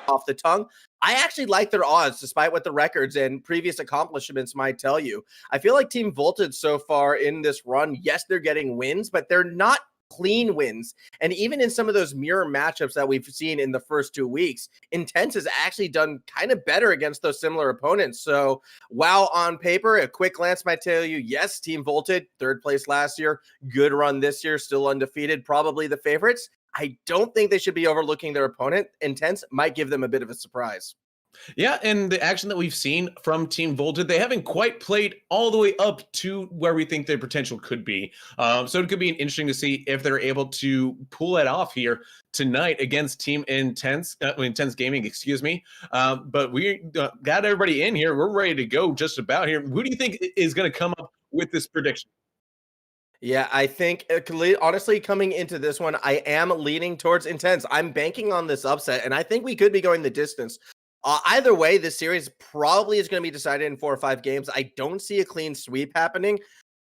Off the tongue. I actually like their odds, despite what the records and previous accomplishments might tell you. I feel like Team Voltage so far in this run, yes, they're getting wins, but they're not clean wins. And even in some of those mirror matchups that we've seen in the first 2 weeks, Intense has actually done kind of better against those similar opponents. So while on paper, a quick glance might tell you, yes, Team Voltage, third place last year, good run this year, still undefeated, probably the favorites. I don't think they should be overlooking their opponent. Intense might give them a bit of a surprise. Yeah, and the action that we've seen from Team Voltage, they haven't quite played all the way up to where we think their potential could be. So it could be interesting to see if they're able to pull it off here tonight against Team Intense, Intense Gaming, excuse me. But we got everybody in here. We're ready to go just about here. Who do you think is going to come up with this prediction? Yeah, I think honestly, coming into this one, I am leaning towards Intense. I'm banking on this upset, and I think we could be going the distance. Either way, this series probably is going to be decided in 4 or 5 games. I don't see a clean sweep happening.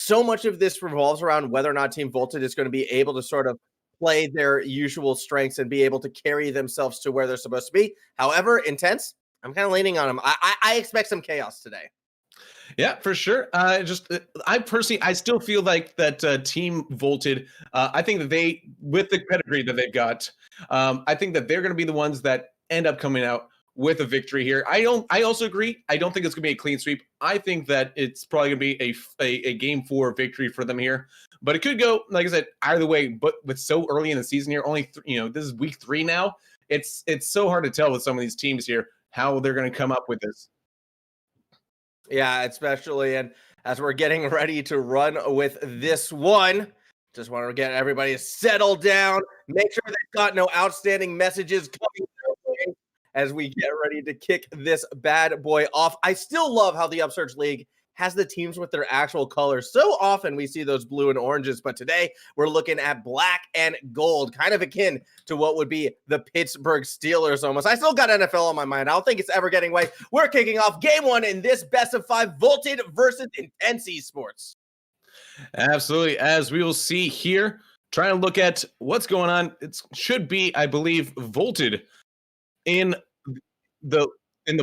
So much of this revolves around whether or not Team Voltage is going to be able to sort of play their usual strengths and be able to carry themselves to where they're supposed to be. However, Intense, I'm kind of leaning on them. I expect some chaos today. Yeah, for sure. I personally, I still feel like that Team Voltage. I think that they, with the pedigree that they've got, I think that they're going to be the ones that end up coming out with a victory here. I also agree. I don't think it's going to be a clean sweep. I think that it's probably going to be a game 4 victory for them here. But it could go, like I said, either way. But with so early in the season here, only this is week 3 now. It's so hard to tell with some of these teams here how they're going to come up with this. Yeah, especially, and as we're getting ready to run with this one, just want to get everybody settled down, make sure they've got no outstanding messages coming their way as we get ready to kick this bad boy off. I still love how the Upsurge League has the teams with their actual colors. So often we see those blue and oranges, but today we're looking at black and gold, kind of akin to what would be the Pittsburgh Steelers almost. I still got NFL on my mind. I don't think it's ever getting away. We're kicking off game 1 in this best of 5 Voltage versus Intense Esports. Absolutely. As we will see here, trying to look at what's going on. It should be, I believe, Voltage in the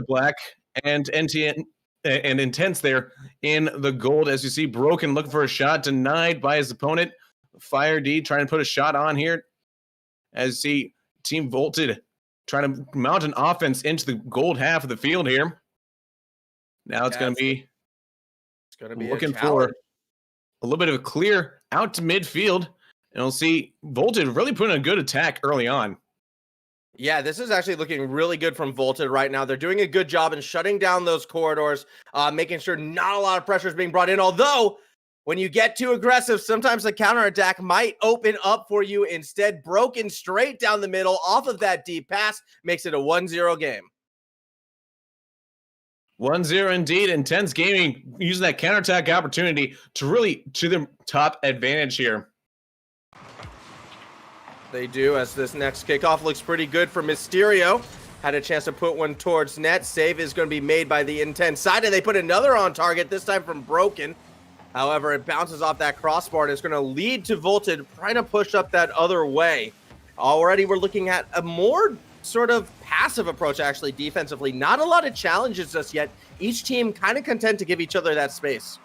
black and NTN and Intense there in the gold. As you see, Broken looking for a shot, denied by his opponent. Fire D trying to put a shot on here. As you see, Team Voltage trying to mount an offense into the gold half of the field here. Now it's going to be looking for a little bit of a clear out to midfield. And we'll see Voltage really putting a good attack early on. Yeah, this is actually looking really good from Voltage right now. They're doing a good job in shutting down those corridors, making sure not a lot of pressure is being brought in. Although, when you get too aggressive, sometimes the counterattack might open up for you. Instead, Broken straight down the middle off of that deep pass makes it a 1-0 game. 1-0 indeed. Intense Gaming using that counterattack opportunity to really to their top advantage here. They do, as this next kickoff looks pretty good for Mysterio. Had a chance to put one towards net. Save is going to be made by the Intense side, and they put another on target, this time from Broken. However, it bounces off that crossbar, and it's going to lead to Volted trying to push up that other way. Already we're looking at a more sort of passive approach, actually, defensively. Not a lot of challenges just yet. Each team kind of content to give each other that space.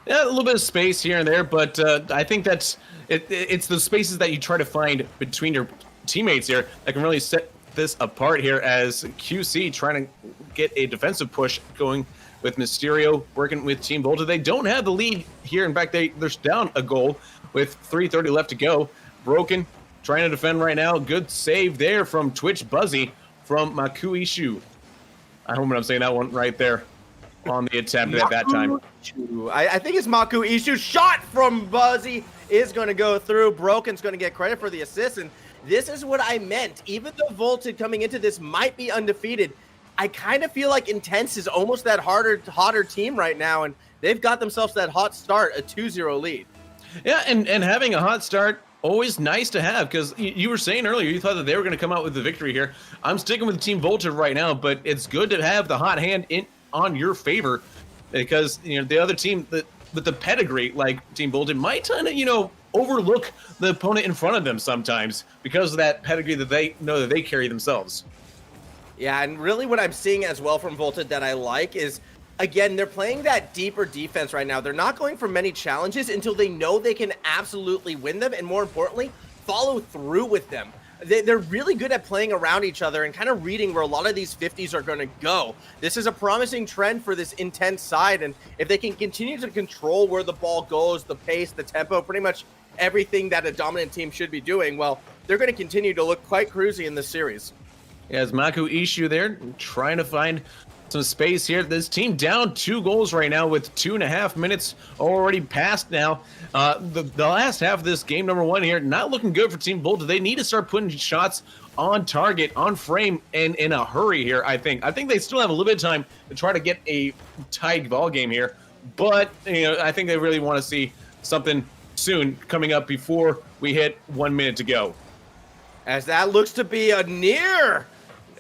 Yeah, a little bit of space here and there, but I think that's it's the spaces that you try to find between your teammates here that can really set this apart here, as QC trying to get a defensive push going with Mysterio working with Team Volta. They don't have the lead here. In fact, they're down a goal with 3:30 left to go. Broken trying to defend right now. Good save there from Twitch Buzzy from Maku Ishu. I hope I'm saying that one right there on the attempt at that time. I think it's Maku Ishu. Shot from Buzzy is going to go through. Broken's going to get credit for the assist, and this is what I meant. Even though Volted coming into this might be undefeated, I kind of feel like Intense is almost that hotter team right now, and they've got themselves that hot start, a 2-0 lead. Yeah, and having a hot start, always nice to have, because you were saying earlier you thought that they were going to come out with the victory here. I'm sticking with Team Volta right now, but it's good to have the hot hand on your favor, because the other team with the pedigree like Team Volta might kind of overlook the opponent in front of them sometimes because of that pedigree that they know that they carry themselves. Yeah, and really what I'm seeing as well from Volted that I like is, again, they're playing that deeper defense right now. They're not going for many challenges until they know they can absolutely win them, and more importantly, follow through with them. They're really good at playing around each other and kind of reading where a lot of these 50s are going to go. This is a promising trend for this Intense side, and if they can continue to control where the ball goes, the pace, the tempo, pretty much everything that a dominant team should be doing, well, they're going to continue to look quite cruisy in this series. Yeah, as Maku Ishu there trying to find some space here. This team down 2 goals right now with 2.5 minutes already passed now. The last half of this game, number 1 here, not looking good for Team Volta. They need to start putting shots on target, on frame, and in a hurry here, I think. I think they still have a little bit of time to try to get a tied ball game here. But, I think they really want to see something soon coming up before we hit 1 minute to go. As that looks to be a near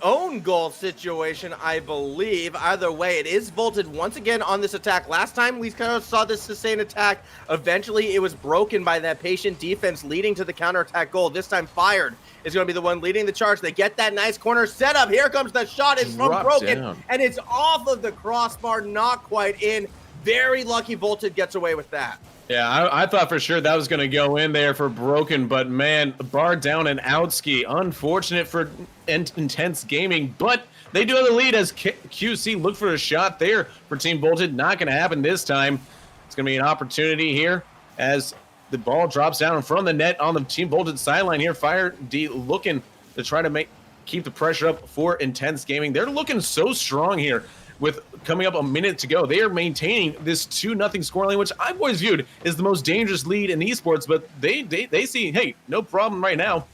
own goal situation, I believe. Either way, it is Volted once again on this attack. Last time we kind of saw this sustained attack. Eventually, it was broken by that patient defense, leading to the counterattack goal. This time, Fired is going to be the one leading the charge. They get that nice corner setup. Here comes the shot. It's from Broken, and it's off of the crossbar, not quite in. Very lucky Volted gets away with that. Yeah, I thought for sure that was going to go in there for Broken, but man, bar down and outski. Unfortunate for Intense Gaming, but they do have the lead as QC look for a shot there for Team Volted. Not going to happen this time. It's going to be an opportunity here as the ball drops down in front of the net on the Team Volted sideline here. Fire D looking to try to keep the pressure up for Intense Gaming. They're looking so strong here. With coming up a minute to go, they are maintaining this 2-0 scoreline, which I've always viewed as the most dangerous lead in esports, but they see, hey, no problem right now.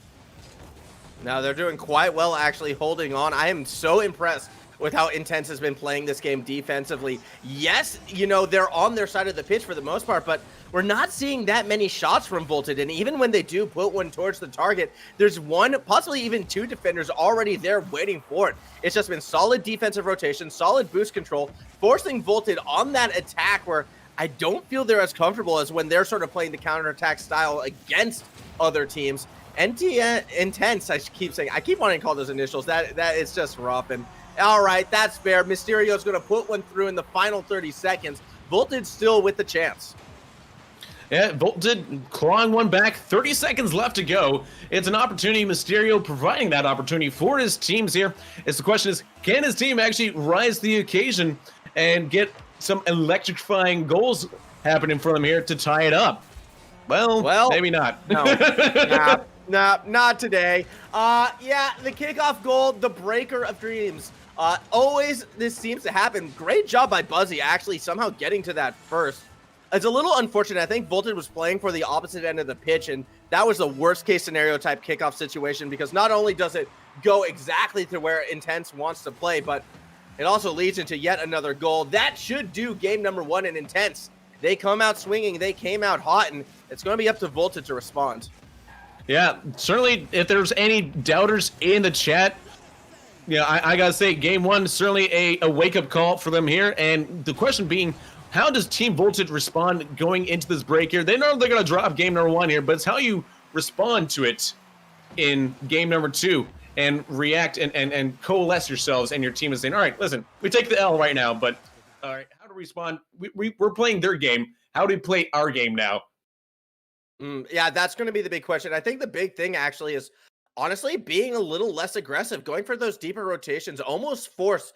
Now they're doing quite well actually holding on. I am so impressed with how Intense has been playing this game defensively. Yes, they're on their side of the pitch for the most part, but we're not seeing that many shots from Volted, and even when they do put one towards the target, there's one, possibly even 2 defenders already there waiting for it. It's just been solid defensive rotation, solid boost control, forcing Volted on that attack where I don't feel they're as comfortable as when they're sort of playing the counterattack style against other teams. Intense, I keep wanting to call those initials. That is just rough. And all right, that's fair. Mysterio's going to put one through in the final 30 seconds. Volted still with the chance. Yeah, Volted clawing one back, 30 seconds left to go. It's an opportunity, Mysterio providing that opportunity for his teams here. The question is, can his team actually rise to the occasion and get some electrifying goals happening for them here to tie it up? Well, maybe not. No, not today. Yeah, the kickoff goal, the breaker of dreams. Always this seems to happen. Great job by Buzzy actually somehow getting to that first. It's a little unfortunate. I think Volted was playing for the opposite end of the pitch, and that was the worst case scenario type kickoff situation because not only does it go exactly to where Intense wants to play, but It also leads into yet another goal. That should do game number 1 in Intense. They come out swinging. They came out hot, and it's going to be up to Voltage to respond. Yeah, certainly if there's any doubters in the chat, I got to say, game 1 is certainly a wake-up call for them here. And the question being, how does Team Voltage respond going into this break here? They know they're going to drop game number 1 here, but it's how you respond to it in game number 2 and react and coalesce yourselves and your team is saying, all right, listen, we take the L right now, but all right, how to respond? We're playing their game. How do we play our game now? Yeah, that's going to be the big question. I think the big thing actually is honestly being a little less aggressive, going for those deeper rotations, almost force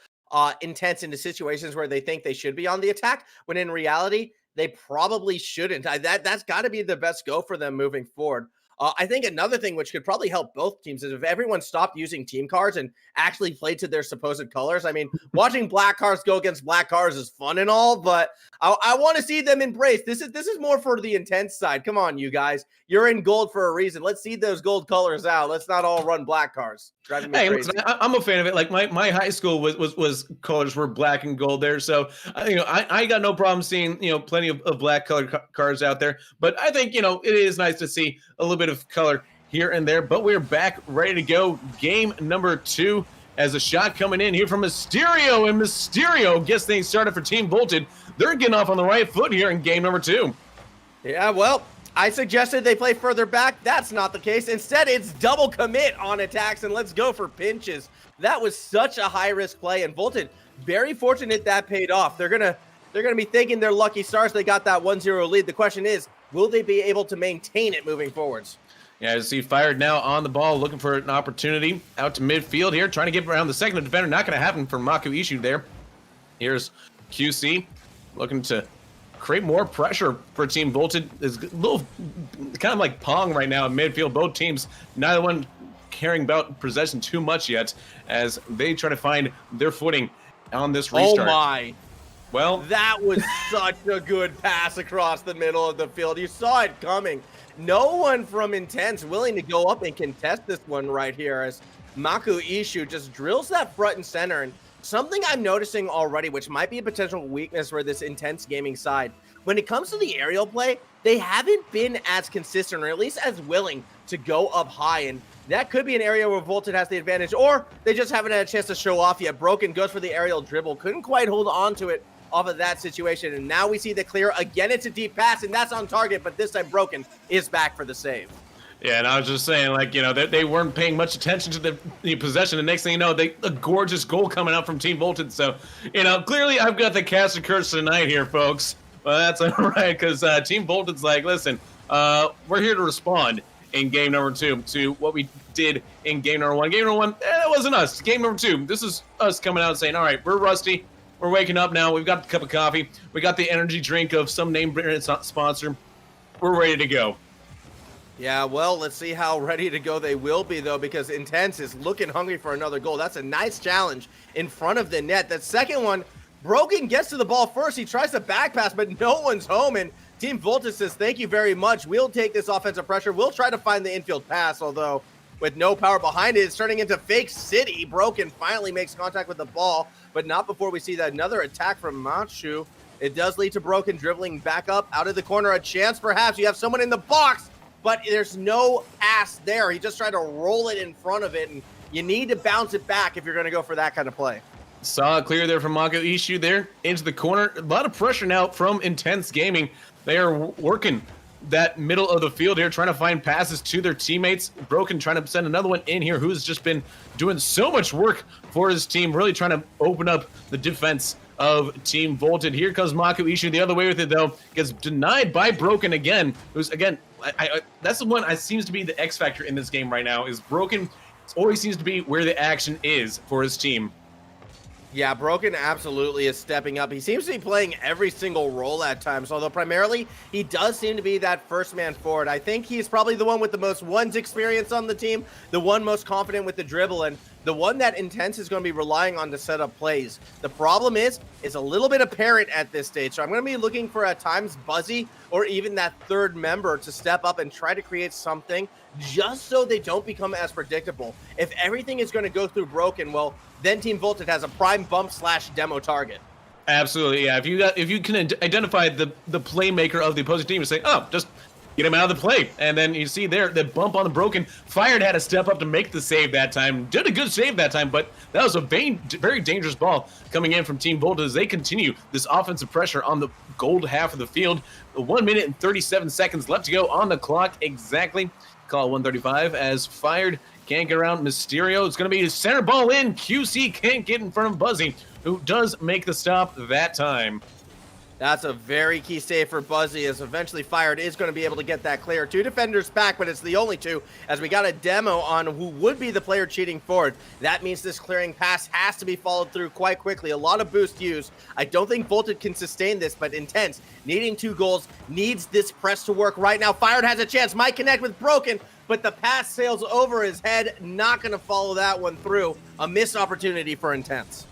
Intense into situations where they think they should be on the attack, when in reality, they probably shouldn't. That's got to be the best go for them moving forward. I think another thing which could probably help both teams is if everyone stopped using team cars and actually played to their supposed colors. I mean, watching black cars go against black cars is fun and all, but I want to see them embrace. This is more for the Intense side. Come on, you guys. You're in gold for a reason. Let's see those gold colors out. Let's not all run black cars. Driving me crazy. Listen, I'm a fan of it. Like my high school was colors were black and gold there, so I got no problem seeing plenty of black colored cars out there. But I think it is nice to see a little bit of color here and there. But we're back, ready to go. Game number 2 as a shot coming in here from Mysterio, and Mysterio gets things started for Team Voltage. They're getting off on the right foot here in game number 2. Yeah, well, I suggested they play further back. That's not the case. Instead, it's double commit on attacks, and let's go for pinches. That was such a high-risk play, and Voltage, very fortunate that paid off. They're gonna be thinking they're lucky stars. They got that 1-0 lead. The question is, will they be able to maintain it moving forwards? Yeah, as he fired now on the ball, looking for an opportunity out to midfield here, trying to get around the second defender. Not going to happen for Mako Ishu there. Here's QC looking to create more pressure for Team Voltage. It's a little kind of like Pong right now in midfield. Both teams, neither one caring about possession too much yet as they try to find their footing on this restart. Oh my. Well, that was such a good pass across the middle of the field. You saw it coming. No one from Intense willing to go up and contest this one right here as Mako Ishu just drills that front and center. And something I'm noticing already, which might be a potential weakness for this Intense gaming side, when it comes to the aerial play, they haven't been as consistent, or at least as willing to go up high. And that could be an area where Voltage has the advantage, or they just haven't had a chance to show off yet. Broken goes for the aerial dribble, couldn't quite hold on to it off of that situation, and now we see the clear. Again, it's a deep pass, and that's on target, but this time Broken is back for the save. Yeah, and I was just saying, like, they weren't paying much attention to the possession. The next thing you know, a gorgeous goal coming out from Team Voltage. So, clearly I've got the cast of curse tonight here, folks. Well, that's all right, because Team Voltage's like, listen, we're here to respond in game number 2 to what we did in game number 1. Game number 1, it wasn't us. Game number 2, this is us coming out and saying, all right, we're rusty. We're waking up now. We've got a cup of coffee. We got the energy drink of some name brand sponsor. We're ready to go. Yeah, well, let's see how ready to go they will be, though, because Intense is looking hungry for another goal. That's a nice challenge in front of the net. That second one, Broken gets to the ball first. He tries to back pass, but no one's home, and Team Voltage says, thank you very much. We'll take this offensive pressure. We'll try to find the infield pass, although with no power behind it, it's turning into Fake City. Broken finally makes contact with the ball, but not before we see that another attack from Machu. It does lead to Broken dribbling back up out of the corner. A chance, perhaps. You have someone in the box, but there's no pass there. He just tried to roll it in front of it, and you need to bounce it back if you're going to go for that kind of play. Saw it clear there from Mako Ishu there into the corner. A lot of pressure now from Intense Gaming. They are working that middle of the field here, trying to find passes to their teammates. Broken trying to send another one in here, who's just been doing so much work for his team, really trying to open up the defense of Team Voltage. Here comes Mako Ishu the other way with it, though. Gets denied by Broken again, who's, again, that's the one that seems to be the X factor in this game right now, is Broken always seems to be where the action is for his team. Yeah, Broken absolutely is stepping up. He seems to be playing every single role at times, although primarily he does seem to be that first man forward. I think he's probably the one with the most ones experience on the team, the one most confident with the dribble, and the one that Intense is going to be relying on to set up plays. The problem is, it's a little bit apparent at this stage, so I'm going to be looking for at times Buzzy or even that third member to step up and try to create something just so they don't become as predictable. If everything is going to go through Broken, well, then Team Voltage has a prime bump / demo target. Absolutely, yeah. If you can identify the playmaker of the opposing team and say, oh, just get him out of the play, and then you see there the bump on the Broken. Fired had to step up to make the save that time. Did a good save that time, but that was a very dangerous ball coming in from Team Voltage as they continue this offensive pressure on the gold half of the field. 1 minute and 37 seconds left to go on the clock exactly. Call 135 as Fired can't get around Mysterio. It's going to be a center ball in. QC can't get in front of Buzzy, who does make the stop that time. That's a very key save for Buzzy, as eventually Fired is going to be able to get that clear. 2 defenders back, but it's the only 2, as we got a demo on who would be the player cheating forward. That means this clearing pass has to be followed through quite quickly. A lot of boost used. I don't think Voltage can sustain this, but Intense, needing 2 goals, needs this press to work right now. Fired has a chance, might connect with Broken, but the pass sails over his head. Not going to follow that one through. A missed opportunity for Intense.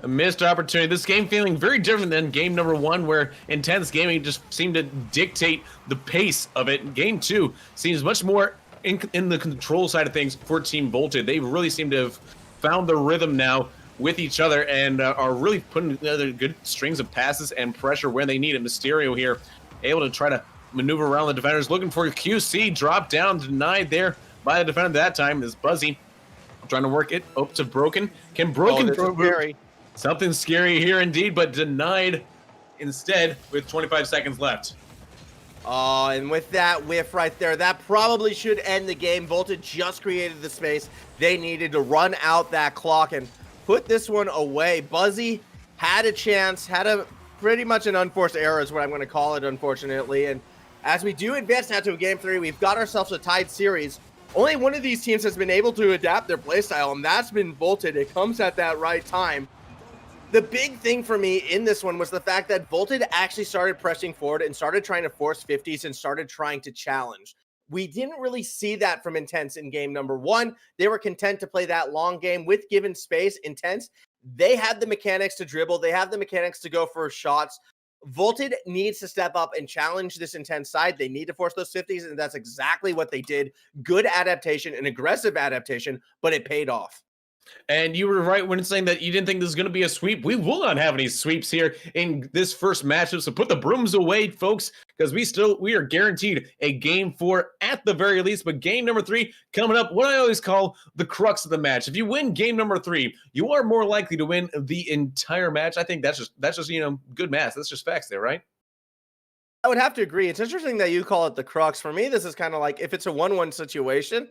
A missed opportunity. This game feeling very different than game number 1, where Intense Gaming just seemed to dictate the pace of it. Game 2 seems much more in the control side of things for Team Voltage. They really seem to have found the rhythm now with each other and are really putting together good strings of passes and pressure when they need it. Mysterio here able to try to maneuver around the defenders, looking for a QC, drop down, denied there by the defender that time. Is Buzzy trying to work it up to Broken. Can Broken throw something scary here indeed, but denied instead with 25 seconds left. Oh, and with that whiff right there, that probably should end the game. Voltage just created the space. They needed to run out that clock and put this one away. Buzzy had a chance, had a pretty much an unforced error is what I'm going to call it, unfortunately. And as we do advance now to game 3, we've got ourselves a tied series. Only one of these teams has been able to adapt their playstyle, and that's been Voltage. It comes at that right time. The big thing for me in this one was the fact that Voltage actually started pressing forward and started trying to force 50s and started trying to challenge. We didn't really see that from Intense in game number 1. They were content to play that long game with given space. Intense, they had the mechanics to dribble. They have the mechanics to go for shots. Voltage needs to step up and challenge this Intense side. They need to force those 50s, and that's exactly what they did. Good adaptation, an aggressive adaptation, but it paid off. And you were right when saying that you didn't think this was going to be a sweep. We will not have any sweeps here in this first matchup. So put the brooms away, folks, because we are guaranteed a game 4 at the very least. But game number 3 coming up, what I always call the crux of the match. If you win game number 3, you are more likely to win the entire match. I think that's just good math. That's just facts there, right? I would have to agree. It's interesting that you call it the crux. For me, this is kind of like if it's a 1-1 situation.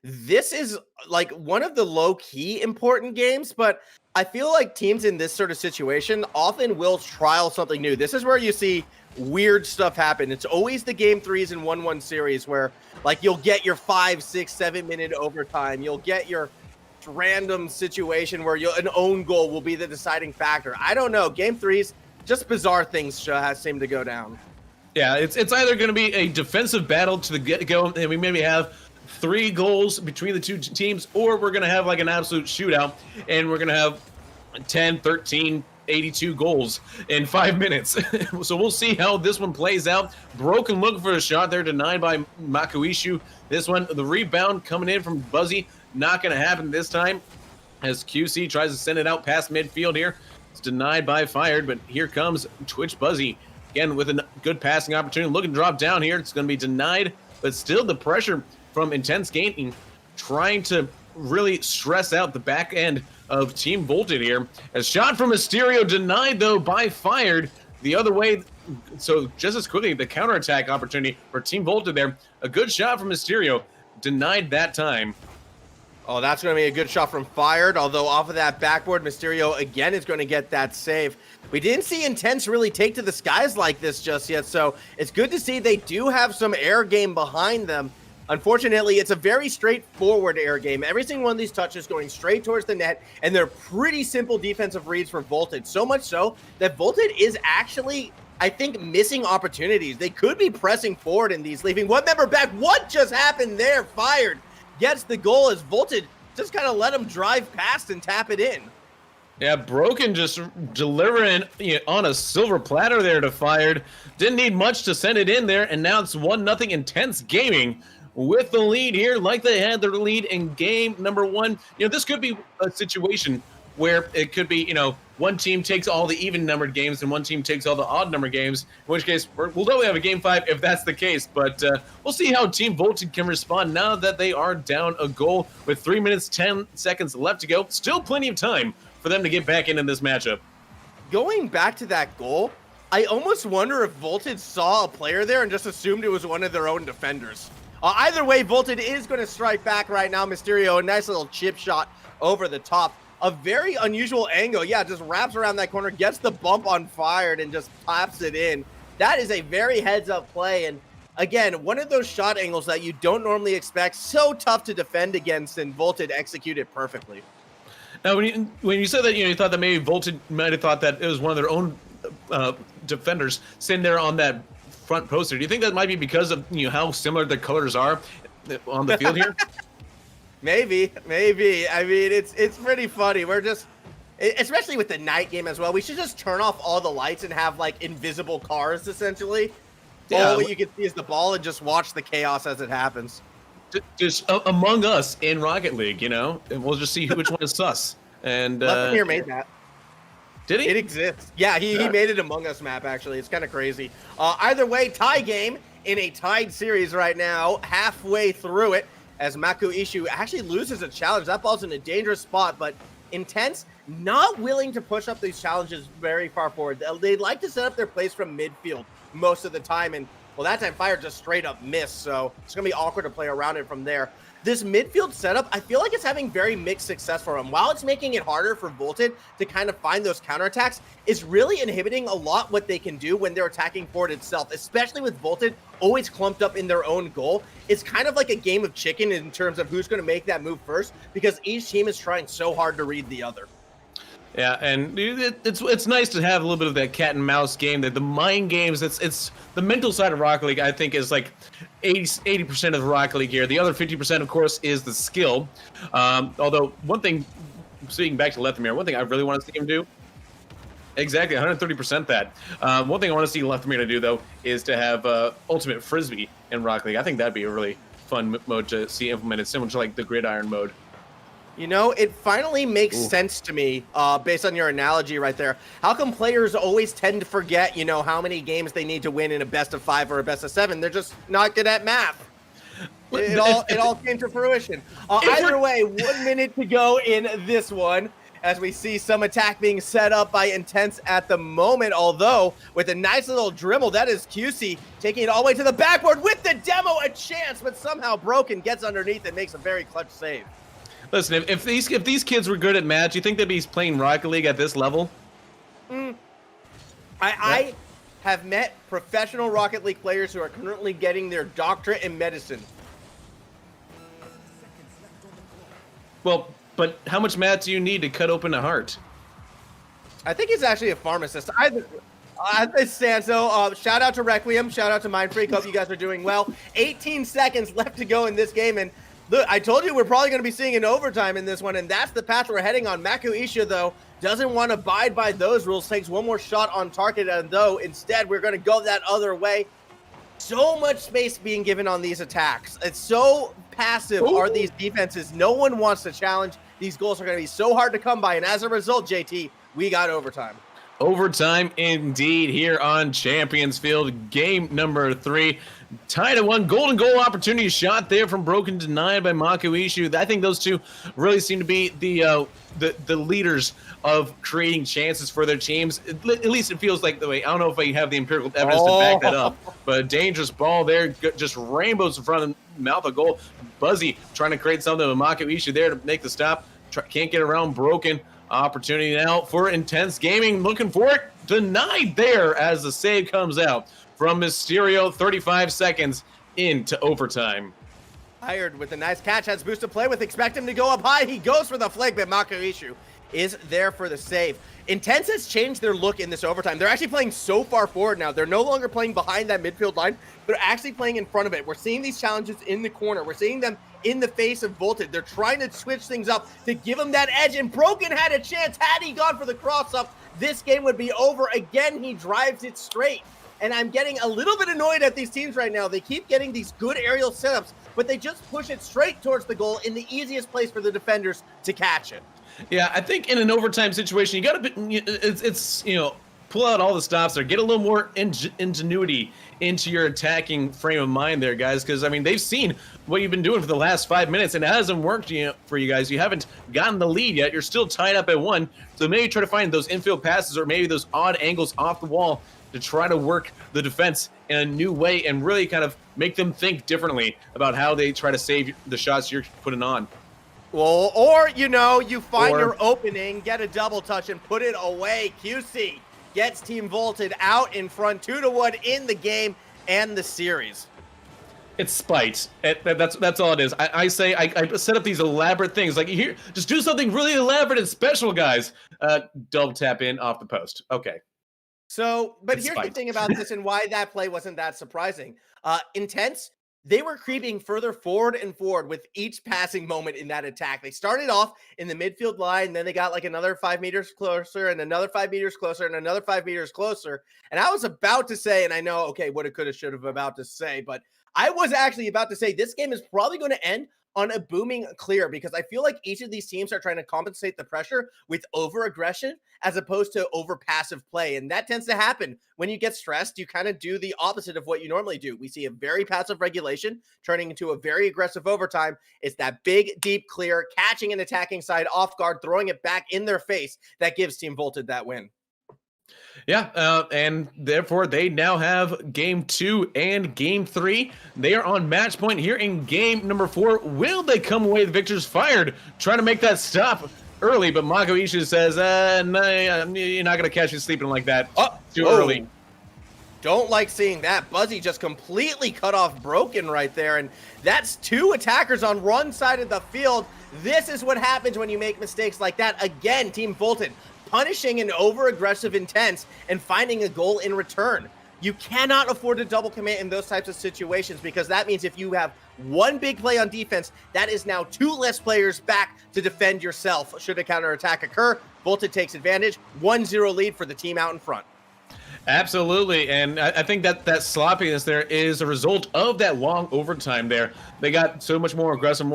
This is like one of the low-key important games, but I feel like teams in this sort of situation often will trial something new. This is where you see weird stuff happen. It's always the game 3s in 1-1 series where like you'll get your 5, 6, 7 minute overtime. You'll get your random situation where an own goal will be the deciding factor. I don't know. Game 3s, just bizarre things seem to go down. Yeah, it's either going to be a defensive battle to the get-go, and we maybe have 3 goals between the 2 teams, or we're going to have like an absolute shootout, and we're going to have 10, 13, 82 goals in 5 minutes. So we'll see how this one plays out. Broken looking for a shot there, denied by Makuishu. This one, the rebound coming in from Buzzy, not going to happen this time, as QC tries to send it out past midfield here. It's denied by Fired, but here comes Twitch Buzzy, again with a good passing opportunity. Looking to drop down here. It's going to be denied, but still the pressure from Intense Gaming, trying to really stress out the back end of Team Voltage here. A shot from Mysterio denied, though, by Fired the other way. So just as quickly, the counterattack opportunity for Team Voltage there. A good shot from Mysterio, denied that time. Oh, that's going to be a good shot from Fired, although off of that backboard, Mysterio again is going to get that save. We didn't see Intense really take to the skies like this just yet, so it's good to see they do have some air game behind them. Unfortunately, it's a very straightforward air game. Every single one of these touches going straight towards the net, and they're pretty simple defensive reads for Voltage. So much so that Voltage is actually, I think, missing opportunities. They could be pressing forward in these, leaving one member back. What just happened there? Fired gets the goal as Voltage just kind of let him drive past and tap it in. Yeah, Broken just delivering on a silver platter there to Fired. Didn't need much to send it in there, and now it's 1-0 Intense Gaming with the lead here, like they had their lead in game number 1. This could be a situation where it could be, one team takes all the even-numbered games and one team takes all the odd-numbered games, in which case we'll definitely have a Game 5 if that's the case. But we'll see how Team Voltage can respond now that they are down a goal with 3 minutes, 10 seconds left to go. Still plenty of time for them to get back into this matchup. Going back to that goal, I almost wonder if Voltage saw a player there and just assumed it was one of their own defenders. Either way, Voltage is going to strike back right now. Mysterio, a nice little chip shot over the top. A very unusual angle. Yeah, just wraps around that corner, gets the bump on Fired, and just pops it in. That is a very heads-up play. And again, one of those shot angles that you don't normally expect. So tough to defend against, and Voltage executed perfectly. Now, when you said that, you thought that maybe Voltage might have thought that it was one of their own defenders sitting there on that front poster. Do you think that might be because of how similar the colors are on the field here? Maybe. I mean, it's pretty funny. We're just, especially with the night game as well, we should just turn off all the lights and have like invisible cars essentially. Yeah. All you can see is the ball and just watch the chaos as it happens. Just among us in Rocket League, and we'll just see which one is sus. And Leftimeer made that. Did he? It exists. Yeah, he made it Among Us map, actually. It's kind of crazy. Either way, tie game in a tied series right now, halfway through it, as Maku Ishu actually loses a challenge. That ball's in a dangerous spot, but Intense not willing to push up these challenges very far forward. They like to set up their plays from midfield most of the time, and well, that time Fire just straight up missed, so it's going to be awkward to play around it from there. This midfield setup, I feel like it's having very mixed success for them. While it's making it harder for Voltage to kind of find those counterattacks, it's really inhibiting a lot what they can do when they're attacking forward itself, especially with Voltage always clumped up in their own goal. It's kind of like a game of chicken in terms of who's going to make that move first, because each team is trying so hard to read the other. Yeah, and it's nice to have a little bit of that cat and mouse game, that the mind games. It's the mental side of Rocket League. I think is like 80% of Rocket League here. The other 50%, of course, is the skill. Although one thing, speaking back to Leftimeer, one thing I really want to see him do. Exactly, 130% that. One thing I want to see Leftimeer to do though is to have ultimate frisbee in Rocket League. I think that'd be a really fun mode to see implemented, similar to like the gridiron mode. It finally makes sense to me, based on your analogy right there. How come players always tend to forget, how many games they need to win in a best-of-5 or a best-of-7? They're just not good at math. It all came to fruition. Either way, 1 minute to go in this one, as we see some attack being set up by Intense at the moment, although with a nice little dribble, that is QC taking it all the way to the backboard with the demo, a chance, but somehow Broken gets underneath and makes a very clutch save. Listen, if these kids were good at math, do you think they'd be playing Rocket League at this level? I have met professional Rocket League players who are currently getting their doctorate in medicine. Well, but how much math do you need to cut open a heart? I think he's actually a pharmacist. I understand. So shout out to Requiem, shout out to Mindfreak. Hope you guys are doing well. 18 seconds left to go in this game, and look, I told you we're probably going to be seeing an overtime in this one, and that's the path we're heading on. Maku Isha, though, doesn't want to abide by those rules, takes one more shot on target, and though instead we're going to go that other way. So much space being given on these attacks. It's so passive are these defenses. No one wants to challenge. These goals are going to be so hard to come by, and as a result, JT, we got overtime. Overtime indeed here on Champions Field, game number 3. Tied at 1, golden goal opportunity shot there from Broken, denied by Maku Ishu. I think those two really seem to be the leaders of creating chances for their teams. At least it feels like the way. I don't know if I have the empirical evidence to back that up, but a dangerous ball there, just rainbows in front of the mouth of goal. Buzzy trying to create something with Maku Ishu there to make the stop. Can't get around Broken. Opportunity now for Intense Gaming, looking for it. Denied there as the save comes out from Mysterio. 35 seconds into overtime. Hired with a nice catch, has boost to play with, expect him to go up high. He goes for the flag, but Maku Ishu is there for the save. Intense has changed their look in this overtime. They're actually playing so far forward now. They're no longer playing behind that midfield line. They're actually playing in front of it. We're seeing these challenges in the corner. We're seeing them in the face of Voltage. They're trying to switch things up to give him that edge, and Broken had a chance. Had he gone for the cross-up, this game would be over. Again, he drives it straight. And I'm getting a little bit annoyed at these teams right now. They keep getting these good aerial setups, but they just push it straight towards the goal in the easiest place for the defenders to catch it. Yeah, I think in an overtime situation, you got to, pull out all the stops there, get a little more ingenuity into your attacking frame of mind there, guys, because, I mean, they've seen what you've been doing for the last 5 minutes, and it hasn't worked for you guys. You haven't gotten the lead yet. You're still tied up at 1, so maybe try to find those infield passes or maybe those odd angles off the wall to try to work the defense in a new way and really kind of make them think differently about how they try to save the shots you're putting on. Well, or, you find your opening, get a double touch, and put it away. QC gets Team Volted out in front 2-1 in the game and the series. It's spite. That's all it is. I say I set up these elaborate things. Like, here, just do something really elaborate and special, guys. Double tap in off the post. Okay. So, but here's the thing about this and why that play wasn't that surprising. Intense, they were creeping further forward and forward with each passing moment in that attack. They started off in the midfield line, then they got like another 5 meters closer and another 5 meters closer and another 5 meters closer. And I was about to say, and I know, okay, woulda, coulda, shoulda about to say, but I was actually about to say this game is probably going to end on a booming clear because I feel like each of these teams are trying to compensate the pressure with over-aggression as opposed to over-passive play. And that tends to happen when you get stressed. You kind of do the opposite of what you normally do. We see a very passive regulation turning into a very aggressive overtime. It's that big, deep clear, catching an attacking side off guard, throwing it back in their face that gives Team Volted that win. Yeah, and therefore they now have game 2 and game 3. They are on match point here in game number 4. Will they come away the victors? Fired, trying to make that stop early, but Mako Ishu says, no, you're not going to catch me sleeping like that. Too early. Don't like seeing that. Buzzy just completely cut off Broken right there, and that's 2 attackers on one side of the field. This is what happens when you make mistakes like that. Again, Team Volted punishing an over-aggressive Intense and finding a goal in return. You cannot afford to double commit in those types of situations because that means if you have one big play on defense, that is now 2 less players back to defend yourself should a counterattack occur. Volted takes advantage, 1-0 lead for the team out in front. Absolutely, and I think that sloppiness there is a result of that long overtime there. They got so much more aggressive,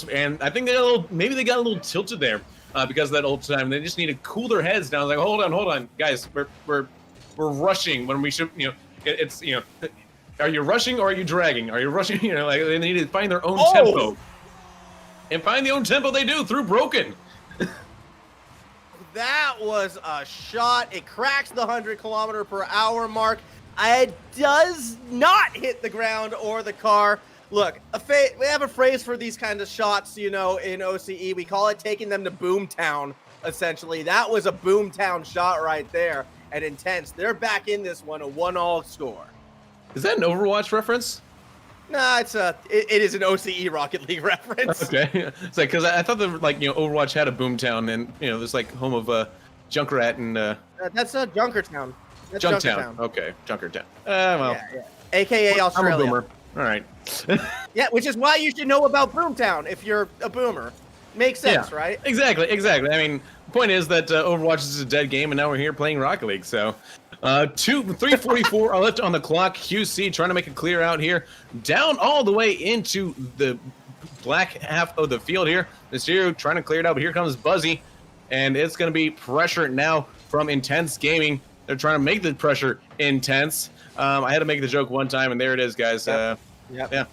and I think maybe they got a little tilted there. Because of that old time, they just need to cool their heads down. Like, hold on, guys, we're rushing when we should. Are you rushing or are you dragging? Are you rushing? Like they need to find their own tempo, and find the own tempo they do through Broken. That was a shot. It cracks the 100km/h mark. It does not hit the ground or the car. Look, we have a phrase for these kinds of shots, in OCE. We call it taking them to Boomtown, essentially. That was a Boomtown shot right there at Intense. They're back in this one, a 1-1 score. Is that an Overwatch reference? Nah, it is an OCE Rocket League reference. Okay. It's like, because I thought that, Overwatch had a Boomtown, and, there's, home of Junkrat and... that's Junkertown. That's Junktown. Okay, Junkertown. Yeah. AKA Australia. I'm a boomer. All right. Yeah, which is why you should know about Boomtown if you're a boomer. Makes sense, right? Exactly. I mean, the point is that Overwatch is a dead game, and now we're here playing Rocket League. So, 3:44 are left on the clock. QC trying to make a clear out here, down all the way into the black half of the field here. Mysterio trying to clear it out, but here comes Buzzy, and it's going to be pressure now from Intense Gaming. They're trying to make the pressure intense. I had to make the joke one time, and there it is, guys. Yeah,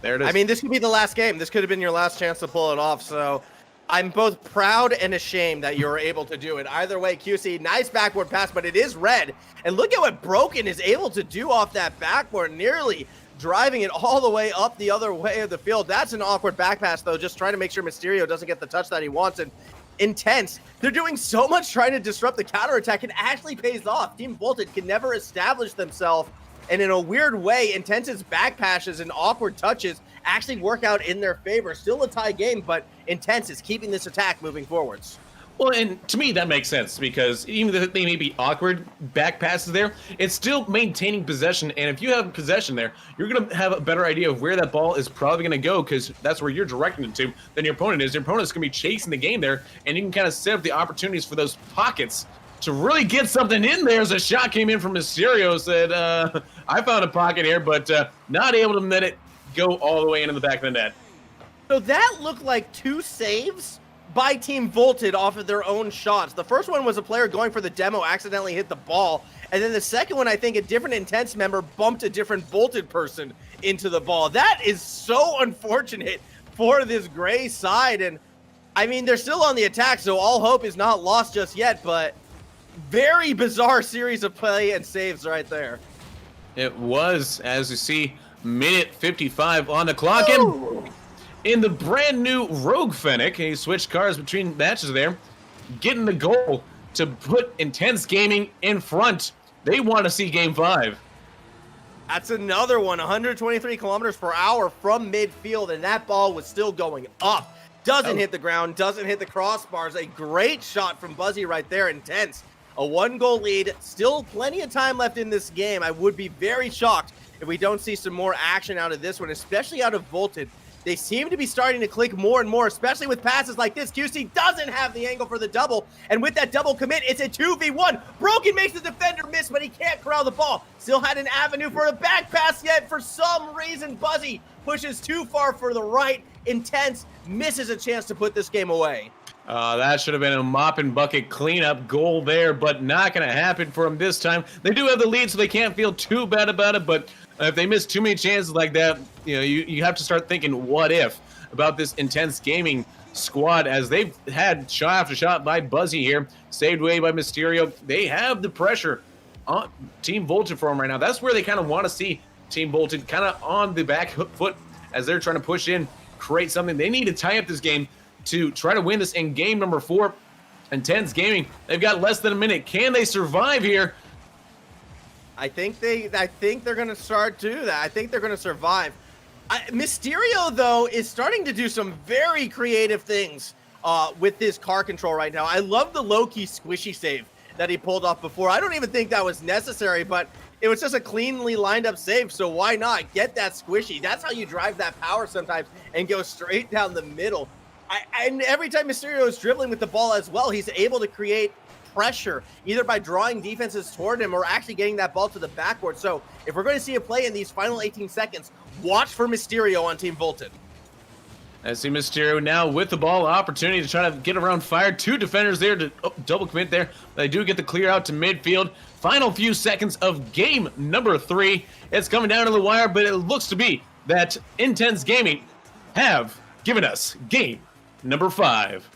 there it is. I mean, this could be the last game. This could have been your last chance to pull it off. So I'm both proud and ashamed that you were able to do it. Either way, QC, nice backward pass, but it is red. And look at what Broken is able to do off that backboard, nearly driving it all the way up the other way of the field. That's an awkward back pass, though, just trying to make sure Mysterio doesn't get the touch that he wants. And Intense, they're doing so much trying to disrupt the counterattack. It actually pays off. Team Volted can never establish themselves. And in a weird way, Intense's back passes and awkward touches actually work out in their favor. Still a tie game, but Intense is keeping this attack moving forwards. Well, and to me, that makes sense because even though they may be awkward back passes there, it's still maintaining possession. And if you have possession there, you're going to have a better idea of where that ball is probably going to go because that's where you're directing it to than your opponent is. Your opponent's going to be chasing the game there, and you can kind of set up the opportunities for those pockets to really get something in there. As a shot came in from Mysterio, said, I found a pocket here, but not able to go all the way into the back of the net. So that looked like 2 saves by Team Volted off of their own shots. The first one was a player going for the demo, accidentally hit the ball. And then the second one, I think a different Intense member bumped a different Volted person into the ball. That is so unfortunate for this gray side. And I mean, they're still on the attack, so all hope is not lost just yet, but very bizarre series of play and saves right there. It was, as you see, minute 55 on the clock. And in the brand new Rogue Fennec, he switched cars between matches there, getting the goal to put Intense Gaming in front. They want to see Game 5. That's another one, 123 kilometers per hour from midfield, and that ball was still going up. Doesn't hit the ground, doesn't hit the crossbars. A great shot from Buzzy right there, Intense. A 1-goal lead, still plenty of time left in this game. I would be very shocked if we don't see some more action out of this one, especially out of Volted. They seem to be starting to click more and more, especially with passes like this. QC doesn't have the angle for the double, and with that double commit, it's a 2v1. Broken makes the defender miss, but he can't corral the ball. Still had an avenue for a back pass, yet for some reason, Buzzy pushes too far for the right. Intense misses a chance to put this game away. That should have been a mop and bucket cleanup goal there, but not going to happen for them this time. They do have the lead, so they can't feel too bad about it, but if they miss too many chances like that, you have to start thinking what if about this Intense Gaming squad, as they've had shot after shot by Buzzy here, saved away by Mysterio. They have the pressure on Team Volted for them right now. That's where they kind of want to see Team Volted kind of on the back foot as they're trying to push in, create something. They need to tie up this game to try to win this in game number 4. Intense Gaming, they've got less than a minute. Can they survive here? I think they're going to start to do that. I think they're going to survive. Mysterio, though, is starting to do some very creative things with his car control right now. I love the low-key squishy save that he pulled off before. I don't even think that was necessary, but it was just a cleanly lined up save, so why not get that squishy? That's how you drive that power sometimes and go straight down the middle. And every time Mysterio is dribbling with the ball as well, he's able to create pressure, either by drawing defenses toward him or actually getting that ball to the backboard. So if we're going to see a play in these final 18 seconds, watch for Mysterio on Team Volted. I see Mysterio now with the ball, opportunity to try to get around fire. 2 defenders there to double commit there. They do get the clear out to midfield. Final few seconds of game number 3. It's coming down to the wire, but it looks to be that Intense Gaming have given us game number 5.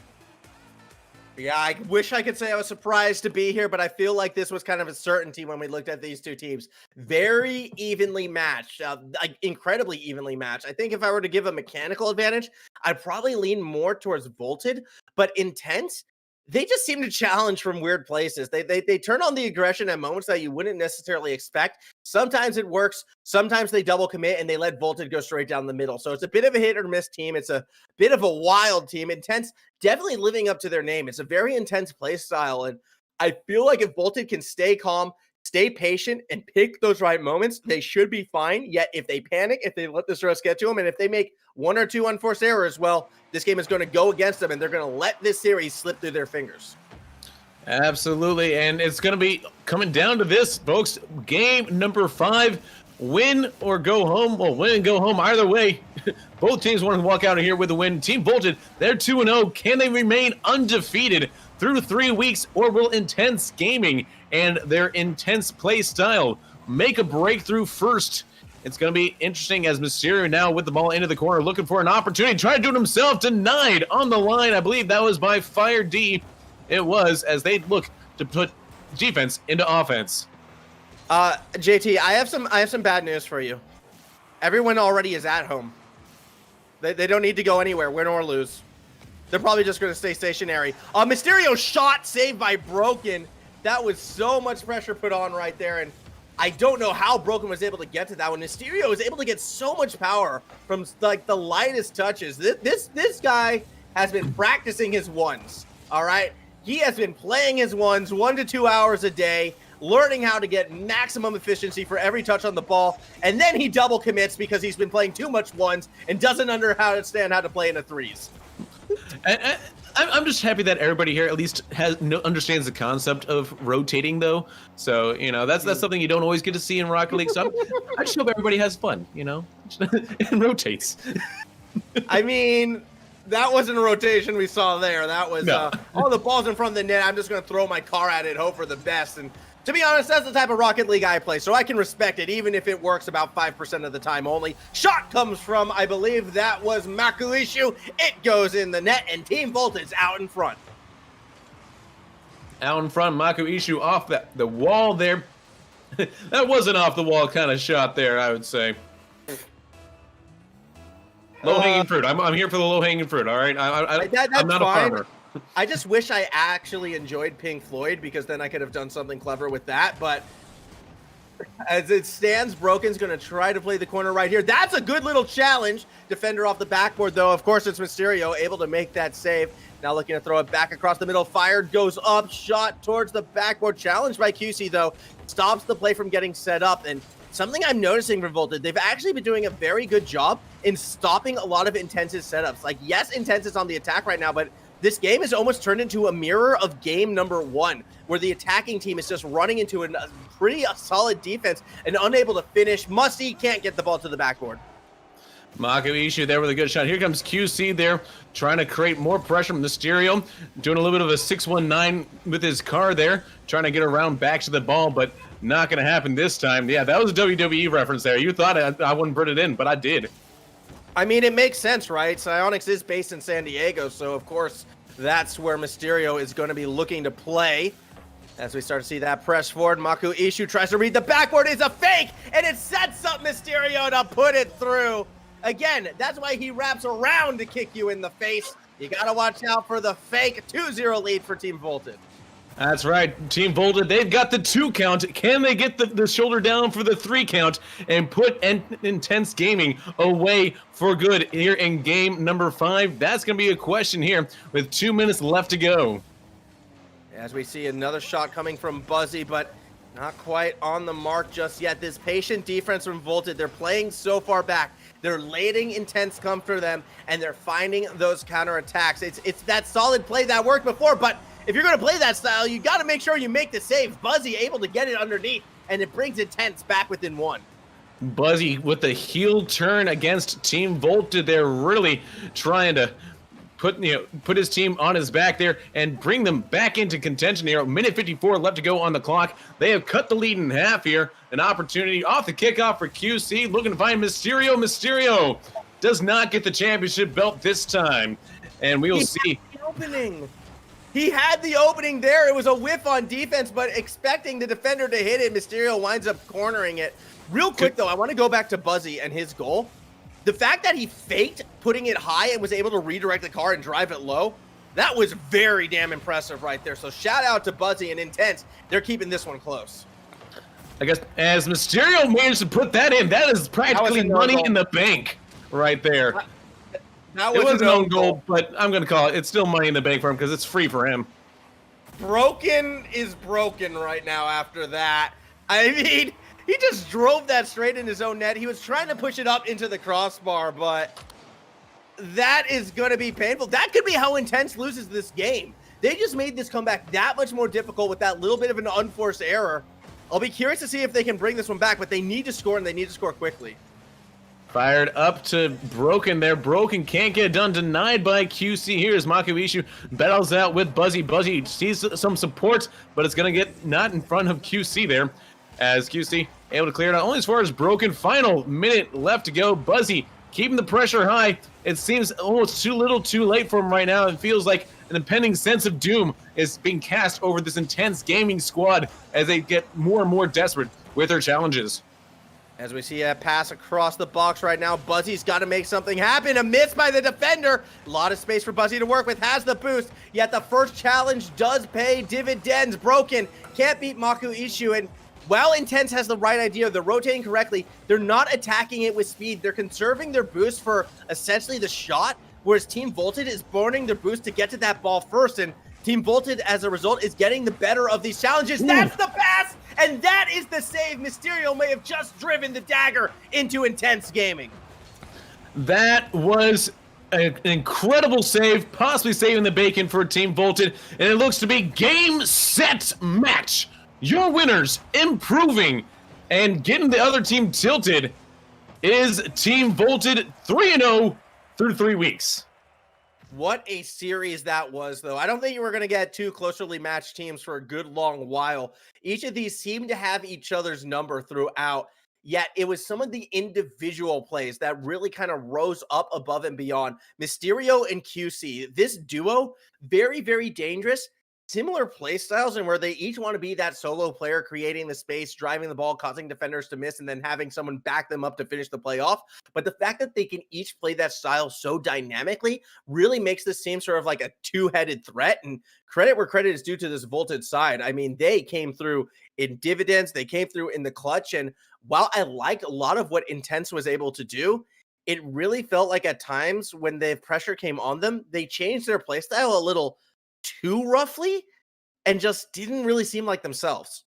Yeah, I wish I could say I was surprised to be here, but I feel like this was kind of a certainty when we looked at these two teams. Very evenly matched, like incredibly evenly matched. I think if I were to give a mechanical advantage, I'd probably lean more towards Volted, but Intense, they just seem to challenge from weird places. They turn on the aggression at moments that you wouldn't necessarily expect. Sometimes it works. Sometimes they double commit and they let Volted go straight down the middle. So it's a bit of a hit or miss team. It's a bit of a wild team. Intense, definitely living up to their name. It's a very intense play style. And I feel like if Volted can stay calm, stay patient, and pick those right moments, they should be fine. Yet if they panic, if they let this rest get to them, and if they make 1 or 2 unforced errors, well, this game is going to go against them, and they're going to let this series slip through their fingers. Absolutely, and it's going to be coming down to this, folks. Game number 5, win or go home. Well, win and go home either way. Both teams want to walk out of here with a win. Team Volted, they're 2-0. Can they remain undefeated through 3 weeks, or will Intense Gaming and their intense play style make a breakthrough first? It's going to be interesting as Mysterio now with the ball into the corner, looking for an opportunity, trying to do it himself, denied on the line. I believe that was by Fire D. It was, as they look to put defense into offense. JT, I have some bad news for you. Everyone already is at home. They don't need to go anywhere, win or lose. They're probably just going to stay stationary. Mysterio shot saved by Broken. That was so much pressure put on right there, and I don't know how Broken was able to get to that one. Mysterio was able to get so much power from like the lightest touches. This guy has been practicing his ones, all right? He has been playing his ones 1 to 2 hours a day, learning how to get maximum efficiency for every touch on the ball, and then he double commits because he's been playing too much ones and doesn't understand how to play in the threes. I'm I'm just happy that everybody here at least understands the concept of rotating, though. So that's something you don't always get to see in Rocket League. So I just hope everybody has fun, and rotates. I mean, that wasn't a rotation we saw there. That was all the balls in front of the net. I'm just going to throw my car at it, hope for the best. And to be honest, that's the type of Rocket League I play, so I can respect it, even if it works about 5% of the time only. Shot comes from, I believe that was Makuishu. It goes in the net, and Team Voltage out in front. Out in front, Makuishu off the wall there. That was an off-the-wall kind of shot there, I would say. Low-hanging fruit. I'm here for the low-hanging fruit, all right? I'm not a farmer. I just wish I actually enjoyed Pink Floyd, because then I could have done something clever with that. But as it stands, Broken's going to try to play the corner right here. That's a good little challenge. Defender off the backboard, though. Of course, it's Mysterio able to make that save. Now looking to throw it back across the middle. Fired, goes up, shot towards the backboard. Challenged by QC, though. Stops the play from getting set up. And something I'm noticing from Voltage, they've actually been doing a very good job in stopping a lot of Intense's setups. Like, yes, Intense is on the attack right now, but this game has almost turned into a mirror of game number 1, where the attacking team is just running into a pretty solid defense and unable to finish. Musty can't get the ball to the backboard. Makuishu there with a good shot. Here comes QC there, trying to create more pressure from Mysterio, doing a little bit of a 619 with his car there, trying to get around back to the ball, but not going to happen this time. Yeah, that was a WWE reference there. You thought I wouldn't put it in, but I did. I mean, it makes sense, right? Psyonix is based in San Diego, so of course that's where Mysterio is going to be looking to play. As we start to see that press forward, Makuishu tries to read the backboard. It's a fake, and it sets up Mysterio to put it through. Again, that's why he wraps around to kick you in the face. You got to watch out for the fake. 2-0 lead for Team Voltage. That's right, Team Voltage, they've got the 2 count. Can they get the shoulder down for the 3 count and put Intense Gaming away for good here in game number 5? That's going to be a question here with 2 minutes left to go. As we see another shot coming from Buzzy, but not quite on the mark just yet. This patient defense from Voltage, they're playing so far back. They're letting Intense come for them, and they're finding those counterattacks. It's that solid play that worked before, but if you're going to play that style, you got to make sure you make the save. Buzzy able to get it underneath, and it brings Intense back within 1. Buzzy with the heel turn against Team Voltage. They're really trying to put his team on his back there and bring them back into contention here. Minute 54 left to go on the clock. They have cut the lead in half here. An opportunity off the kickoff for QC, looking to find Mysterio. Mysterio does not get the championship belt this time, and we will see. Opening. He had the opening there. It was a whiff on defense, but expecting the defender to hit it, Mysterio winds up cornering it. Real quick, though, I want to go back to Buzzy and his goal. The fact that he faked putting it high and was able to redirect the car and drive it low, that was very damn impressive right there. So shout out to Buzzy and Intense. They're keeping this one close. I guess as Mysterio managed to put that in, that is practically money in the bank right there. It was an own goal, but I'm going to call it. It's still money in the bank for him because it's free for him. Broken is broken right now after that. I mean, he just drove that straight in his own net. He was trying to push it up into the crossbar, but that is going to be painful. That could be how Intense loses this game. They just made this comeback that much more difficult with that little bit of an unforced error. I'll be curious to see if they can bring this one back, but they need to score, and they need to score quickly. Fired up to Broken there. Broken can't get it done. Denied by QC. Here's Makuishu. Battles out with Buzzy. Buzzy sees some support, but it's going to get not in front of QC there. As QC able to clear it out. Only as far as Broken. Final minute left to go. Buzzy keeping the pressure high. It seems almost too little too late for him right now. It feels like an impending sense of doom is being cast over this Intense Gaming squad as they get more and more desperate with their challenges. As we see a pass across the box right now, Buzzy's got to make something happen. A miss by the defender. A lot of space for Buzzy to work with. Has the boost. Yet the first challenge does pay dividends. Broken can't beat Makuishu. And while Intense has the right idea, they're rotating correctly. They're not attacking it with speed. They're conserving their boost for essentially the shot, whereas Team Voltage is burning their boost to get to that ball first. And Team Voltage, as a result, is getting the better of these challenges. Ooh. That's the pass, and that is the save. Mysterio may have just driven the dagger into Intense Gaming. That was an incredible save, possibly saving the bacon for Team Volted, and it looks to be game, set, match. Your winners, improving and getting the other team tilted, is Team Volted 3-0 through 3 weeks. What a series that was, though. I don't think you were going to get two closely matched teams for a good long while. Each of these seemed to have each other's number throughout, yet it was some of the individual plays that really kind of rose up above and beyond. Mysterio and QC, this duo, very, very dangerous. Similar play styles, and where they each want to be that solo player, creating the space, driving the ball, causing defenders to miss, and then having someone back them up to finish the play off. But the fact that they can each play that style so dynamically really makes this seem sort of like a two-headed threat. And credit where credit is due to this Volted side. I mean, they came through in dividends, they came through in the clutch. And while I like a lot of what Intense was able to do, it really felt like at times when the pressure came on them, they changed their play style a little too roughly and just didn't really seem like themselves.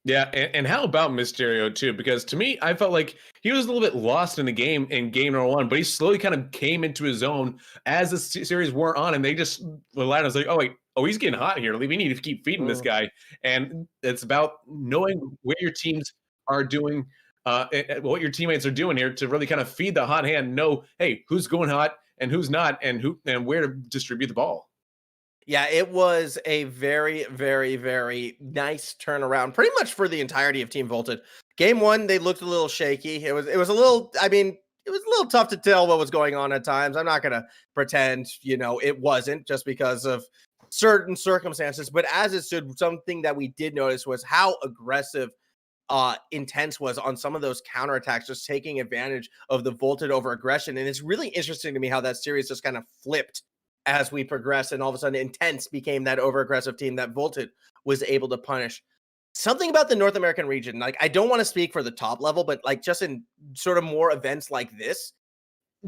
Yeah, and how about Mysterio too? Because to me, I felt like he was a little bit lost in the game in game number one, but he slowly kind of came into his own as the series wore on, and they just relied on us like, oh wait, he's getting hot here. We need to keep feeding this guy, and it's about knowing what your teams are doing, what your teammates are doing here to really kind of feed the hot hand. Know, hey, who's going hot and who's not, and where to distribute the ball. Yeah, it was a very, very, very nice turnaround, pretty much for the entirety of Team Volted. Game one, they looked a little shaky. It was a little, I mean, it was a little tough to tell what was going on at times. I'm not going to pretend, it wasn't just because of certain circumstances. But as it stood, something that we did notice was how aggressive Intense was on some of those counterattacks, just taking advantage of the Volted over aggression. And it's really interesting to me how that series just kind of flipped as we progressed, and all of a sudden Intense became that over-aggressive team that Volted was able to punish. Something about the North American region, like, I don't want to speak for the top level, but like just in sort of more events like this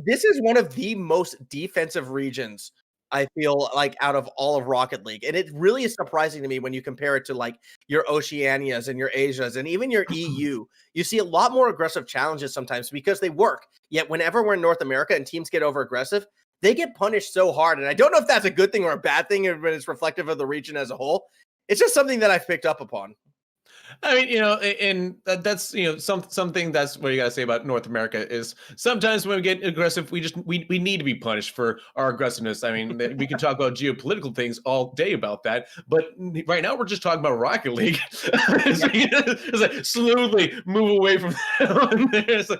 is one of the most defensive regions, I feel like, out of all of Rocket League. And it really is surprising to me when you compare it to like your Oceanias and your Asias and even your EU. You see a lot more aggressive challenges sometimes because they work. Yet whenever we're in North America and teams get over aggressive, they get punished so hard. And I don't know if that's a good thing or a bad thing, when it's reflective of the region as a whole. It's just something that I've picked up upon. I mean, and that's something that's what you gotta say about North America is sometimes when we get aggressive, we need to be punished for our aggressiveness. I mean, we can talk about geopolitical things all day about that, but right now we're just talking about Rocket League. It's like slowly move away from that.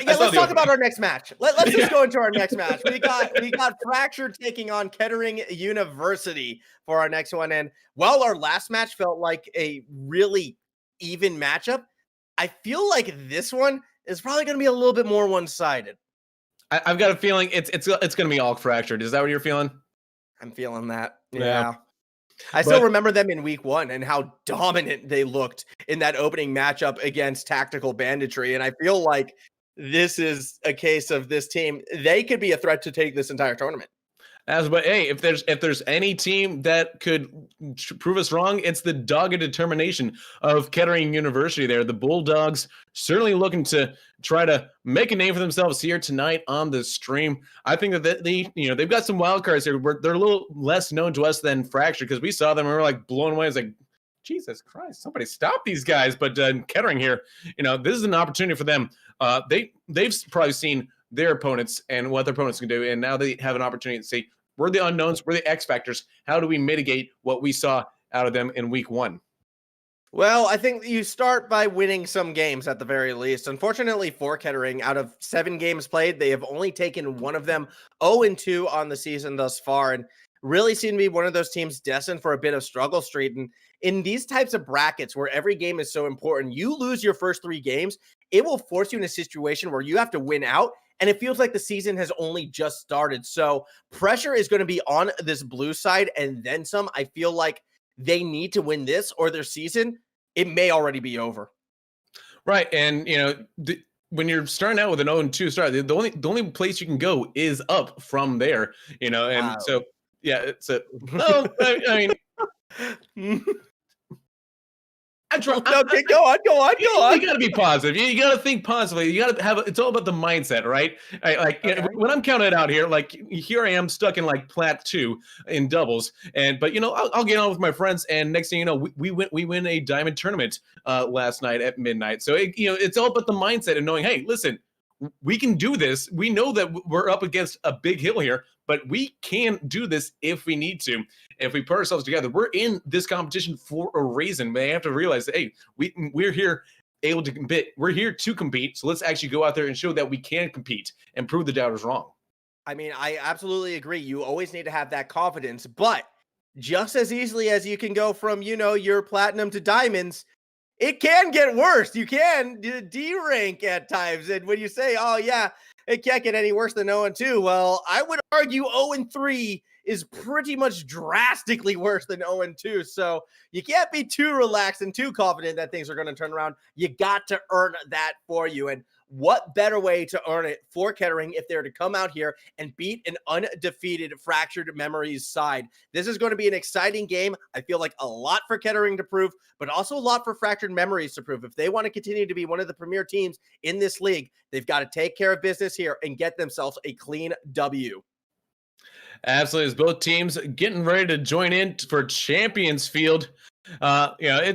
Let's talk about our next match. Let's just go into our next match. We got Fracture taking on Kettering University for our next one, and while our last match felt like a really even matchup, I feel like this one is probably going to be a little bit more one-sided. I've got a feeling it's going to be all Fractured. Is that what you're feeling? I'm feeling that. Yeah. I still remember them in week one and how dominant they looked in that opening matchup against Tactical Banditry. And I feel like this is a case of this team. They could be a threat to take this entire tournament. But hey, if there's any team that could prove us wrong, it's the dogged determination of Kettering University. There, the Bulldogs certainly looking to try to make a name for themselves here tonight on the stream. I think that they've got some wild cards here. They're a little less known to us than Fracture because we saw them and we were like blown away. It's like, Jesus Christ, somebody stop these guys! But Kettering here, this is an opportunity for them. They've probably seen their opponents and what their opponents can do, and now they have an opportunity to say, we're the unknowns, we're the X factors. How do we mitigate what we saw out of them in week one? Well, I think you start by winning some games at the very least. Unfortunately for Kettering, out of 7 games played, they have only taken one of them, 0-2 on the season thus far, and really seem to be one of those teams destined for a bit of struggle street. And in these types of brackets where every game is so important, you lose your first 3 games, it will force you in a situation where you have to win out. And it feels like the season has only just started. So pressure is going to be on this blue side and then some. I feel like they need to win this or their season, it may already be over. Right. And, when you're starting out with an 0-2 start, the only place you can go is up from there, and wow. So, yeah, it's a, no, I Okay, go on. You got to be positive. You got to think positively. You got to have. It's all about the mindset, right? You know, when I'm counting it out here, like here I am stuck in like plat 2 in doubles, but you know I'll get on with my friends, and next thing you know we win a diamond tournament last night at midnight. So you know it's all about the mindset and knowing, hey, listen, we can do this. We know that we're up against a big hill here, but we can do this if we need to. If we put ourselves together, we're in this competition for a reason. They have to realize that, hey, we're here able to compete. We're here to compete. So let's actually go out there and show that we can compete and prove the doubters wrong. I mean, I absolutely agree. You always need to have that confidence, but just as easily as you can go from, you know, your platinum to diamonds, it can get worse. You can D-rank at times. And when you say, oh, yeah, it can't get any worse than 0-2, well, I would argue 0-3 is pretty much drastically worse than 0-2. So you can't be too relaxed and too confident that things are going to turn around. You got to earn that for you. And what better way to earn it for Kettering if they're to come out here and beat an undefeated Fractured Memories side? This is going to be an exciting game. I feel like a lot for Kettering to prove, but also a lot for Fractured Memories to prove. If they want to continue to be one of the premier teams in this league, they've got to take care of business here and get themselves a clean W. Absolutely. As both teams getting ready to join in for Champions Field. You know,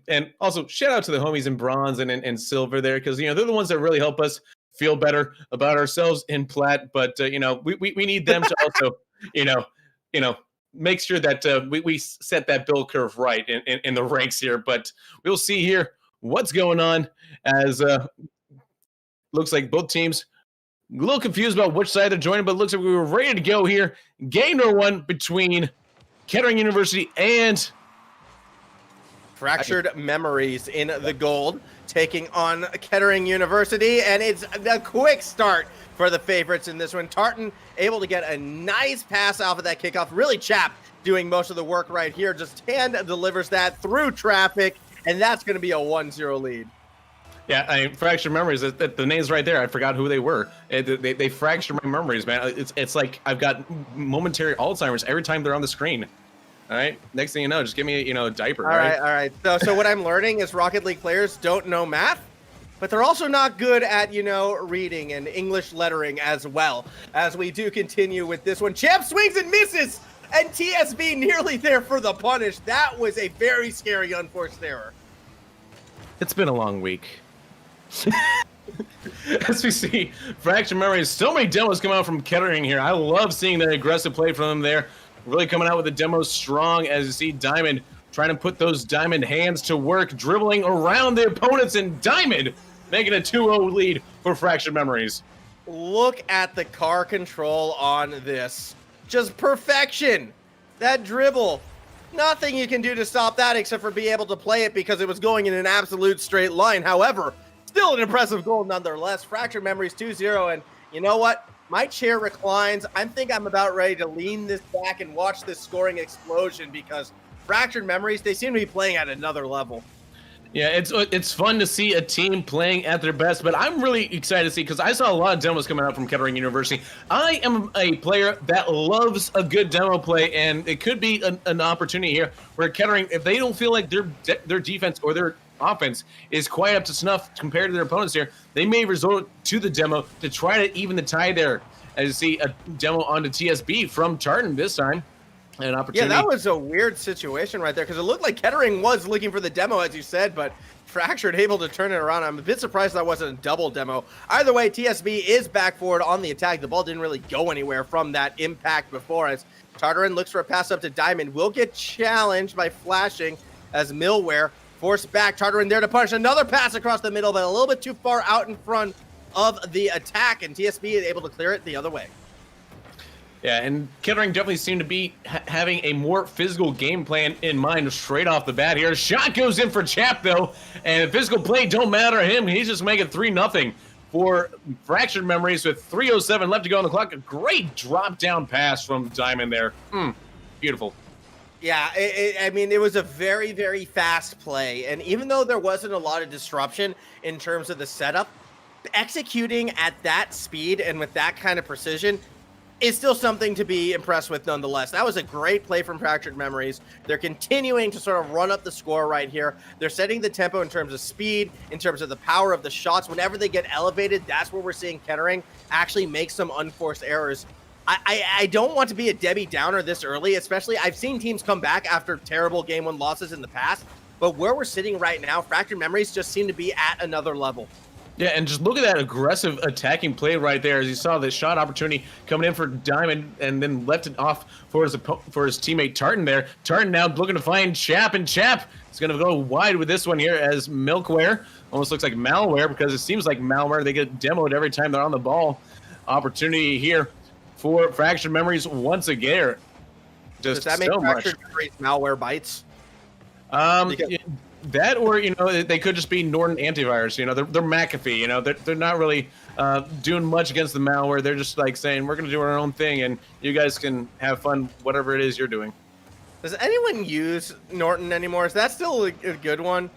and also shout out to the homies in bronze and silver there, because you know they're the ones that really help us feel better about ourselves in plat. But you know, we need them to also you know make sure that we set that bill curve right in the ranks here. But we'll see here what's going on, as looks like both teams a little confused about which side they're joining, but it looks like we were ready to go here. Game number 1 between Kettering University and Fractured Memories in the gold, taking on Kettering University, and it's a quick start for the favorites in this one. Tartan able to get a nice pass off of that kickoff. Really Chap doing most of the work right here. Just hand delivers that through traffic, and that's going to be a 1-0 lead. Yeah, Fractured Memories, the name's right there. I forgot who they were. They fractured my memories, man. It's like I've got momentary Alzheimer's every time they're on the screen. All right. Next thing you know, just give me a diaper. All right. So what I'm learning is Rocket League players don't know math, but they're also not good at, reading and English lettering as well. As we do continue with this one, Champ swings and misses, and TSB nearly there for the punish. That was a very scary unforced error. It's been a long week. As we see, Fractured Memories, so many demos come out from Kettering here. I love seeing the aggressive play from them there. Really coming out with the demo strong, as you see Diamond trying to put those Diamond hands to work, dribbling around the opponents, and Diamond making a 2-0 lead for Fractured Memories. Look at the car control on this. Just perfection. That dribble. Nothing you can do to stop that except for be able to play it because it was going in an absolute straight line. However, still an impressive goal nonetheless. Fractured Memories 2-0, and you know what? My chair reclines. I think I'm about ready to lean this back and watch this scoring explosion because Fractured Memories, they seem to be playing at another level. Yeah, it's fun to see a team playing at their best, but I'm really excited to see, because I saw a lot of demos coming out from Kettering University. I am a player that loves a good demo play, and it could be an opportunity here where Kettering, if they don't feel like their defense or their offense is quite up to snuff compared to their opponents here, they may resort to the demo to try to even the tie there. As you see a demo onto TSB from Tartan this time. An opportunity. Yeah, that was a weird situation right there because it looked like Kettering was looking for the demo, as you said, but Fractured able to turn it around. I'm a bit surprised that wasn't a double demo. Either way, TSB is back forward on the attack. The ball didn't really go anywhere from that impact before, as Tartarin looks for a pass up to Diamond. Will get challenged by flashing as Millware forced back. Tartarin there to punish. Another pass across the middle, but a little bit too far out in front of the attack, and TSB is able to clear it the other way. Yeah, and Kettering definitely seemed to be having a more physical game plan in mind straight off the bat here. Shot goes in for Chap, though, and physical play don't matter to him. He's just making 3-0 for Fractured Memories with 3:07 left to go on the clock. A great drop-down pass from Diamond there. Beautiful. Yeah, it was a very, very fast play, and even though there wasn't a lot of disruption in terms of the setup, executing at that speed and with that kind of precision, is still something to be impressed with nonetheless. That was a great play from Fractured Memories. They're continuing to sort of run up the score right here. They're setting the tempo in terms of speed, in terms of the power of the shots. Whenever they get elevated, that's where we're seeing Kettering actually make some unforced errors. I don't want to be a Debbie Downer this early, especially I've seen teams come back after terrible game 1 losses in the past, but where we're sitting right now, Fractured Memories just seem to be at another level. Yeah, and just look at that aggressive attacking play right there as you saw the shot opportunity coming in for Diamond and then left it off for his teammate Tartan there. Tartan now looking to find Chap, and Chap is going to go wide with this one here as Milkware almost looks like malware because it seems like malware. They get demoed every time they're on the ball. Opportunity here for Fractured Memories once again. Does that make Fractured Memories malware bites? That, or they could just be Norton antivirus. They're McAfee. They're not really doing much against the malware. They're just like saying we're going to do our own thing, and you guys can have fun, whatever it is you're doing. Does anyone use Norton anymore? Is that still a good one?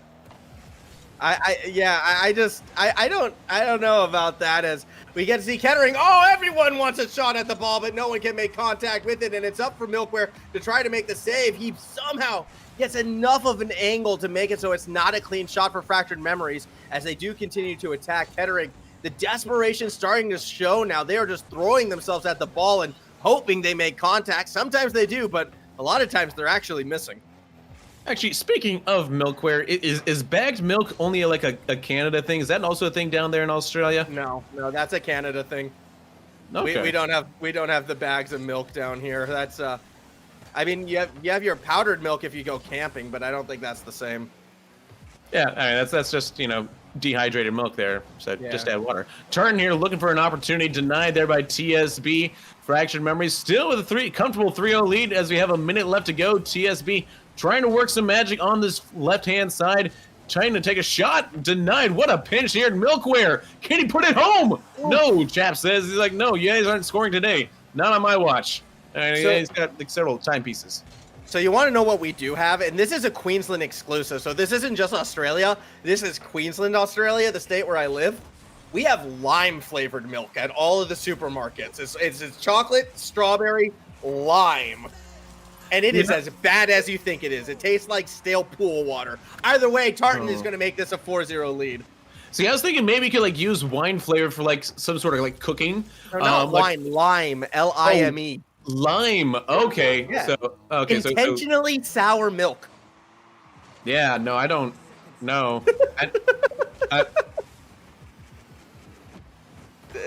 I don't know about that. As we get to see Kettering, everyone wants a shot at the ball, but no one can make contact with it, and it's up for Milkware to try to make the save. He somehow gets enough of an angle to make it so it's not a clean shot for Fractured Memories as they do continue to attack Kettering. The desperation starting to show now. They are just throwing themselves at the ball and hoping they make contact. Sometimes they do, but a lot of times they're actually missing. Actually, speaking of Milkware, is bagged milk only like a Canada thing? Is that also a thing down there in Australia? No, that's a Canada thing. Okay. We don't have the bags of milk down here. That's I mean, you have your powdered milk if you go camping, but I don't think that's the same. Yeah, I mean, that's just, dehydrated milk there, so Yeah. just add water. Turn here, looking for an opportunity, denied there by TSB. Fractured Memories still with a comfortable 3-0 lead as we have a minute left to go. TSB trying to work some magic on this left-hand side, trying to take a shot, denied. What a pinch here. Milkware, can he put it home? Ooh. No, Chap says. He's like, no, you guys aren't scoring today. Not on my watch. And he's got like several timepieces. So you want to know what we do have? And this is a Queensland exclusive. So this isn't just Australia. This is Queensland, Australia, the state where I live. We have lime-flavored milk at all of the supermarkets. It's chocolate, strawberry, lime. And it is as bad as you think it is. It tastes like stale pool water. Either way, Tartan is going to make this a 4-0 lead. See, I was thinking maybe you could like use wine flavor for like some sort of like cooking. No, not wine, lime, Lime. Lime. Okay. Yeah. So okay. Intentionally sour milk. Yeah. No, I don't. No.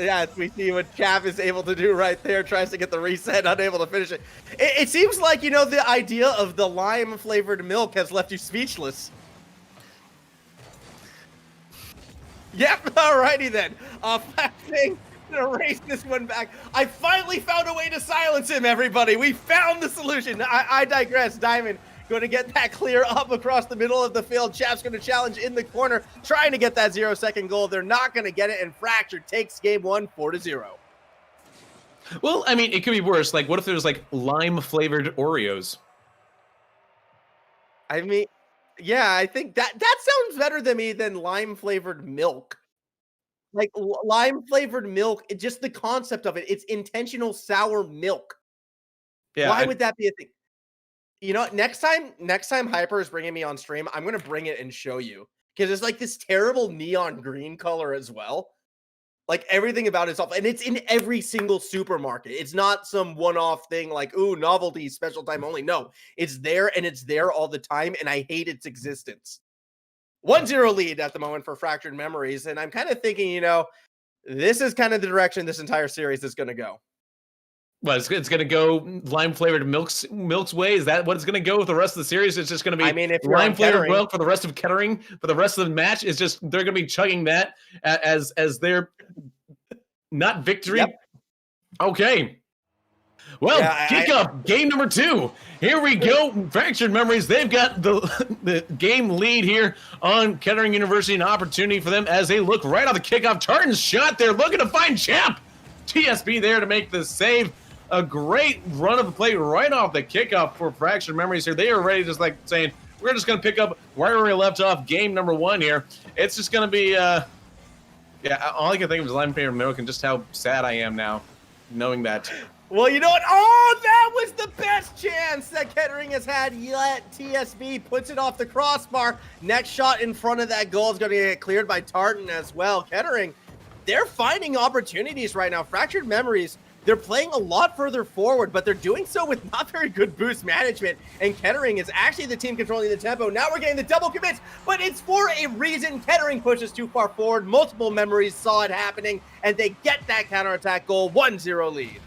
Yeah, we see what Chav is able to do right there. Tries to get the reset, unable to finish it. It seems like, the idea of the lime-flavored milk has left you speechless. Yep, alrighty then. Flashing to erase this one back. I finally found a way to silence him, everybody. We found the solution. I digress. Diamond going to get that clear up across the middle of the field. Chap's going to challenge in the corner, trying to get that 0-second goal. They're not going to get it, and Fractured takes game 1 4-0. Well, I mean, it could be worse. Like, what if there's like lime-flavored Oreos? I mean, yeah, I think that sounds better to me than lime-flavored milk. Like, lime-flavored milk, just the concept of it, it's intentional sour milk. Yeah. Why would that be a thing? Next time Hyper is bringing me on stream, I'm going to bring it and show you. Because it's like this terrible neon green color as well. Like, everything about it's off. And it's in every single supermarket. It's not some one-off thing like, ooh, novelty, special time only. No, it's there, and it's there all the time, and I hate its existence. 1-0 lead at the moment for Fractured Memories, and I'm kind of thinking, this is kind of the direction this entire series is going to go. Well, it's going to go lime-flavored milk's way? Is that what it's going to go with the rest of the series? It's just going to be lime-flavored milk for the rest of Kettering, for the rest of the match? It's just they're going to be chugging that as their not victory? Yep. Okay. Well, kick up game number 2. Here we go. Fractured Memories. They've got the game lead here on Kettering University. An opportunity for them as they look right on the kickoff. Tartan's shot there, looking to find Champ. TSB there to make the save. A great run of the play right off the kickoff for Fractured Memories here. They are ready, just like saying, we're just going to pick up where we left off game number 1 here. It's just going to be, all I can think of is lime-flavored milk and just how sad I am now knowing that. Well, you know what? Oh, that was the best chance that Kettering has had yet. TSB puts it off the crossbar. Next shot in front of that goal is going to get cleared by Tartan as well. Kettering, they're finding opportunities right now. Fractured Memories, they're playing a lot further forward, but they're doing so with not very good boost management. And Kettering is actually the team controlling the tempo. Now we're getting the double commits, but it's for a reason. Kettering pushes too far forward. Multiple Memories saw it happening, and they get that counterattack goal. 1-0 lead.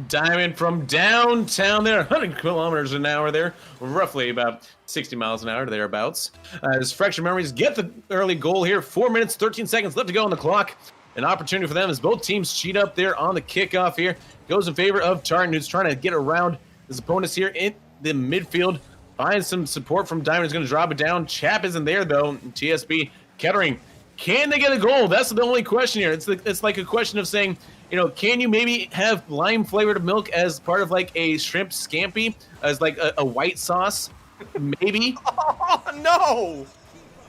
Diamond from downtown there, 100 kilometers an hour there, roughly about 60 miles an hour thereabouts. As Fractured Memories get the early goal here, 4 minutes, 13 seconds left to go on the clock. An opportunity for them as both teams cheat up there on the kickoff here. Goes in favor of Tartan, who's trying to get around his opponents here in the midfield. Finds some support from Diamond, is going to drop it down. Chap isn't there though. TSB, Kettering, can they get a goal? That's the only question here. It's like a question of saying, you know, can you maybe have lime flavored milk as part of like a shrimp scampi, as like a white sauce? Maybe. Oh, no.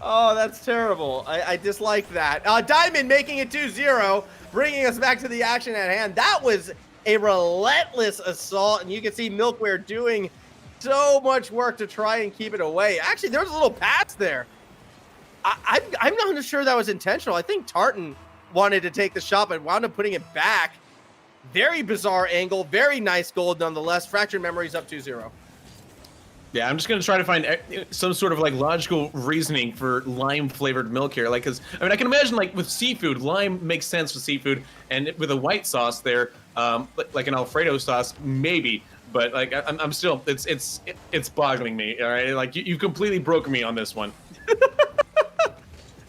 Oh, that's terrible. I dislike that. Diamond making it 2-0, bringing us back to the action at hand. That was a relentless assault, and you can see Milkware doing so much work to try and keep it away. Actually, there was a little pass there. I'm not sure that was intentional. I think Tartan wanted to take the shot, but wound up putting it back. Very bizarre angle. Very nice goal nonetheless. Fractured Memories up 2-0. Yeah, I'm just going to try to find some sort of like logical reasoning for lime flavored milk here. Like, cause I mean, I can imagine like with seafood, lime makes sense with seafood, and with a white sauce there, like an Alfredo sauce, maybe. But like, I'm still, it's boggling me. All right, like you completely broke me on this one.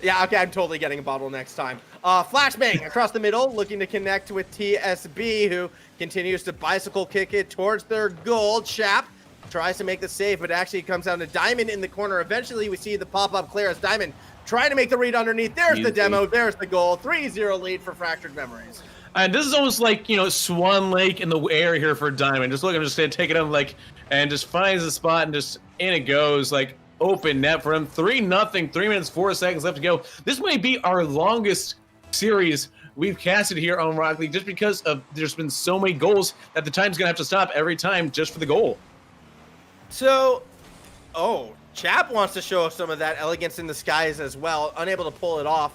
Yeah, okay, I'm totally getting a bottle next time. Flashbang across the middle, looking to connect with TSB, who continues to bicycle kick it towards their goal. Chap tries to make the save, but actually comes down to Diamond in the corner. Eventually, we see the pop-up clear as Diamond trying to make the read underneath. There's the demo. There's the goal. 3-0 lead for Fractured Memories. And this is almost like, you know, Swan Lake in the air here for Diamond. Just look, I'm just going to take it up, like, and just finds the spot, and just in it goes, like, open net for him. 3-0, 3 minutes, 4 seconds left to go. This might be our longest series we've casted here on Rocket League, just because of there's been so many goals that the time's going to have to stop every time just for the goal. So, Chap wants to show some of that elegance in the skies as well, unable to pull it off.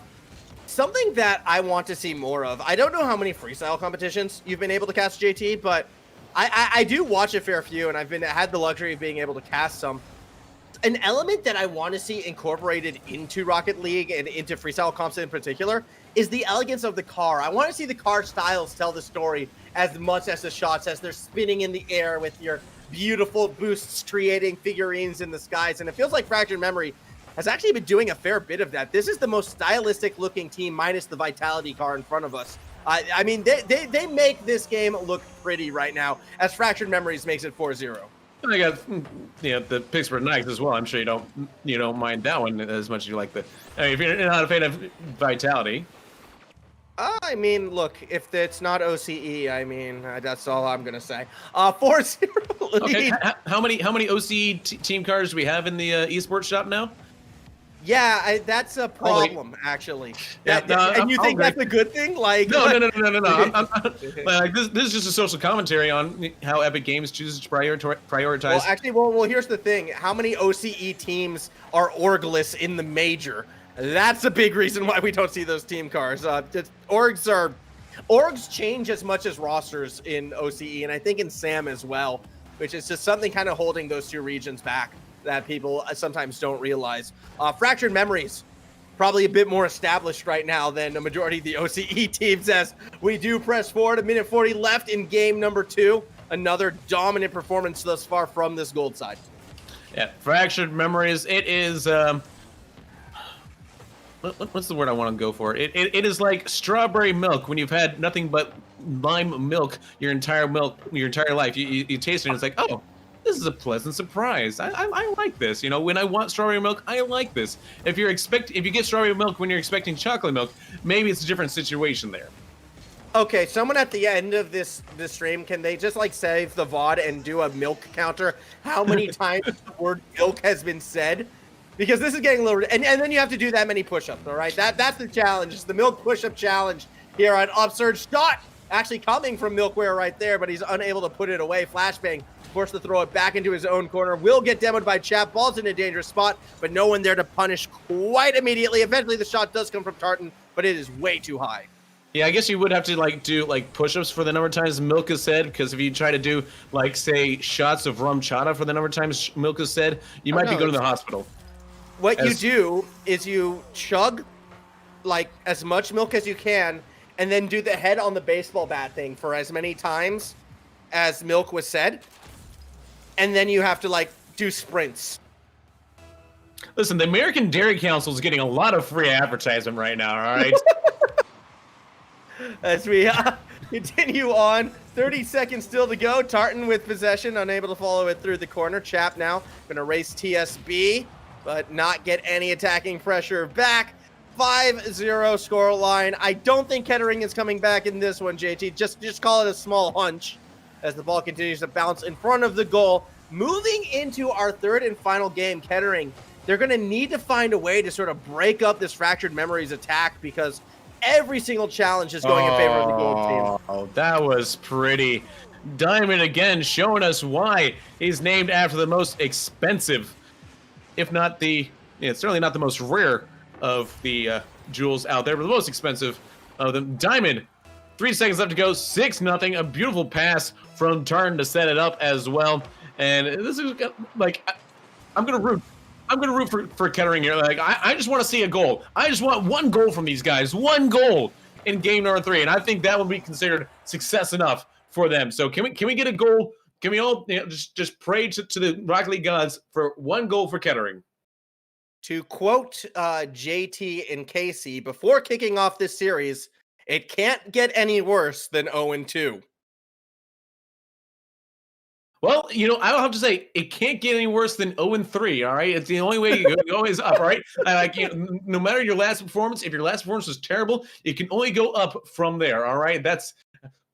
Something that I want to see more of. I don't know how many freestyle competitions you've been able to cast, JT, but I do watch a fair few, and I've had the luxury of being able to cast some. An element that I want to see incorporated into Rocket League and into freestyle comps in particular is the elegance of the car. I want to see the car styles tell the story as much as the shots, as they're spinning in the air with your beautiful boosts creating figurines in the skies. And it feels like Fractured Memory has actually been doing a fair bit of that. This is the most stylistic looking team minus the Vitality car in front of us. I mean, they make this game look pretty right now as Fractured Memories makes it 4-0. I got, you know, the Pittsburgh Knights as well. I'm sure you don't mind that one as much as you like the. I mean, if you're not a fan of Vitality. I mean, look, if it's not OCE, I mean, that's all I'm gonna say. 4-0 lead. Okay, how many OCE team cars do we have in the esports shop now? Yeah, that's a problem, actually. Yeah, and you think that's a good thing? Like, no. Like, this is just a social commentary on how Epic Games chooses to prioritize. Well, actually, well, here's the thing: how many OCE teams are orgless in the major? That's a big reason why we don't see those team cars. Orgs change as much as rosters in OCE, and I think in SAM as well, which is just something kind of holding those two regions back that people sometimes don't realize. Fractured Memories, probably a bit more established right now than a majority of the OCE teams, as we do press forward. 1:40 left in game number 2. Another dominant performance thus far from this gold side. Yeah, Fractured Memories. It is. What's the word I want to go for? It is like strawberry milk when you've had nothing but lime milk your entire life. You taste it and it's like, oh, this is a pleasant surprise. I like this. You know, when I want strawberry milk, I like this. If you get strawberry milk when you're expecting chocolate milk, maybe it's a different situation there. Okay, someone at the end of this stream, can they just like save the VOD and do a milk counter? How many times the word milk has been said? Because this is getting a little, and then you have to do that many push-ups, all right? That's the challenge. It's the milk push-up challenge here on Upsurge. Shot actually coming from Milkware right there, but he's unable to put it away. Flashbang forced to throw it back into his own corner. Will get demoed by Chap. Ball's in a dangerous spot, but no one there to punish quite immediately. Eventually, the shot does come from Tartan, but it is way too high. Yeah, I guess you would have to do push-ups for the number of times Milka said, because if you try to do say shots of rum chata for the number of times Milka said, you might be going to the hospital. What you do is you chug as much milk as you can, and then do the head on the baseball bat thing for as many times as milk was said, and then you have to do sprints. Listen, the American Dairy Council is getting a lot of free advertisement right now, all right? As we continue on, 30 seconds still to go. Tartan with possession, unable to follow it through the corner. Chap now going to race TSB, but not get any attacking pressure back. 5-0 score line. I don't think Kettering is coming back in this one, JT. Just call it a small hunch as the ball continues to bounce in front of the goal. Moving into our third and final game, Kettering, they're going to need to find a way to sort of break up this Fractured Memories attack, because every single challenge is going in favor of the gold team. Oh, that was pretty. Diamond again showing us why he's named after the most expensive, if not certainly not the most rare of the jewels out there, but the most expensive of them. Diamond, 3 seconds left to go, 6-0. A beautiful pass from Tartan to set it up as well. And this is I'm gonna root for Kettering here. I just want to see a goal. I just want one goal from these guys. One goal in game number 3, and I think that will be considered success enough for them. So can we get a goal? Can we all just pray to the Rocket League gods for one goal for Kettering? To quote JT and Casey before kicking off this series, it can't get any worse than 0-2. Well, I don't have to say it can't get any worse than 0-3. All right, it's the only way you go is up. All right, no matter your last performance, if your last performance was terrible, it can only go up from there. All right, that's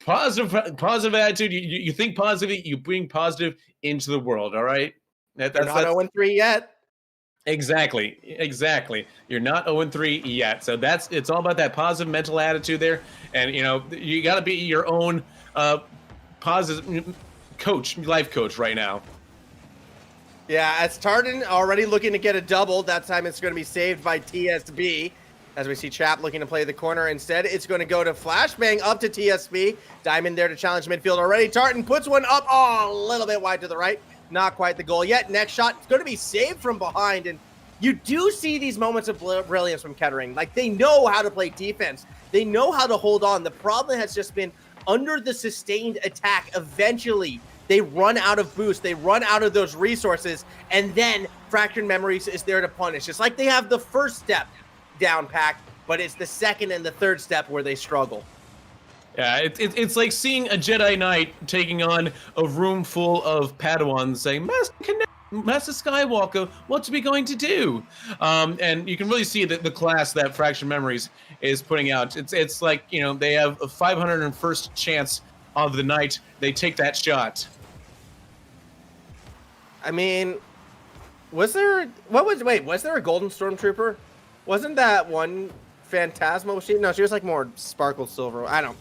positive attitude. You think positively, you bring positive into the world. All right, that's not 0-3 yet. Exactly. You're not 0-3 yet, so it's all about that positive mental attitude there, and you got to be your own positive life coach right now. Yeah, as Tartan already looking to get a double. That time it's going to be saved by TSB. As we see Chap looking to play the corner. Instead, it's going to go to Flashbang up to TSB. Diamond there to challenge midfield already. Tartan puts one up. Oh, a little bit wide to the right. Not quite the goal yet. Next shot, it's going to be saved from behind. And you do see these moments of brilliance from Kettering. They know how to play defense. They know how to hold on. The problem has just been under the sustained attack. Eventually, they run out of boost. They run out of those resources. And then Fractured Memories is there to punish. It's like they have the first step down packed, but it's the second and the third step where they struggle. Yeah, it's like seeing a Jedi Knight taking on a room full of Padawans saying, Master Skywalker, what's we going to do? And you can really see the class that Fractured Memories is putting out. It's like, they have a 501st chance of the night. They take that shot. I mean, was there a Golden Stormtrooper? Wasn't that one Phantasma? No, she was more sparkle silver. I don't.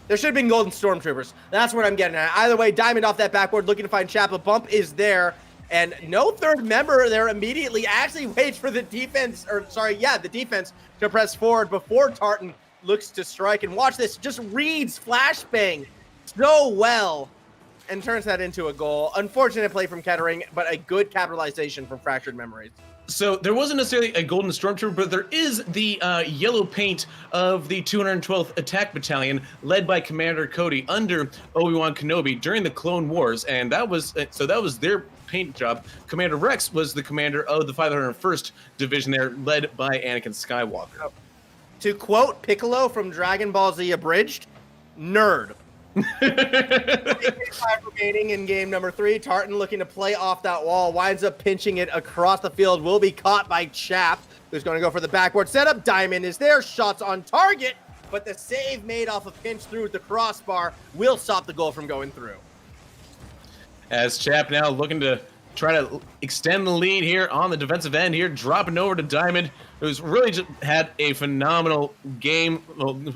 There should have been Golden Stormtroopers. That's what I'm getting at. Either way, Diamond off that backboard, looking to find Chap. A bump is there, and no third member there immediately. Actually waits for the defense, the defense to press forward before Tartan looks to strike. And watch this, just reads Flashbang so well and turns that into a goal. Unfortunate play from Kettering, but a good capitalization from Fractured Memories. So there wasn't necessarily a Golden Stormtrooper, but there is the yellow paint of the 212th Attack Battalion, led by Commander Cody under Obi-Wan Kenobi during the Clone Wars, and that was their paint job. Commander Rex was the commander of the 501st Division there, led by Anakin Skywalker. To quote Piccolo from Dragon Ball Z Abridged, nerd. 5 remaining in game number 3. Tartan looking to play off that wall, winds up pinching it across the field, will be caught by Chap, who's going to go for the backboard setup. Diamond is there, shots on target, but the save made off a pinch through the crossbar will stop the goal from going through. As Chap now looking to try to extend the lead here on the defensive end here, dropping over to Diamond, who's really just had a phenomenal game,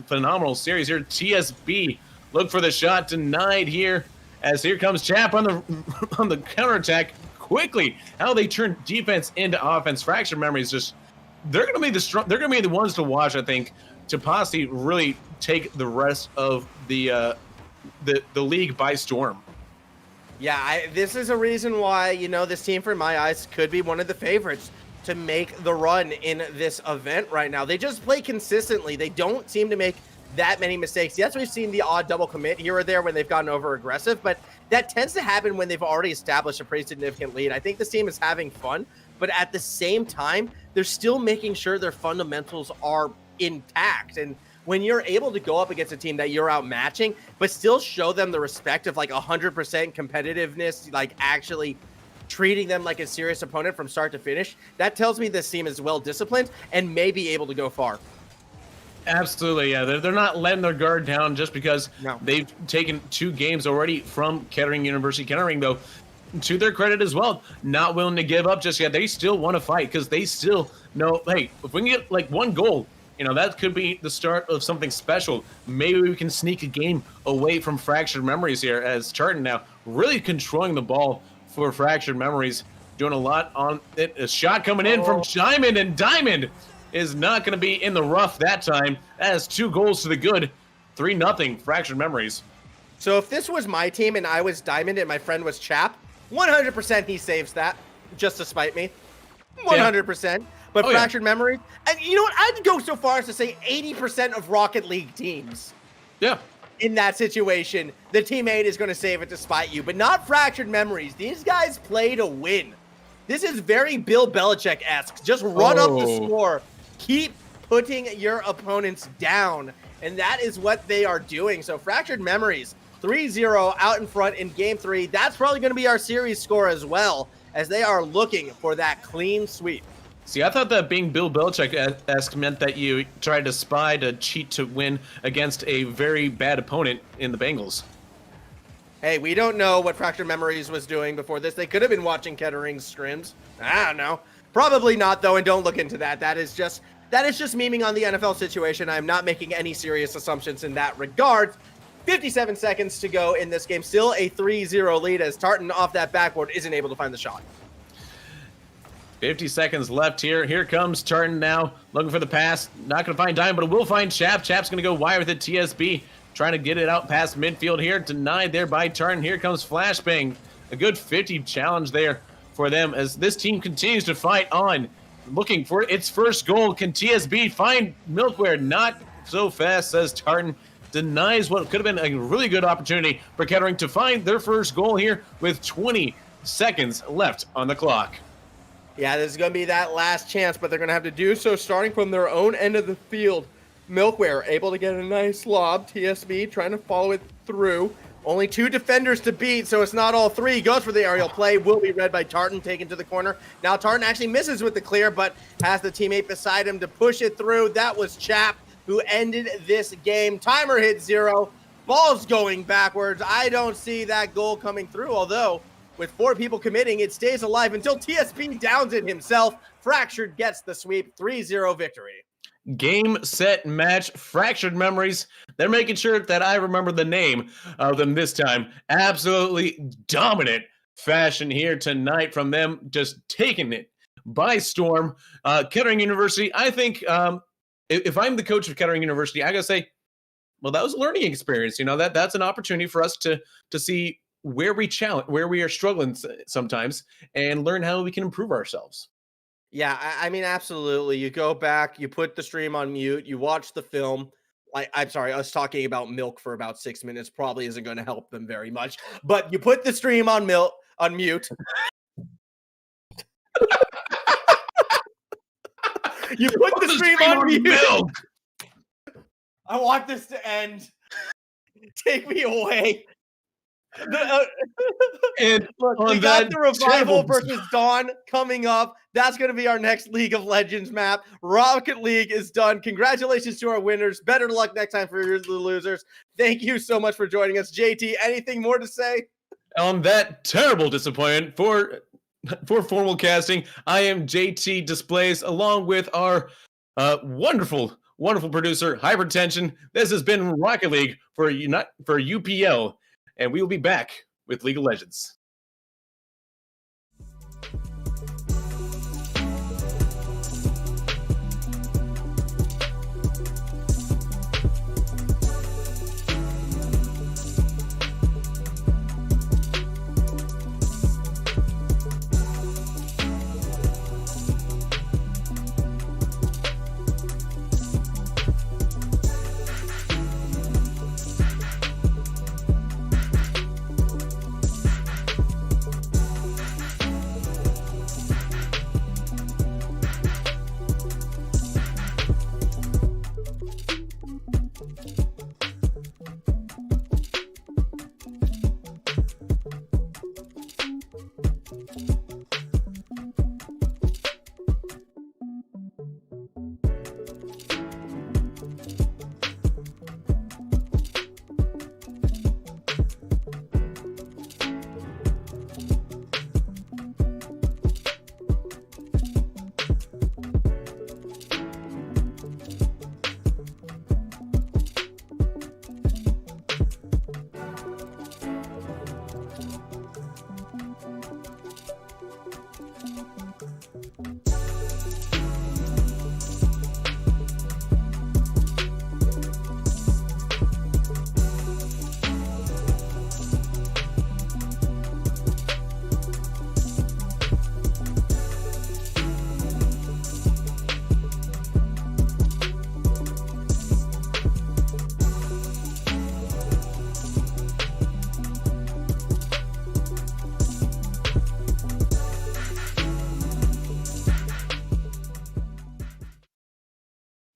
phenomenal series here. TSB Look for the shot, denied here. As here comes Chap on the counterattack quickly. How they turn defense into offense. Fractured Memories just they're gonna be the ones to watch, I think, to possibly really take the rest of the league by storm. Yeah, this is a reason why, this team, for my eyes, could be one of the favorites to make the run in this event right now. They just play consistently. They don't seem to make that many mistakes. Yes, we've seen the odd double commit here or there when they've gotten over aggressive, but that tends to happen when they've already established a pretty significant lead. I think this team is having fun, but at the same time, they're still making sure their fundamentals are intact. And when you're able to go up against a team that you're outmatching, but still show them the respect of like 100% competitiveness, like actually treating them like a serious opponent from start to finish, that tells me this team is well disciplined and may be able to go far. Absolutely, yeah. They're not letting their guard down just because they've taken 2 games already from Kettering University. Kettering, though, to their credit as well, not willing to give up just yet. They still want to fight because they still know, hey, if we can get like 1 goal, that could be the start of something special. Maybe we can sneak a game away from Fractured Memories here, as Charton now really controlling the ball for Fractured Memories, doing a lot on it. A shot coming in from Diamond, and Diamond is not going to be in the rough that time. That is 2 goals to the good. 3-0 Fractured Memories. So if this was my team and I was Diamond and my friend was Chap, 100% he saves that just to spite me. 100%. But Fractured Memories, and you know what? I'd go so far as to say 80% of Rocket League teams. Yeah. In that situation, the teammate is going to save it to spite you, but not Fractured Memories. These guys play to win. This is very Bill Belichick-esque. Just run up the score. Keep putting your opponents down. And that is what they are doing. So Fractured Memories, 3-0 out in front in Game 3. That's probably going to be our series score as well, as they are looking for that clean sweep. See, I thought that being Bill Belichick-esque meant that you tried to spy to cheat to win against a very bad opponent in the Bengals. Hey, we don't know what Fractured Memories was doing before this. They could have been watching Kettering's scrims. I don't know. Probably not, though, and don't look into that. That is just memeing on the NFL situation. I'm not making any serious assumptions in that regard. 57 seconds to go in this game. Still a 3-0 lead as Tartan off that backboard isn't able to find the shot. 50 seconds left here. Here comes Tartan now, looking for the pass. Not going to find Diamond, but it will find Chap. Chap's going to go wide with it. TSB trying to get it out past midfield here. Denied there by Tartan. Here comes Flashbang. A good 50 challenge there for them as this team continues to fight on, looking for its first goal. Can TSB find Milkware? Not so fast, says Tartan. Denies what could have been a really good opportunity for Kettering to find their first goal here with 20 seconds left on the clock. Yeah, this is going to be that last chance, but they're going to have to do so starting from their own end of the field. Milkware able to get a nice lob. TSB trying to follow it through. Only 2 defenders to beat, so it's not all 3. Goes for the aerial play. Will be read by Tartan, taken to the corner. Now Tartan actually misses with the clear, but has the teammate beside him to push it through. That was Chap who ended this game. Timer hit 0. Ball's going backwards. I don't see that goal coming through, although with 4 people committing, it stays alive until TSB downs it himself. Fractured gets the sweep. 3-0 victory. Game, set, match, Fractured Memories. They're making sure that I remember the name of them this time. Absolutely dominant fashion here tonight from them, just taking it by storm. Kettering University, I think if I'm the coach of Kettering University, I gotta say, well, that was a learning experience. That's an opportunity for us to see where we are struggling sometimes and learn how we can improve ourselves. Yeah, I mean, absolutely. You go back, you put the stream on mute, you watch the film. I'm sorry, us talking about milk for about 6 minutes probably isn't going to help them very much. But you put the stream on mute. You put the stream on mute. Milk. I want this to end. Take me away. And look, we got the Revival versus Dawn coming up. That's going to be our next League of Legends map. Rocket League is done. Congratulations to our winners. Better luck next time for the losers. Thank you so much for joining us. JT, anything more to say? On that terrible disappointment for formal casting, I am JT Displays along with our wonderful wonderful producer, Hypertension. This has been Rocket League for UPL, and we will be back with League of Legends.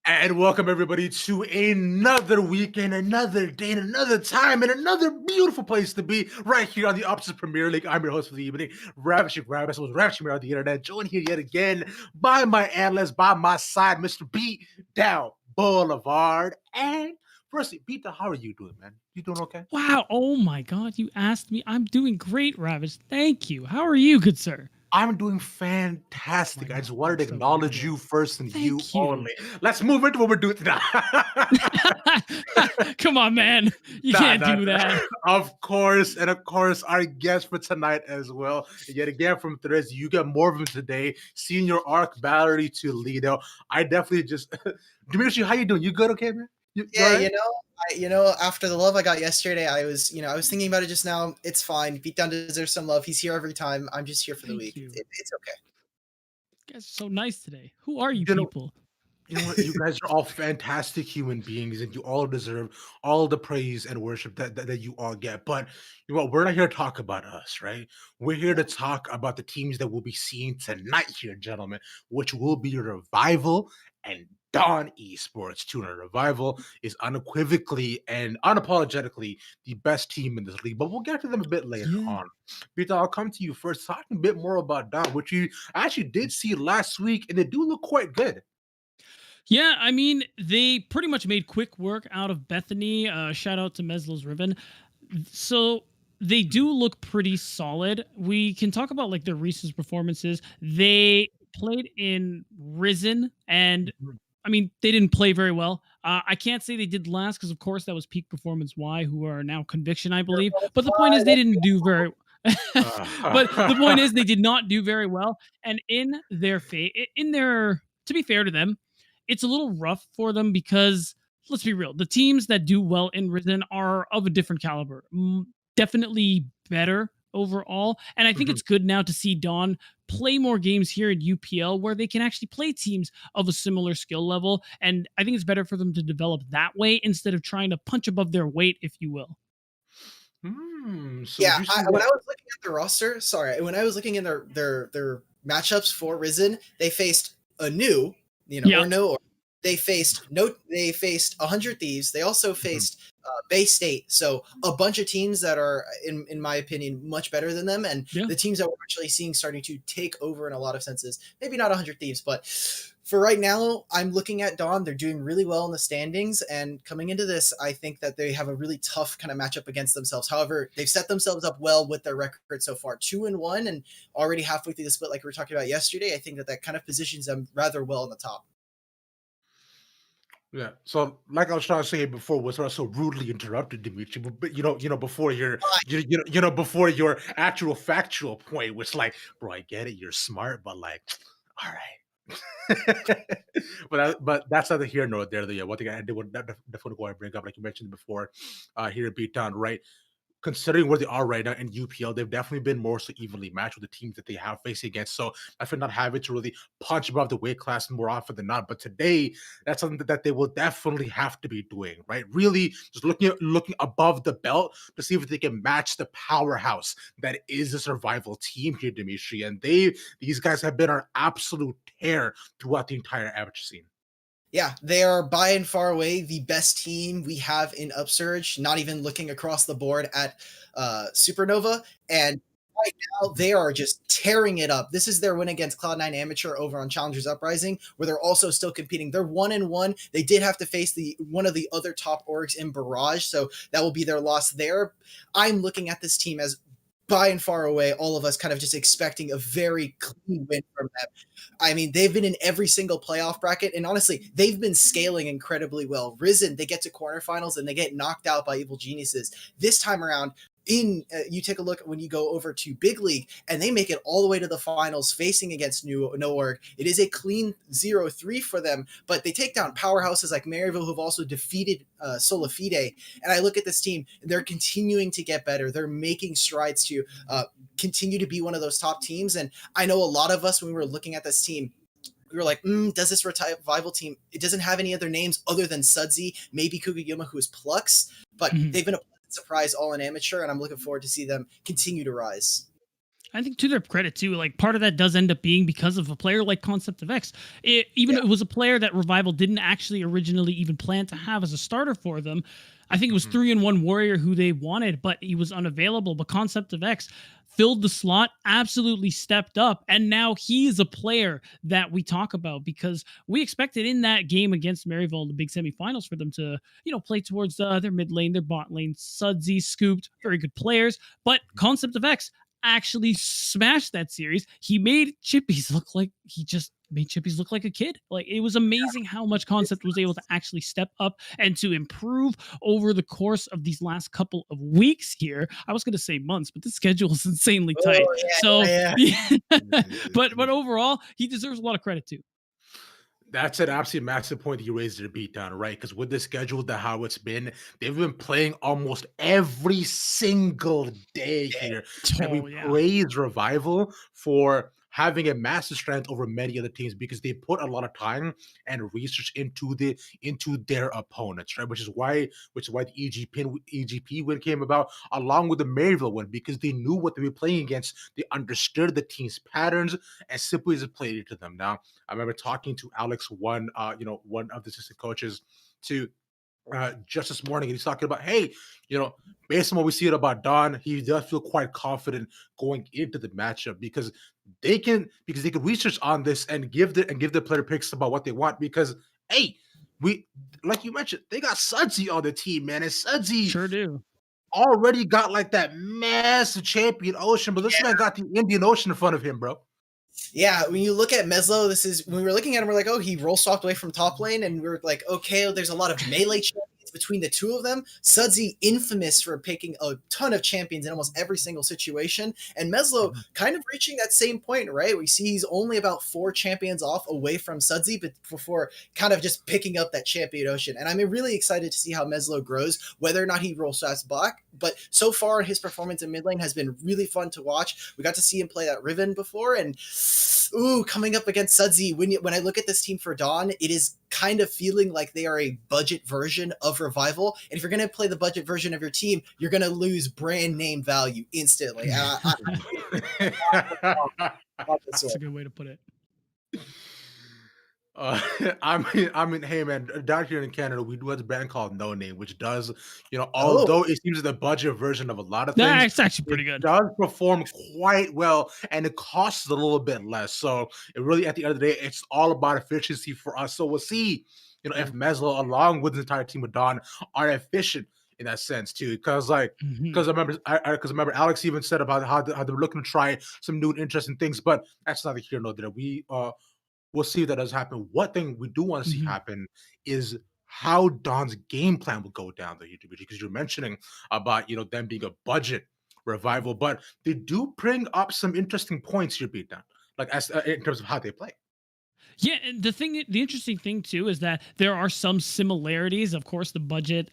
And welcome everybody to another weekend, another day, and another time, and another beautiful place to be right here on the Upsurge Premier League. I'm your host for the evening, Ravishing Rabbit, was ravishing around the internet. Joined here yet again by my analyst, by my side, Mr. Beat Down Boulevard. And firstly, Beat Down, how are you doing, man? You doing okay? Wow. Oh my God. You asked me. I'm doing great, Ravish. Thank you. How are you, good sir? I'm doing fantastic. I just wanted to acknowledge you first and you Thank you. only. Let's move into what we're doing tonight. Come on, man. You can't do that. Of course. And of course, our guest for tonight as well. Yet again from Threads, you get more of him today. Senior Arc Valerie to Lido. I definitely just Dimitri, how you doing? You good, okay, man? Yeah, right? After the love I got yesterday, I was thinking about it just now. It's fine. Beatdown deserves some love. He's here every time. I'm just here for the week. It's okay. You guys are so nice today. Who are you people? You know what? You guys are all fantastic human beings, and you all deserve all the praise and worship that you all get. But you know what? We're not here to talk about us, right? We're here to talk about the teams that we'll be seeing tonight here, gentlemen, which will be Revival and Dawn Esports. Tuna Revival is unequivocally and unapologetically the best team in this league, but we'll get to them a bit later on. Peter, I'll come to you first, talking a bit more about Dawn, which you actually did see last week, and they do look quite good. Yeah, I mean, they pretty much made quick work out of Bethany. Shout out to Meslow's Ribbon. So they do look pretty solid. We can talk about like their recent performances. They played in Risen, and I mean, they didn't play very well. I can't say they did last because, of course, that was Peak Performance Y, who are now Conviction, I believe. But the point is, they didn't do very. But the point is, they did not do very well. And in their to be fair to them, it's a little rough for them because, let's be real, the teams that do well in Risen are of a different caliber. Definitely better overall. And I think it's good now to see Dawn play more games here at UPL where they can actually play teams of a similar skill level. And I think it's better for them to develop that way instead of trying to punch above their weight, if you will. So yeah, when I was looking at the roster, when I was looking in their matchups for Risen, they faced a new, they faced 100 Thieves. They also faced Bay State. So a bunch of teams that are, in my opinion, much better than them. And the teams that we're actually seeing starting to take over in a lot of senses. Maybe not 100 Thieves, but for right now, I'm looking at Dawn. They're doing really well in the standings. And coming into this, I think that they have a really tough kind of matchup against themselves. However, they've set themselves up well with their record so far. 2-1 and already halfway through the split, like we were talking about yesterday. I think that kind of positions them rather well on the top. Yeah. So, like I was trying to say before, was sort of so rudely interrupted, Dimitri. But before before your actual factual point, which, like, bro, I get it, you're smart, but like, all right. but that's neither here nor there. The one thing I did want to definitely go and bring up, like you mentioned before, here at Beatdown, right? Considering where they are right now in UPL, they've definitely been more so evenly matched with the teams that they have facing against. So I feel not having to really punch above the weight class more often than not. But today, that's something that they will definitely have to be doing, right? Really just looking above the belt to see if they can match the powerhouse that is the survival team here, Dimitri. And these guys have been on absolute tear throughout the entire amateur scene. Yeah, they are by and far away the best team we have in Upsurge, not even looking across the board at Supernova. And right now, they are just tearing it up. This is their win against Cloud9 Amateur over on Challengers Uprising, where they're also still competing. They're 1-1. They did have to face one of the other top orgs in Barrage, so that will be their loss there. I'm looking at this team as by and far away, all of us kind of just expecting a very clean win from them. I mean, they've been in every single playoff bracket, and honestly, they've been scaling incredibly well. Risen, they get to quarterfinals and they get knocked out by Evil Geniuses. This time around, you take a look when you go over to Big League and they make it all the way to the finals facing against No Org. It is a clean 0-3 for them, but they take down powerhouses like Maryville, who've also defeated Solafide. And I look at this team, they're continuing to get better. They're making strides to continue to be one of those top teams. And I know a lot of us, when we were looking at this team, we were like, does this revival team, it doesn't have any other names other than Sudsy, maybe Kugayuma, who is Plux, but they've been a surprise all in amateur, and I'm looking forward to see them continue to rise. I think to their credit too, like part of that does end up being because of a player like Concept of X. It was a player that Revival didn't actually originally even plan to have as a starter for them. I think it was 3-1 Warrior who they wanted, but he was unavailable. But Concept of X filled the slot, absolutely stepped up, and now he is a player that we talk about because we expected in that game against Maryville in the big semifinals for them to, play towards their mid lane, their bot lane. Sudsy, Scooped, very good players, but Concept of X actually smashed that series. He made Chippies look like a kid. Like, it was amazing how much Concept was able to actually step up and to improve over the course of these last couple of weeks here. I was going to say months, but the schedule is insanely tight. But overall, he deserves a lot of credit too. That's an absolute massive point that you raised to beat down, right? Because with the schedule, how it's been, they've been playing almost every single day here. And we praise Revival for having a massive strength over many other teams because they put a lot of time and research into their opponents, right? Which is why the EGP win came about, along with the Maryville win, because they knew what they were playing against. They understood the team's patterns and simply just played it to them. Now, I remember talking to Alex, one of the assistant coaches, just this morning, and he's talking about, hey, based on what we see about Don, he does feel quite confident going into the matchup because they can research on this and give the player picks about what they want because, hey, we, like you mentioned, they got Sudsy on the team, man, and Sudsy sure do already got like that massive champion ocean, but this man got the Indian Ocean in front of him, bro. Yeah, when you look at Meslo, when we were looking at him, we're like, oh, he roll swapped away from top lane, and we were like, okay, there's a lot of melee champions between the two of them. Sudsy, infamous for picking a ton of champions in almost every single situation, and Meslo kind of reaching that same point, right? We see he's only about 4 champions off away from Sudsy, but before kind of just picking up that champion ocean. And I'm really excited to see how Meslo grows, whether or not he roll swaps back. But so far, his performance in mid lane has been really fun to watch. We got to see him play that Riven before, and coming up against Sudsy, when I look at this team for Dawn, it is kind of feeling like they are a budget version of Revival. And if you're going to play the budget version of your team, you're going to lose brand name value instantly. That's a good way to put it. I mean, hey man, down here in Canada, we do have a brand called No Name, which does, although it seems the budget version of a lot of things, it's actually pretty good. It does perform quite well, and it costs a little bit less. So it really, at the end of the day, it's all about efficiency for us. So we'll see, if Meslo, along with the entire team of Dawn, are efficient in that sense too. Because I remember Alex even said about how they're looking to try some new and interesting things, but that's neither here nor there. We'll see if that does happen. What thing we do want to see happen is how Dawn's game plan will go down the YouTube, because you're mentioning about them being a budget revival, but they do bring up some interesting points here, Beatdown, like as in terms of how they play. Yeah, and the interesting thing too is that there are some similarities. Of course, the budget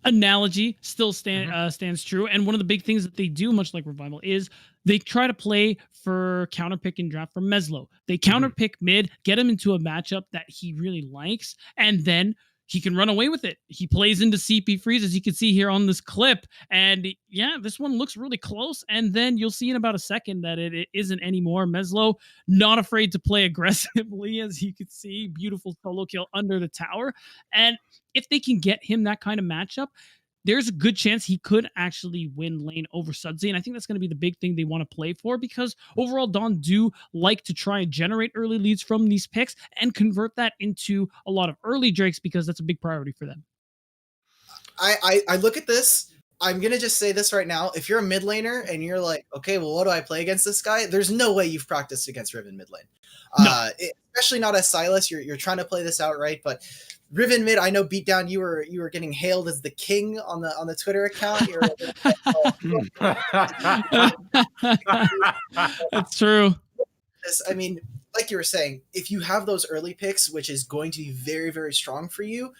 analogy still stands true, and one of the big things that they do, much like Revival, is they try to play for counter pick and draft for Meslo. They counter pick mid, get him into a matchup that he really likes, and then he can run away with it. He plays into CP freeze, as you can see here on this clip. And yeah, this one looks really close. And then you'll see in about a second that it isn't anymore. Meslo, not afraid to play aggressively, as you can see. Beautiful solo kill under the tower. And if they can get him that kind of matchup, there's a good chance he could actually win lane over Sudsy. And I think that's going to be the big thing they want to play for, because overall Dawn do like to try and generate early leads from these picks and convert that into a lot of early drakes, because that's a big priority for them. I look at this. I'm going to just say this right now. If you're a mid laner and you're like, okay, well, what do I play against this guy? There's no way you've practiced against Riven mid lane. No. Especially not as Silas. You're trying to play this out right, but Riven mid, I know Beatdown, you were getting hailed as the king on the Twitter account. That's true. I mean, like you were saying, if you have those early picks, which is going to be very, very strong for you,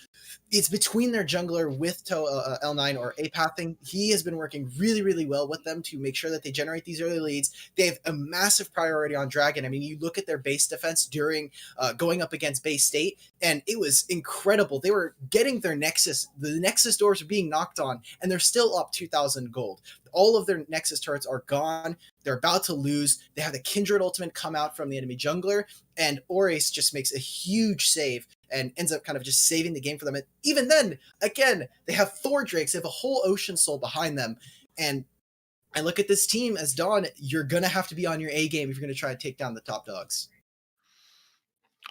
it's between their jungler with L9 or A-pathing. He has been working really, really well with them to make sure that they generate these early leads. They have a massive priority on Dragon. I mean, you look at their base defense during going up against Bay State, and it was incredible. They were getting their Nexus. The Nexus doors are being knocked on, and they're still up 2,000 gold. All of their Nexus turrets are gone. They're about to lose. They have the Kindred ultimate come out from the enemy jungler, and Orace just makes a huge save and ends up kind of just saving the game for them. And even then, again, they have 4 Drakes. They have a whole Ocean Soul behind them. And I look at this team as Dawn, you're going to have to be on your A game if you're going to try to take down the top dogs.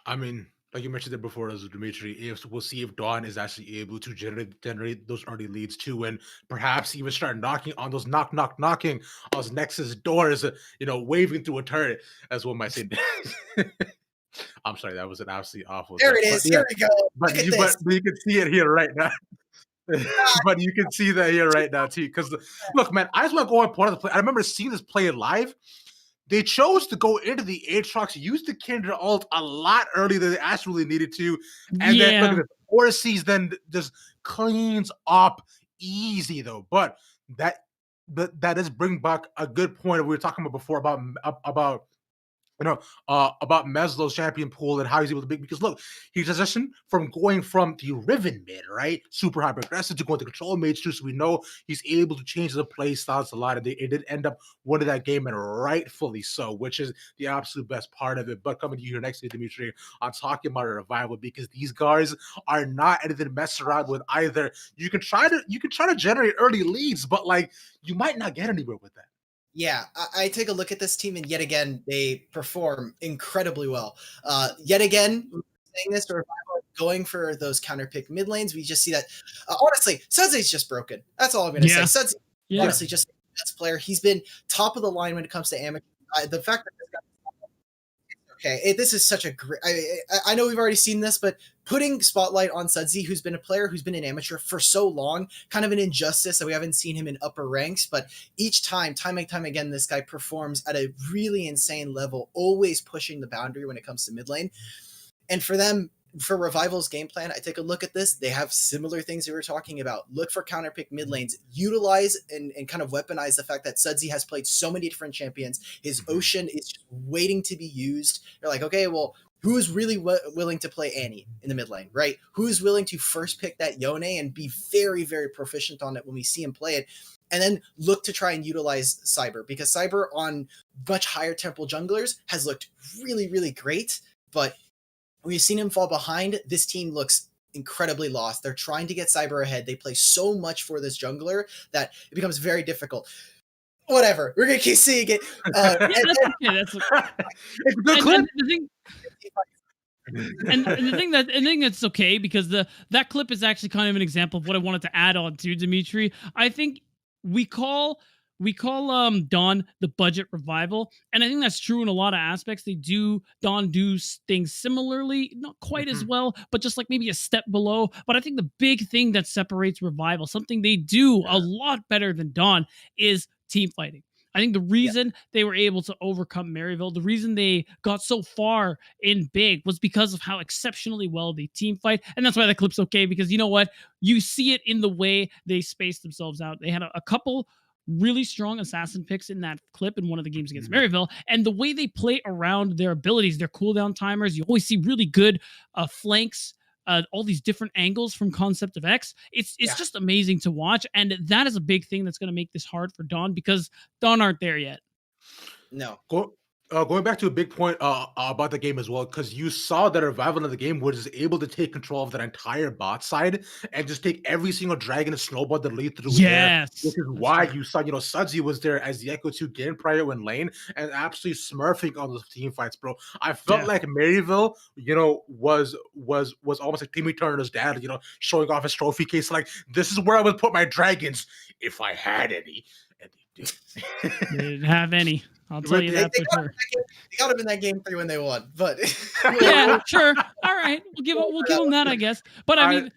I mean, like you mentioned it before, as Dimitri, we'll see if Dawn is actually able to generate those early leads too, and perhaps even start knocking on those knocking on those Nexus doors, waving through a turret, as one might say. I'm sorry, that was an absolutely awful. There it is. Here we go. But you can see it here right now. But you can see that here right now too. Because look, man, I just want to go on point of the play. I remember seeing this play live. They chose to go into the Aatrox, use the Kindred ult a lot earlier than they actually needed to, and then look at the Orsees then just cleans up easy though. But that does bring back a good point we were talking about before about Meslo's champion pool and how he's able to be, because look, he transitioned from going from the Riven mid, right, super hyper aggressive, to going to control mage too. So we know he's able to change the play styles a lot, and it did end up winning that game, and rightfully so, which is the absolute best part of it. But coming to you here next to Dimitri, I'm talking about a Revival, because these guys are not anything to mess around with either. You can try to generate early leads, but like you might not get anywhere with that. Yeah, I take a look at this team, and yet again, they perform incredibly well. Yet again, saying this, Revival going for those counter pick mid lanes. We just see that. Honestly, Sudsy's just broken. That's all I'm going to say. Sudsy, honestly, just the best player. He's been top of the line when it comes to amateur. The fact that this guy. Okay, this is such a great. I know we've already seen this, but putting spotlight on Sudsy, who's been a player who's been an amateur for so long, kind of an injustice that we haven't seen him in upper ranks. But each time and time again, this guy performs at a really insane level, always pushing the boundary when it comes to mid lane. And for them, for Revival's game plan, I take a look at this. They have similar things we were talking about. Look for counterpick mid lanes. Utilize and kind of weaponize the fact that Sudsy has played so many different champions. His Ocean is just waiting to be used. They're like, okay, well, who's really willing to play Annie in the mid lane, right? Who's willing to first pick that Yone and be very, very proficient on it when we see him play it? And then look to try and utilize Cyber, because Cyber on much higher tempo junglers has looked really, really great. But when you've seen him fall behind, this team looks incredibly lost. They're trying to get Cyber ahead. They play so much for this jungler that it becomes very difficult. Whatever. We're going to keep seeing it. It's a good clip. And the thing that's okay, because that clip is actually kind of an example of what I wanted to add on to, Dimitri. I think we call we call Dawn the budget revival, and I think that's true in a lot of aspects. Dawn do things similarly, not quite as well, but just like maybe a step below. But I think the big thing that separates Revival, something they do a lot better than Dawn, is team fighting. I think the reason they were able to overcome Maryville, the reason they got so far in big, was because of how exceptionally well they team fight. And that's why the clip's okay, because you know what? You see it in the way they spaced themselves out. They had a couple really strong assassin picks in that clip in one of the games against Maryville, and the way they play around their abilities, their cooldown timers, you always see really good flanks, all these different angles from Concept of X. It's just amazing to watch, and that is a big thing that's going to make this hard for Dawn, because Dawn aren't there yet. No. Going back to a big point about the game as well, because you saw that Revival in the game was able to take control of that entire bot side and just take every single dragon and snowball that lead through there. Which is why you saw, Sudsy was there as the Echo 2 game prior in lane and absolutely smurfing on those team fights, bro. I felt like Maryville, was almost like Timmy Turner's dad, showing off his trophy case. Like, this is where I would put my dragons if I had any. And they did. They didn't have any. I'll tell you that for sure. They got him in that game 3 when they won, but yeah, sure. All right, we'll give them that, I guess. But I mean,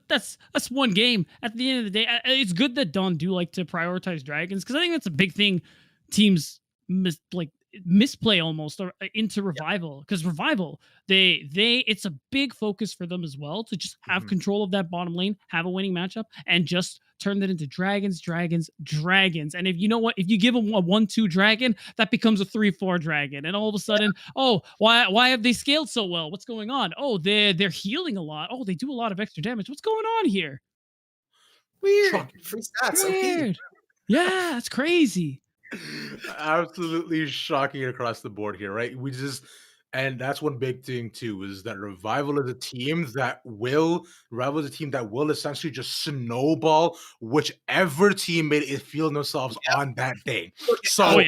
that's one game. At the end of the day, it's good that Dawn do like to prioritize dragons, because I think that's a big thing teams misplay almost into Revival, because Revival, it's a big focus for them as well to just have control of that bottom lane, have a winning matchup, and just turn that into dragons. And if you give them a 1-2 dragon, that becomes a 3-4 dragon, and all of a sudden, why have they scaled so well? What's going on? They're healing a lot. They do a lot of extra damage. What's going on here? Weird. Free stats. Weird. Yeah, it's crazy. Absolutely shocking across the board here, right? And that's one big thing too, is that Revival is a team that will essentially just snowball whichever teammate is feeling themselves on that day. So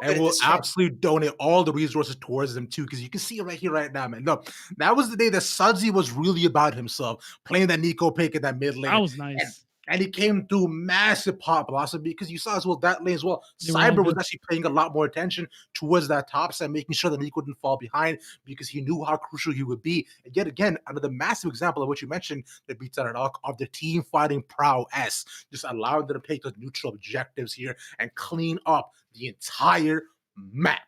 and we'll absolutely donate all the resources towards them too, because you can see it right here, right now, man. Look, that was the day that Sudsy was really about himself, playing that Nico pick in that mid lane. That was nice. And he came through massive pop blossom, because you saw as well that lane as well. Cyber was actually paying a lot more attention towards that top side, making sure that Nico didn't fall behind, because he knew how crucial he would be. And yet again, another massive example of what you mentioned that beats out of the team fighting prowess, just allowing them to take those neutral objectives here and clean up the entire map.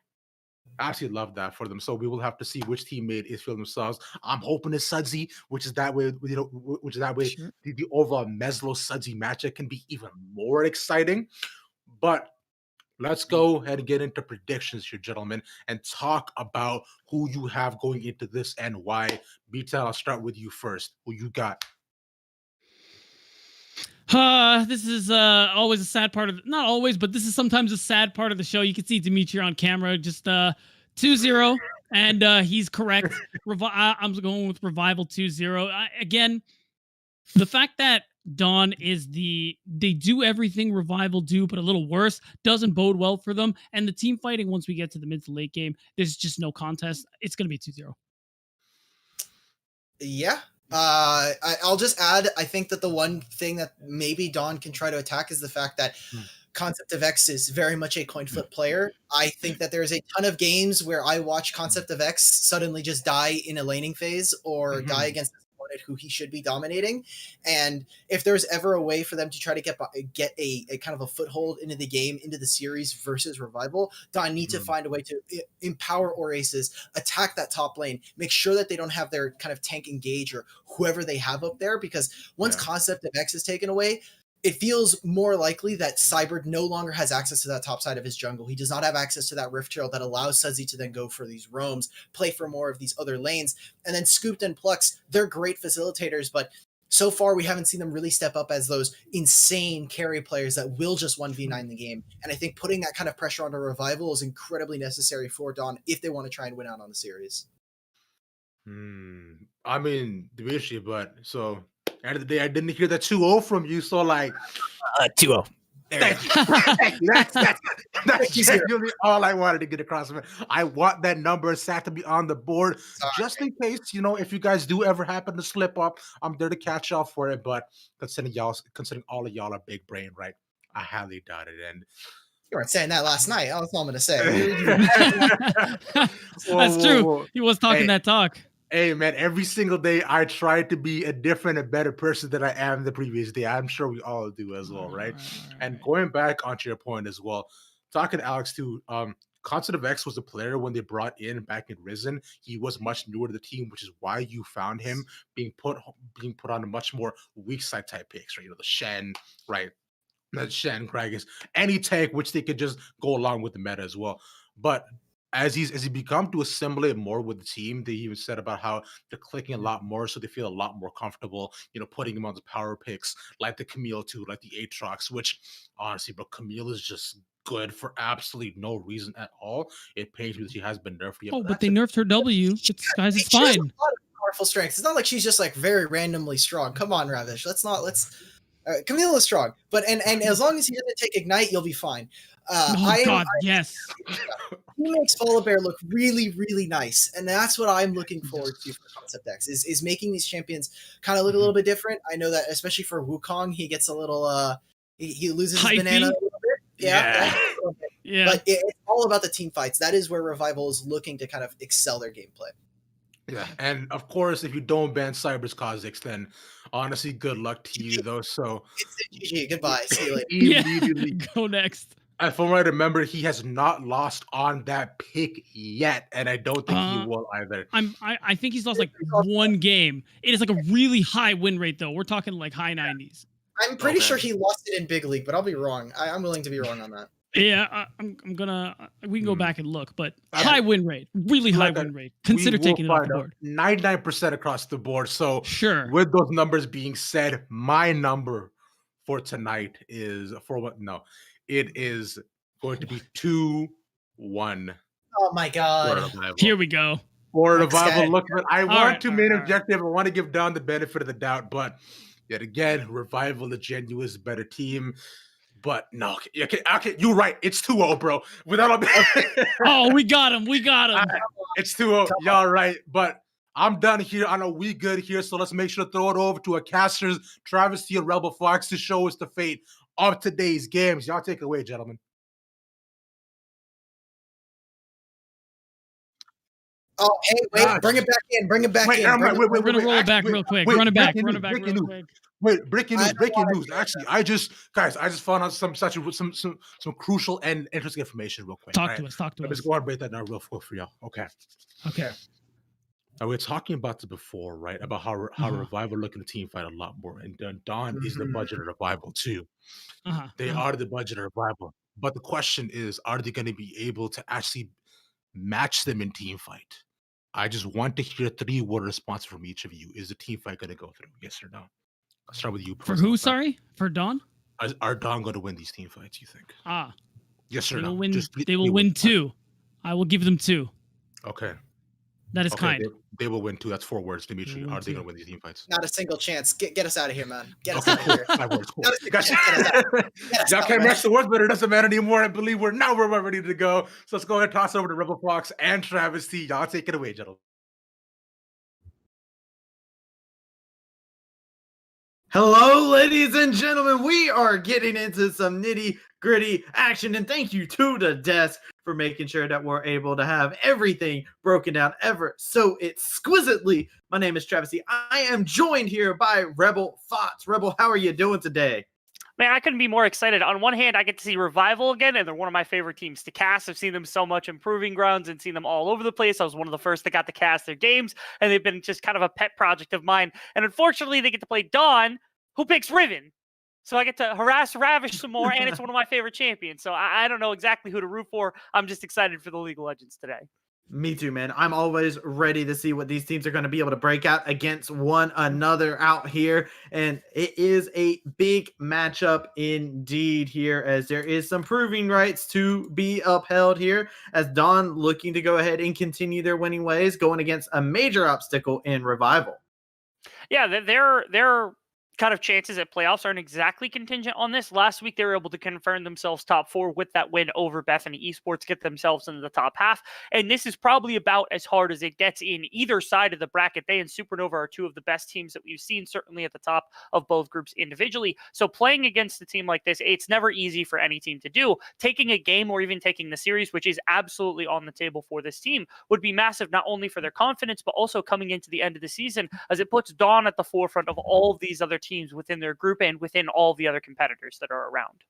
I actually love that for them. So we will have to see which teammate is feeling themselves. I'm hoping it's Sudsy, which is that way, sure. The overall Meslo Sudsy matchup can be even more exciting. But let's go ahead and get into predictions here, gentlemen, and talk about who you have going into this and why. B-Tal, I'll start with you first. Who you got? This is always a sad part of not always, but this is sometimes a sad part of the show. You can see Dimitri on camera, just 2-0, and he's correct. I'm going with Revival 2-0. Again, the fact that Dawn they do everything Revival do, but a little worse, doesn't bode well for them. And the team fighting, once we get to the mid to late game, there's just no contest. It's going to be 2-0. Yeah. I'll just add, I think that the one thing that maybe Dawn can try to attack is the fact that Concept of X is very much a coin flip player. I think that there's a ton of games where I watch Concept of X suddenly just die in a laning phase or die against an opponent who he should be dominating. And if there's ever a way for them to try to get a kind of a foothold into the game, into the series versus Revival, Dawn need to find a way to empower Oraces, attack that top lane, make sure that they don't have their kind of tank engage or whoever they have up there, because once Concept of X is taken away, it feels more likely that Cyber no longer has access to that top side of his jungle. He does not have access to that Rift Trail that allows Sudsy to then go for these roams, play for more of these other lanes. And then Scooped and Plux, they're great facilitators, but so far we haven't seen them really step up as those insane carry players that will just 1v9 the game. And I think putting that kind of pressure on a Revival is incredibly necessary for Dawn if they want to try and win out on the series. I mean, Dimitri, but so end of the day, I didn't hear that 2-0 from you, so like 2-0. Thank you. That's genuinely all I wanted to get across. I want that number sat to be on the board, just in case, if you guys do ever happen to slip up, I'm there to catch y'all for it. But considering all of y'all are big brain, right? I highly doubt it. And You weren't saying that last night. That's all I'm going to say. That's true. He was talking that talk. Hey, man, every single day I try to be a different and better person than I am the previous day. I'm sure we all do as well, right? And going back onto your point as well, talking to Alex too, Concept of X was a player when they brought in back in Risen. He was much newer to the team, which is why you found him being put on a much more weak side type picks, right? You know, the Shen, right? The Shen, Kragus, any tank, which they could just go along with the meta as well. But as he become to assimilate more with the team, they even said about how they're clicking a lot more, so they feel a lot more comfortable, you know, putting him on the power picks, like the Camille too, like the Aatrox, which honestly, bro, Camille is just good for absolutely no reason at all. It pains me that she has been nerfed yet. Oh, but they nerfed her W. It's guys, it's She has a fine. lot of powerful strengths. It's not like she's just like very randomly strong. Come on, Ravish. Camille is strong, but and as long as he doesn't take Ignite, you'll be fine. Yes. He makes Volibear look really, really nice, and that's what I'm looking forward to for Concept X is making these champions kind of look a little bit different. I know that especially for Wukong, he gets a little he loses his banana a little bit. Yeah. Yeah. But it's all about the team fights. That is where Revival is looking to kind of excel their gameplay. Yeah, and of course, if you don't ban Cyber's Kha'Zix, then honestly, good luck to you, though. So it's GG. Goodbye. See you later. Immediately go next. From what I remember, he has not lost on that pick yet, and I don't think he will either. I think he's lost like one game. It is like a really high win rate, though. We're talking like high 90s. I'm pretty sure he lost it in Big League, but I'll be wrong. I'm willing to be wrong on that. Yeah, I'm gonna. We can go back and look, but high win rate, really high win rate. Consider taking it off the board. 99% across the board. So sure. With those numbers being said, my number for tonight is it is going to be 2-1. Oh my god! Here we go. For Revival, look, I want to main objective. I want to give Don the benefit of the doubt, but yet again, Revival, the genuine better team. But no, okay, you're right. It's 2-0, bro. Oh, we got him. It's 2-0. Y'all right. But I'm done here. I know we good here, so let's make sure to throw it over to our casters, Travesty and Rebel Fox, to show us the fate of today's games. Y'all take it away, gentlemen. Oh, hey, wait, bring it back in. Bring it back in. We're going to roll it back real quick. Run it back real quick. Wait, breaking news. Actually, I just found out some crucial and interesting information real quick. Talk to us. Let's go and break that down real quick for y'all. Okay. Now, we were talking about this before, right? About how Revival looking to team fight a lot more. And Dawn is the budget of Revival too. They are the budget of Revival. But the question is, are they going to be able to actually match them in team fight? I just want to hear 3-word response from each of you. Is the team fight going to go through? Yes or no? I'll start with you. For who, sorry? For Dawn? Are Dawn going to win these team fights, you think? Yes or no? They will win 2. I will give them 2. Okay. That is kind. They will win 2. That's 4 words, Dimitri. Are they going to win these team fights? Not a single chance. Get us out of here, man. Get us out of here. 5 words. Cool. Y'all can't match the words, but it doesn't matter anymore. I believe we're ready to go. So let's go ahead and toss it over to Rebel Fox and Travesty. Y'all take it away, gentlemen. Hello, ladies and gentlemen. We are getting into some nitty-gritty action, and thank you to the desk for making sure that we're able to have everything broken down ever so exquisitely. My name is Travesty. I am joined here by Rebel Fox. Rebel, how are you doing today? Man, I couldn't be more excited. On one hand, I get to see Revival again, and they're one of my favorite teams to cast. I've seen them so much in Proving Grounds and seen them all over the place. I was one of the first that got to cast their games, and they've been just kind of a pet project of mine. And unfortunately, they get to play Dawn, who picks Riven. So I get to harass Ravish some more, and it's one of my favorite champions. So I don't know exactly who to root for. I'm just excited for the League of Legends today. Me too, man. I'm always ready to see what these teams are going to be able to break out against one another out here. And it is a big matchup indeed here, as there is some proving rights to be upheld here, as Dawn looking to go ahead and continue their winning ways, going against a major obstacle in Revival. Yeah, they're kind of chances at playoffs aren't exactly contingent on this. Last week, they were able to confirm themselves top 4 with that win over Bethany Esports, get themselves into the top half. And this is probably about as hard as it gets in either side of the bracket. They and Supernova are two of the best teams that we've seen, certainly at the top of both groups individually. So playing against a team like this, it's never easy for any team to do. Taking a game or even taking the series, which is absolutely on the table for this team, would be massive, not only for their confidence, but also coming into the end of the season, as it puts Dawn at the forefront of all of these other teams within their group and within all the other competitors that are around.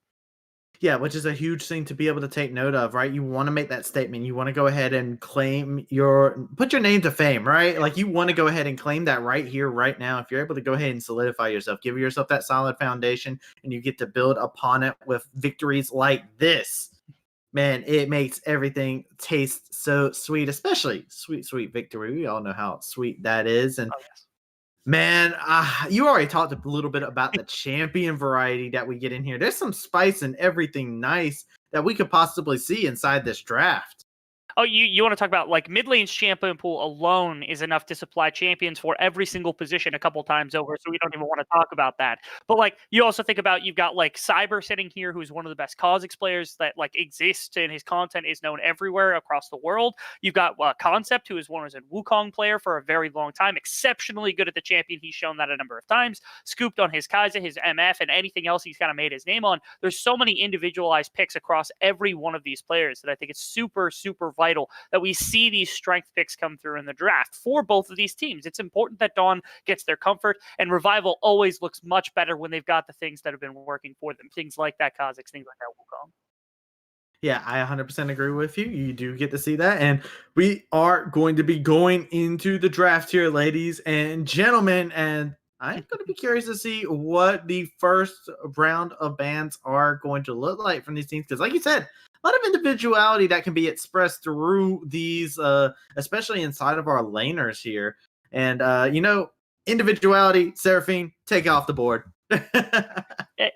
Yeah, which is a huge thing to be able to take note of, right? You want to make that statement. You want to go ahead and put your name to fame, right? Like you want to go ahead and claim that right here, right now. If you're able to go ahead and solidify yourself, give yourself that solid foundation, and you get to build upon it with victories like this, man, it makes everything taste so sweet, especially sweet victory. We all know how sweet that is. And man, you already talked a little bit about the champion variety that we get in here. There's some spice and everything nice that we could possibly see inside this draft. Oh, you want to talk about like mid lane's champion pool alone is enough to supply champions for every single position a couple times over. So we don't even want to talk about that. But like you also think about, you've got like Cyber sitting here, who's one of the best Kha'Zix players that like exists, and his content is known everywhere across the world. You've got Concept, who is one as a Wukong player for a very long time, exceptionally good at the champion. He's shown that a number of times. Scooped on his Kai'Sa, his MF, and anything else he's kind of made his name on. There's so many individualized picks across every one of these players that I think it's super, super vital that we see these strength picks come through in the draft for both of these teams. It's important that Dawn gets their comfort, and Revival always looks much better when they've got the things that have been working for them. Things like that Kha'Zix, things like that Wukong. Yeah, I 100% agree with you. You do get to see that. And we are going to be going into the draft here, ladies and gentlemen. And I'm going to be curious to see what the first round of bans are going to look like from these teams. Because like you said, a lot of individuality that can be expressed through these, especially inside of our laners here. And, individuality, Seraphine, take it off the board.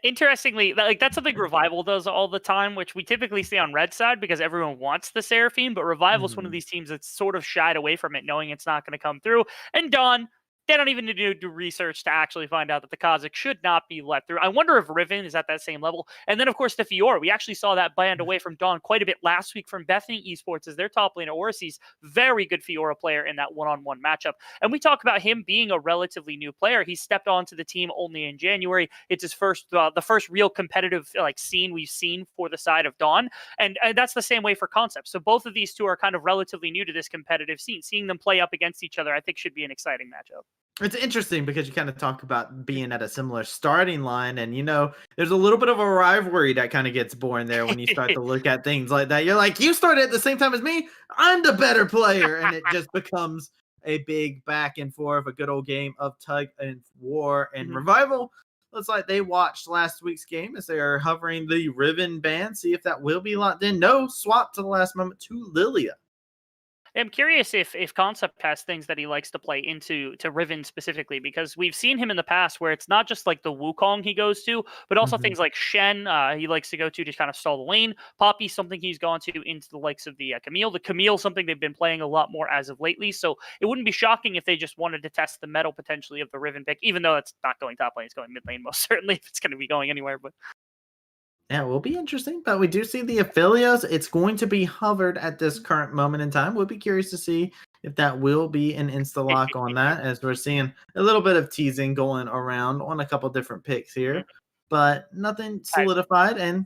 Interestingly, like that's something Revival does all the time, which we typically see on Red side because everyone wants the Seraphine, but Revival's one of these teams that's sort of shied away from it, knowing it's not going to come through. And Dawn, they don't even need to do research to actually find out that the Kha'Zix should not be let through. I wonder if Riven is at that same level. And then, of course, the Fiora. We actually saw that banned away from Dawn quite a bit last week from Bethany Esports as their top laner, Orsi's very good Fiora player in that one-on-one matchup. And we talk about him being a relatively new player. He stepped onto the team only in January. It's his first, the first real competitive scene we've seen for the side of Dawn. And that's the same way for Concept. So both of these two are kind of relatively new to this competitive scene. Seeing them play up against each other, I think, should be an exciting matchup. It's interesting because you kind of talk about being at a similar starting line, and there's a little bit of a rivalry that kind of gets born there when you start to look at things like that. You're like, you started at the same time as me, I'm the better player, and it just becomes a big back and forth, a good old game of tug and war. And Revival looks like they watched last week's game as they are hovering the Riven ban, see if that will be locked in. No swap to the last moment to Lilia. I'm curious if Concept has things that he likes to play into Riven specifically, because we've seen him in the past where it's not just like the Wukong he goes to, but also things like Shen he likes to go to kind of stall the lane. Poppy, something he's gone to into the likes of the Camille. The Camille, something they've been playing a lot more as of lately. So it wouldn't be shocking if they just wanted to test the metal potentially of the Riven pick, even though it's not going top lane, it's going mid lane most certainly if it's going to be going anywhere. But yeah, it will be interesting, but we do see the affiliates. It's going to be hovered at this current moment in time. We'll be curious to see if that will be an insta-lock on that, as we're seeing a little bit of teasing going around on a couple different picks here, but nothing solidified and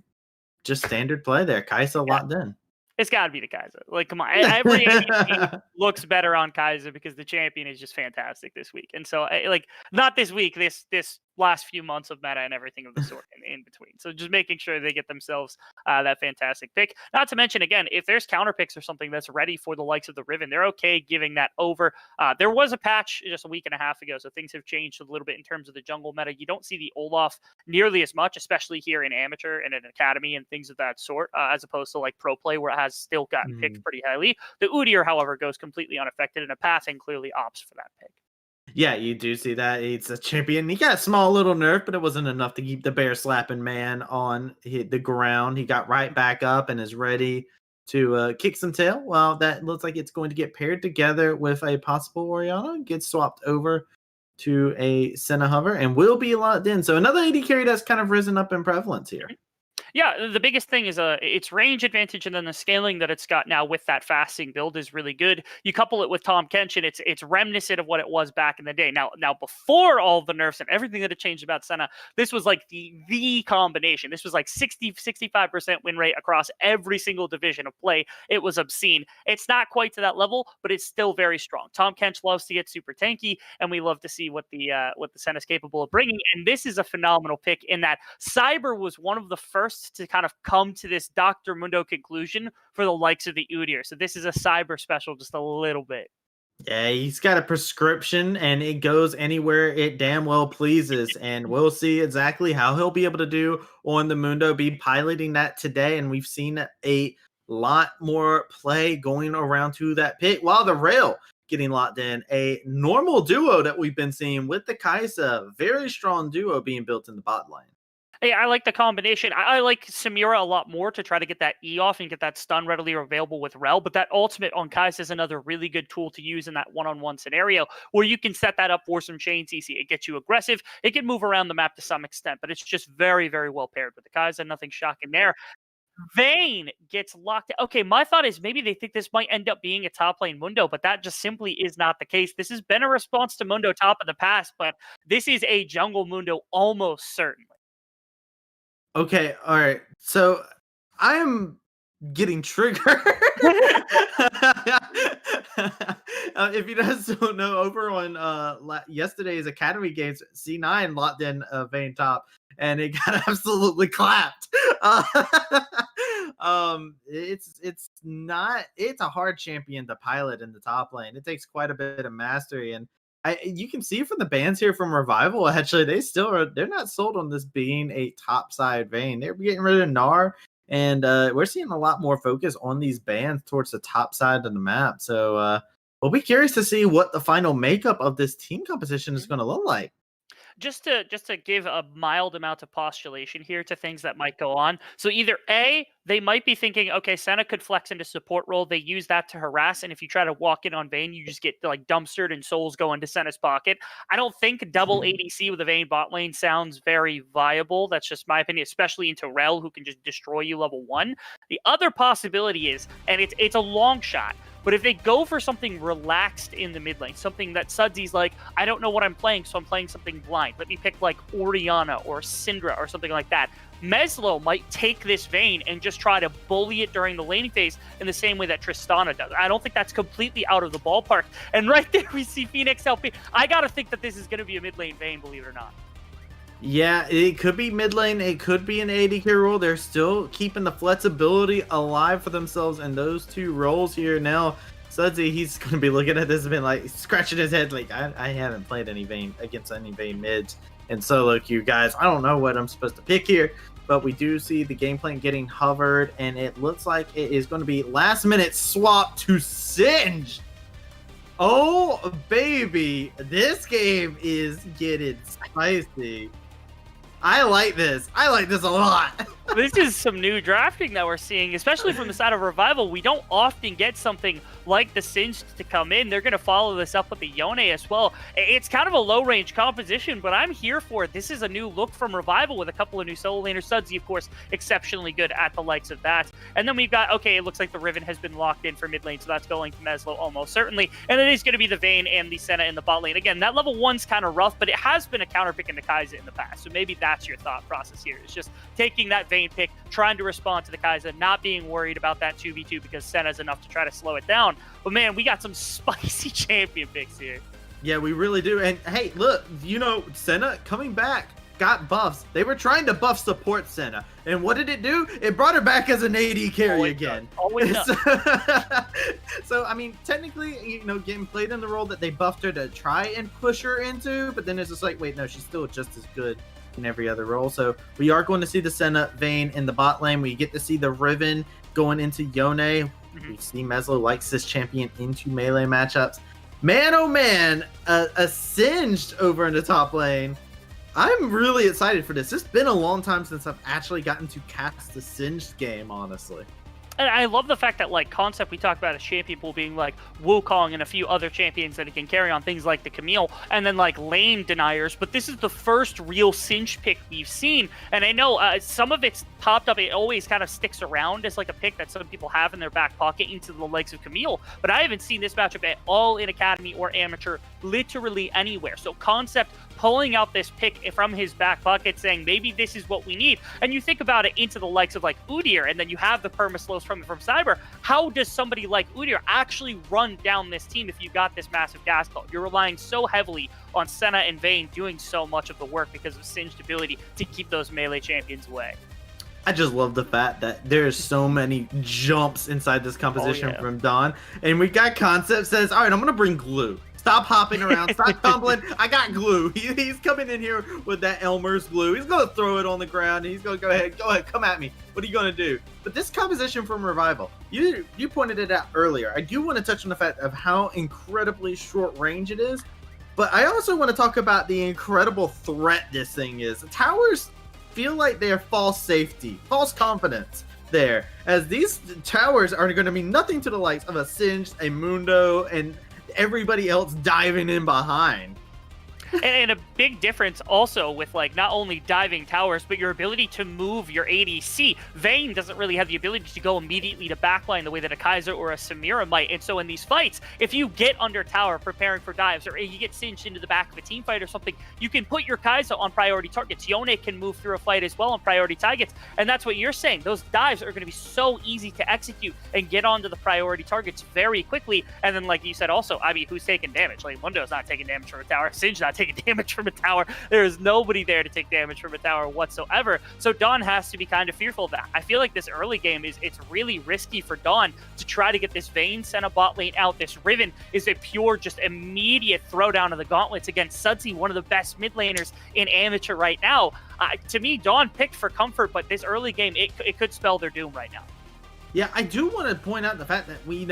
just standard play there. Kai'Sa locked in. It's got to be the Kai'Sa. Like, come on. Every ADC looks better on Kai'Sa because the champion is just fantastic this week. And so, not this week, this last few months of meta and everything of the sort in between. So just making sure they get themselves that fantastic pick. Not to mention, again, if there's counter picks or something that's ready for the likes of the Riven, they're okay giving that over. There was a patch just a week and a half ago, so things have changed a little bit in terms of the jungle meta. You don't see the Olaf nearly as much, especially here in Amateur and in Academy and things of that sort, as opposed to like Pro Play, where it has still gotten picked pretty highly. The Udyr, however, goes completely unaffected, and a Pathing clearly opts for that pick. Yeah, you do see that. It's a champion. He got a small little nerf, but it wasn't enough to keep the bear slapping man on the ground. He got right back up and is ready to kick some tail. Well, that looks like it's going to get paired together with a possible Orianna. Gets swapped over to a Senna hover and will be locked in. So another AD carry that's kind of risen up in prevalence here. Yeah, the biggest thing is its range advantage, and then the scaling that it's got now with that fasting build is really good. You couple it with Tahm Kench, and it's reminiscent of what it was back in the day. Now before all the nerfs and everything that had changed about Senna, this was like the combination. This was like 65% win rate across every single division of play. It was obscene. It's not quite to that level, but it's still very strong. Tahm Kench loves to get super tanky, and we love to see what the Senna is capable of bringing. And this is a phenomenal pick in that Cyber was one of the first to kind of come to this Dr. Mundo conclusion for the likes of the Udyr. So this is a Cyber special just a little bit. Yeah, he's got a prescription and it goes anywhere it damn well pleases. And we'll see exactly how he'll be able to do on the Mundo, be piloting that today. And we've seen a lot more play going around to that pit while the rail getting locked in. A normal duo that we've been seeing with the Kaisa, very strong duo being built in the bot lane. Hey, I like the combination. I like Samira a lot more to try to get that E off and get that stun readily available with Rel, but that ultimate on Kai'Sa is another really good tool to use in that one-on-one scenario where you can set that up for some chain CC. It gets you aggressive. It can move around the map to some extent, but it's just very, very well paired with the Kai'Sa. Nothing shocking there. Vayne gets locked. Okay, my thought is maybe they think this might end up being a top lane Mundo, but that just simply is not the case. This has been a response to Mundo top in the past, but this is a jungle Mundo almost certainly. Okay, all right. So I am getting triggered. If you guys don't know, over on yesterday's Academy games, C9 locked in Vayne top, and it got absolutely clapped. It's a hard champion to pilot in the top lane. It takes quite a bit of mastery, and you can see from the bans here from Revival, actually, they're not sold on this being a top side Vayne. They're getting rid of Gnar, and we're seeing a lot more focus on these bans towards the top side of the map. So we'll be curious to see what the final makeup of this team composition is going to look like. Just to give a mild amount of postulation here to things that might go on. So either A, they might be thinking, okay, Senna could flex into support role. They use that to harass, and if you try to walk in on Vayne, you just get like dumpstered and souls go into Senna's pocket. I don't think double ADC with a Vayne bot lane sounds very viable. That's just my opinion, especially into Rel, who can just destroy you level 1. The other possibility is, and it's a long shot, but if they go for something relaxed in the mid lane, something that Sudsy's like, I don't know what I'm playing, so I'm playing something blind. Let me pick like Orianna or Syndra or something like that. Meslo might take this Vayne and just try to bully it during the laning phase in the same way that Tristana does. I don't think that's completely out of the ballpark. And right there we see Phoenix LP. I gotta think that this is going to be a mid lane Vayne, believe it or not. Yeah, it could be mid lane. It could be an AD carry role. They're still keeping the flexibility alive for themselves in those two roles here. Now, Sudsy, he's going to be looking at this and been like scratching his head like, I haven't played any Vayne against any Vayne mids in solo queue, guys. I don't know what I'm supposed to pick here, but we do see the game plan getting hovered, and it looks like it is going to be last minute swap to Singe. Oh, baby. This game is getting spicy. I like this. I like this a lot. This is some new drafting that we're seeing, especially from the side of Revival. We don't often get something like the Singed to come in. They're going to follow this up with the Yone as well. It's kind of a low-range composition, but I'm here for it. This is a new look from Revival with a couple of new solo laners. Sudsy, of course, exceptionally good at the likes of that. And then we've got, okay, it looks like the Riven has been locked in for mid lane, so that's going to Meslo almost certainly. And it is going to be the Vayne and the Senna in the bot lane. Again, that level 1's kind of rough, but it has been a counterpick into Kaisa in the past, so maybe that's your thought process here. It's just taking that Vayne pick, trying to respond to the Kaisa, not being worried about that 2v2 because Senna's enough to try to slow it down. But man, we got some spicy champion picks here. Yeah, we really do. And hey, look, you know, Senna coming back got buffs. They were trying to buff support Senna. And what did it do? It brought her back as an AD carry Always again. Always So, I mean, technically, you know, getting played in the role that they buffed her to try and push her into, but then it's just like, wait, no, she's still just as good in every other role. So we are going to see the Senna Vayne in the bot lane. We get to see the Riven going into Yone. We see Meslo likes this champion into melee matchups. Man, oh man, a Singed over in the top lane. I'm really excited for this. It's been a long time since I've actually gotten to cast the Singed game, honestly. And I love the fact that, like, Concept, we talked about as champion pool being, like, Wukong and a few other champions that he can carry on, things like the Camille, and then, like, lane deniers. But this is the first real Singed pick we've seen. And I know some of it's popped up. It always kind of sticks around as, like, a pick that some people have in their back pocket into the likes of Camille. But I haven't seen this matchup at all in Academy or Amateur, literally anywhere. So Concept pulling out this pick from his back pocket, saying maybe this is what we need. And you think about it into the likes of like Udyr, and then you have the perma-slows from Cyber. How does somebody like Udyr actually run down this team if you got this massive gas call? You're relying so heavily on Senna and Vayne doing so much of the work because of Singed ability to keep those melee champions away. I just love the fact that there's so many jumps inside this composition from Don. And we got Concept says, all right, I'm going to bring glue. Stop hopping around. Stop tumbling. I got glue. He's coming in here with that Elmer's glue. He's going to throw it on the ground. And he's going to go ahead, come at me. What are you going to do? But this composition from Revival, you pointed it out earlier. I do want to touch on the fact of how incredibly short range it is. But I also want to talk about the incredible threat this thing is. The towers feel like they are false safety, false confidence there. As these towers are going to mean nothing to the likes of a Singed, a Mundo, and everybody else diving in behind. And a big difference also with like not only diving towers, but your ability to move your ADC. Vayne doesn't really have the ability to go immediately to backline the way that a Kaiser or a Samira might. And so in these fights, if you get under tower preparing for dives, or you get Singed into the back of a team fight or something, you can put your Kaiser on priority targets. Yone can move through a fight as well on priority targets. And that's what you're saying. Those dives are going to be so easy to execute and get onto the priority targets very quickly. And then like you said also, I mean, who's taking damage? Like Mundo's not taking damage from a tower. Singed not taking damage from a tower. There is nobody there to take damage from a tower whatsoever. So Dawn has to be kind of fearful of that. I feel like this early game it's really risky for Dawn to try to get this Vayne Senna bot lane out. This Riven is a pure, just immediate throwdown of the gauntlets against Sudsy, one of the best mid laners in Amateur right now. To me, Dawn picked for comfort, but this early game, it could spell their doom right now. Yeah, I do want to point out the fact that we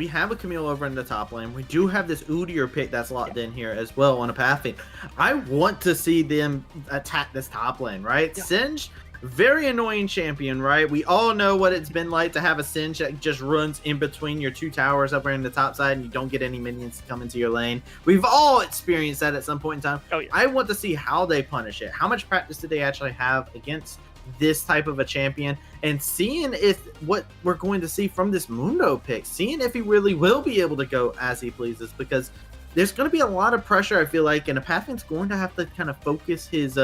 have a Camille over in the top lane. We do have this Udyr pick that's locked in here as well on a pathing. I want to see them attack this top lane, right? Yeah. Singed, very annoying champion, right? We all know what it's been like to have a Singed that just runs in between your two towers over in the top side and you don't get any minions to come into your lane. We've all experienced that at some point in time. Oh, yeah. I want to see how they punish it. How much practice do they actually have against this type of a champion, and seeing if what we're going to see from this Mundo pick, seeing if he really will be able to go as he pleases, because there's going to be a lot of pressure, I feel like, and a Pathfin's going to have to kind of focus his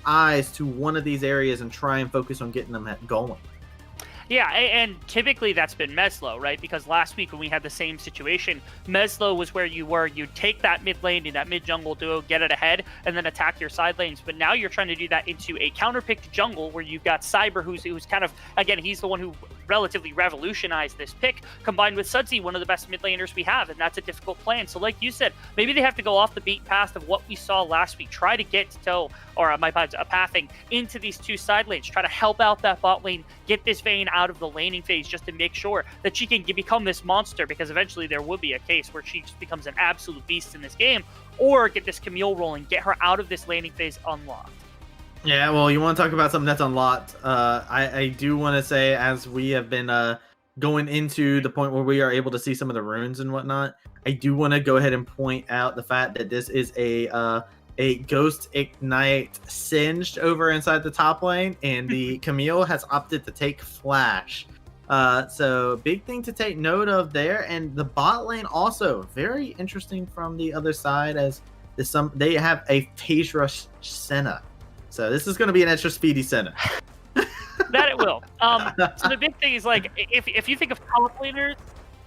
eyes to one of these areas and try and focus on getting them going. Yeah, and typically that's been Meslo, right? Because last week when we had the same situation, Meslo was where you were. You'd take that mid lane in that mid jungle duo, get it ahead, and then attack your side lanes. But now you're trying to do that into a counter-picked jungle where you've got Cyber, who's kind of, again, he's the one who relatively revolutionized this pick, combined with Sudsy, one of the best mid laners we have, and that's a difficult plan. So like you said, maybe they have to go off the beaten path of what we saw last week, try to get Toe, or pathing into these two side lanes, try to help out that bot lane, get this Vayne out of the laning phase just to make sure that she can become this monster, because eventually there will be a case where she just becomes an absolute beast in this game, or get this Camille rolling, get her out of this laning phase unlocked. Yeah, well, you want to talk about something that's unlocked. I do want to say, as we have been going into the point where we are able to see some of the runes and whatnot, I do want to go ahead and point out the fact that this is a Ghost Ignite Singed over inside the top lane, and the Camille has opted to take Flash. So big thing to take note of there. And the bot lane also very interesting from the other side, as they have a Phase Rush Senna. So this is going to be an extra speedy Senna. That it will. So the big thing is, like, if you think of top laners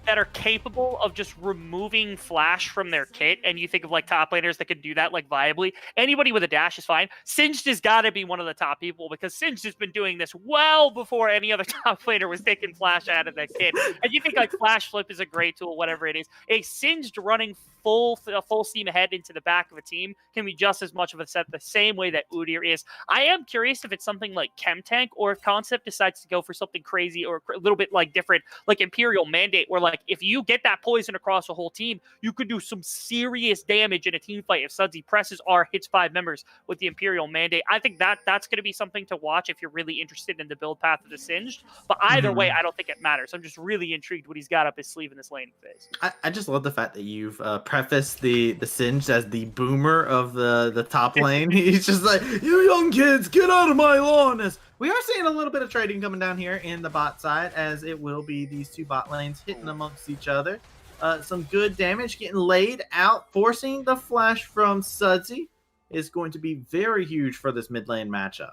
that are capable of just removing Flash from their kit, and you think of like top laners that can do that like viably, anybody with a dash is fine. Singed has got to be one of the top people, because Singed has been doing this well before any other top laner was taking Flash out of that kit. And you think like Flash Flip is a great tool, whatever it is. A Singed running full steam ahead into the back of a team can be just as much of a set, the same way that Udyr is. I am curious if it's something like Chem Tank, or if Concept decides to go for something crazy or a little bit like different, like Imperial Mandate, where like like if you get that poison across the whole team, you could do some serious damage in a team fight if Sudsy presses R, hits 5 members with the Imperial Mandate. I think that's going to be something to watch if you're really interested in the build path of the Singed. But either way, I don't think it matters. I'm just really intrigued what he's got up his sleeve in this laning phase. I just love the fact that you've prefaced the Singed as the boomer of the top lane. He's just like, you young kids, get out of my lawn. We are seeing a little bit of trading coming down here in the bot side, as it will be these 2 bot lanes hitting amongst each other. Some good damage getting laid out, forcing the flash from Sudsy is going to be very huge for this mid lane matchup.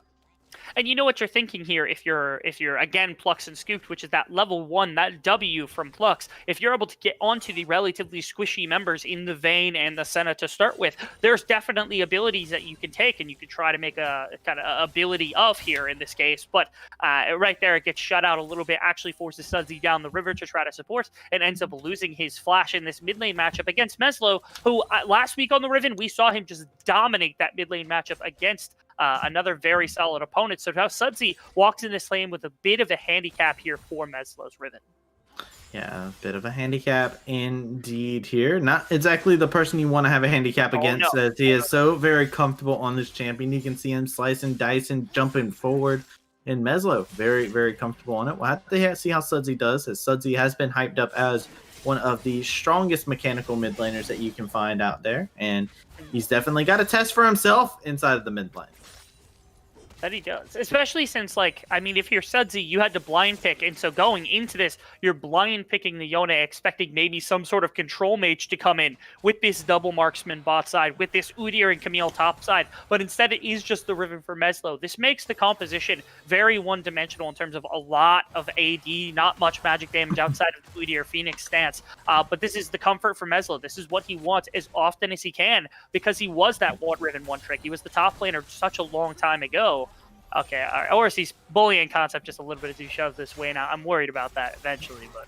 And you know what you're thinking here if you're again Plux and Scooped, which is that level 1, that W from Plux. If you're able to get onto the relatively squishy members in the Vayne and the Senna to start with, there's definitely abilities that you can take and you can try to make a kind of ability of here in this case. But right there, it gets shut out a little bit, actually forces Sudsy down the river to try to support and ends up losing his flash in this mid lane matchup against Meslo, who last week on the Riven, we saw him just dominate that mid lane matchup against another very solid opponent. So now Sudsy walks in this lane with a bit of a handicap here for Meslo's Riven. Yeah, a bit of a handicap indeed here. Not exactly the person you want to have a handicap against, as he is so very comfortable on this champion. You can see him slicing, dicing, jumping forward. And Meslo, very, very comfortable on it. We'll have to see how Sudsy does, as Sudsy has been hyped up as one of the strongest mechanical mid laners that you can find out there. And he's definitely got a test for himself inside of the mid lane. That he does, especially since, like, I mean, if you're Sudsy, you had to blind pick, and so going into this, you're blind picking the Yone, expecting maybe some sort of control mage to come in with this double marksman bot side, with this Udyr and Camille top side, but instead it is just the Riven for Meslo. This makes the composition very one-dimensional in terms of a lot of AD, not much magic damage outside of the Udyr Phoenix stance, but this is the comfort for Meslo. This is what he wants as often as he can, because he was that Riven one-trick. He was the top laner such a long time ago. Okay, all right. Or is he bullying concept just a little bit as he shoves this way now? I'm worried about that eventually, but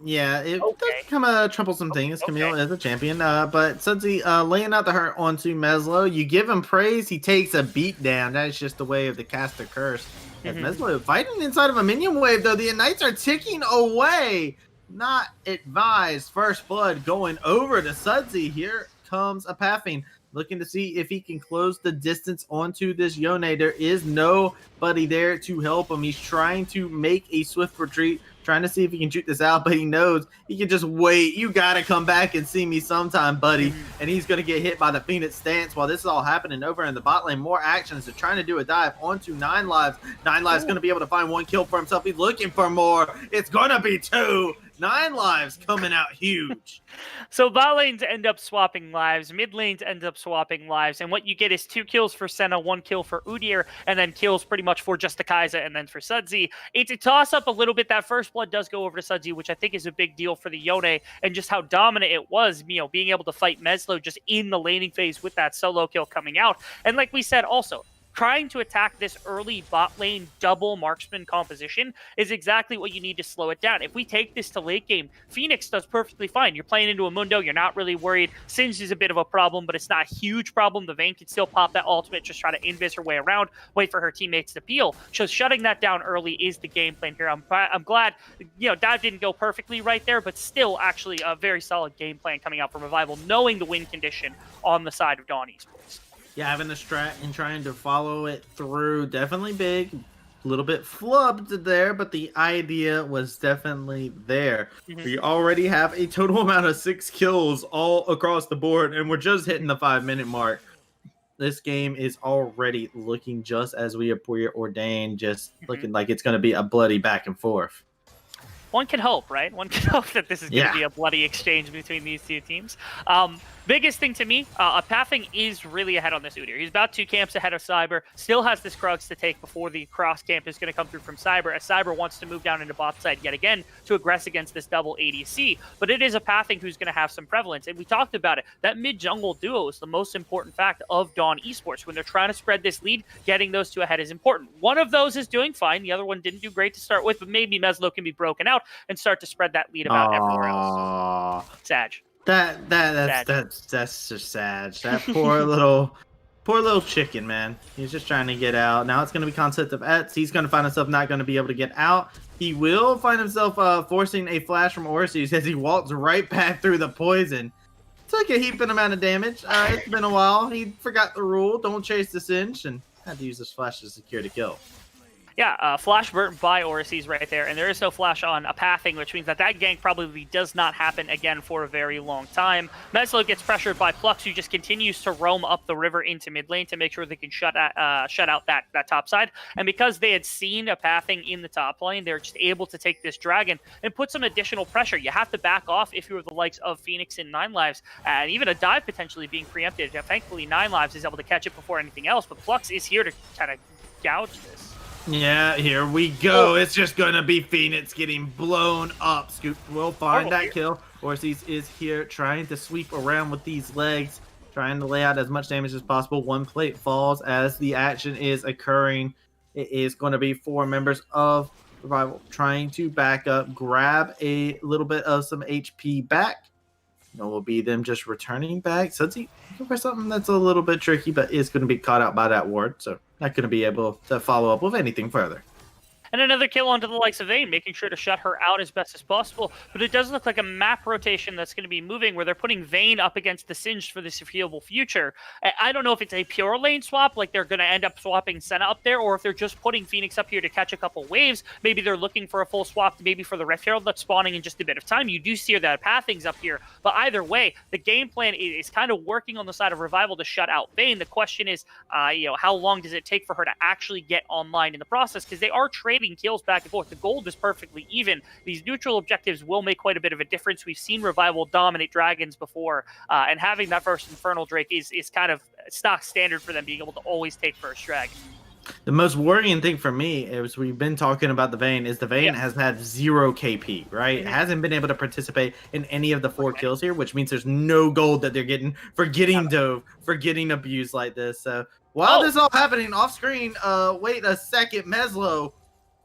yeah, it does become a troublesome thing as Camille is a champion. But Sudsy laying out the hurt onto Meslo. You give him praise, he takes a beat down. That is just the way of the caster curse. As Meslo fighting inside of a minion wave, though, the Knights are ticking away. Not advised. First blood going over to Sudsy. Here comes a pathing, looking to see if he can close the distance onto this Yone. There is nobody there to help him. He's trying to make a swift retreat, trying to see if he can shoot this out, but he knows he can just wait. You got to come back and see me sometime, buddy. And he's going to get hit by the Phoenix stance while this is all happening over in the bot lane. More actions. They're trying to do a dive onto 9 lives. 9 lives going to be able to find 1 kill for himself. He's looking for more. It's going to be 2. 9 lives coming out huge. So bot lanes end up swapping lives, mid lanes end up swapping lives, and what you get is 2 kills for Senna, 1 kill for Udyr, and then kills pretty much for just the Kai'Sa and then for Sudsy. It's a toss-up a little bit. That first blood does go over to Sudsy, which I think is a big deal for the Yone, and just how dominant it was, you know, being able to fight Meslo just in the laning phase with that solo kill coming out. And like we said also, trying to attack this early bot lane double marksman composition is exactly what you need to slow it down. If we take this to late game, Phoenix does perfectly fine. You're playing into a Mundo. You're not really worried. Singed is a bit of a problem, but it's not a huge problem. The Vayne can still pop that ultimate, just try to invis her way around, wait for her teammates to peel. So shutting that down early is the game plan here. I'm glad, you know, dive didn't go perfectly right there, but still actually a very solid game plan coming out from Revival, knowing the win condition on the side of Dawn Esports. Yeah, having the strat and trying to follow it through, definitely big. A little bit flubbed there, but the idea was definitely there. We already have a total amount of 6 kills all across the board, and we're just hitting the 5-minute mark. This game is already looking just as we ordained, just looking like it's going to be a bloody back and forth. One can hope, right? One can hope that this is going to be a bloody exchange between these two teams. Biggest thing to me, Pathing is really ahead on this Udyr. He's about 2 camps ahead of Cyber. Still has this Krugs to take before the cross camp is going to come through from Cyber, as Cyber wants to move down into bot side yet again to aggress against this double ADC. But it is a Pathing who's going to have some prevalence. And we talked about it. That mid-jungle duo is the most important fact of Dawn Esports. When they're trying to spread this lead, getting those 2 ahead is important. One of those is doing fine. The other one didn't do great to start with, but maybe Meslo can be broken out and start to spread that lead about everywhere else. Sag. That's just sad. That poor little Poor little chicken, man. He's just trying to get out. Now it's going to be Concept of Ets. He's going to find himself not going to be able to get out. He will find himself forcing a flash from Orsies as he walks right back through the poison. Took a heaping amount of damage. It's been a while. He forgot the rule. Don't chase the cinch, and had to use this flash to secure the kill. Yeah, flash burnt by Orsies right there, and there is no flash on a pathing, which means that gank probably does not happen again for a very long time. Meslo gets pressured by Plux, who just continues to roam up the river into mid lane to make sure they can shut out that top side. And because they had seen a pathing in the top lane, they're just able to take this dragon and put some additional pressure. You have to back off if you were the likes of Phoenix and 9 Lives, and even a dive potentially being preempted. Thankfully, 9 Lives is able to catch it before anything else, but Plux is here to kind of gouge this. Yeah, here we go. It's just going to be Phoenix getting blown up. Scoop will find that kill. Orsies is here trying to sweep around with these legs, trying to lay out as much damage as possible. One plate falls as the action is occurring. It is going to be 4 members of Revival trying to back up, grab a little bit of some HP back. It will be them just returning back. Sudsy looking for something that's a little bit tricky, but is going to be caught out by that ward, so not going to be able to follow up with anything further. And another kill onto the likes of Vayne, making sure to shut her out as best as possible. But it does look like a map rotation that's going to be moving, where they're putting Vayne up against the Singed for the foreseeable future. I don't know if it's a pure lane swap, like they're going to end up swapping Senna up there, or if they're just putting Phoenix up here to catch a couple waves. Maybe they're looking for a full swap, maybe for the Rift Herald that's spawning in just a bit of time. You do see that pathing's up here. But either way, the game plan is kind of working on the side of Revival to shut out Vayne. The question is, how long does it take for her to actually get online in the process? Because they are trading kills back and forth. The gold is perfectly even. These neutral objectives will make quite a bit of a difference. We've seen Revival dominate dragons before, and having that first Infernal Drake is kind of stock standard for them, being able to always take first dragon. The most worrying thing for me is we've been talking about the Vayne is the Vayne has had 0 KP, right? Mm-hmm. Hasn't been able to participate in any of the 4 kills here, which means there's no gold that they're getting for getting dove, for getting abused like this. So while this is all happening off screen, wait a second, Meslo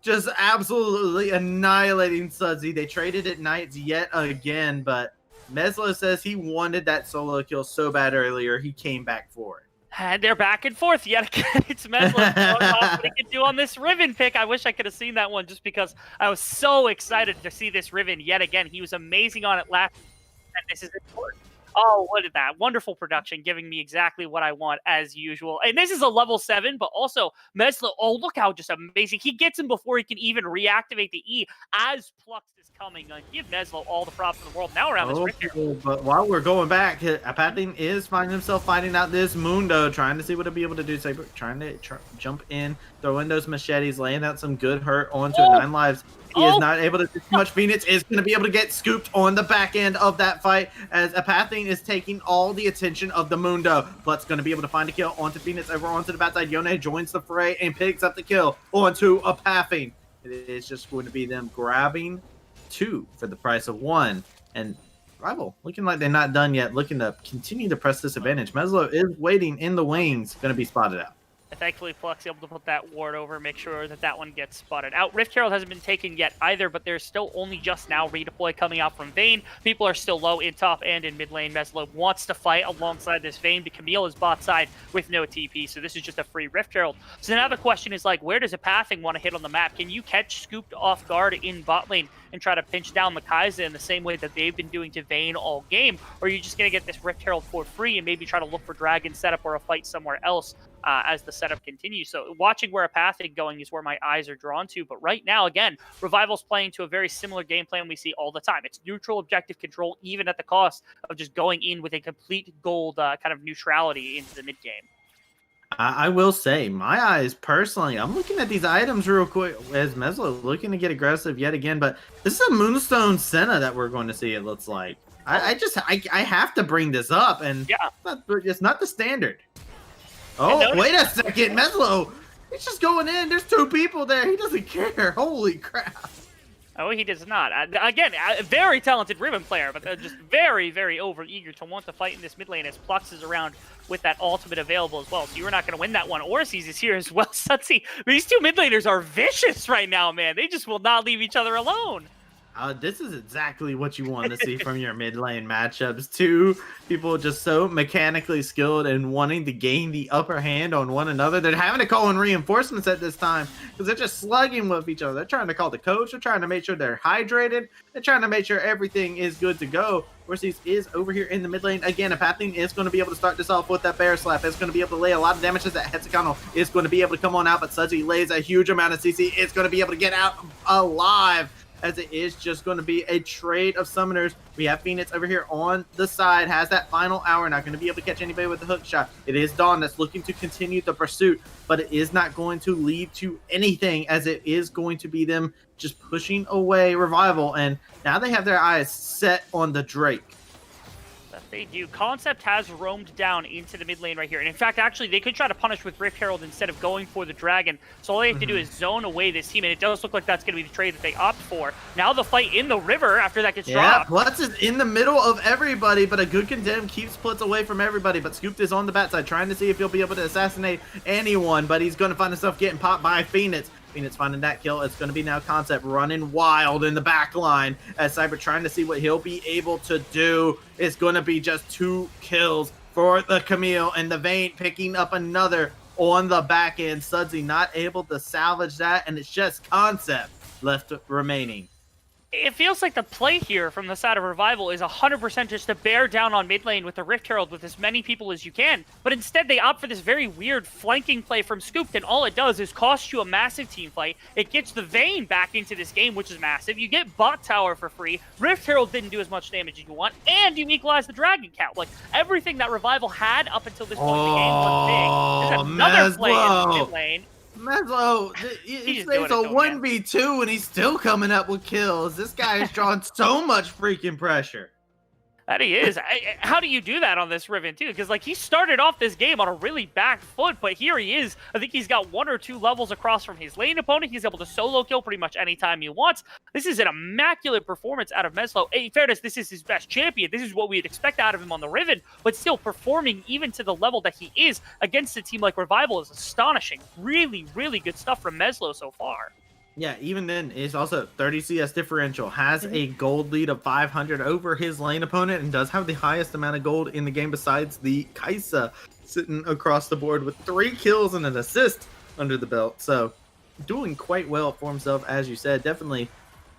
just absolutely annihilating Sudsy. They traded at Knights yet again, but Meslo says he wanted that solo kill so bad earlier, he came back for it. And they're back and forth yet again. It's Meslo what he can do on this Riven pick. I wish I could have seen that one just because I was so excited to see this Riven yet again. He was amazing on it last, and this is important. Oh, what is that? Wonderful production, giving me exactly what I want as usual. And this is a level 7, but also Meslo, oh, look how just amazing. He gets him before he can even reactivate the E as Plux is coming. Give Meslo all the props in the world now around this Rift here. But while we're going back, Pathing is finding himself finding out this Mundo, trying to see what he'll be able to do. Saber trying to jump in, throw in those machetes, laying out some good hurt onto 9 Lives. He is not able to do too much. Phoenix is going to be able to get scooped on the back end of that fight as Apathine is taking all the attention of the Mundo. Plut's going to be able to find a kill onto Phoenix over onto the backside. Yone joins the fray and picks up the kill onto Apathine. It is just going to be them grabbing 2 for the price of 1. And Rival looking like they're not done yet, looking to continue to press this advantage. Meslo is waiting in the wings, going to be spotted out. Thankfully, Plux able to put that ward over, make sure that that one gets spotted out. Rift Herald hasn't been taken yet either, but there's still only just now redeploy coming out from Vayne. People are still low in top and in mid lane. Meslo wants to fight alongside this Vayne, but Camille is bot side with no TP, so this is just a free Rift Herald. So now the question is, like, where does Apathing want to hit on the map? Can you catch scooped off guard in bot lane and try to pinch down the Kai'Sa in the same way that they've been doing to Vayne all game? Or are you just going to get this Rift Herald for free and maybe try to look for Dragon setup or a fight somewhere else as the setup continues? So watching where Apathing going is where my eyes are drawn to. But right now, again, Revival's playing to a very similar game plan we see all the time. It's neutral objective control, even at the cost of just going in with a complete gold kind of neutrality into the mid game. I will say, my eyes personally, I'm looking at these items real quick as Meslo looking to get aggressive yet again, but this is a Moonstone Senna that we're going to see, it looks like. I have to bring this up, and it's not the standard. Oh, wait a second, Meslo, he's just going in. There's 2 people there. He doesn't care. Holy crap. Oh, he does not. Again, a very talented Ribbon player, but they're just very, very over-eager to want to fight in this mid lane as Plux is around with that ultimate available as well. So you're not going to win that one. Orsies is here as well. Sudsy, these 2 mid laners are vicious right now, man. They just will not leave each other alone. This is exactly what you want to see from your mid lane matchups. Two people just so mechanically skilled and wanting to gain the upper hand on one another. They're having to call in reinforcements at this time because they're just slugging with each other. They're trying to call the coach. They're trying to make sure they're hydrated. They're trying to make sure everything is good to go. Versus is over here in the mid lane. Again, Apathian is going to be able to start this off with that bear slap. It's going to be able to lay a lot of damage as that Hexacano is going to be able to come on out, but Sudsy lays a huge amount of CC. It's going to be able to get out alive, as it is just going to be a trade of summoners. We have Phoenix over here on the side, has that final hour, not going to be able to catch anybody with the hook shot. It is Dawn that's looking to continue the pursuit, but it is not going to lead to anything, as it is going to be them just pushing away Revival, and now they have their eyes set on the Drake. They do. Concept has roamed down into the mid lane right here. And in fact, actually, they could try to punish with Rift Herald instead of going for the Dragon. So all they have to do is zone away this team, and it does look like that's going to be the trade that they opt for. Now the fight in the river after that gets dropped. Plutz is in the middle of everybody, but a good condemn keeps Plutz away from everybody. But Scooped is on the backside, trying to see if he'll be able to assassinate anyone, but he's going to find himself getting popped by Phoenix. Phoenix finding that kill. It's going to be now Concept running wild in the back line as Cyber trying to see what he'll be able to do. It's going to be just 2 kills for the Camille, and the Vayne picking up another on the back end. Sudsy not able to salvage that, and it's just Concept left remaining. It feels like the play here from the side of Revival is 100% just to bear down on mid lane with the Rift Herald with as many people as you can. But instead, they opt for this very weird flanking play from Scooped, and all it does is cost you a massive team fight. It gets the Vayne back into this game, which is massive. You get Bot Tower for free. Rift Herald didn't do as much damage as you want, and you equalize the Dragon count. Like, everything that Revival had up until this point in the game was big. There's another play in mid lane. Meslo, he's a 1v2 and he's still coming up with kills. This guy is drawing so much freaking pressure. That he is. How do you do that on this Riven too? Because like he started off this game on a really back foot, but here he is. I think he's got 1 or 2 levels across from his lane opponent. He's able to solo kill pretty much anytime he wants. This is an immaculate performance out of Meslo. In fairness, this is his best champion. This is what we'd expect out of him on the Riven, but still performing even to the level that he is against a team like Revival is astonishing. Really, really good stuff from Meslo so far. Yeah, even then, it's also 30 CS differential, has a gold lead of 500 over his lane opponent, and does have the highest amount of gold in the game besides the Kaisa, sitting across the board with 3 kills and an assist under the belt. So, doing quite well for himself, as you said. Definitely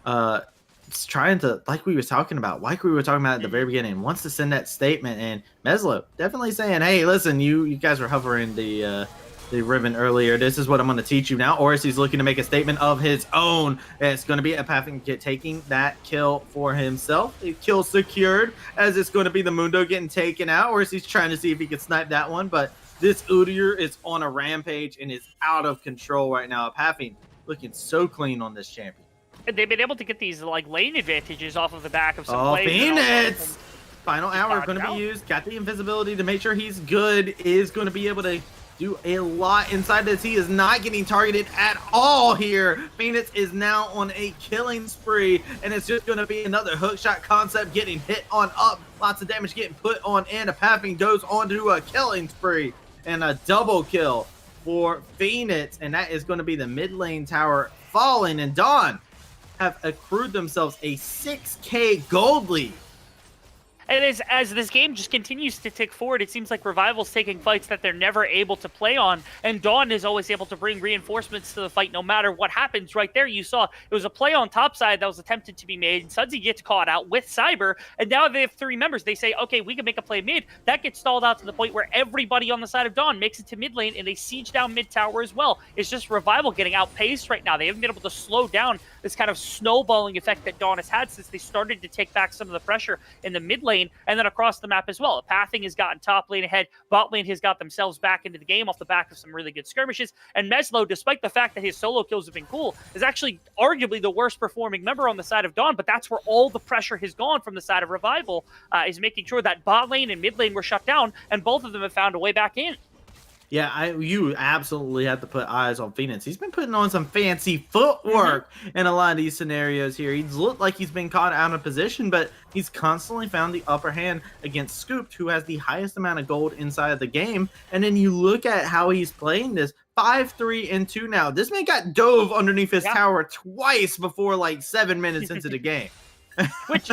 trying to, like we were talking about at the very beginning, wants to send that statement, and Meslo definitely saying, hey, listen, you guys were hovering the Riven earlier. This is what I'm going to teach you now. Or is he's looking to make a statement of his own. It's going to be Apathian taking that kill for himself. A kill secured, as it's going to be the Mundo getting taken out. Or is he trying to see if he can snipe that one? But this Udyr is on a rampage and is out of control right now. Apathian looking so clean on this champion. They've been able to get these like lane advantages off of the back of some plays. Phoenix! Final hour is going to be used. Got the invisibility to make sure he's good. Is going to be able to do a lot inside this. He is not getting targeted at all here. Phoenix is now on a killing spree, and it's just going to be another hookshot Concept getting hit on up. Lots of damage getting put on, and Apathian goes on to a killing spree and a double kill for Phoenix, and that is going to be the mid lane tower falling, and Dawn have accrued themselves a 6k gold lead. And as this game just continues to tick forward, it seems like Revival's taking fights that they're never able to play on, and Dawn is always able to bring reinforcements to the fight no matter what happens. Right there, you saw it was a play on top side that was attempted to be made, and Sudsy gets caught out with Cyber, and now they have 3 members. They say, okay, we can make a play mid. That gets stalled out to the point where everybody on the side of Dawn makes it to mid lane, and they siege down mid tower as well. It's just Revival getting outpaced right now. They haven't been able to slow down this kind of snowballing effect that Dawn has had since they started to take back some of the pressure in the mid lane, and then across the map as well. Pathing has gotten top lane ahead. Bot lane has got themselves back into the game off the back of some really good skirmishes. And Meslo, despite the fact that his solo kills have been cool, is actually arguably the worst performing member on the side of Dawn, but that's where all the pressure has gone from the side of Revival, is making sure that bot lane and mid lane were shut down, and both of them have found a way back in. Yeah, you absolutely have to put eyes on Phoenix. He's been putting on some fancy footwork in a lot of these scenarios here. He's looked like he's been caught out of position, but he's constantly found the upper hand against Scooped, who has the highest amount of gold inside of the game. And then you look at how he's playing this, 5-3-2 now. This man got dove underneath his Yeah. tower twice before like 7 minutes into the game. Which,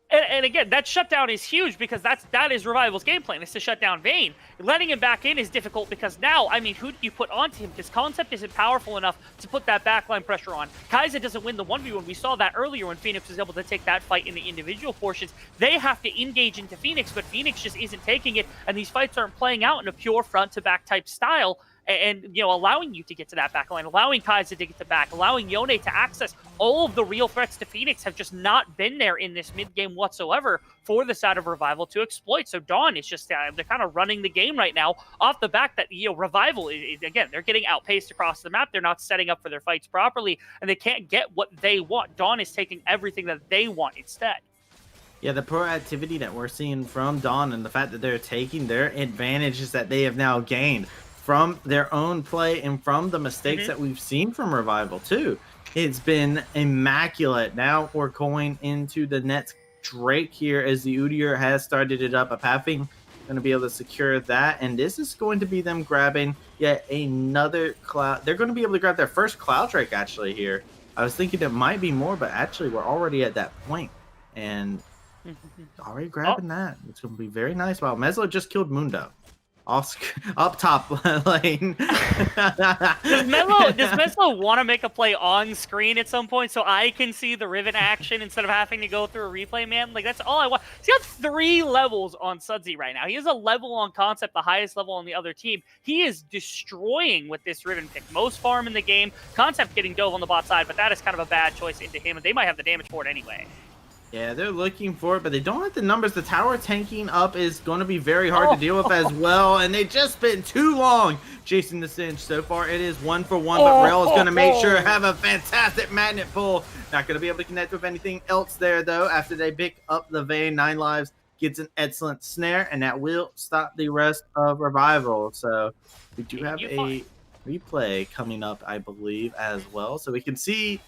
and again, that shutdown is huge because that is Revival's game plan, is to shut down Vayne. Letting him back in is difficult because now, I mean, who do you put onto him? Because Concept isn't powerful enough to put that backline pressure on. Kaiser doesn't win the 1v1. We saw that earlier when Phoenix was able to take that fight in the individual portions. They have to engage into Phoenix, but Phoenix just isn't taking it, and these fights aren't playing out in a pure front-to-back type style. And, you know, allowing you to get to that back line, allowing Kaiser to get to back, allowing Yone to access. All of the real threats to Phoenix have just not been there in this mid-game whatsoever for the side of Revival to exploit. So Dawn is just, they're kind of running the game right now off the back that, you know, Revival, again, they're getting outpaced across the map. They're not setting up for their fights properly, and they can't get what they want. Dawn is taking everything that they want instead. Yeah, the proactivity that we're seeing from Dawn and the fact that they're taking their advantages that they have now gained from their own play and from the mistakes that we've seen from Revival too. It's been immaculate. Now we're going into the next Drake here as the Udyr has started it up. Apathing going to be able to secure that, and this is going to be them grabbing yet another cloud. They're going to be able to grab their first Cloud Drake actually here. I was thinking it might be more, but actually we're already at that point and already grabbing that. It's going to be very nice. Wow, Meslo just killed Mundo. Up top lane. Does Meslo want to make a play on screen at some point so I can see the Riven action instead of having to go through a replay, man? Like, that's all I want. He's got 3 levels on Sudsy right now. He has a level on Concept, the highest level on the other team. He is destroying with this Riven pick. Most farm in the game. Concept getting dove on the bot side, but that is kind of a bad choice into him, and they might have the damage for it anyway. Yeah, they're looking for it, but they don't have the numbers. The tower tanking up is going to be very hard to deal with as well, and they just spent too long chasing the Singe. So far, it is 1 for 1, but Rail is going to make sure have a fantastic magnet pull. Not going to be able to connect with anything else there, though, after they pick up the Vayne. 9 lives, gets an excellent snare, and that will stop the rest of Revival. So we do have a replay coming up, I believe, as well, so we can see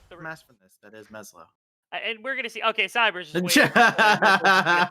the mask from this. That is Meslo. And we're going to see, okay, Cyber's just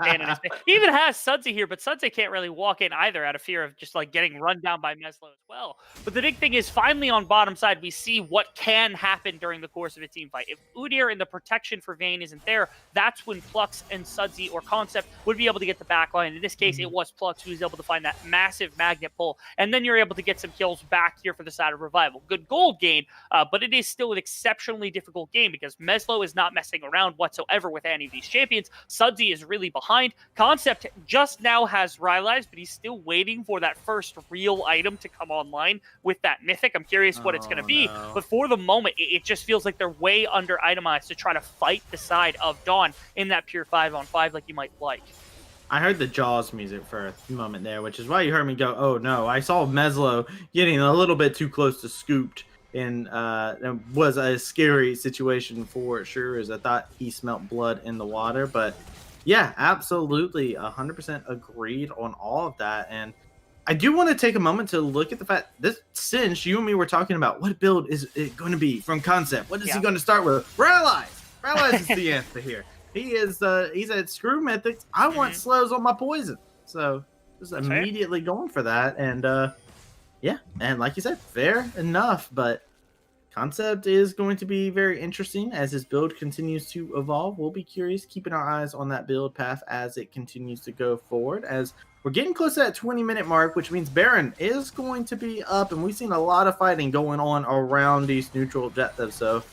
waiting. He even has Sudsy here, but Sudsy can't really walk in either out of fear of just like getting run down by Meslo as well. But the big thing is finally on bottom side, we see what can happen during the course of a team fight. If Udyr and the protection for Vayne isn't there, that's when Plux and Sudsy or Concept would be able to get the back line. In this case, it was Plux who was able to find that massive magnet pull. And then you're able to get some kills back here for the side of Revival. Good gold gain, but it is still an exceptionally difficult game because Meslo is not messing around whatsoever with any of these champions. Sudsy is really behind. Concept just now has Rylai's, but he's still waiting for that first real item to come online with that mythic. I'm curious what it's going to be, but for the moment, it just feels like they're way under itemized to try to fight the side of Dawn in that pure 5-on-5 like you might like. I heard the Jaws music for a moment there, which is why you heard me go, oh no. I saw Meslo getting a little bit too close to Scooped. And it was a scary situation for sure, as I thought he smelt blood in the water. But yeah, absolutely 100% agreed on all of that. And I do want to take a moment to look at the fact this Singe, you and me were talking about what build is it going to be from Concept. What is he going to start with? Rylai's is the answer here. He is he said screw mythics. I want slows on my poison. So just immediately going for that. And yeah, and like you said, fair enough, but Concept is going to be very interesting as his build continues to evolve. We'll be curious, keeping our eyes on that build path as it continues to go forward, as we're getting close to that 20-minute mark, which means Baron is going to be up, and we've seen a lot of fighting going on around these neutral objectives, so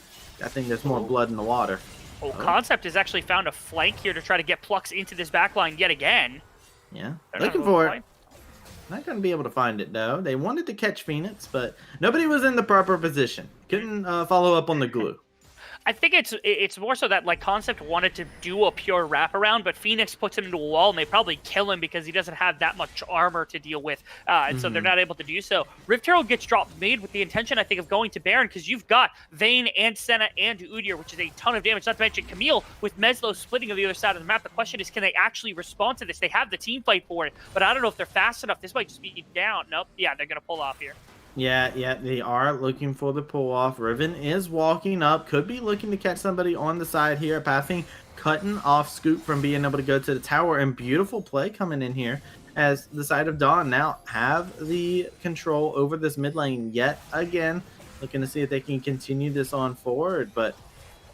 I think there's more blood in the water. Concept has actually found a flank here to try to get Plux into this backline yet again. Yeah, looking for it. Not going to be able to find it, though. They wanted to catch Phoenix, but nobody was in the proper position. Couldn't follow up on the glue. I think it's more so that like Concept wanted to do a pure wraparound, but Phoenix puts him into a wall and they probably kill him because he doesn't have that much armor to deal with, and so they're not able to do so. Rift Herald gets dropped mid with the intention, I think, of going to Baron because you've got Vayne and Senna and Udyr, which is a ton of damage. Not to mention Camille with Meslo splitting on the other side of the map. The question is, can they actually respond to this? They have the team fight for it, but I don't know if they're fast enough. This might just be down. Nope. Yeah, they're gonna pull off here. Yeah, they are looking for the pull-off. Riven is walking up. Could be looking to catch somebody on the side here. Pathing cutting off Scoop from being able to go to the tower. And beautiful play coming in here as the side of Dawn now have the control over this mid lane yet again, looking to see if they can continue this on forward, but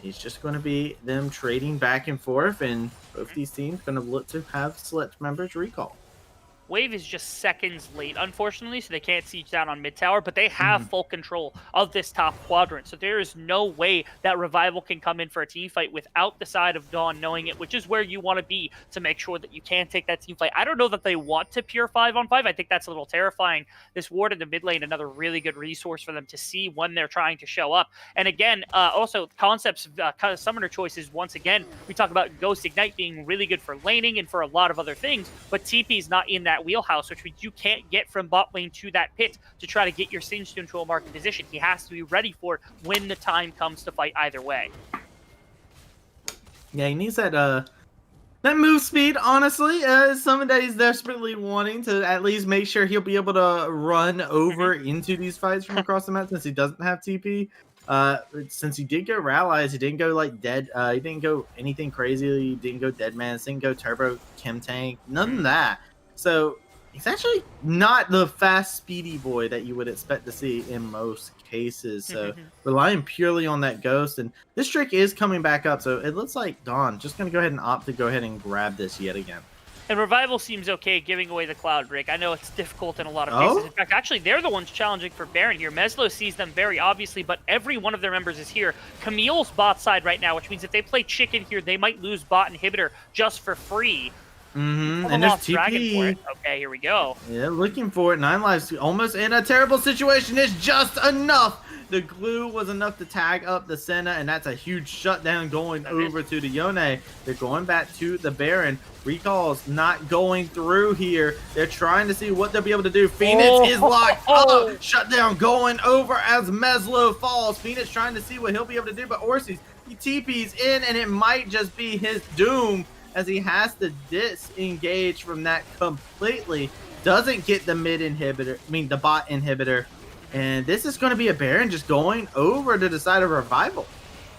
it's just going to be them trading back and forth, and both these teams going to look to have select members recall. Wave is just seconds late, unfortunately, so they can't siege down on mid tower, but they have full control of this top quadrant. So there is no way that Revival can come in for a team fight without the side of Dawn knowing it, which is where you want to be to make sure that you can take that team fight. I don't know that they want to pure 5-on-5. I think that's a little terrifying. This ward in the mid lane, another really good resource for them to see when they're trying to show up. And again, also concepts, kind of summoner choices, once again, we talk about Ghost Ignite being really good for laning and for a lot of other things, but TP is not in that wheelhouse, which means you can't get from bot lane to that pit to try to get your Singed into a market position. He has to be ready for it when the time comes to fight either way. Yeah, he needs that move speed, honestly. Something that he's desperately wanting to at least make sure he'll be able to run over into these fights from across the map, since he doesn't have TP. Since he did go rallies, he didn't go like dead. He didn't go anything crazy. He didn't go dead man. Didn't go turbo chem tank. None of that. So he's actually not the fast, speedy boy that you would expect to see in most cases. So relying purely on that ghost, and this trick is coming back up. So it looks like Dawn just going to go ahead and opt to go ahead and grab this yet again. And Revival seems okay giving away the Cloud Break. I know it's difficult in a lot of cases. In fact, actually, they're the ones challenging for Baron here. Meslo sees them very obviously, but every one of their members is here. Camille's bot side right now, which means if they play chicken here, they might lose bot inhibitor just for free. And there's TP. For it. Okay, here we go. Yeah, looking for it. 9 lives, almost in a terrible situation. It's just enough. The glue was enough to tag up the Senna, and that's a huge shutdown going over to the Yone. They're going back to the Baron. Recalls not going through here. They're trying to see what they'll be able to do. Phoenix is locked up. Shutdown going over as Meslo falls. Phoenix trying to see what he'll be able to do, but Orsi's, he TP's in, and it might just be his doom, as he has to disengage from that completely. Doesn't get the the bot inhibitor. And this is going to be a Baron just going over to the side of Revival.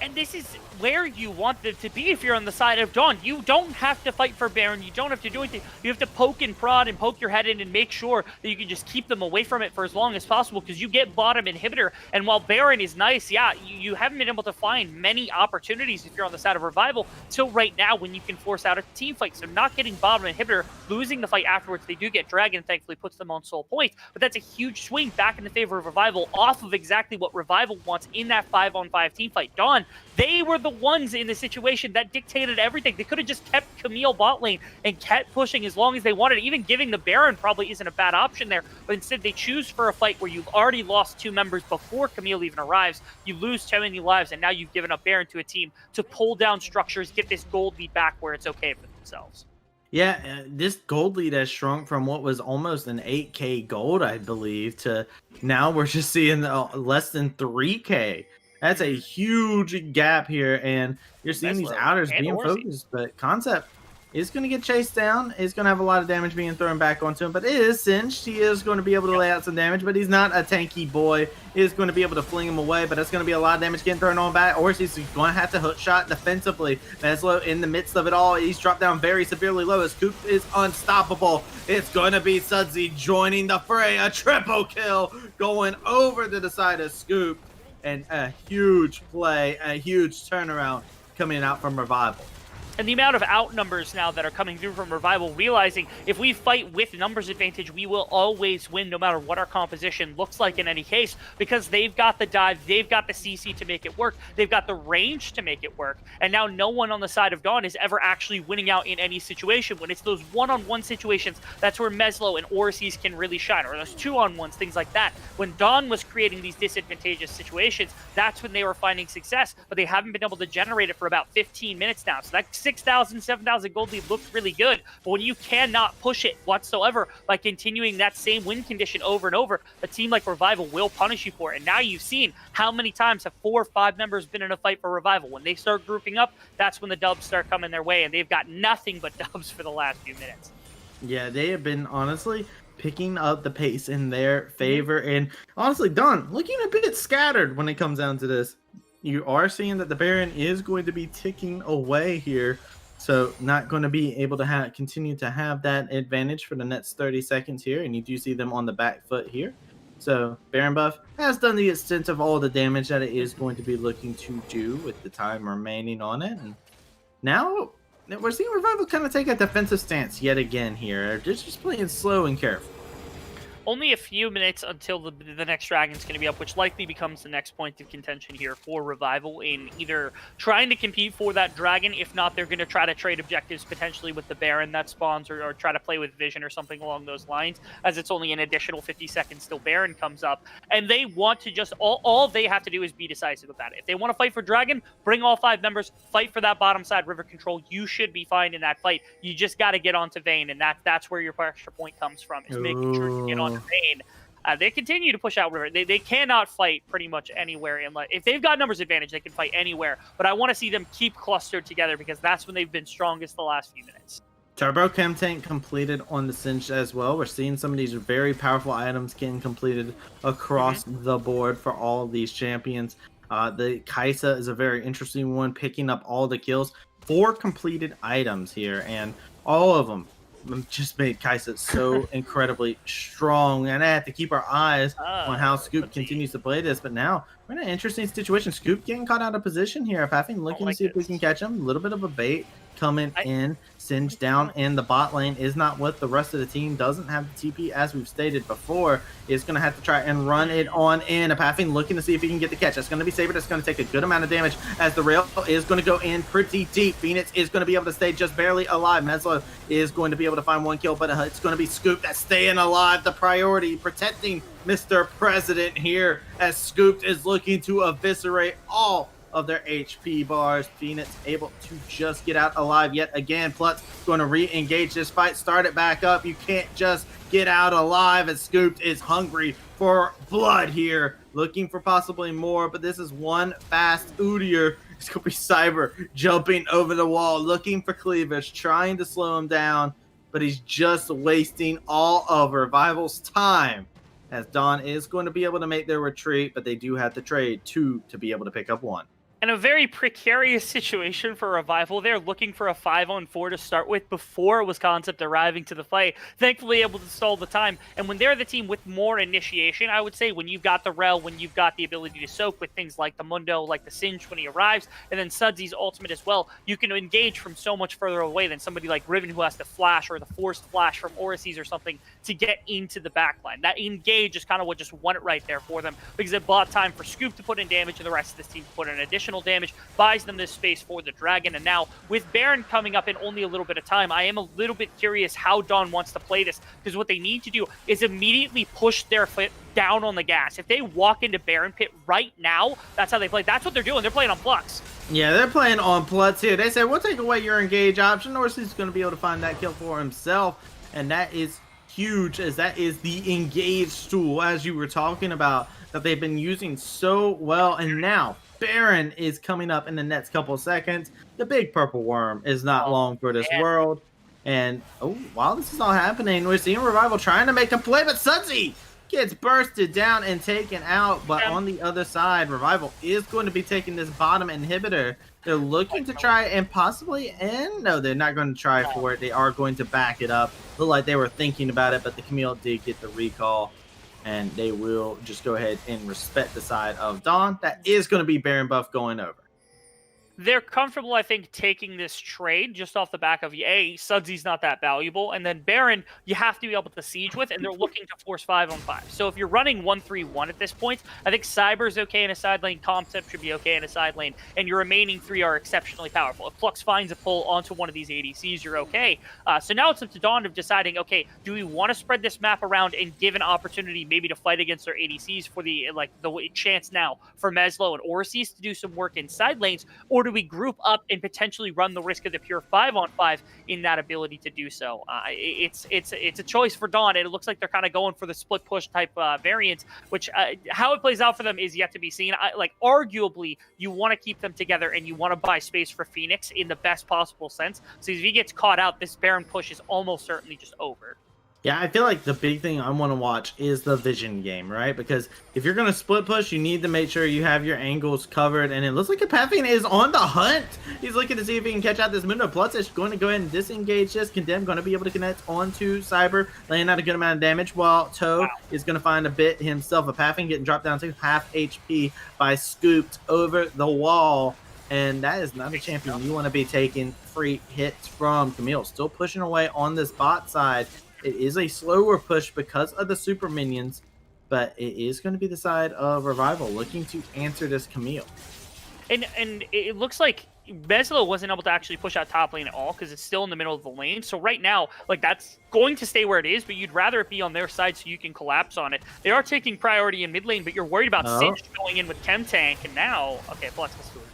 And this is where you want them to be if you're on the side of Dawn. You don't have to fight for Baron. You don't have to do anything. You have to poke and prod and poke your head in and make sure that you can just keep them away from it for as long as possible, because you get bottom inhibitor. And while Baron is nice, yeah, you haven't been able to find many opportunities if you're on the side of Revival till right now when you can force out a team fight. So not getting bottom inhibitor, losing the fight afterwards, they do get Dragon, thankfully puts them on soul points. But that's a huge swing back in the favor of Revival off of exactly what Revival wants in that 5-on-5 team fight. Dawn, they were the ones in the situation that dictated everything. They could have just kept Camille bot lane and kept pushing as long as they wanted. Even giving the Baron probably isn't a bad option there, but instead they choose for a fight where you've already lost 2 members before Camille even arrives. You lose so many lives, and now you've given up Baron to a team to pull down structures, get this gold lead back where it's okay for themselves. Yeah, this gold lead has shrunk from what was almost an 8K gold, I believe, to now we're just seeing less than 3K. That's a huge gap here, and you're seeing these outers being focused, but Concept is going to get chased down. He's going to have a lot of damage being thrown back onto him, but it is cinched. He is going to be able to lay out some damage, but he's not a tanky boy. He is going to be able to fling him away, but that's going to be a lot of damage getting thrown on back. Or he's going to have to hook shot defensively. Meslo in the midst of it all, he's dropped down very severely low. His Coop is unstoppable. It's going to be Sudsy joining the fray. A triple kill going over to the side of Scoop. And a huge play, a huge turnaround coming out from Revival. And the amount of outnumbers now that are coming through from Revival, realizing if we fight with numbers advantage, we will always win no matter what our composition looks like in any case, because they've got the dive, they've got the CC to make it work, they've got the range to make it work, and now no one on the side of Dawn is ever actually winning out in any situation. When it's those one-on-one situations, that's where Meslo and Orsi's can really shine, or those two-on-ones, things like that. When Dawn was creating these disadvantageous situations, that's when they were finding success, but they haven't been able to generate it for about 15 minutes now. So that 6,000, 7,000 gold lead looked really good, but when you cannot push it whatsoever by continuing that same win condition over and over, a team like Revival will punish you for it. And now you've seen how many times have 4 or 5 members been in a fight for Revival. When they start grouping up, that's when the dubs start coming their way, and they've got nothing but dubs for the last few minutes. Yeah, they have been honestly picking up the pace in their favor, and honestly, Dawn looking a bit scattered when it comes down to this. You are seeing that the Baron is going to be ticking away here. So not going to be able to continue to have that advantage for the next 30 seconds here. And you do see them on the back foot here. So Baron Buff has done the extent of all the damage that it is going to be looking to do with the time remaining on it. And now we're seeing Revival kind of take a defensive stance yet again here. Just playing slow and careful. Only a few minutes until the next dragon's going to be up, which likely becomes the next point of contention here for Revival in either trying to compete for that dragon. If not, they're going to try to trade objectives potentially with the Baron that spawns, or try to play with Vision or something along those lines, as it's only an additional 50 seconds till Baron comes up. And they want to just, all they have to do is be decisive about it. If they want to fight for dragon, bring all 5 members, fight for that bottom side river control. You should be fine in that fight. You just got to get onto Vayne, and that's where your pressure point comes from, is making sure you get onto Vayne. They continue to push out river. They cannot fight pretty much anywhere. If they've got numbers advantage, they can fight anywhere. But I want to see them keep clustered together, because that's when they've been strongest the last few minutes. Turbo Chem Tank completed on the Cinch as well. We're seeing some of these very powerful items getting completed across the board for all of these champions. The Kaisa is a very interesting one, picking up all the kills. 4 completed items here, and all of them just made Kaisa so incredibly strong. And I have to keep our eyes on how Scoop continues to play this. But now we're in an interesting situation. Scoop getting caught out of position here. Pathing looking to see if we can catch him. A little bit of a bait coming in. Singe down in the bot lane is not what the rest of the team doesn't have the TP, as we've stated before. Is going to have to try and run it on in. Pathing looking to see if he can get the catch. That's going to be Saber. That's going to take a good amount of damage, as the rail is going to go in pretty deep. Phoenix is going to be able to stay just barely alive. Mesla is going to be able to find 1 kill, but it's going to be Scoop that's staying alive. The priority protecting Mr. President here, as Scoop is looking to eviscerate all of their HP bars. Phoenix able to just get out alive yet again. Plut's going to re-engage this fight, start it back up. You can't just get out alive, and Scoop is hungry for blood here, looking for possibly more, but this is one fast Udyr. It's going to be Cyber jumping over the wall, looking for cleavage, trying to slow him down, but he's just wasting all of Revival's time, as Dawn is going to be able to make their retreat, but they do have to trade 2 to be able to pick up 1. And a very precarious situation for Revival. They're looking for a 5-on-4 to start with before it was Concept arriving to the fight. Thankfully able to stall the time. And when they're the team with more initiation, I would say, when you've got the Rel, when you've got the ability to soak with things like the Mundo, like the Singe when he arrives, and then Sudsy's ultimate as well, you can engage from so much further away than somebody like Riven, who has to flash, or the forced flash from Orises or something to get into the backline. That engage is kind of what just won it right there for them, because it bought time for Scoop to put in damage and the rest of this team to put in additional damage, buys them this space for the dragon. And now with Baron coming up in only a little bit of time, I am a little bit curious how Dawn wants to play this, because what they need to do is immediately push their foot down on the gas. If they walk into Baron Pit right now, that's how they play. That's what they're doing. They're playing on Flux. Yeah, they're playing on Plutz here. They say, we'll take away your engage option. Orsi's going to be able to find that kill for himself, and that is huge, as that is the engage tool, as you were talking about, that they've been using so well. And now Baron is coming up in the next couple of seconds. The big purple worm is not long for this world. And while this is all happening, we're seeing Revival trying to make a play, but Sudsy gets bursted down and taken out. But on the other side, Revival is going to be taking this bottom inhibitor. They're looking to try and possibly end. No, they're not going to try for it. They are going to back it up. Look like they were thinking about it, but the Camille did get the recall. And they will just go ahead and respect the side of Dawn. That is going to be Baron Buff going over. They're comfortable, I think, taking this trade just off the back of, Sudsy's not that valuable, and then Baron, you have to be able to siege with, and they're looking to force 5-on-5. So if you're running 1-3-1 at this point, I think Cyber's okay in a side lane, Concept should be okay in a side lane, and your remaining 3 are exceptionally powerful. If Flux finds a pull onto one of these ADCs, you're okay. So now it's up to Dawn of deciding, okay, do we want to spread this map around and give an opportunity maybe to fight against their ADCs for the chance now for Meslo and Orises to do some work in side lanes, or do we group up and potentially run the risk of the pure 5-on-5 in that ability to do so? It's a choice for Dawn, and it looks like they're kind of going for the split push type variant, which how it plays out for them is yet to be seen. Arguably, you want to keep them together and you want to buy space for Phoenix in the best possible sense. So if he gets caught out, this Baron push is almost certainly just over. Yeah, I feel like the big thing I want to watch is the vision game, right? Because if you're going to split push, you need to make sure you have your angles covered. And it looks like Epaphine is on the hunt. He's looking to see if he can catch out this Mundo. Plus, is going to go ahead and disengage this. Condemn going to be able to connect onto Cyber, laying out a good amount of damage, while Toe is going to find a bit himself. Epaphine getting dropped down to half HP by Scooped over the wall. And that is not a champion you want to be taking free hits from. Camille still pushing away on this bot side. It is a slower push because of the super minions, but it is going to be the side of Revival looking to answer this Camille. And it looks like Meslo wasn't able to actually push out top lane at all because it's still in the middle of the lane. So right now, like, that's going to stay where it is, but you'd rather it be on their side so you can collapse on it. They are taking priority in mid lane, but you're worried about Singe going in with Chem Tank, and now, okay, Plus let's do it.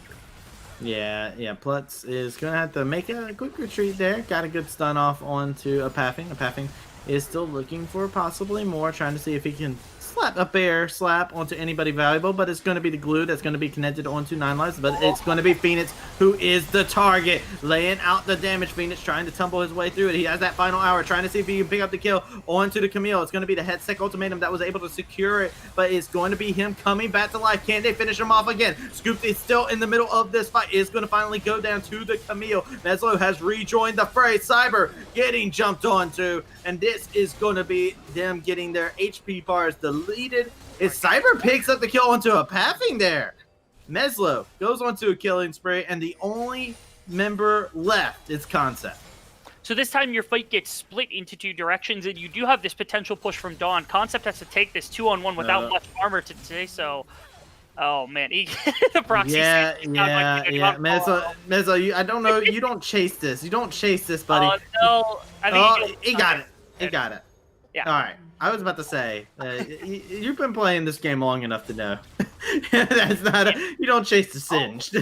Yeah, Plutz is going to have to make a quick retreat there. Got a good stun off onto Epaphine. Epaphine is still looking for possibly more, trying to see if he can slap a bear slap onto anybody valuable, but it's going to be the glue that's going to be connected onto 9 lives, but it's going to be Phoenix who is the target, laying out the damage. Phoenix trying to tumble his way through it. He has that final hour, trying to see if he can pick up the kill onto the Camille. It's going to be the Headset Ultimatum that was able to secure it, but it's going to be him coming back to life. Can they finish him off again? Scoop is still in the middle of this fight. Is going to finally go down to the Camille. Meslo has rejoined the fray. Cyber getting jumped onto, and this is going to be them getting their HP bars deleted. Is Cyber picks up the kill onto Epaphine there. Meslo goes onto a killing spree, and the only member left is Concept. So this time your fight gets split into two directions, and you do have this potential push from Dawn. Concept has to take this 2-on-1 without much armor to say so. Oh man, the proxy. Yeah. Meslo, I don't know. You don't chase this. You don't chase this, buddy. No. I mean, he got it. He got it. Yeah. All right. I was about to say, you've been playing this game long enough to know. That's not you don't chase the Singed.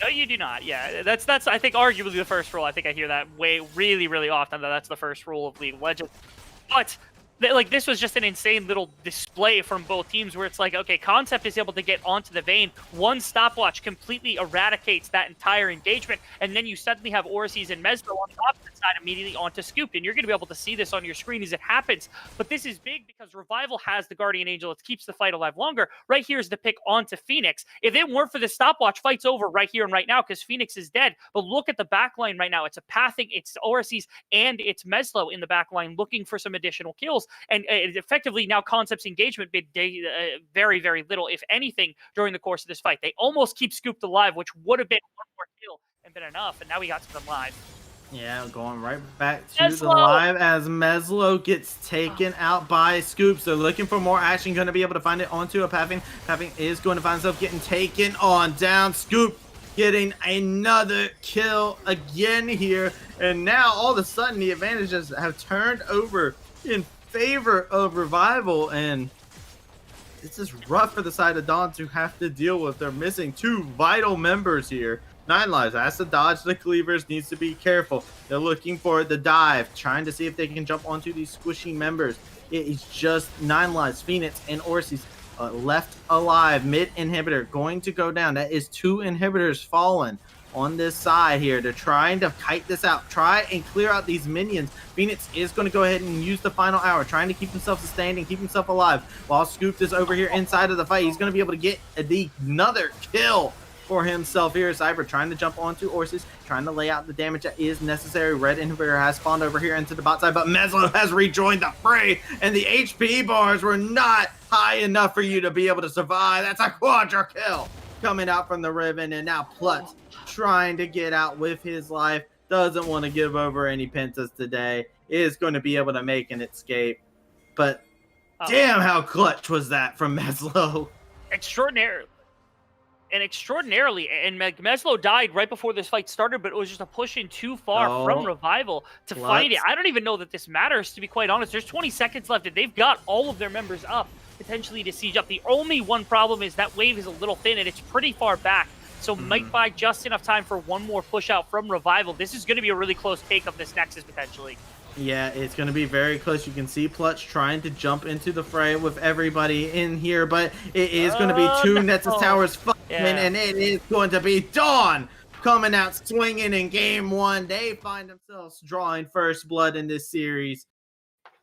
No, you do not. Yeah, that's I think arguably the first rule. I think I hear that really often, that that's the first rule of League of Legends. But like, this was just an insane little display from both teams where it's like, okay, Concept is able to get onto the Vayne. One stopwatch completely eradicates that entire engagement, and then you suddenly have Orsies and Meslo on the opposite side immediately onto Scooped, and you're going to be able to see this on your screen as it happens. But this is big because Revival has the Guardian Angel that keeps the fight alive longer. Right here is the pick onto Phoenix. If it weren't for the stopwatch, fight's over right here and right now because Phoenix is dead. But look at the backline right now. It's Epaphine, it's Orsies, and it's Meslo in the backline looking for some additional kills. And effectively now Concept's engagement did very little, if anything, during the course of this fight. They almost keep Scooped alive, which would have been one more kill and been enough, and now we got to them live. Yeah, going right back to the live as Meslo gets taken out by Scoops. They're looking for more action, going to be able to find it onto Epaphine. Epaphine is going to find himself getting taken on down. Scoop getting another kill again here, and now all of a sudden the advantages have turned over in favor of Revival, and it's just rough for the side of Dawn to have to deal with. They're missing two vital members here. 9 lives has to dodge the cleavers, needs to be careful. They're looking for the dive, trying to see if they can jump onto these squishy members. It is just 9 lives. Phoenix and Orsies left alive. Mid inhibitor going to go down. That is 2 inhibitors fallen on this side here. They're trying to kite this out, try and clear out these minions. Phoenix is going to go ahead and use the final hour, trying to keep himself sustained and keep himself alive. While Scooped is over here inside of the fight, he's going to be able to get another kill for himself here. Cyber trying to jump onto Orsies, trying to lay out the damage that is necessary. Red inhibitor has spawned over here into the bot side, but Meslo has rejoined the fray, and the HP bars were not high enough for you to be able to survive. That's a quadra kill coming out from the Riven, and now Plutz trying to get out with his life. Doesn't want to give over any pentas today. Is going to be able to make an escape, but damn, how clutch was that from Meslo. Extraordinarily, and Meslo died right before this fight started, but it was just a push in too far from Revival to find it. I don't even know that this matters, to be quite honest. There's 20 seconds left, and they've got all of their members up, potentially to siege up. The only one problem is that wave is a little thin, and it's pretty far back, so might buy just enough time for one more push out from Revival. This is going to be a really close take of this Nexus, potentially. Yeah, it's going to be very close. You can see Plutz trying to jump into the fray with everybody in here, but it is going to be 2 Nexus Towers and it is going to be Dawn coming out swinging in game 1. They find themselves drawing first blood in this series.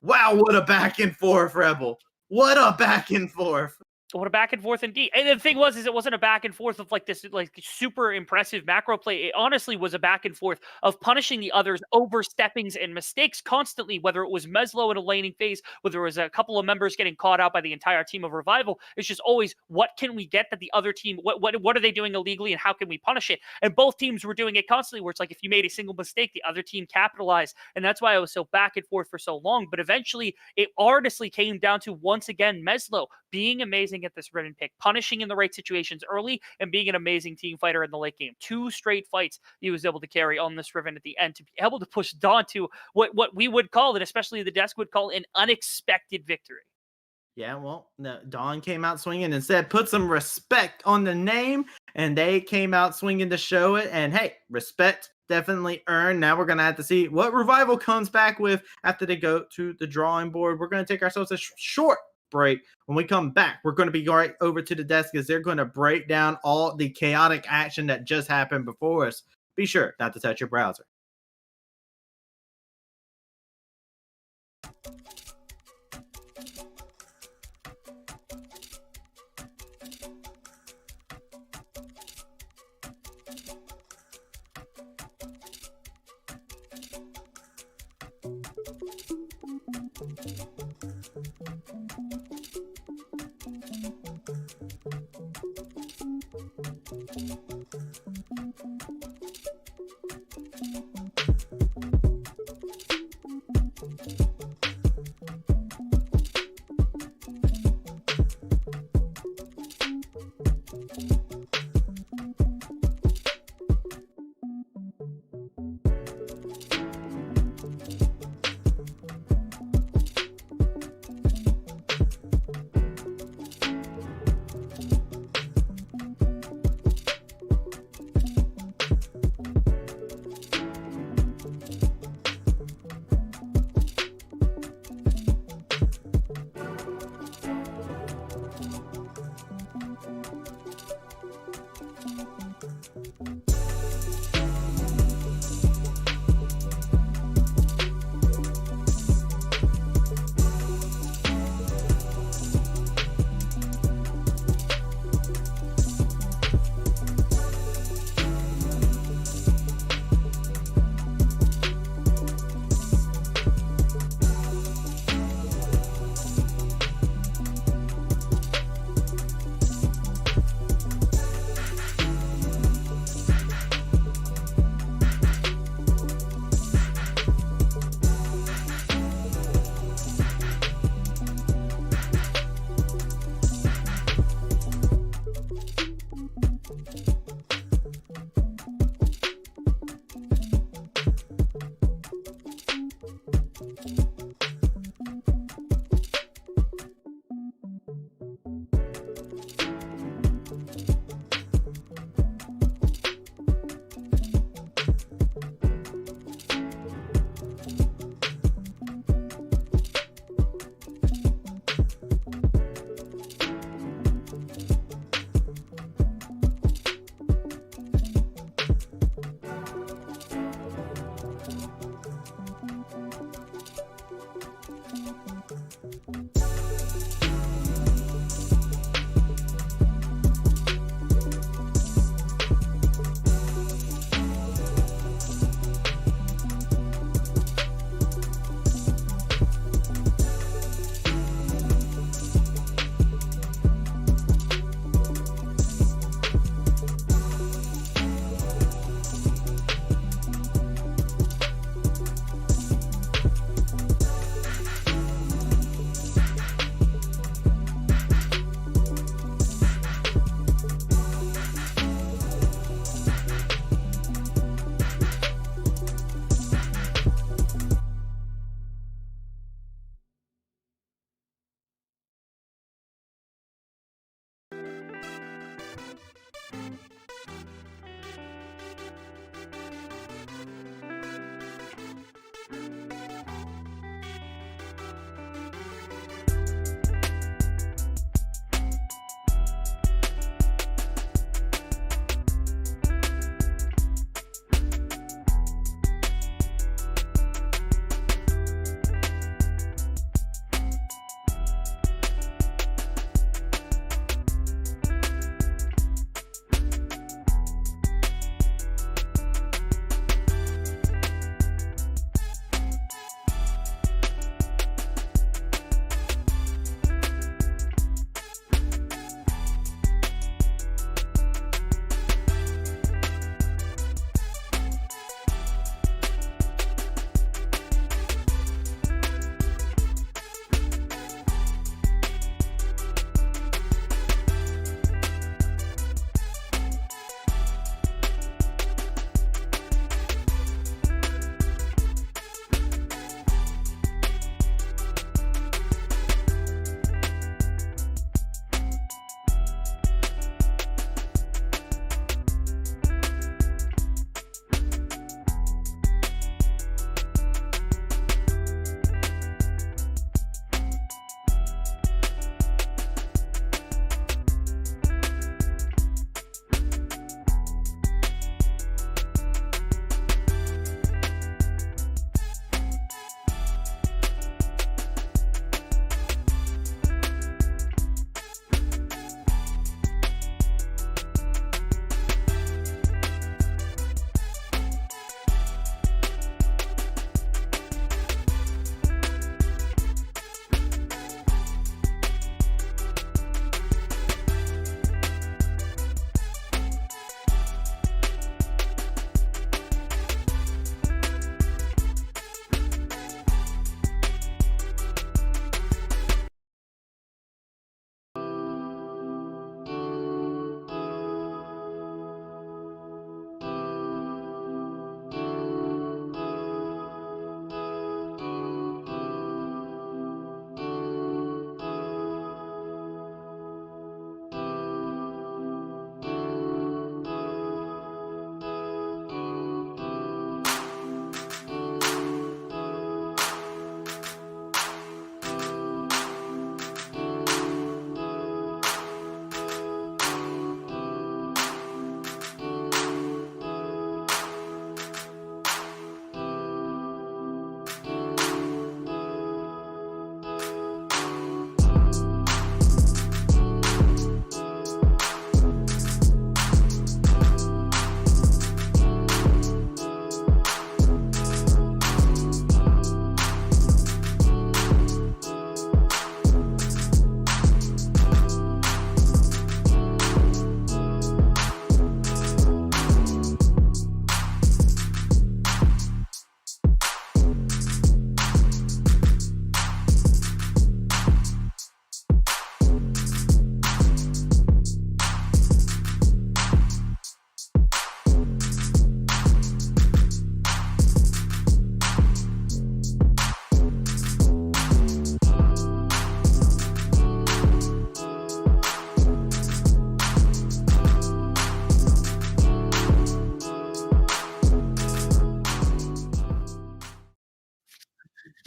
Wow, what a back and forth, Rebel. What a back and forth. What a back and forth indeed. And the thing was, is it wasn't a back and forth of like this like super impressive macro play. It honestly was a back and forth of punishing the others oversteppings and mistakes constantly, whether it was Meslo in a laning phase, whether it was a couple of members getting caught out by the entire team of Revival. It's just always, what can we get that the other team, what are they doing illegally and how can we punish it? And both teams were doing it constantly, where it's like, if you made a single mistake, the other team capitalized. And that's why I was so back and forth for so long. But eventually it honestly came down to, once again, Meslo being amazing at this Riven pick, punishing in the right situations early, and being an amazing team fighter in the late game. 2 straight fights he was able to carry on this Riven at the end to be able to push Dawn to what we would call it, especially the desk would call, an unexpected victory. Yeah, well, no, Dawn came out swinging and said, put some respect on the name, and they came out swinging to show it. And hey, respect definitely earned. Now we're going to have to see what Revival comes back with after they go to the drawing board. We're going to take ourselves a short break. When we come back, we're going to be right over to the desk as they're going to break down all the chaotic action that just happened before us. Be sure not to touch your browser.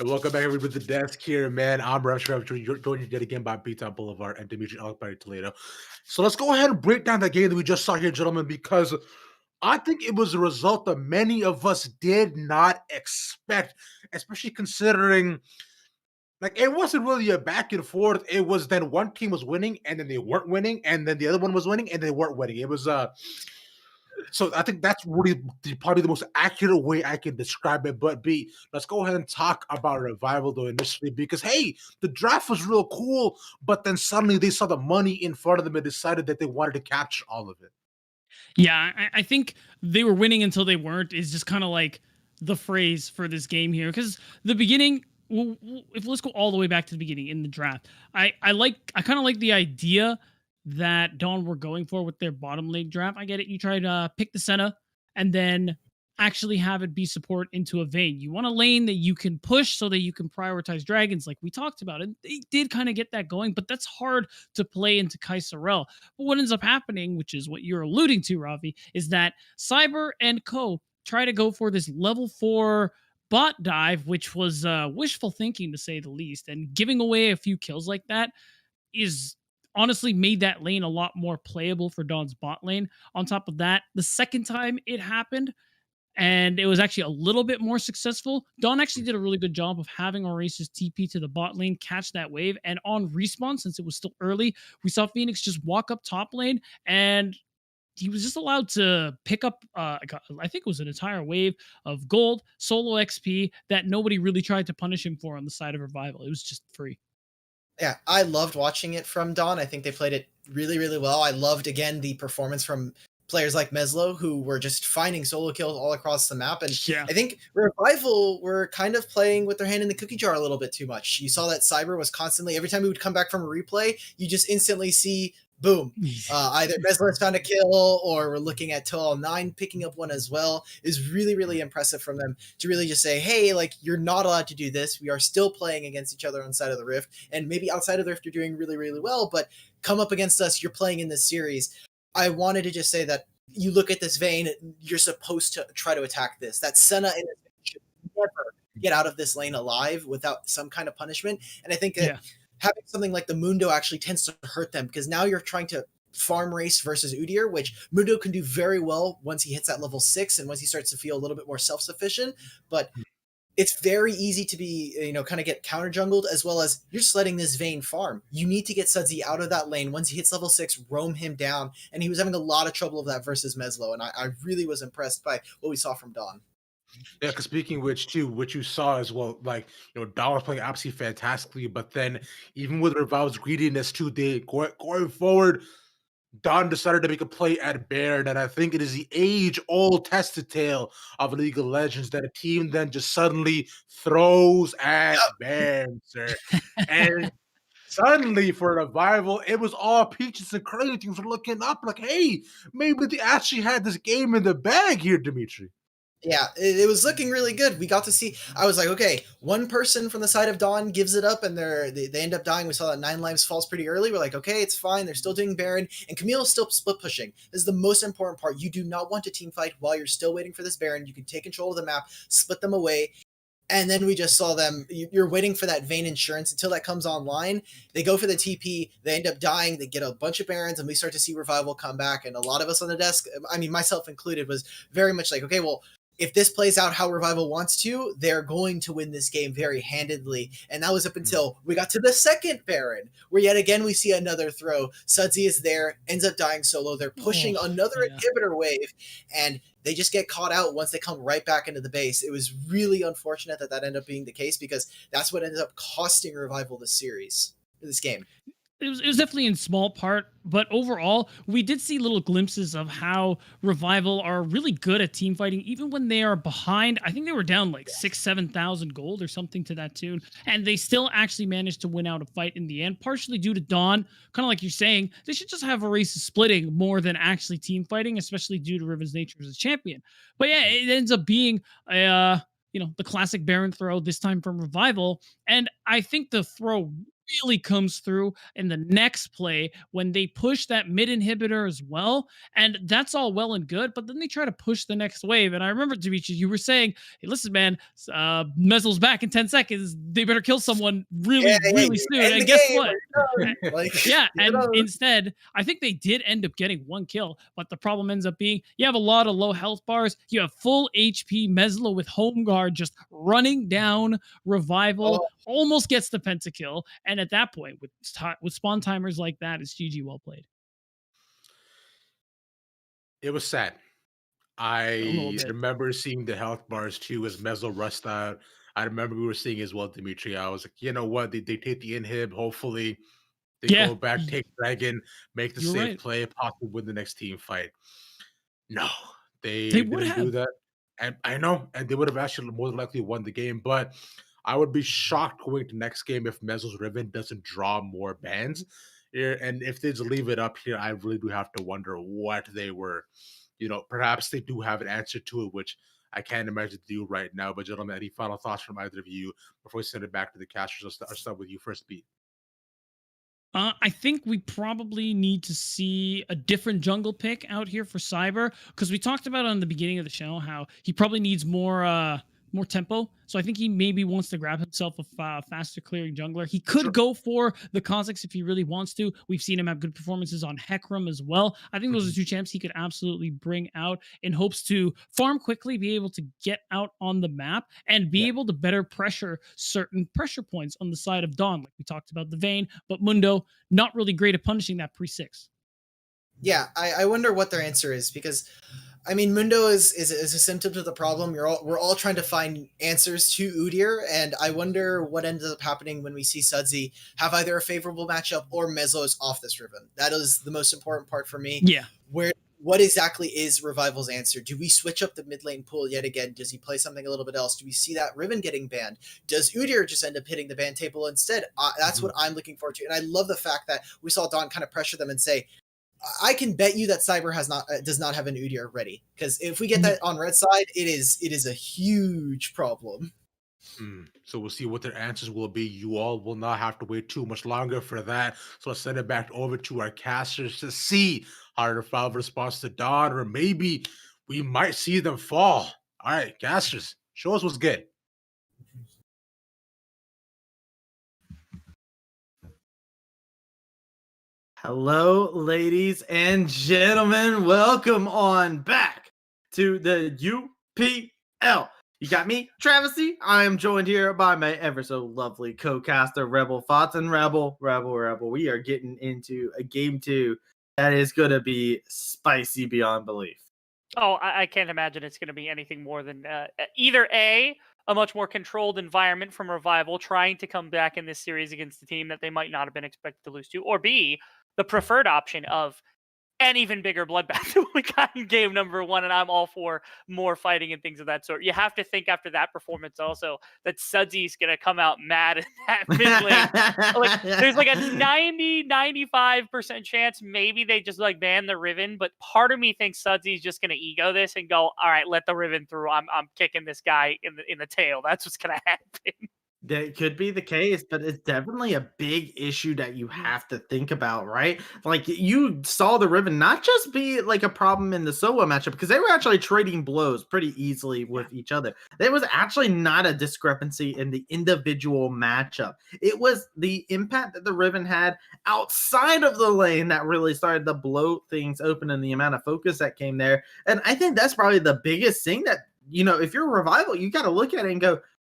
Welcome back, everybody, to the desk here, man. I'm Rev You're joined yet again by Beatdown Boulevard and Dimitri Alkbari Toledo. So let's go ahead and break down the game that we just saw here, gentlemen, because I think it was a result that many of us did not expect, especially considering like it wasn't really a back and forth. It was then one team was winning and then they weren't winning, and then the other one was winning and they weren't winning. It was so I think that's really probably the most accurate way I can describe it. But B, let's go ahead and talk about Revival though initially, because hey, the draft was real cool, but then suddenly they saw the money in front of them and decided that they wanted to capture all of it. Yeah, I think they were winning until they weren't is just kind of like the phrase for this game here. Because the beginning, if let's go all the way back to the beginning in the draft, I kind of like the idea that Dawn were going for with their bottom lane draft. I get it. You try to pick the Senna and then actually have it be support into a Vayne. You want a lane that you can push so that you can prioritize dragons like we talked about. And they did kind of get that going, but that's hard to play into Kai Sorel. But what ends up happening, which is what you're alluding to, Ravi, is that Cyber and Co try to go for this level 4 bot dive, which was wishful thinking to say the least. And giving away a few kills like that is honestly made that lane a lot more playable for Dawn's bot lane. On top of that, the second time it happened, and it was actually a little bit more successful, Dawn actually did a really good job of having Oasis TP to the bot lane, catch that wave, and on respawn, since it was still early, we saw Phoenix just walk up top lane, and he was just allowed to pick up, I think it was an entire wave of gold, solo XP, that nobody really tried to punish him for on the side of Revival. It was just free. Yeah, I loved watching it from Dawn. I think they played it really, really well. I loved, again, the performance from players like Meslo, who were just finding solo kills all across the map. And Yeah. I think Revival were kind of playing with their hand in the cookie jar a little bit too much. You saw that Cyber was constantly, every time he would come back from a replay, you just instantly see, boom, either Meslo has found a kill, or we're looking at Toll9 picking up one as well. Is really, really impressive from them to really just say, hey, like, you're not allowed to do this. We are still playing against each other on side of the Rift, and maybe outside of the Rift you're doing really, really well, but come up against us, you're playing in this series. I wanted to just say that you look at this Vayne, you're supposed to try to attack this. That Senna in this should never get out of this lane alive without some kind of punishment. And I think having something like the Mundo actually tends to hurt them, because now you're trying to farm race versus Udyr, which Mundo can do very well once he hits that level 6 and once he starts to feel a little bit more self-sufficient. But it's very easy to be, kind of get counter jungled, as well as you're just letting this Vayne farm. You need to get Sudsy out of that lane. Once he hits level 6, roam him down. And he was having a lot of trouble with that versus Meslo. And I really was impressed by what we saw from Dawn. Yeah, because speaking of which, too, what you saw as well, like, Dawn was playing absolutely fantastically, but then even with Revival's greediness, too, they going forward, Dawn decided to make a play at Baron, and I think it is the age-old tested tale of League of Legends that a team then just suddenly throws at Baron, sir. And suddenly for Revival, it was all peaches and cream. Things were looking up like, hey, maybe they actually had this game in the bag here, Dimitri. Yeah, it was looking really good. We got to see, I was like, okay, one person from the side of Dawn gives it up and they end up dying. We saw that 9 lives falls pretty early. We're like, okay, it's fine. They're still doing Baron, and Camille's still split pushing. This is the most important part. You do not want to team fight while you're still waiting for this Baron. You can take control of the map, split them away. And then we just saw them, you're waiting for that Vayne insurance until that comes online. They go for the TP, they end up dying, they get a bunch of Barons, and we start to see Revival come back. And a lot of us on the desk, I mean, myself included, was very much like, okay, well, if this plays out how Revival wants to, they're going to win this game very handedly. And that was up until we got to the second Baron, where yet again we see another throw. Sudsy is there, ends up dying solo. They're pushing another inhibitor wave, and they just get caught out once they come right back into the base. It was really unfortunate that ended up being the case, because that's what ended up costing Revival this game. It was definitely in small part, but overall, we did see little glimpses of how Revival are really good at team fighting, even when they are behind. I think they were down like 7,000 gold or something to that tune, and they still actually managed to win out a fight in the end, partially due to Dawn. Kind of like you're saying, they should just have a race splitting more than actually team fighting, especially due to Riven's nature as a champion. But yeah, it ends up being the classic Baron throw, this time from Revival, and I think the throw really comes through in the next play when they push that mid inhibitor as well. And that's all well and good, but then they try to push the next wave. And I remember, Dimitri, you were saying, hey, listen, man, Mezzel's back in 10 seconds. They better kill someone really soon. And guess what? Yeah, and instead, I think they did end up getting one kill, but the problem ends up being you have a lot of low health bars. You have full HP Meslo with home guard just running down Revival, almost gets the pentakill, and at that point, with spawn timers like that, it's GG well played. It was sad. I remember seeing the health bars too as Meslo rushed out. I remember we were seeing as well, Dimitri. I was like, you know what? They take the inhib. Hopefully, they go back, take Dragon, make the safe play, possibly win the next team fight. No, they didn't do that. And I know, and they would have actually more than likely won the game. But I would be shocked going to next game if Mezzo's Riven doesn't draw more bans. And if they just leave it up here, I really do have to wonder what they were. Perhaps they do have an answer to it, which I can't imagine to do right now. But gentlemen, any final thoughts from either of you before we send it back to the casters? I'll start with you first, Beat. I think we probably need to see a different jungle pick out here for Cyber, because we talked about on the beginning of the show how he probably needs more tempo. So I think he maybe wants to grab himself a faster clearing jungler. He could go for the Kha'Zix if he really wants to. We've seen him have good performances on Hecarim as well. I think those are two champs he could absolutely bring out in hopes to farm quickly, be able to get out on the map, and be able to better pressure certain pressure points on the side of Dawn. Like we talked about the Vayne, but Mundo, not really great at punishing that pre-6. Yeah, I wonder what their answer is, because I mean, Mundo is a symptom to the problem. We're all trying to find answers to Udyr, and I wonder what ends up happening when we see Sudsy have either a favorable matchup or Mezlo's off this Riven. That is the most important part for me. Yeah. What exactly is Revival's answer? Do we switch up the mid lane pool yet again? Does he play something a little bit else? Do we see that Riven getting banned? Does Udyr just end up hitting the ban table instead? That's what I'm looking forward to. And I love the fact that we saw Dawn kind of pressure them and say, I can bet you that Cyber does not have an Udyr ready, because if we get that on red side, it is a huge problem. So we'll see what their answers will be. You all will not have to wait too much longer for that. So let's send it back over to our casters to see how the Revival responds to Dawn, or maybe we might see them fall. All right, casters, show us what's good. Hello, ladies and gentlemen. Welcome on back to the UPL. You got me, Travesty. I am joined here by my ever so lovely co-caster, Rebel Thoughts, and Rebel. We are getting into a game 2 that is going to be spicy beyond belief. Oh, I can't imagine it's going to be anything more than either a much more controlled environment from Revival trying to come back in this series against a team that they might not have been expected to lose to, or B, the preferred option of an even bigger bloodbath than we got in game number 1, and I'm all for more fighting and things of that sort. You have to think after that performance also that Sudsy's going to come out mad at that mid lane. There's like a 95% chance maybe they just ban the Riven, but part of me thinks Sudsy's just going to ego this and go, all right, let the Riven through. I'm kicking this guy in the tail. That's what's going to happen. That could be the case, but it's definitely a big issue that you have to think about, right? Like, you saw the Riven not just be like a problem in the Soa matchup, because they were actually trading blows pretty easily with each other. There was actually not a discrepancy in the individual matchup. It was the impact that the Riven had outside of the lane that really started to blow things open, and the amount of focus that came there. And I think that's probably the biggest thing that, if you're a Revival, you got to look at it and go,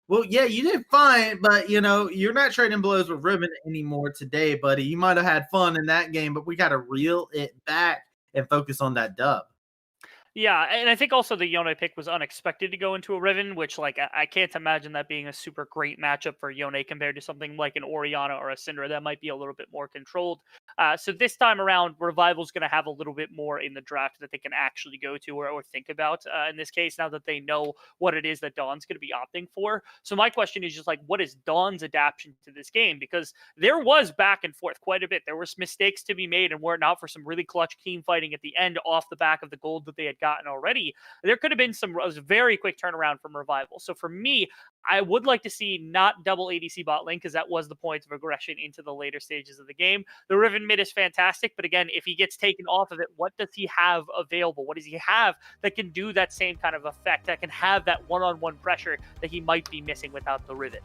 well, yeah, you did fine, but, you're not trading blows with Riven anymore today, buddy. You might have had fun in that game, but we got to reel it back and focus on that dub. Yeah, and I think also the Yone pick was unexpected to go into a Riven, which, I can't imagine that being a super great matchup for Yone compared to something like an Orianna or a Syndra that might be a little bit more controlled. So this time around, Revival's going to have a little bit more in the draft that they can actually go to or think about in this case, now that they know what it is that Dawn's going to be opting for. So my question is just what is Dawn's adaptation to this game? Because there was back and forth quite a bit. There were mistakes to be made, and were it not for some really clutch team fighting at the end off the back of the gold that they had gotten already, there could have been a very quick turnaround from Revival. So for me, I would like to see not double ADC bot lane, because that was the point of aggression into the later stages of the game. The Riven mid is fantastic, but again, if he gets taken off of it, what does he have available? What does he have that can do that same kind of effect, that can have that one-on-one pressure that he might be missing without the Riven?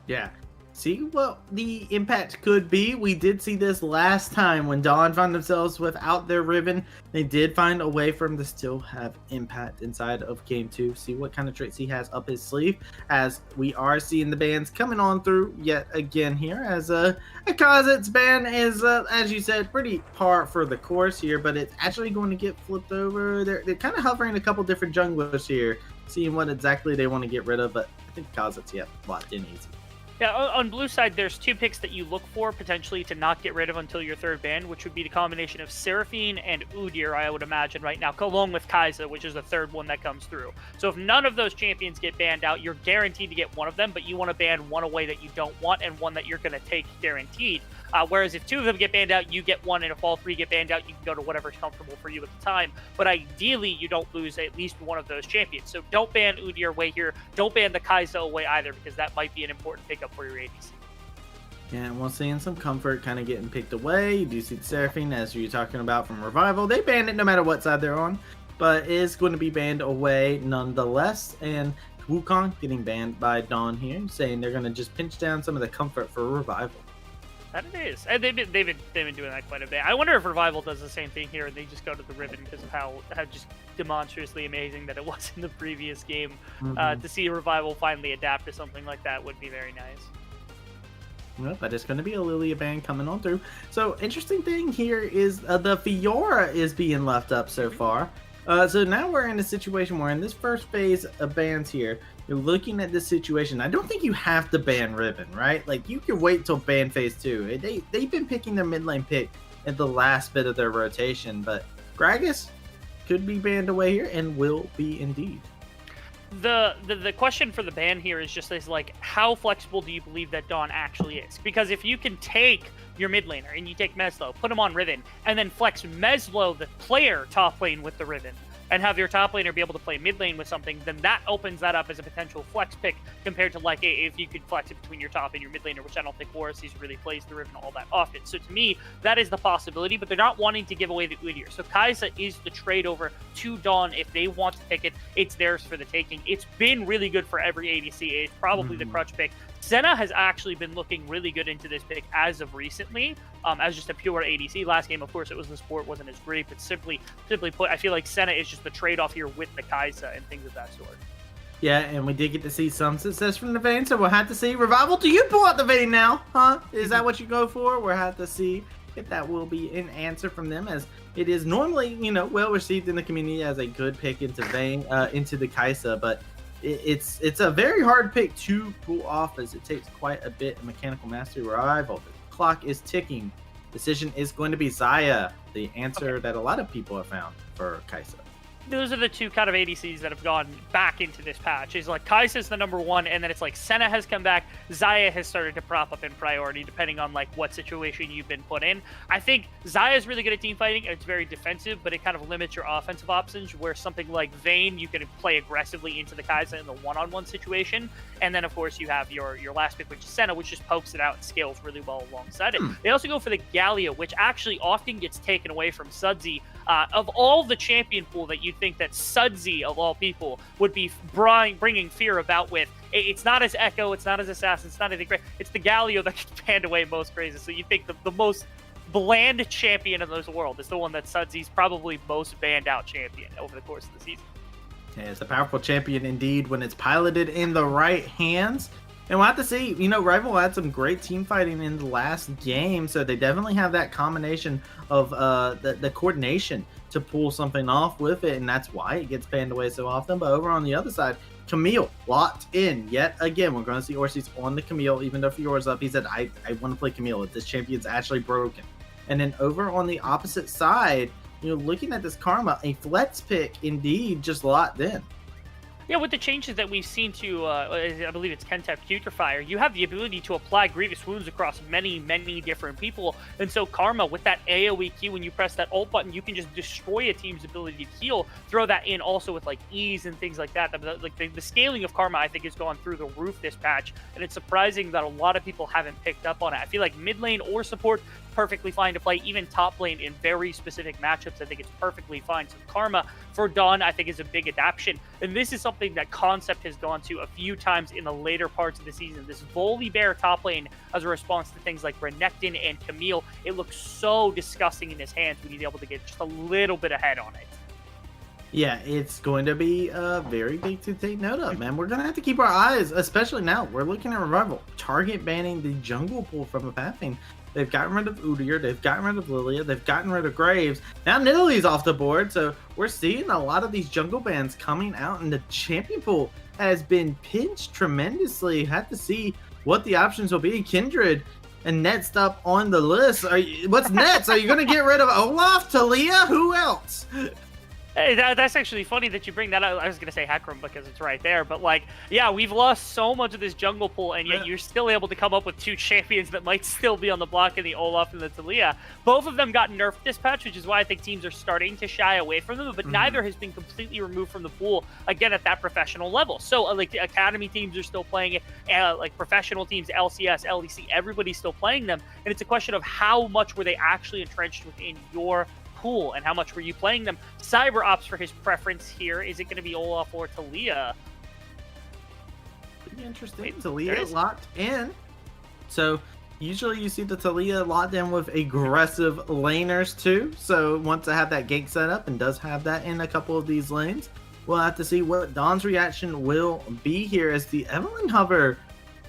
Yeah. See what the impact could be. We did see this last time when Dawn found themselves without their Riven. They did find a way for him to still have impact inside of game 2. See what kind of tricks he has up his sleeve, as we are seeing the bans coming on through yet again here, as Kazit's ban is, as you said, pretty par for the course here, but it's actually going to get flipped over. They're kind of hovering a couple different junglers here, seeing what exactly they want to get rid of, but I think Kazit's locked in easy. Yeah, on blue side, there's 2 picks that you look for potentially to not get rid of until your third ban, which would be the combination of Seraphine and Udyr, I would imagine right now, along with Kai'Sa, which is the third one that comes through. So if none of those champions get banned out, you're guaranteed to get one of them, but you want to ban one away that you don't want and one that you're going to take guaranteed. Whereas if 2 of them get banned out, you get one, and if all 3 get banned out, you can go to whatever's comfortable for you at the time. But ideally, you don't lose at least one of those champions. So don't ban Udyr away here. Don't ban the Kai'Sa away either, because that might be an important pickup for your ADC. Yeah, and we're seeing some comfort kind of getting picked away. You do see the Seraphine, as you're talking about, from Revival. They banned it no matter what side they're on, but it is going to be banned away nonetheless. And Wukong getting banned by Dawn here, saying they're going to just pinch down some of the comfort for Revival. That it is. And they've been doing that quite a bit. I wonder if Revival does the same thing here and they just go to the Riven because of how just demonstrably amazing that it was in the previous game. To see Revival finally adapt to something like that would be very nice. Well, but it's going to be a Lilia ban coming on through. So, interesting thing here is the Fiora is being left up so far. So now we're in a situation where in this first phase of bans here, you're looking at this situation. I don't think you have to ban Riven, right? Like, you can wait till ban phase 2. They've been picking their mid lane pick at the last bit of their rotation, but Gragas could be banned away here and will be indeed. The question for the ban here is just like, how flexible do you believe that Dawn actually is? Because if you can take your mid laner and you take Meslo, put him on Riven, and then flex Meslo, the player, top lane with the Riven, and have your top laner be able to play mid lane with something, then that opens that up as a potential flex pick compared to like if you could flex it between your top and your mid laner, which I don't think Warriors really plays the Riven all that often. So to me, that is the possibility, but they're not wanting to give away the Udyr. So Kai'Sa is the trade over to Dawn. If they want to pick it, it's theirs for the taking. It's been really good for every ADC. It's probably the crutch pick. Senna has actually been looking really good into this pick as of recently, as just a pure ADC. Last game, of course, it was the support, wasn't as great, but simply put, I feel like Senna is just the trade-off here with the Kai'Sa and things of that sort. Yeah, and we did get to see some success from the Vayne, so we'll have to see. Revival, do you pull out the Vayne now? Huh? Is that what you go for? We'll have to see if that will be an answer from them, as it is normally, well received in the community as a good pick into Vayne, into the Kai'Sa, but it's a very hard pick to pull off, as it takes quite a bit of mechanical mastery. Revival, the clock is ticking. Decision is going to be Xayah, the answer that a lot of people have found for Kai'Sa. Those are the 2 kind of ADCs that have gone back into this patch. Is like Kai'Sa's the number 1, and then it's like Senna has come back. Xayah has started to prop up in priority, depending on like what situation you've been put in. I think Xayah is really good at team fighting. It's very defensive, but it kind of limits your offensive options. Where something like Vayne, you can play aggressively into the Kai'Sa in the one-on-one situation, and then of course you have your last pick, which is Senna, which just pokes it out and scales really well alongside it. They also go for the Galio, which actually often gets taken away from Sudsy. Of all the champion pool that you'd think that Sudsy, of all people, would be bringing fear about with, it's not as Echo, it's not as Assassin, it's not anything great. It's the Galio that gets banned away most crazy. So you think the most bland champion in this world is the one that Sudsy's probably most banned out champion over the course of the season. Yeah, it's a powerful champion indeed when it's piloted in the right hands. And we'll have to see, Rival had some great team fighting in the last game, so they definitely have that combination of the coordination to pull something off with it, and that's why it gets banned away so often. But over on the other side, Camille locked in yet again. We're going to see Orsi's on the Camille, even though Fiora's up. He said, I want to play Camille if this champion's actually broken. And then over on the opposite side, looking at this Karma, a flex pick indeed just locked in. Yeah, with the changes that we've seen to, I believe it's Kentep Putrefier, you have the ability to apply grievous wounds across many, many different people. And so Karma, with that AoE Q, when you press that ult button, you can just destroy a team's ability to heal. Throw that in also with like ease and things like that. Like the scaling of Karma, I think, has gone through the roof this patch. And it's surprising that a lot of people haven't picked up on it. I feel like mid lane or support, perfectly fine to play. Even top lane in very specific matchups, I think it's perfectly fine. So Karma for Dawn, I think, is a big adaptation. And this is something that Concept has gone to a few times in the later parts of the season. This Volibear top lane as a response to things like Renekton and Camille. It looks so disgusting in his hands when he's able to get just a little bit ahead on it. Yeah, it's going to be very big to take note of, man. We're going to have to keep our eyes, especially now. We're looking at Revival. Target banning the jungle pool from a pathing. They've gotten rid of Udyr, they've gotten rid of Lilia, they've gotten rid of Graves. Now Nidalee's off the board, so we're seeing a lot of these jungle bans coming out, and the champion pool has been pinched tremendously. Had to see what the options will be. Kindred and Next up on the list. What's next? Are you going to get rid of Olaf, Talia? Who else? Hey, that's actually funny that you bring that up. I was going to say Hecarim because it's right there. But, like, yeah, we've lost so much of this jungle pool, and yet you're still able to come up with two champions that might still be on the block in the Olaf and the Talia. Both of them got nerfed this patch, which is why I think teams are starting to shy away from them. But neither has been completely removed from the pool, again, at that professional level. So, like, the academy teams are still playing it. Like, professional teams, LCS, LEC, everybody's still playing them. And it's a question of how much were they actually entrenched within your pool, and how much were you playing them? Cyber opts for his preference here. Is it going to be Olaf or Talia? Pretty interesting. Talia locked in. So usually you see the Talia locked in with aggressive laners too. So once to have that gank set up, and does have that in a couple of these lanes, we'll have to see what Dawn's reaction will be here as the Evelynn hover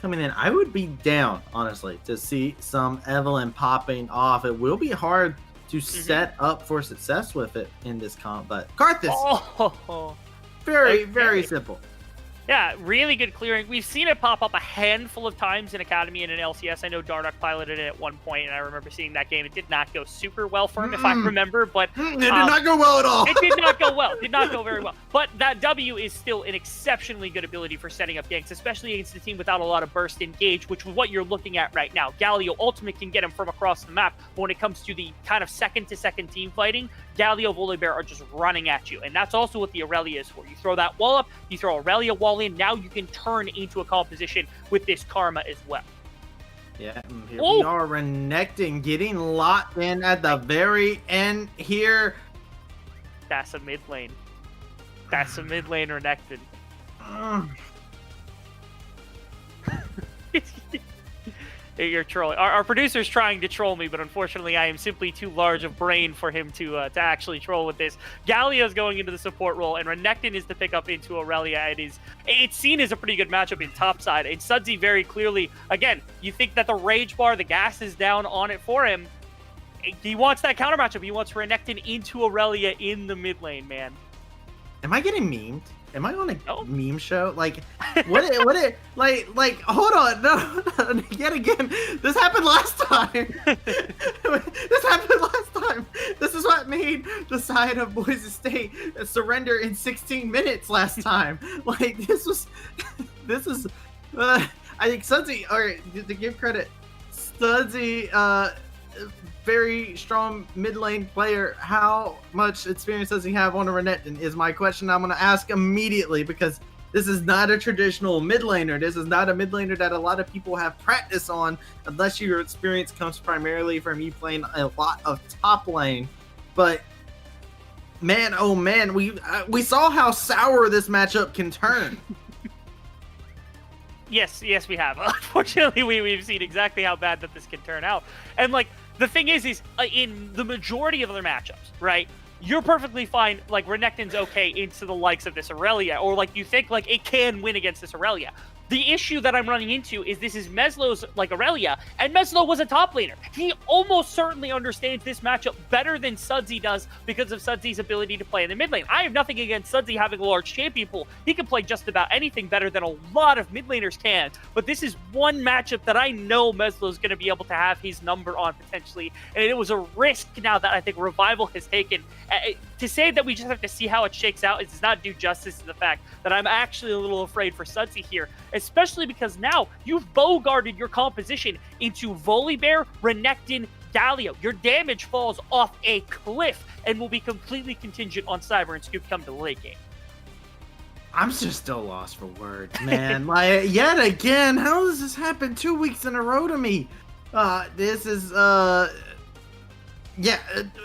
coming in. I would be down, honestly, to see some Evelynn popping off. It will be hard to set up for success with it in this comp, but Karthus, very simple. Yeah, really good clearing. We've seen it pop up a handful of times in Academy and in LCS. I know Dardoch piloted it at one point, and I remember seeing that game. It did not go super well for him, if I remember, but it did not go well at all. It did not go well. Did not go very well. But that W is still an exceptionally good ability for setting up ganks, especially against a team without a lot of burst engage, which is what you're looking at right now. Galio Ultimate can get him from across the map, but when it comes to the kind of second-to-second team fighting, Galio, Volibear are just running at you, and that's also what the Aurelia is for. You throw that wall up, you throw Aurelia wall in, now you can turn into a composition with this Karma as well. Yeah, here we are, Renekton getting locked in at the very end here. That's a mid lane. That's a mid lane Renekton. You're trolling. Our producer's trying to troll me, but unfortunately I am simply too large of brain for him to actually troll with this. Galio's going into the support role, and Renekton is to pick up into Aurelia. It's seen as a pretty good matchup in topside, and Sudsy very clearly, again, you think that the rage bar, the gas is down on it for him. He wants that counter matchup. He wants Renekton into Aurelia in the mid lane, man. Am I getting memed? Am I on a meme show? Like, like, hold on. No, yet again, this happened last time. This happened last time. This is what made the side of Boise State surrender in 16 minutes last time. Like, this is, I think Sudsy, or to give credit, Sudsy, very strong mid lane player. How much experience does he have on a Renekton is my question I'm going to ask immediately, because this is not a traditional mid laner. This is not a mid laner that a lot of people have practice on, unless your experience comes primarily from you playing a lot of top lane. But man, oh man, we saw how sour this matchup can turn. Yes, we have. Unfortunately, we've seen exactly how bad that this can turn out. And like, the thing is in the majority of other matchups, right, you're perfectly fine, like, Renekton's okay into the likes of this Aurelia, or, like, you think, like, it can win against this Aurelia. The issue that I'm running into is this is Meslow's, like, Aurelia, and Meslow was a top laner. He almost certainly understands this matchup better than Sudsy does because of Sudsy's ability to play in the mid lane. I have nothing against Sudsy having a large champion pool. He can play just about anything better than a lot of mid laners can, but this is one matchup that I know Meslow's going to be able to have his number on potentially, and it was a risk now that I think Revival has taken. to say that we just have to see how it shakes out does not do justice to the fact that I'm actually a little afraid for Sudsy here, especially because now you've bogarted your composition into Volibear, Renekton, Galio. Your damage falls off a cliff and will be completely contingent on Cyber and Scoop come to the late game. I'm just still lost for words, man. Like, yet again, how does this happen 2 weeks in a row to me? This is, yeah.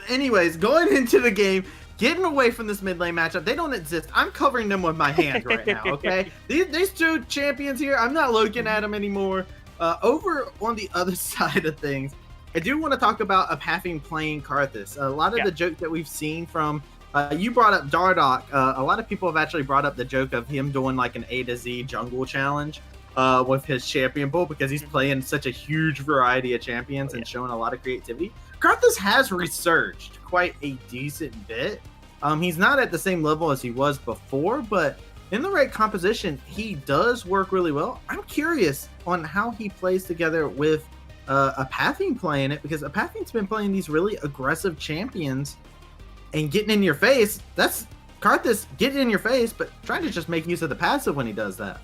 Anyways, going into the game, getting away from this mid lane matchup. They don't exist. I'm covering them with my hand right now, okay? These two champions here, I'm not looking at them anymore. Over on the other side of things, I do want to talk about Apathy playing Karthus. A lot of the jokes that we've seen from you brought up Dardoch. A lot of people have actually brought up the joke of him doing like an A to Z jungle challenge with his champion pool because he's playing such a huge variety of champions and showing a lot of creativity. Karthus has resurged quite a decent bit. He's not at the same level as he was before, but in the right composition, he does work really well. I'm curious on how he plays together with Apathy playing it, because Apathy's been playing these really aggressive champions and getting in your face. That's Karthus getting in your face, but trying to just make use of the passive when he does that.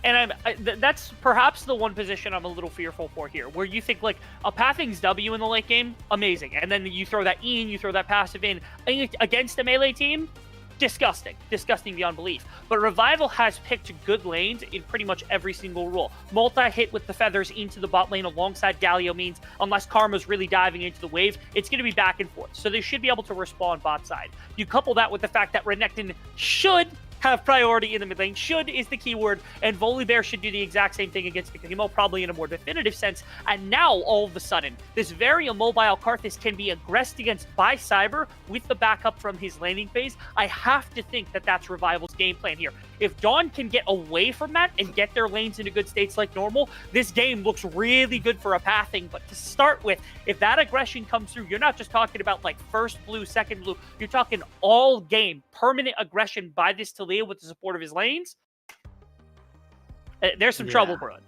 And that's perhaps the one position I'm a little fearful for here, where you think like Apathy's W in the late game, amazing, and then you throw that E and you throw that passive in against a melee team, disgusting beyond belief. But Revival has picked good lanes in pretty much every single role. Multi-hit with the feathers into the bot lane alongside Galio means, unless Karma's really diving into the wave, it's going to be back and forth. So they should be able to respawn bot side. You couple that with the fact that Renekton should have priority in the mid lane. Should is the keyword, and Volibear should do the exact same thing against the Kimo, probably in a more definitive sense. And now, all of a sudden, this very immobile Karthus can be aggressed against by Cyber with the backup from his laning phase. I have to think that that's Revival's game plan here. If Dawn can get away from that and get their lanes into good states like normal, this game looks really good for Apathy. But to start with, if that aggression comes through, you're not just talking about like first blue, second blue, you're talking all game, permanent aggression by this Talia with the support of his lanes. There's some trouble brewing.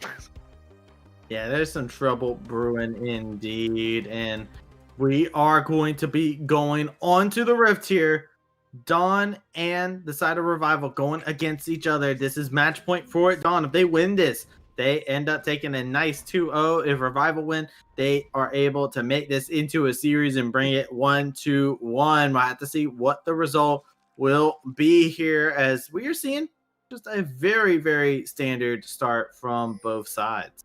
Yeah, there's some trouble brewing indeed. And we are going to be going on to the Rift here. Dawn and the side of Revival going against each other. This is match point for it. Dawn, if they win this, they end up taking a nice 2-0. If Revival win, they are able to make this into a series and bring it 1-1. We'll have to see what the result will be here, as we are seeing just a very, very standard start from both sides.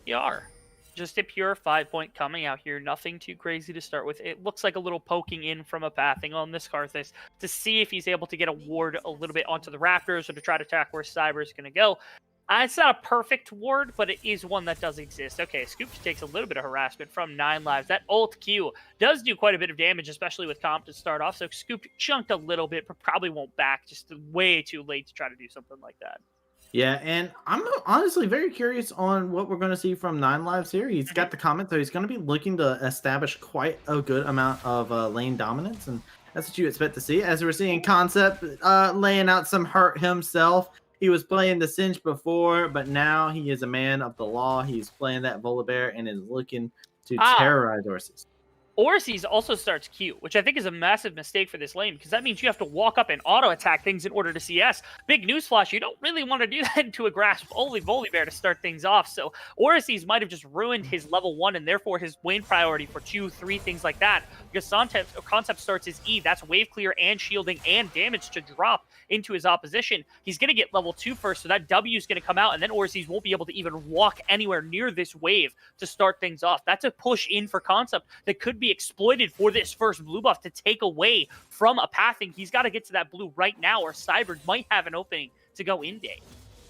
You are. Just a pure 5-point coming out here. Nothing too crazy to start with. It looks like a little poking in from Apathy on this Karthus to see if he's able to get a ward a little bit onto the Raptors or to try to attack where Cyber is going to go. It's not a perfect ward, but it is one that does exist. Okay, Scoop takes a little bit of harassment from 9 lives. That ult Q does do quite a bit of damage, especially with comp to start off. So Scoop chunked a little bit, but probably won't back. Just way too late to try to do something like that. Yeah, and I'm honestly very curious on what we're going to see from 9 Lives here. He's got the comment, so he's going to be looking to establish quite a good amount of lane dominance, and that's what you expect to see. As we're seeing Concept laying out some hurt himself. He was playing the Singe before, but now he is a man of the law. He's playing that Volibear and is looking to terrorize horses. Orsi's also starts Q, which I think is a massive mistake for this lane, because that means you have to walk up and auto-attack things in order to CS. Big newsflash, you don't really want to do that into a grasp only Volibear to start things off, so Orsi's might have just ruined his level 1 and therefore his win priority for 2, 3, things like that, because Concept starts his E, that's wave clear and shielding and damage to drop into his opposition. He's going to get level 2 first, so that W is going to come out, and then Orsi's won't be able to even walk anywhere near this wave to start things off. That's a push in for Concept that could be exploited for this first blue buff to take away from Apathy. He's got to get to that blue right now, or Cyber might have an opening to go in day.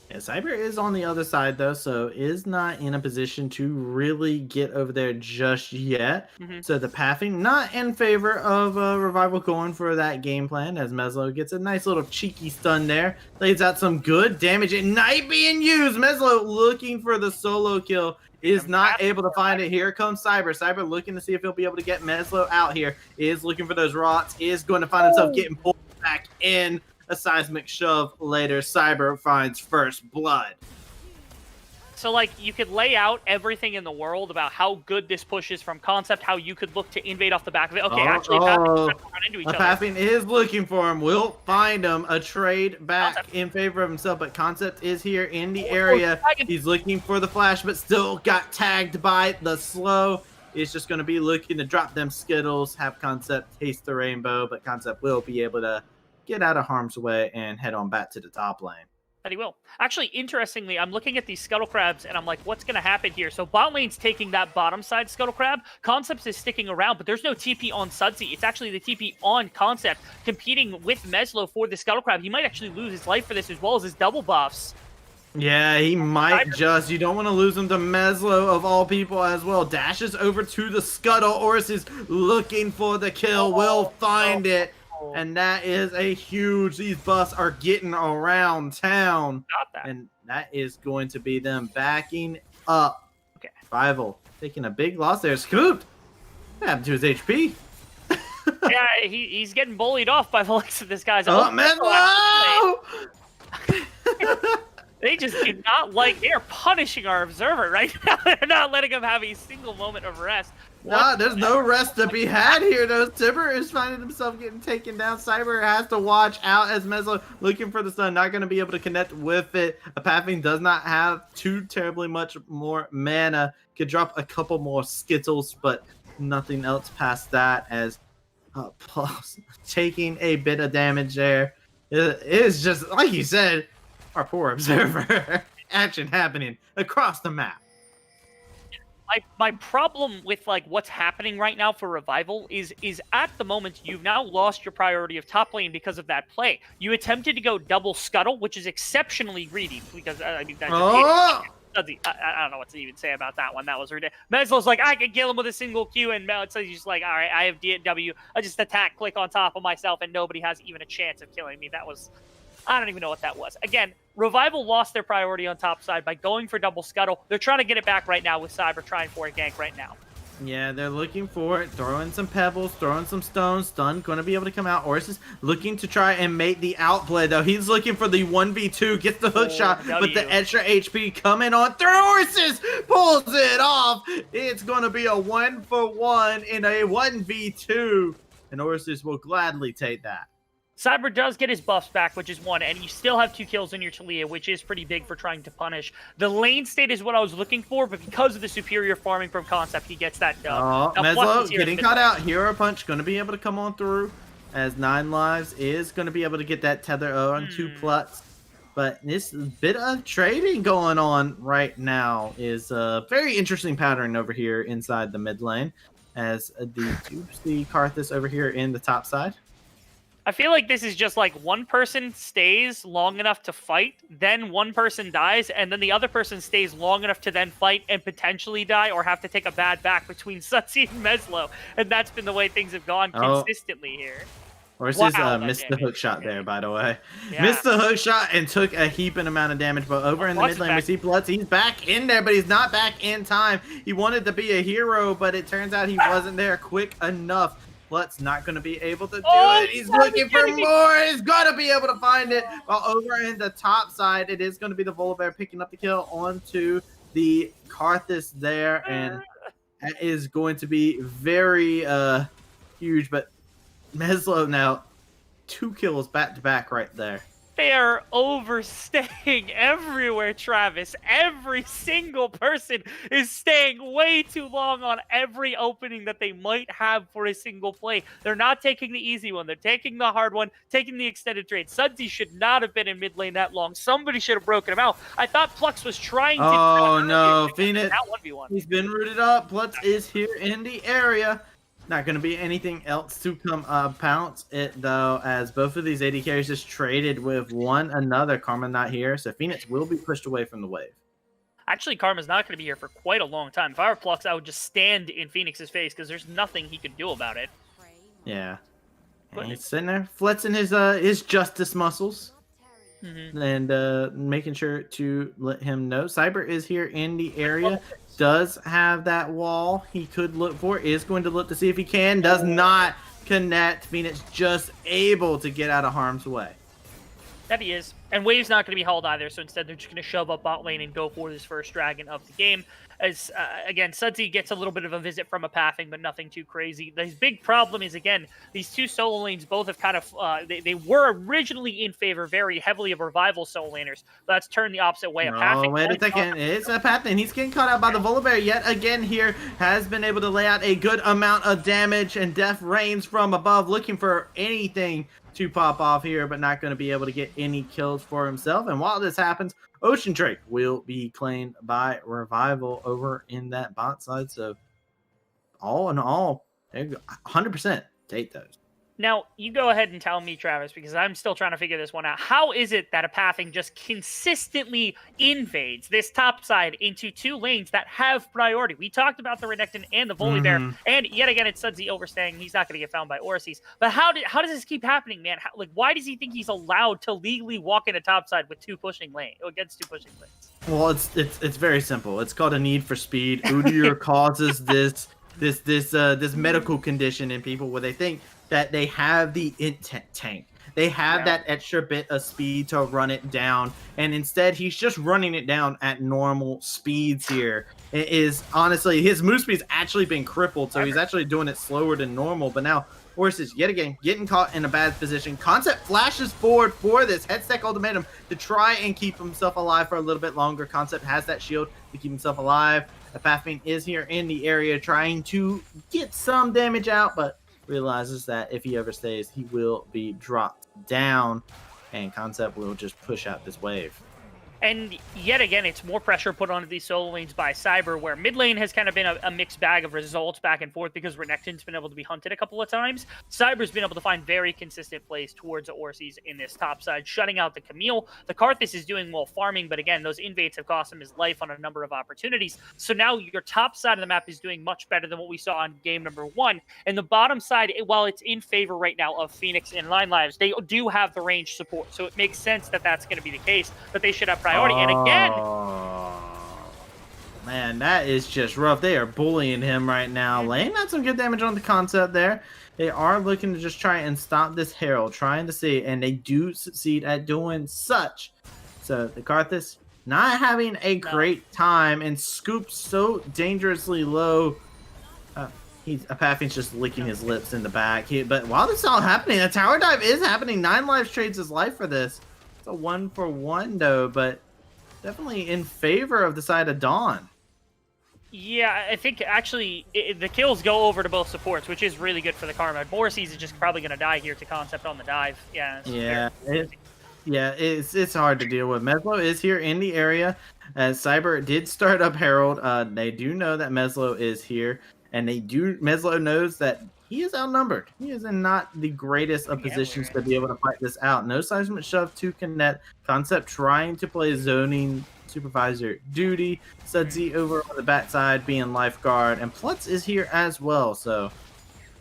Yeah, Cyber is on the other side though, so is not in a position to really get over there just yet. So the pathing not in favor of Revival going for that game plan, as Meslo gets a nice little cheeky stun there, lays out some good damage. Ignite being used. Meslo looking for the solo kill, is not able to find it. Here comes Cyber. Cyber looking to see if he'll be able to get Meslo out here. Is looking for those rots. Is going to find himself getting pulled back in. A seismic shove later. Cyber finds first blood. So, like, you could lay out everything in the world about how good this push is from Concept, how you could look to invade off the back of it. Okay, actually, run into each other. Pathing is looking for him. Will find him. A trade back in favor of himself, but Concept is here in the area. He's looking for the flash, but still got tagged by the slow. It's just going to be looking to drop them Skittles, have Concept taste the rainbow, but Concept will be able to get out of harm's way and head on back to the top lane. That he will. Actually, interestingly, I'm looking at these Scuttle Crabs, and I'm like, what's going to happen here? So bot lane's taking that bottom side Scuttle Crab. Concepts is sticking around, but there's no TP on Sudsy. It's actually the TP on Concept, competing with Meslo for the Scuttle Crab. He might actually lose his life for this, as well as his double buffs. Yeah, he might just. You don't want to lose him to Meslo, of all people, as well. Dashes over to the Scuttle. Oris is looking for the kill. Will find it. And that is a huge, these buffs are getting around town. And that is going to be them backing up. Okay. Rival taking a big loss there. Scooped. What happened to his HP? Yeah, he's getting bullied off by the likes of this guy's. Oh, Meslo! They just do not like, they're punishing our observer right now. They're not letting him have a single moment of rest. No, there's no rest to be had here, though. Timber is finding himself getting taken down. Cyber has to watch out as Meslo looking for the stun. Not going to be able to connect with it. Pathing does not have too terribly much more mana. Could drop a couple more Skittles, but nothing else past that, as Plus taking a bit of damage there. It is just, like you said, our poor observer. Action happening across the map. My problem with like what's happening right now for Revival is at the moment you've now lost your priority of top lane because of that play. You attempted to go double Scuttle, which is exceptionally greedy because I mean that's I don't know what to even say about that one. That was ridiculous. Meslo's like, I can kill him with a single Q, and Mel says he's just like, all right, I have DW. I just attack, click on top of myself, and nobody has even a chance of killing me. That was, I don't even know what that was. Again, Revival lost their priority on top side by going for double Scuttle. They're trying to get it back right now with Cyber trying for a gank right now. Yeah, they're looking for it. Throwing some pebbles, throwing some stones. Stun going to be able to come out. Oris is looking to try and make the outplay, though. He's looking for the 1v2. Gets the hook shot, but the extra HP coming on through. Oris pulls it off. It's going to be a 1-for-1 in a 1v2. And Oris will gladly take that. Cyber does get his buffs back, which is 1, and you still have 2 kills in your Talia, which is pretty big for trying to punish. The lane state is what I was looking for, but because of the superior farming from Concept, he gets that dub. Oh, Meslo getting caught out. Hero Punch going to be able to come on through, as 9 lives is going to be able to get that tether on 2 Pluts. But this bit of trading going on right now is a very interesting pattern over here inside the mid lane, as the see Karthus over here in the top side. I feel like this is just like one person stays long enough to fight, then one person dies, and then the other person stays long enough to then fight and potentially die or have to take a bad back between Sutsy and Meslo. And that's been the way things have gone consistently here. Or missed the hook shot there, by the way. Yeah. Missed the hook shot and took a heaping amount of damage. But over in the mid lane, we see Plutz. He's back in there, but he's not back in time. He wanted to be a hero, but it turns out he wasn't there quick enough. Plutz not going to be able to do it. He's looking for more. He's going to be able to find it. While over in the top side, it is going to be the Volibear picking up the kill onto the Karthus there. And that is going to be very huge. But Meslo now 2 kills back to back right there. They are overstaying everywhere, Travis. Every single person is staying way too long on every opening that they might have for a single play. They're not taking the easy one. They're taking the hard one, taking the extended trade. Sudsy should not have been in mid lane that long. Somebody should have broken him out. I thought Plux was trying to... Oh, no. Phoenix, he's been rooted up. Plutz is here in the area. Not going to be anything else to come pounce it, though, as both of these AD carries just traded with one another. Karma not here, so Phoenix will be pushed away from the wave. Actually, Karma's not going to be here for quite a long time. If I were Plux, I would just stand in Phoenix's face because there's nothing he could do about it. Yeah. And he's sitting there flexing his justice muscles. And making sure to let him know. Cyber is here in the area. Does have that wall he could look for. Is going to look to see if he can. Does not connect. Phoenix just able to get out of harm's way. That he is. And Wave's not going to be held either, so instead they're just going to shove up bot lane and go for this first dragon of the game. As, again, Sudsy gets a little bit of a visit from a pathing, but nothing too crazy. His big problem is, again, these two solo lanes both have kind of, they were originally in favor very heavily of Revival solo laners, but that's turned the opposite way. Oh, wait a second. It's a pathing. He's getting caught out by the Volibear yet again here. Has been able to lay out a good amount of damage, and Death rains from above, looking for anything to pop off here, but not going to be able to get any kills for himself. And while this happens, Ocean Drake will be claimed by Revival over in that bot side. So all in all, 100% take those. Now, you go ahead and tell me, Travis, because I'm still trying to figure this one out. How is it that a pathing just consistently invades this top side into two lanes that have priority? We talked about the Renekton and the Volibear, and yet again, it's Sudsy overstaying. He's not going to get found by Orsies. But how does this keep happening, man? Why does he think he's allowed to legally walk in a top side with against two pushing lanes? Well, it's very simple. It's called a need for speed. Udyr causes this medical condition in people where they think that they have the intent tank. They have that extra bit of speed to run it down, and instead he's just running it down at normal speeds here. It is honestly, his move speed's actually been crippled, so he's actually doing it slower than normal. But now Horse is yet again getting caught in a bad position. Concept flashes forward for this Headstack ultimatum to try and keep himself alive for a little bit longer. Concept has that shield to keep himself alive. The Pathfind is here in the area trying to get some damage out, but realizes that if he overstays, he will be dropped down, and Concept will just push out this wave. And yet again, it's more pressure put onto these solo lanes by Cyber, where mid lane has kind of been a mixed bag of results back and forth because Renekton's been able to be hunted a couple of times. Cyber's been able to find very consistent plays towards the Orsies in this top side, shutting out the Camille. The Karthus is doing well farming, but again, those invades have cost him his life on a number of opportunities. So now your top side of the map is doing much better than what we saw on game number 1. And the bottom side, while it's in favor right now of Phoenix and Line Lives, they do have the range support. So it makes sense that that's going to be the case, that they should have priority. And again, man, that is just rough. They are bullying him right now. Laying out some good damage on the Concept there. They are looking to just try and stop this Herald, trying to see, and they do succeed at doing such. So the Karthus not having a great time, and Scoop so dangerously low. Apathy's just licking his lips in the back. But while this is all happening, a tower dive is happening. 9 lives trades his life for this. It's a 1-for-1 though, but definitely in favor of the side of Dawn. Yeah, I think actually the kills go over to both supports, which is really good for the Karma. Morrissey's is just probably going to die here to Concept on the dive. It's hard to deal with. Meslo is here in the area, as Cyber did start up Herald. They do know that Meslo is here, and Meslo knows that he is outnumbered. He is in not the greatest of positions to be able to fight this out. No seismic shove to connect. Concept trying to play zoning supervisor duty. Sudsy over on the back side being lifeguard. And Plutz is here as well. So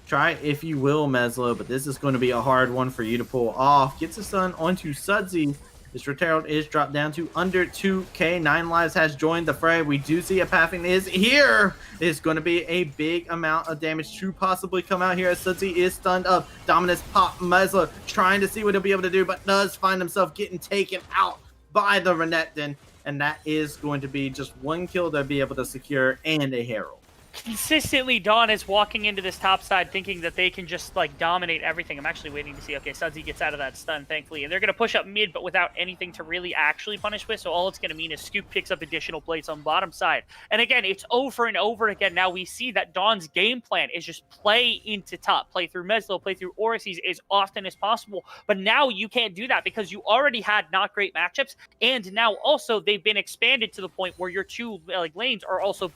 try if you will, Meslo, but this is going to be a hard one for you to pull off. Gets the stun onto Sudsy. This Herald is dropped down to under 2k. 9 lives has joined the fray. We do see a Pathing is here. It's going to be a big amount of damage to possibly come out here as Sudsy is stunned up. Dominus pop Meslo trying to see what he'll be able to do, but does find himself getting taken out by the Renekton. And that is going to be just one kill to be able to secure and a Herald. Consistently, Dawn is walking into this top side thinking that they can just like dominate everything. I'm actually waiting to see. Okay, Sudsy gets out of that stun, thankfully, and they're going to push up mid, but without anything to really actually punish with. So all it's going to mean is Scoop picks up additional plates on bottom side. And again, it's over and over again. Now we see that Dawn's game plan is just play into top, play through Meslo, play through Orsies as often as possible. But now you can't do that because you already had not great matchups, and now also they've been expanded to the point where your two lanes are also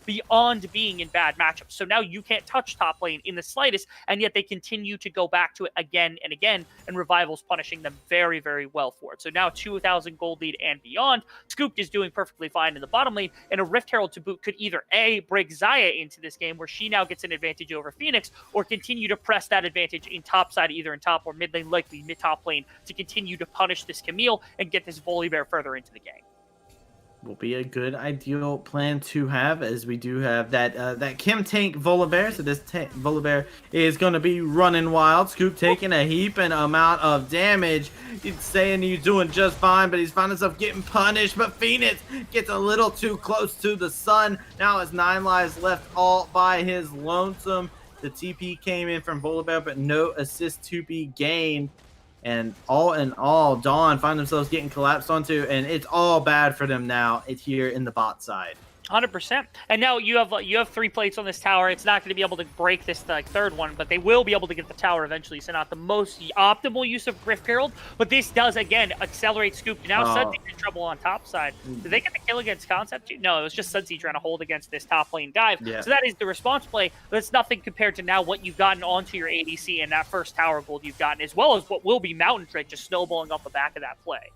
beyond being in bad matchups. So now you can't touch top lane in the slightest, and yet they continue to go back to it again and again, and Revival's punishing them very, very well for it. So now 2,000 gold lead and beyond. Scoop is doing perfectly fine in the bottom lane, and a Rift Herald to boot could either A, break Xayah into this game where she now gets an advantage over Phoenix, or continue to press that advantage in top side, either in top or mid lane, likely mid-top lane, to continue to punish this Camille and get this Volibear further into the game. will be a good ideal plan to have, as we do have that Kim tank Volibear. So this Volibear is going to be running wild. Scoop taking a heaping amount of damage. He's saying he's doing just fine, but he's found himself getting punished. But Phoenix gets a little too close to the sun. Now has 9 lives left all by his lonesome. The TP came in from Volibear, but no assist to be gained. And all in all, Dawn find themselves getting collapsed onto, and it's all bad for them now. It's here in the bot side. 100%. And now you have 3 plates on this tower. It's not going to be able to break this third one, but they will be able to get the tower eventually. So not the most optimal use of Griff Herald, but this does again accelerate Scoop. Now Sudsy in trouble on top side. Did they get the kill against Concept? No, it was just Sudsy trying to hold against this top lane dive. Yeah. So that is the response play, but it's nothing compared to now what you've gotten onto your ADC and that first tower gold you've gotten, as well as what will be Mountain Trade just snowballing off the back of that play.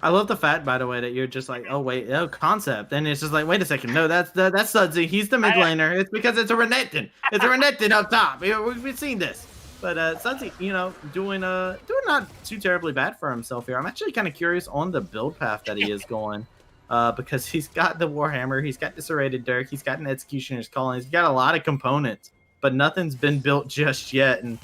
I love the fact, by the way, that you're just like, oh wait, Concept, and it's just like, wait a second, no, that's Sudsy. He's the mid laner. It's because it's a Renekton. It's a Renekton up top. We've seen this, but Sudsy, doing not too terribly bad for himself here. I'm actually kind of curious on the build path that he is going, because he's got the Warhammer, he's got the Serrated Dirk, he's got an Executioner's Calling, he's got a lot of components, but nothing's been built just yet. And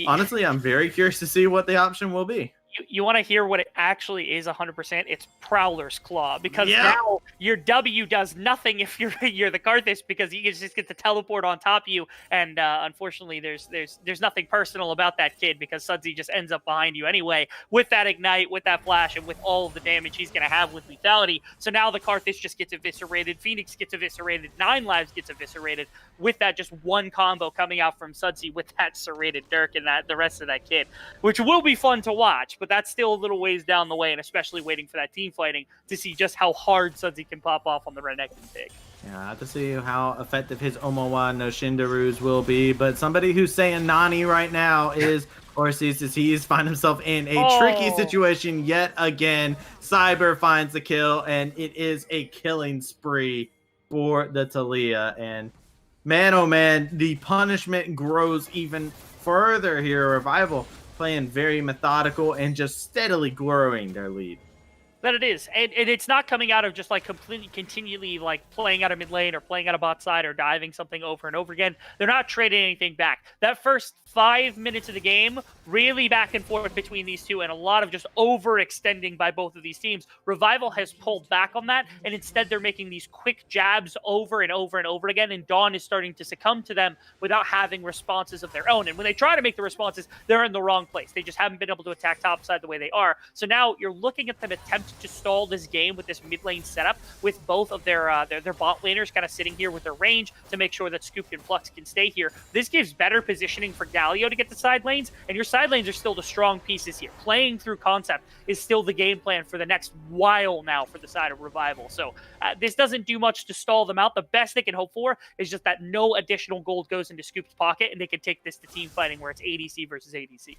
honestly, I'm very curious to see what the option will be. You want to hear what it actually is 100%? It's Prowler's Claw, because now your W does nothing if you're the Karthus, because you just get to teleport on top of you, and unfortunately there's nothing personal about that kid, because Sudsy just ends up behind you anyway with that Ignite, with that Flash, and with all of the damage he's going to have with lethality. So now the Karthus just gets eviscerated, Phoenix gets eviscerated, 9 lives gets eviscerated with that just one combo coming out from Sudsy with that Serrated Dirk and the rest of that kid, which will be fun to watch. But that's still a little ways down the way, and especially waiting for that team fighting to see just how hard Sudsy can pop off on the Renekton pick. Yeah, I have to see how effective his Omowa no Shindarus will be, but somebody who's saying Nani right now is Orsis, as he's find himself in a tricky situation yet again. Cyber finds the kill, and it is a killing spree for the Taliyah. And man, oh man, the punishment grows even further here. Revival playing very methodical and just steadily growing their lead. That it is, and it's not coming out of just like completely continually like playing out of mid lane or playing out of bot side or diving something over and over again. They're not trading anything back. That first 5 minutes of the game, really back and forth between these two, and a lot of just overextending by both of these teams. Revival has pulled back on that, and instead they're making these quick jabs over and over and over again, and Dawn is starting to succumb to them without having responses of their own. And when they try to make the responses, they're in the wrong place. They just haven't been able to attack topside the way they are. So now you're looking at them attempt to stall this game with this mid lane setup, with both of their bot laners kind of sitting here with their range to make sure that Scoop and Flux can stay here. This gives better positioning for Galio to get the side lanes, and your side lanes are still the strong pieces here. Playing through Concept is still the game plan for the next while now for the side of Revival. So this doesn't do much to stall them out. The best they can hope for is just that no additional gold goes into Scoop's pocket, and they can take this to team fighting where it's ADC versus ADC.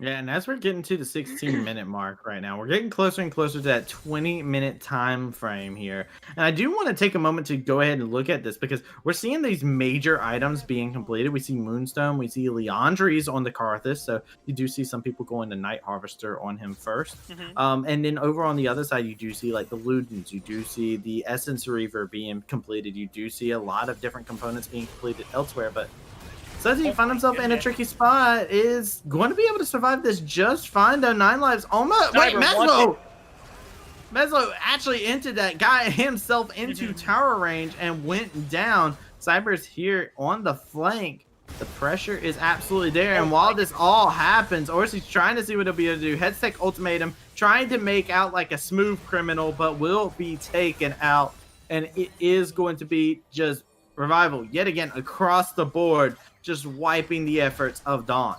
Yeah, and as we're getting to the 16-minute mark right now, we're getting closer and closer to that 20-minute time frame here. And I do want to take a moment to go ahead and look at this, because we're seeing these major items being completed. We see Moonstone, we see Leandries on the Karthus, so you do see some people going to Night Harvester on him first. And then over on the other side, you do see like the Ludens, you do see the Essence Reaver being completed, you do see a lot of different components being completed elsewhere, but Sudsy find himself in a tricky spot, is going to be able to survive this just fine, though. 9 lives almost. Wait, Meslo actually entered that guy himself into tower range and went down. Cyber's here on the flank. The pressure is absolutely there, and while this all happens, Orsi's trying to see what he'll be able to do. Headstech ultimatum, trying to make out like a smooth criminal, but will be taken out, and it is going to be just Revival yet again across the board, just wiping the efforts of Dawn.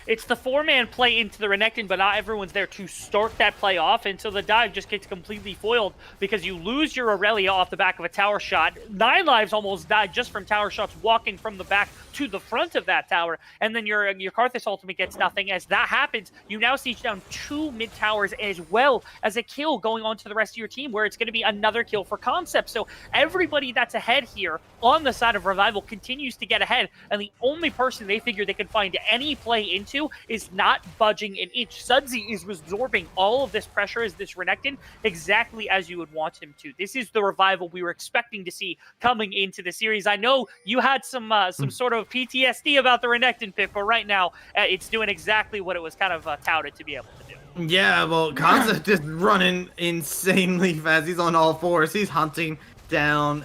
It's the 4-man play into the Renekton, but not everyone's there to start that play off, and so the dive just gets completely foiled because you lose your Aurelia off the back of a tower shot. 9 lives almost died just from tower shots walking from the back to the front of that tower, and then your Karthus ultimate gets nothing. As that happens, you now siege down 2 mid towers as well as a kill going on to the rest of your team, where it's going to be another kill for Concept. So everybody that's ahead here on the side of Revival continues to get ahead, and the only person they figure they can find any play into to is not budging an inch. Sudsy is absorbing all of this pressure as this Renekton exactly as you would want him to. This is the Revival we were expecting to see coming into the series. I know you had some sort of PTSD about the Renekton pick, but right now it's doing exactly what it was kind of touted to be able to do. Yeah, well, Concept is running insanely fast. He's on all fours. He's hunting down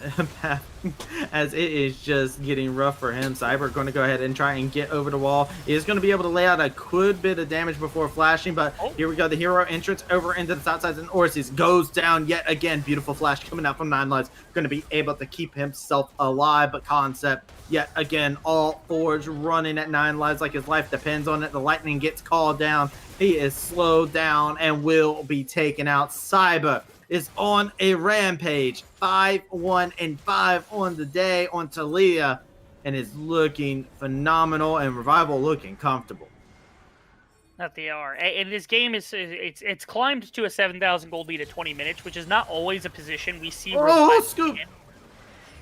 as it is just getting rough for him. Cyber going to go ahead and try and get over the wall. He is going to be able to lay out a good bit of damage before flashing, but here we go. The hero entrance over into the top sides, and Orsies goes down yet again. Beautiful flash coming out from 9 lives. Going to be able to keep himself alive, but Concept yet again all fours running at 9 lives like his life depends on it. The lightning gets called down. He is slowed down and will be taken out. Cyber is on a rampage, 5-1-5 on the day on Talia, and is looking phenomenal, and Revival looking comfortable. That they are. And this game is it's climbed to a 7,000 gold lead at 20 minutes, which is not always a position we see. Scoop!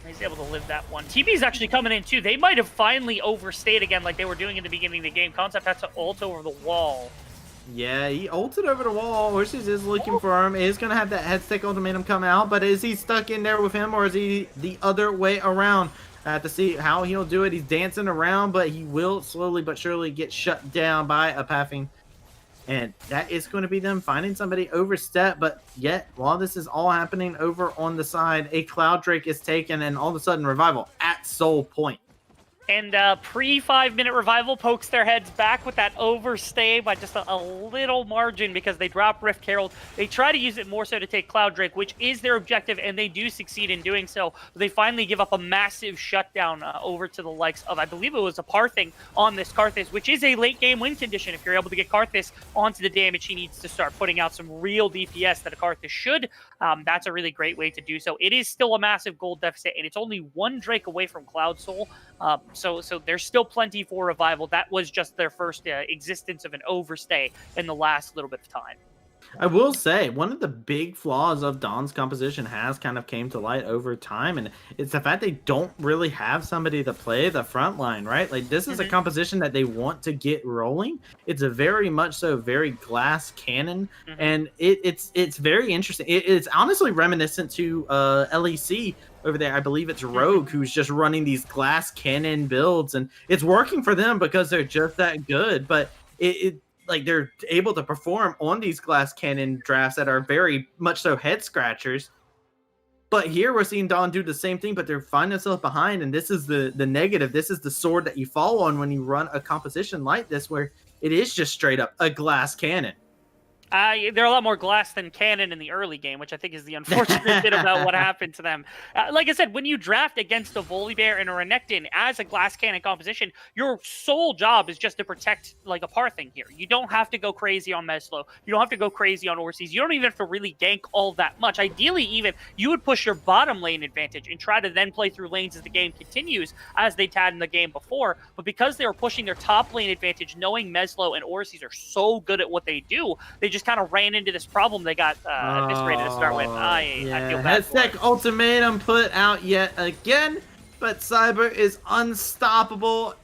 He's able to live that one. TB's actually coming in too. They might have finally overstayed again like they were doing in the beginning of the game. Concept has to ult over the wall. Yeah, he ulted over the wall. Orsies is looking for him. He's going to have that head stick ultimatum come out, but is he stuck in there with him, or is he the other way around? I have to see how he'll do it. He's dancing around, but he will slowly but surely get shut down by a pathing. And that is going to be them finding somebody overstep, but yet, while this is all happening over on the side, a Cloud Drake is taken, and all of a sudden, Revival at Soul Point. And pre-5-minute Revival pokes their heads back with that overstay by just a little margin because they drop Rift Herald. They try to use it more so to take Cloud Drake, which is their objective, and they do succeed in doing so. They finally give up a massive shutdown over to the likes of, I believe it was a Parthing on this Karthus, which is a late-game win condition. If you're able to get Karthus onto the damage, he needs to start putting out some real DPS that a Karthus should. That's a really great way to do so. It is still a massive gold deficit, and it's only 1 Drake away from Cloud Soul. So there's still plenty for Revival. That was just their first existence of an overstay in the last little bit of time. I will say, one of the big flaws of Dawn's composition has kind of came to light over time, and it's the fact they don't really have somebody to play the front line, right? Like, this is a composition that they want to get rolling. It's a very much so very glass cannon, and it's very interesting. It's honestly reminiscent to LEC over there. I believe it's Rogue who's just running these glass cannon builds, and it's working for them because they're just that good, but like they're able to perform on these glass cannon drafts that are very much so head scratchers. But here we're seeing Dawn do the same thing, but they're finding themselves behind, and this is the negative. This is the sword that you fall on when you run a composition like this, where it is just straight up a glass cannon. They're a lot more glass than cannon in the early game, which I think is the unfortunate bit about what happened to them. Like I said, when you draft against a Volibear and a Renekton as a glass cannon composition, your sole job is just to protect like a Parthing here. You don't have to go crazy on Meslo. You don't have to go crazy on Orsies. You don't even have to really gank all that much. Ideally, even, you would push your bottom lane advantage and try to then play through lanes as the game continues, as they had in the game before. But because they were pushing their top lane advantage, knowing Meslo and Orsies are so good at what they do, they just kind of ran into this problem they got eviscerated to start with. I feel bad. Headstack ultimatum put out yet again, but Cyber is unstoppable.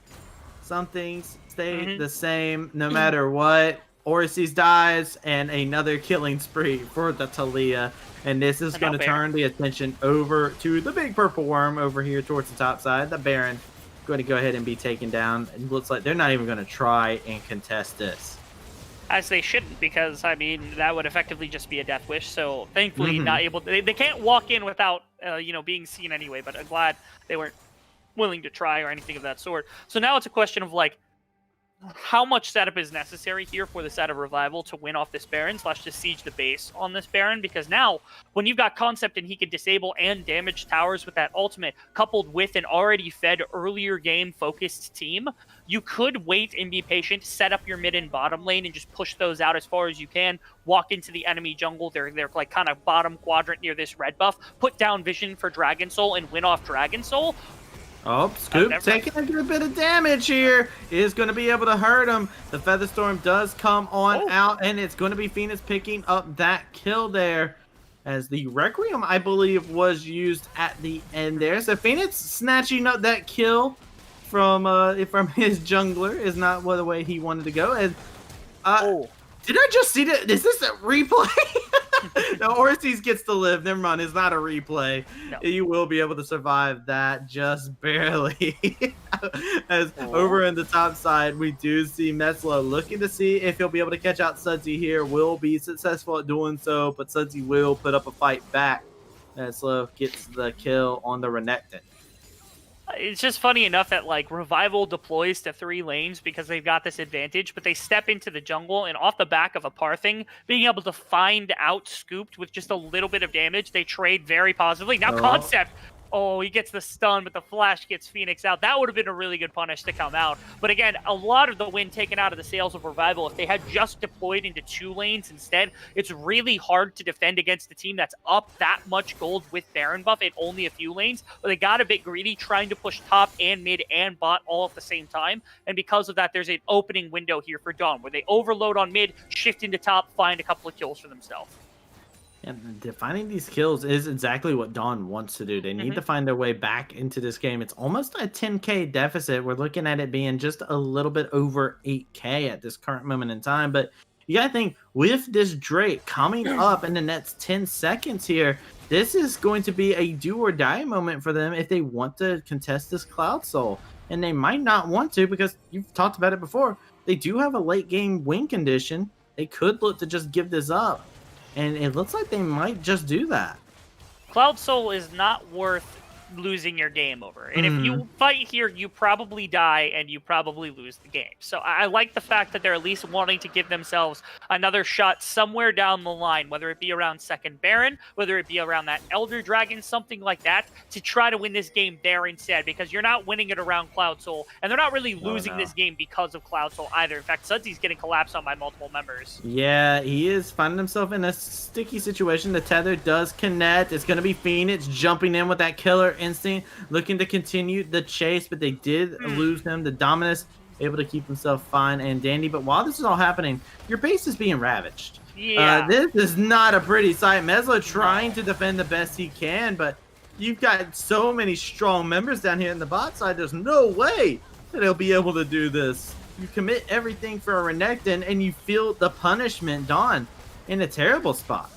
Some things stay the same no matter what. Orsies dies, and another killing spree for the Talia. And this is going to turn the attention over to the big purple worm over here towards the top side. The Baron going to go ahead and be taken down. It looks like they're not even going to try and contest this. As they shouldn't, because, I mean, that would effectively just be a death wish. So, thankfully, not able to, they can't walk in without, being seen anyway. But I'm glad they weren't willing to try or anything of that sort. So now it's a question of, like, how much setup is necessary here for the side of Revival to win off this Baron / to siege the base on this Baron? Because now, when you've got Concept and he can disable and damage towers with that ultimate, coupled with an already fed earlier game focused team, you could wait and be patient, set up your mid and bottom lane, and just push those out as far as you can. Walk into the enemy jungle, they're like kind of bottom quadrant near this red buff, put down Vision for Dragon Soul and win off Dragon Soul. Oh, Scoop taking a good bit of damage here is going to be able to hurt him. The Featherstorm does come on out, and it's going to be Phoenix picking up that kill there, as the Requiem, I believe, was used at the end there. So Phoenix snatching up that kill from his jungler is not the way he wanted to go. And did I just see that? Is this a replay? No, Ortiz gets to live. Never mind, it's not a replay. No. You will be able to survive that just barely. As over in the top side, we do see Meslo looking to see if he'll be able to catch out Sudsy here. Will be successful at doing so, but Sudsy will put up a fight back. Meslo gets the kill on the Renekton. It's just funny enough that like Revival deploys to 3 lanes because they've got this advantage, but they step into the jungle and off the back of a Parthing, being able to find out Scooped with just a little bit of damage, they trade very positively. Now Concept, he gets the stun, but the flash gets Phoenix out. That would have been a really good punish to come out. But again, a lot of the win taken out of the sails of Revival. If they had just deployed into 2 lanes instead, it's really hard to defend against a team that's up that much gold with Baron buff in only a few lanes. But they got a bit greedy, trying to push top and mid and bot all at the same time. And because of that, there's an opening window here for Dawn, where they overload on mid, shift into top, find a couple of kills for themselves. And finding these kills is exactly what Dawn wants to do. They need to find their way back into this game. It's almost a 10K deficit. We're looking at it being just a little bit over 8K at this current moment in time. But you got to think, with this Drake coming up in the next 10 seconds here, this is going to be a do or die moment for them if they want to contest this Cloud Soul. And they might not want to because you've talked about it before. They do have a late game win condition. They could look to just give this up. And it looks like they might just do that. Cloud Soul is not worth losing your game over. And if you fight here, you probably die and you probably lose the game. So I like the fact that they're at least wanting to give themselves another shot somewhere down the line, whether it be around second Baron, whether it be around that Elder Dragon, something like that, to try to win this game there instead, because you're not winning it around Cloud Soul, and they're not really losing this game because of Cloud Soul either. In fact, Sudsy's getting collapsed on by multiple members. Yeah, he is finding himself in a sticky situation. The tether does connect. It's going to be Phoenix jumping in with that killer instinct, looking to continue the chase, but they did lose him. The Dominus able to keep himself fine and dandy. But while this is all happening, your base is being ravaged. Yeah. This is not a pretty sight. Meslo trying to defend the best he can, but you've got so many strong members down here in the bot side. There's no way that he'll be able to do this. You commit everything for a Renekton, and you feel the punishment, Dawn, in a terrible spot.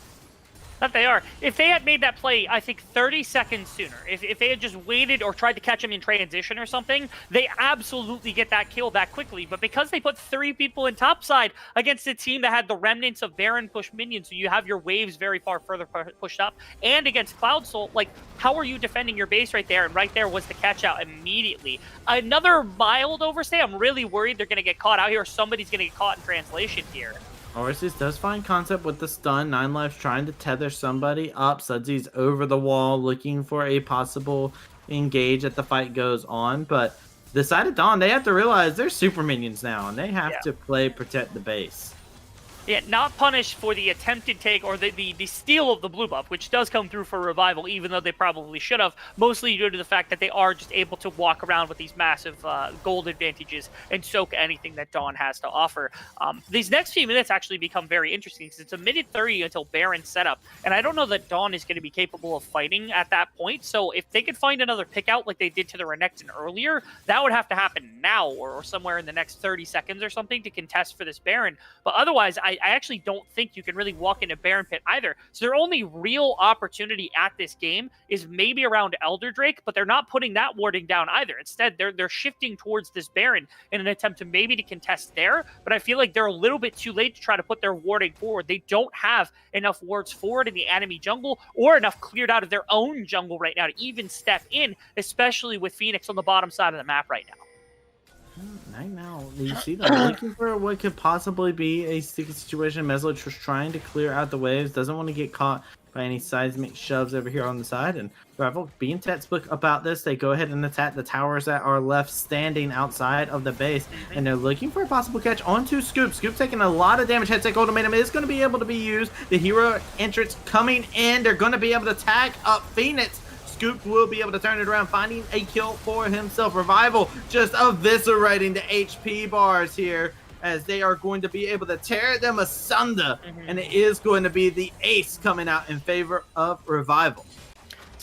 That they are. If they had made that play, I think 30 seconds sooner, if they had just waited or tried to catch him in transition or something, they absolutely get that kill that quickly. But because they put 3 people in topside against a team that had the remnants of Baron push minions, so you have your waves very far further pushed up, and against Cloud Soul, like, how are you defending your base right there? And right there was the catch out immediately. Another mild overstay. I'm really worried they're going to get caught out here, or somebody's going to get caught in translation here. Orsis does find Concept with the stun. 9 lives trying to tether somebody up. Sudsy's over the wall looking for a possible engage as the fight goes on. But the side of Dawn, they have to realize they're super minions now, and they have to play protect the base. Yeah, not punished for the attempted take or the steal of the blue buff, which does come through for Revival, even though they probably should have, mostly due to the fact that they are just able to walk around with these massive gold advantages and soak anything that Dawn has to offer. These next few minutes actually become very interesting, because it's a minute 30 until Baron's setup, and I don't know that Dawn is going to be capable of fighting at that point, so if they could find another pick out like they did to the Renekton earlier, that would have to happen now or somewhere in the next 30 seconds or something to contest for this Baron. But otherwise, I actually don't think you can really walk into Baron Pit either. So their only real opportunity at this game is maybe around Elder Drake, but they're not putting that warding down either. Instead, they're shifting towards this Baron in an attempt to maybe to contest there, but I feel like they're a little bit too late to try to put their warding forward. They don't have enough wards forward in the enemy jungle or enough cleared out of their own jungle right now to even step in, especially with Phoenix on the bottom side of the map right now. Right now, you see them looking for what could possibly be a sticky situation. Meslo just trying to clear out the waves, doesn't want to get caught by any seismic shoves over here on the side. And Revival being textbook about this, they go ahead and attack the towers that are left standing outside of the base, and they're looking for a possible catch onto Scoop. Scoop taking a lot of damage. Headset ultimatum is going to be able to be used. The hero entrance coming in. They're going to be able to tag up Phoenix. Scoop will be able to turn it around, finding a kill for himself. Revival just eviscerating the HP bars here, as they are going to be able to tear them asunder. And it is going to be the ace coming out in favor of Revival.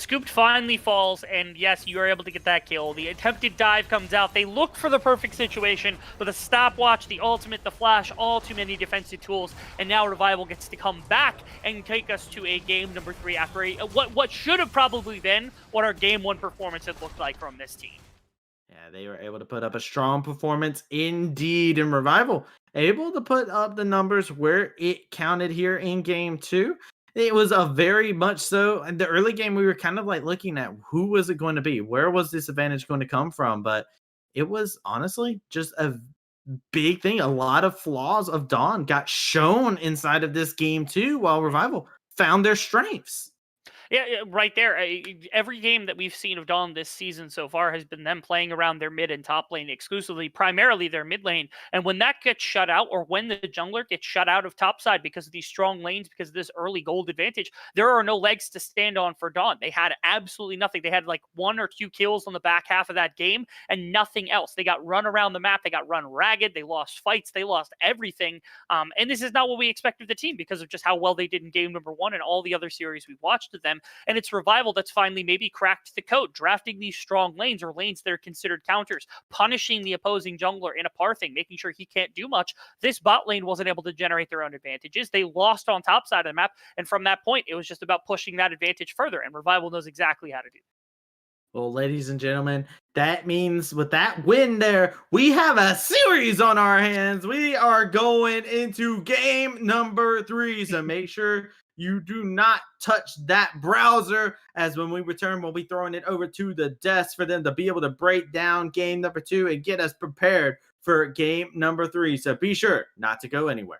Scooped finally falls, and yes, you are able to get that kill. The attempted dive comes out. They look for the perfect situation with a stopwatch, the ultimate, the flash, all too many defensive tools, and now Revival gets to come back and take us to a game number 3 after what should have probably been what our game 1 performance had looked like from this team. Yeah, they were able to put up a strong performance indeed in Revival. Able to put up the numbers where it counted here in game 2. It was a very much so. In the early game, we were kind of like looking at who was it going to be? Where was this advantage going to come from? But it was honestly just a big thing. A lot of flaws of Dawn got shown inside of this game too, while Revival found their strengths. Yeah, right there. Every game that we've seen of Dawn this season so far has been them playing around their mid and top lane exclusively, primarily their mid lane. And when that gets shut out, or when the jungler gets shut out of top side because of these strong lanes, because of this early gold advantage, there are no legs to stand on for Dawn. They had absolutely nothing. They had like 1 or 2 kills on the back half of that game and nothing else. They got run around the map. They got run ragged. They lost fights. They lost everything. And this is not what we expect of the team because of just how well they did in game number 1 and all the other series we watched of them. And it's Revival that's finally maybe cracked the code, drafting these strong lanes or lanes that are considered counters, punishing the opposing jungler in a parthing, making sure he can't do much. This bot lane wasn't able to generate their own advantages. They lost on top side of the map. And from that point, it was just about pushing that advantage further. And Revival knows exactly how to do that. Well, ladies and gentlemen, that means with that win there, we have a series on our hands. We are going into game number 3. So make sure you do not touch that browser, as when we return, we'll be throwing it over to the desk for them to be able to break down game number 2 and get us prepared for game number 3. So be sure not to go anywhere.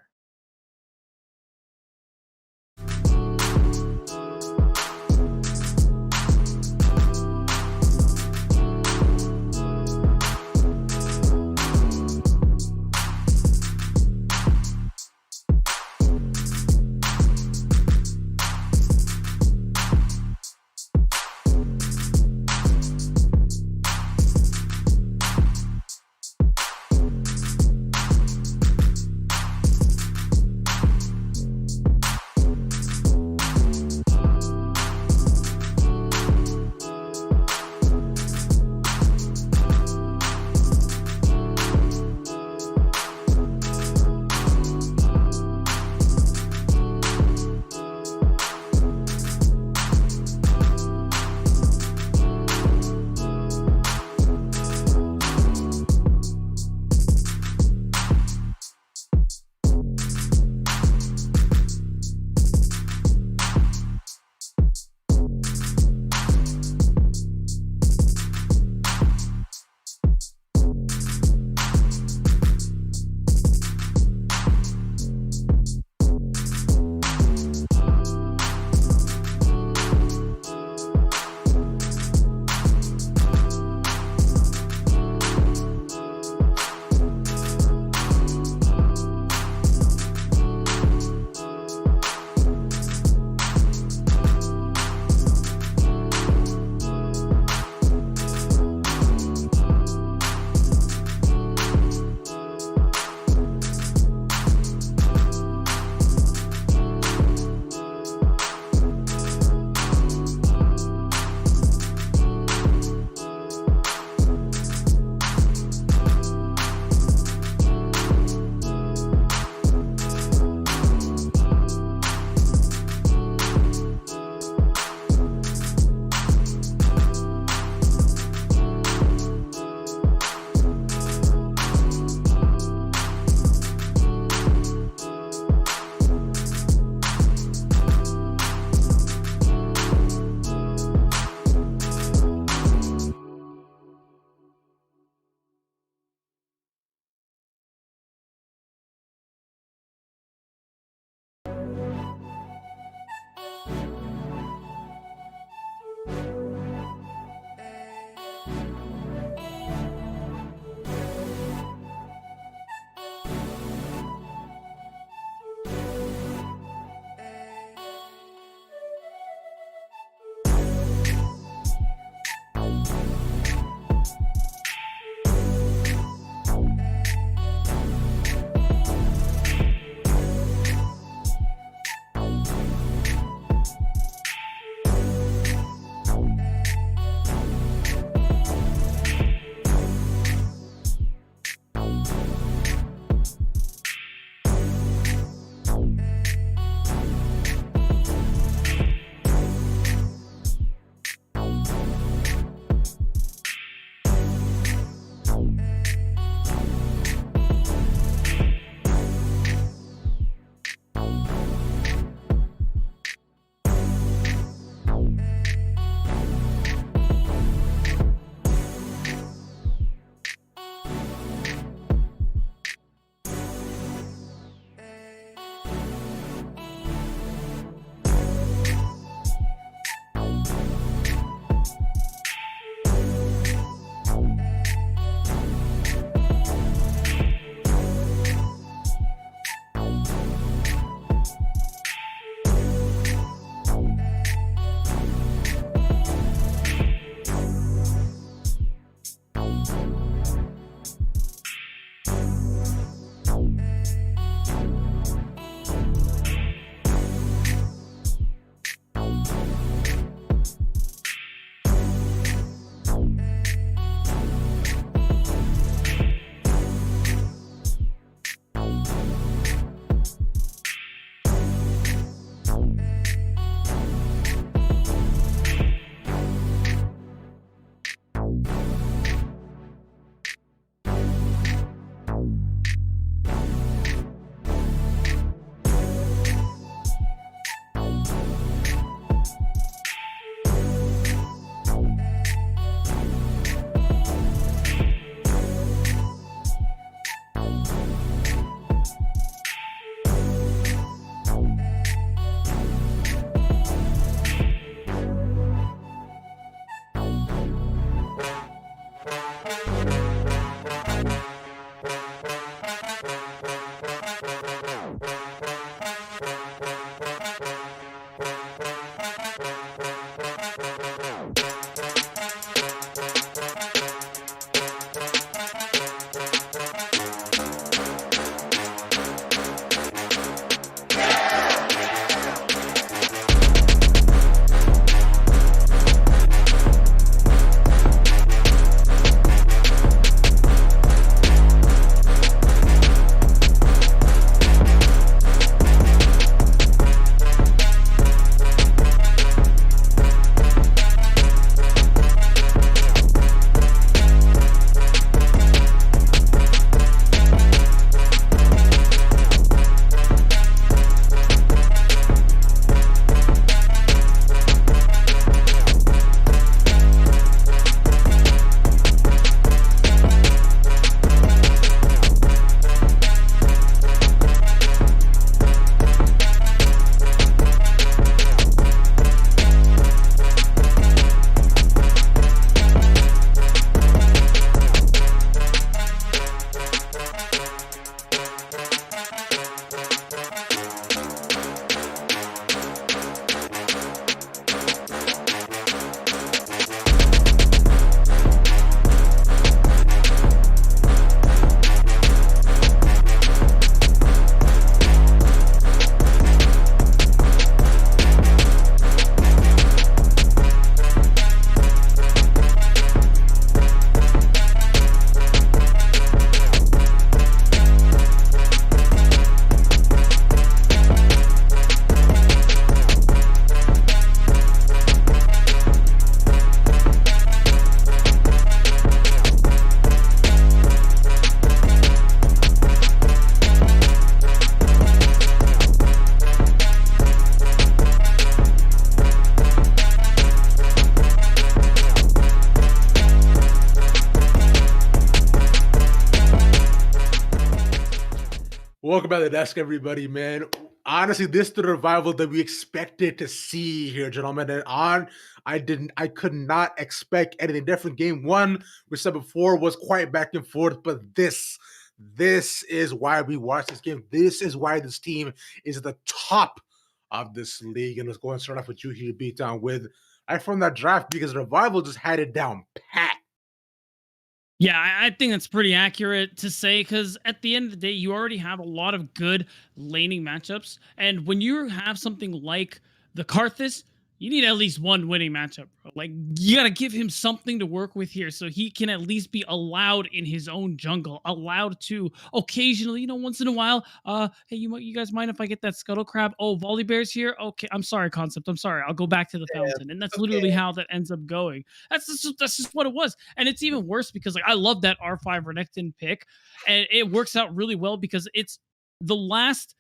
Welcome back to the desk, everybody, man. Honestly, this is the revival that we expected to see here, gentlemen. And I could not expect anything different. Game one, we said before, was quite back and forth, but this is why we watch this game. This is why this team is at the top of this league. And let's go and start off with you here, Beatdown, with from that draft, because Revival just had it down pat. Yeah, I think that's pretty accurate to say, because at the end of the day, you already have a lot of good laning matchups. And when you have something like the Karthus, you need at least one winning matchup, bro. Like, you got to give him something to work with here so he can at least be allowed in his own jungle, allowed to occasionally, once in a while, hey, you guys mind if I get that Scuttle Crab? Oh, Volibear's here? Okay, I'm sorry, Concept. I'm sorry. I'll go back to the fountain. And that's literally how that ends up going. That's just what it was. And it's even worse because, like, I love that R5 Renekton pick. And it works out really well because it's the last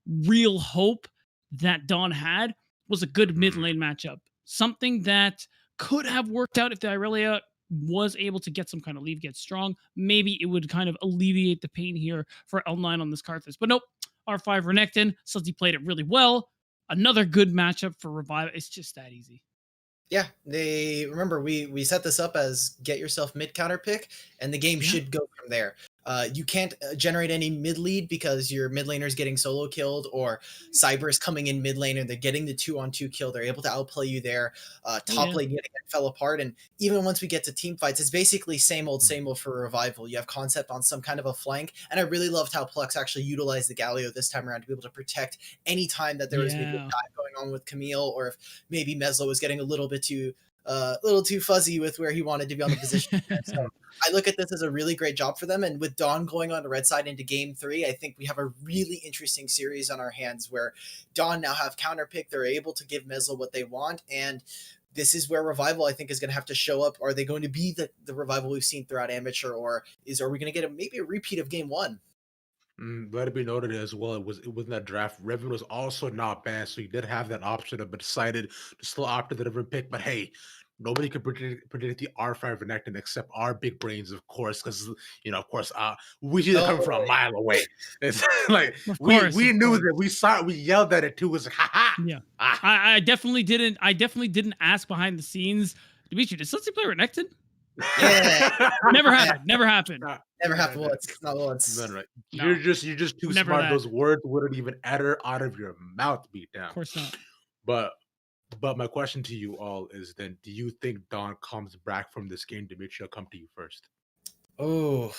real hope that Dawn had was a good mid lane matchup. Something that could have worked out if the Irelia was able to get some kind of leave, get strong. Maybe it would kind of alleviate the pain here for L9 on this Karthus. But nope, R5 Renekton, Sudsy played it really well. Another good matchup for Revive. It's just that easy. Yeah, remember we set this up as get yourself mid counter pick, and the game should go from there. You can't generate any mid lead because your mid laner is getting solo killed, or Cyber is coming in mid lane and they're getting the 2-on-2 kill. They're able to outplay you there. Top lane yet again fell apart, and even once we get to team fights, it's basically same old for Revival. You have Concept on some kind of a flank, and I really loved how Plex actually utilized the Galio this time around to be able to protect any time that there was maybe a dive going on with Camille, or if maybe Meslo was getting a little too fuzzy with where he wanted to be on the position. So I look at this as a really great job for them. And with Dawn going on the red side into game 3, I think we have a really interesting series on our hands where Dawn now have counter pick. They're able to give Meslo what they want. And this is where Revival, I think, is going to have to show up. Are they going to be the Revival we've seen throughout Amateur, or are we going to get maybe a repeat of game 1? Let it be noted as well, it was in that draft. Revan was also not bad, so you did have that option, but decided to still opt for the different pick. But hey, nobody could predict the R5 Renekton except our big brains, of course, because we see that coming from a mile away. It's like we knew that, we saw it, we yelled at it too. It was like, ha ha. Yeah, I definitely didn't. I definitely didn't ask behind the scenes. Dimitri, did Sudsy play Renekton? Yeah, never happened. Never happened. Never happened once. Not once. Right. No. You're just too Never smart. that. Those words wouldn't even utter out of your mouth, Beatdown. Of course not. But my question to you all is then, do you think Dawn comes back from this game? Dimitri, I'll come to you first. Oh,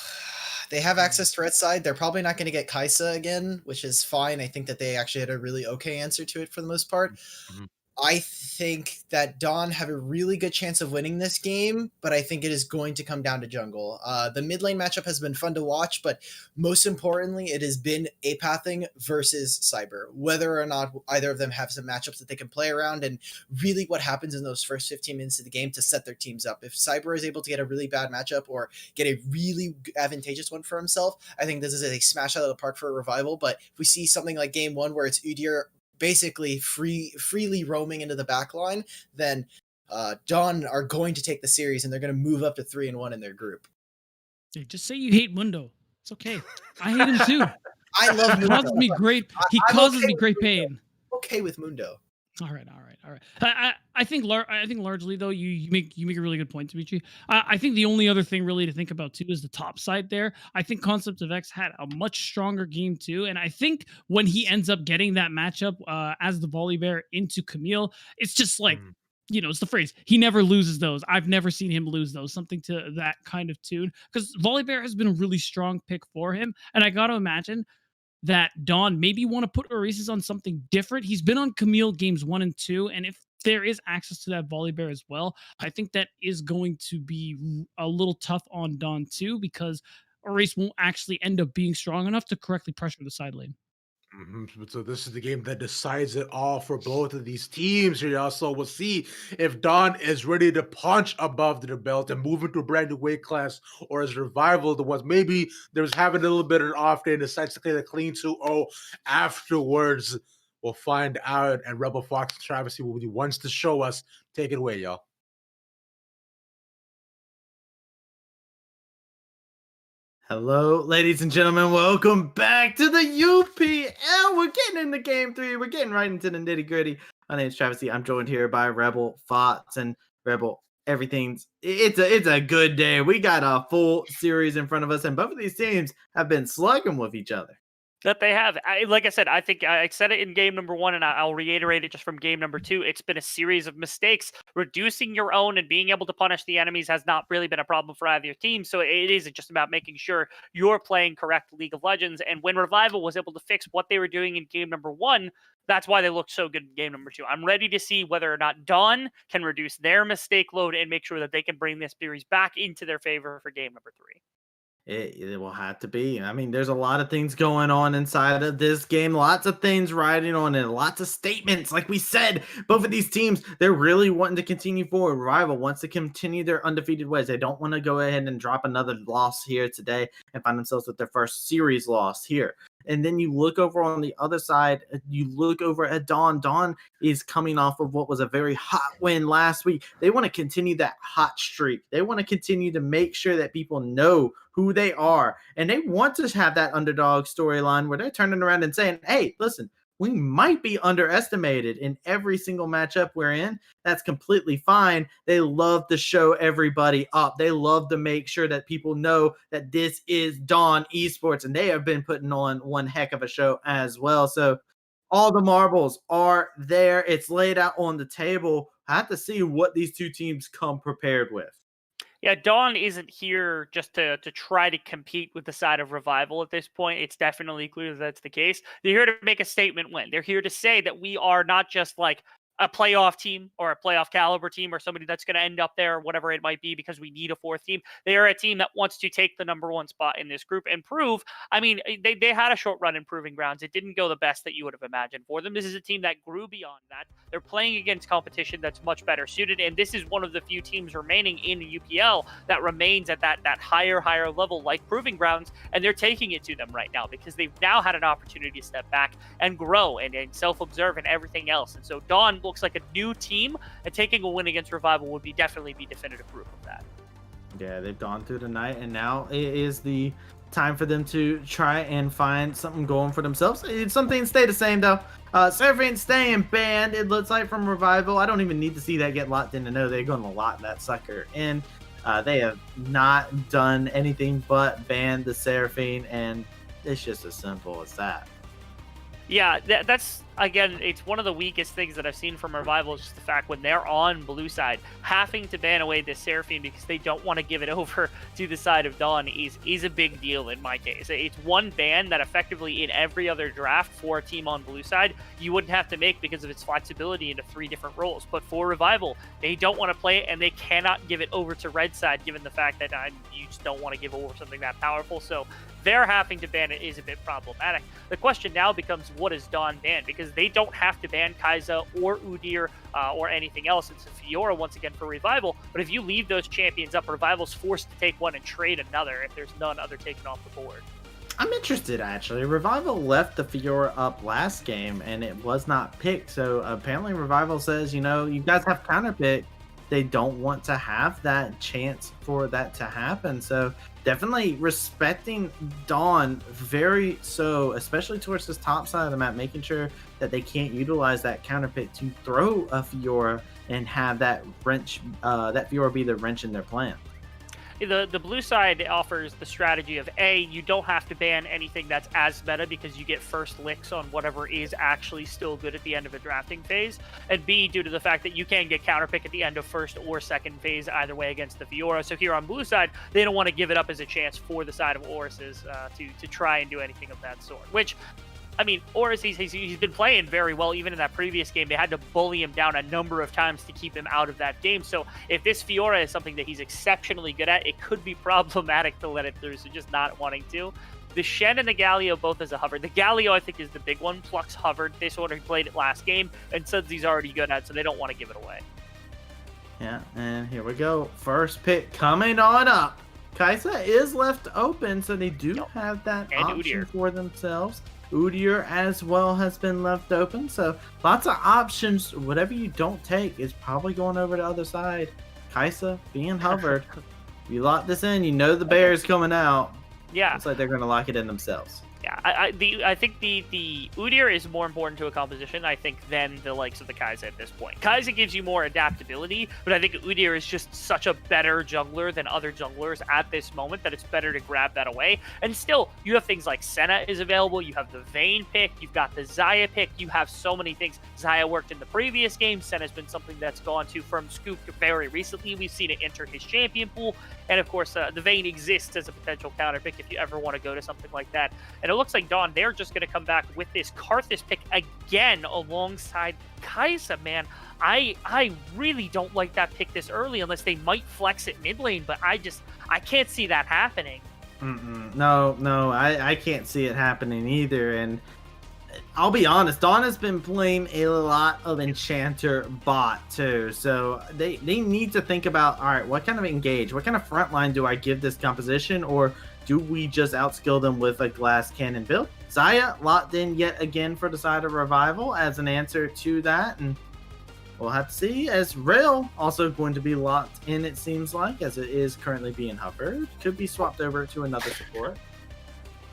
they have access to red side. They're probably not going to get Kaisa again, which is fine. I think that they actually had a really okay answer to it for the most part. Mm-hmm. I think that Dawn have a really good chance of winning this game, but I think it is going to come down to jungle. The mid lane matchup has been fun to watch, but most importantly, it has been Apathing versus Cyber. Whether or not either of them have some matchups that they can play around, and really what happens in those first 15 minutes of the game to set their teams up. If Cyber is able to get a really bad matchup or get a really advantageous one for himself, I think this is a smash out of the park for a Revival. But if we see something like game 1 where it's Udyr basically freely roaming into the back line, then Dawn are going to take the series, and they're going to move up to 3-1 in their group. Hey, just say you hate Mundo. It's okay. I hate him too. I love Mundo. He causes me great pain. Okay with Mundo. All right. I think largely though, you make a really good point, Dimitri. I think the only other thing really to think about too is the top side there. I think Concept of X had a much stronger game too, and I think when he ends up getting that matchup as the Volibear into Camille, it's just like it's the phrase, he never loses those. I've never seen him lose those. Something to that kind of tune, because Volibear has been a really strong pick for him, and I got to imagine that Dawn maybe want to put Oasis on something different. He's been on Camille games 1 and 2, and if there is access to that Volibear as well, I think that is going to be a little tough on Dawn too, because Oasis won't actually end up being strong enough to correctly pressure the side lane. So this is the game that decides it all for both of these teams here. Also, we'll see if Dawn is ready to punch above the belt and move into a brand new weight class, or is Revival the ones maybe there was having a little bit of an off day and decides to play the clean 2-0 afterwards. We'll find out, and Rebel Fox and Travesty will be the ones to show us. Take it away, y'all. Hello, ladies and gentlemen. Welcome back to the UPL. We're getting into game 3. We're getting right into the nitty gritty. My name is Travis. I'm joined here by Rebel Fox and Rebel. It's a good day. We got a full series in front of us, and both of these teams have been slugging with each other. That they have. Like I said, I think I said it in game number 1, and I'll reiterate it just from game number 2. It's been a series of mistakes. Reducing your own and being able to punish the enemies has not really been a problem for either team. So it is just about making sure you're playing correct League of Legends. And when Revival was able to fix what they were doing in game number 1, that's why they looked so good in game number 2. I'm ready to see whether or not Dawn can reduce their mistake load and make sure that they can bring this series back into their favor for game number 3. It will have to be. I mean, there's a lot of things going on inside of this game. Lots of things riding on it. Lots of statements. Like we said, both of these teams, they're really wanting to continue forward. Rival wants to continue their undefeated ways. They don't want to go ahead and drop another loss here today and find themselves with their first series loss here. And then you look over on the other side, you look over at Dawn. Dawn is coming off of what was a very hot win last week. They want to continue that hot streak. They want to continue to make sure that people know who they are. And they want to have that underdog storyline where they're turning around and saying, hey, listen, we might be underestimated in every single matchup we're in. That's completely fine. They love to show everybody up. They love to make sure that people know that this is Dawn Esports, and they have been putting on one heck of a show as well. So all the marbles are there. It's laid out on the table. I have to see what these two teams come prepared with. Yeah, Dawn isn't here just to try to compete with the side of Revival at this point. It's definitely clear that that's the case. They're here to make a statement win. They're here to say that we are not just like a playoff team or a playoff caliber team or somebody that's going to end up there or whatever it might be because we need a 4th team. They are a team that wants to take the number 1 spot in this group and prove. I mean, they had a short run in Proving Grounds. It didn't go the best that you would have imagined for them. This is a team that grew beyond that. They're playing against competition that's much better suited, and this is one of the few teams remaining in the UPL that remains at that higher level like Proving Grounds, and they're taking it to them right now because they've now had an opportunity to step back and grow and self-observe and everything else. And so Dawn looks like a new team, and taking a win against Revival would definitely be definitive proof of that. Yeah, they've gone through the night, and now it is the time for them to try and find something going for themselves. Some things stay the same though. Seraphine staying banned, it looks like, from Revival. I don't even need to see that get locked in to know they're going to lock that sucker in. They have not done anything but ban the Seraphine, and it's just as simple as that. Yeah, that's, again, it's one of the weakest things that I've seen from Revival is just the fact when they're on blue side, having to ban away this Seraphine because they don't want to give it over to the side of Dawn is a big deal in my case. It's one ban that effectively in every other draft for a team on blue side, you wouldn't have to make because of its flexibility into 3 different roles. But for Revival, they don't want to play it, and they cannot give it over to red side given the fact that you just don't want to give over something that powerful. So they're having to ban it is a bit problematic. The question now becomes, what is Dawn ban? Because they don't have to ban Kai'Sa or Udyr or anything else. It's a Fiora once again for Revival. But if you leave those champions up, Revival's forced to take one and trade another if there's none other taken off the board. I'm interested, actually. Revival left the Fiora up last game, and it was not picked. So apparently Revival says, you know, you guys have counter pick. They don't want to have that chance for that to happen. So definitely respecting Dawn very so, especially towards this top side of the map, making sure that they can't utilize that counter pick to throw a Fiora and have that wrench, that Fiora be the wrench in their plan. The blue side offers the strategy of A, you don't have to ban anything that's as meta because you get first licks on whatever is actually still good at the end of a drafting phase, and B, due to the fact that you can get counterpick at the end of first or second phase either way against the Fiora. So here on blue side, they don't want to give it up as a chance for the side of Oris's to try and do anything of that sort, which, I mean, Oris, he's been playing very well. Even in that previous game, they had to bully him down a number of times to keep him out of that game. So if this Fiora is something that he's exceptionally good at, it could be problematic to let it through, so just not wanting to. The Shen and the Galio both as a hover. The Galio, I think, is the big one. Flux hovered this one. He played it last game, and Suds he's already good at, so they don't want to give it away. Yeah, and here we go. First pick coming on up. Kai'Sa is left open, so they do have that and option Udyr for themselves. Udyr as well has been left open, so lots of options. Whatever you don't take is probably going over to the other side. Kai'Sa being hovered. You lock this in, you know the bear is coming out. Yeah. Looks like they're going to lock it in themselves. Yeah, I think the Udyr is more important to a composition, I think, than the likes of the Kai'Sa at this point. Kai'Sa gives you more adaptability, but I think Udyr is just such a better jungler than other junglers at this moment that it's better to grab that away. And still, you have things like Senna is available, you have the Vayne pick, you've got the Xayah pick, you have so many things. Xayah worked in the previous game, Senna's been something that's gone to from Scoop very recently. We've seen it enter his champion pool, and of course, the Vayne exists as a potential counter pick if you ever want to go to something like that. And it looks like Dawn, they're just going to come back with this Karthus pick again alongside Kai'Sa, man. I really don't like that pick this early unless they might flex it mid lane, but I can't see that happening. No, I can't see it happening either. And I'll be honest, Dawn has been playing a lot of Enchanter bot too. So they need to think about, all right, what kind of engage, what kind of front line do I give this composition, or do we just outskill them with a glass cannon build? Xayah locked in yet again for the side of Revival as an answer to that, and we'll have to see, as Rail also going to be locked in, it seems like, as it is currently being hovered. Could be swapped over to another support.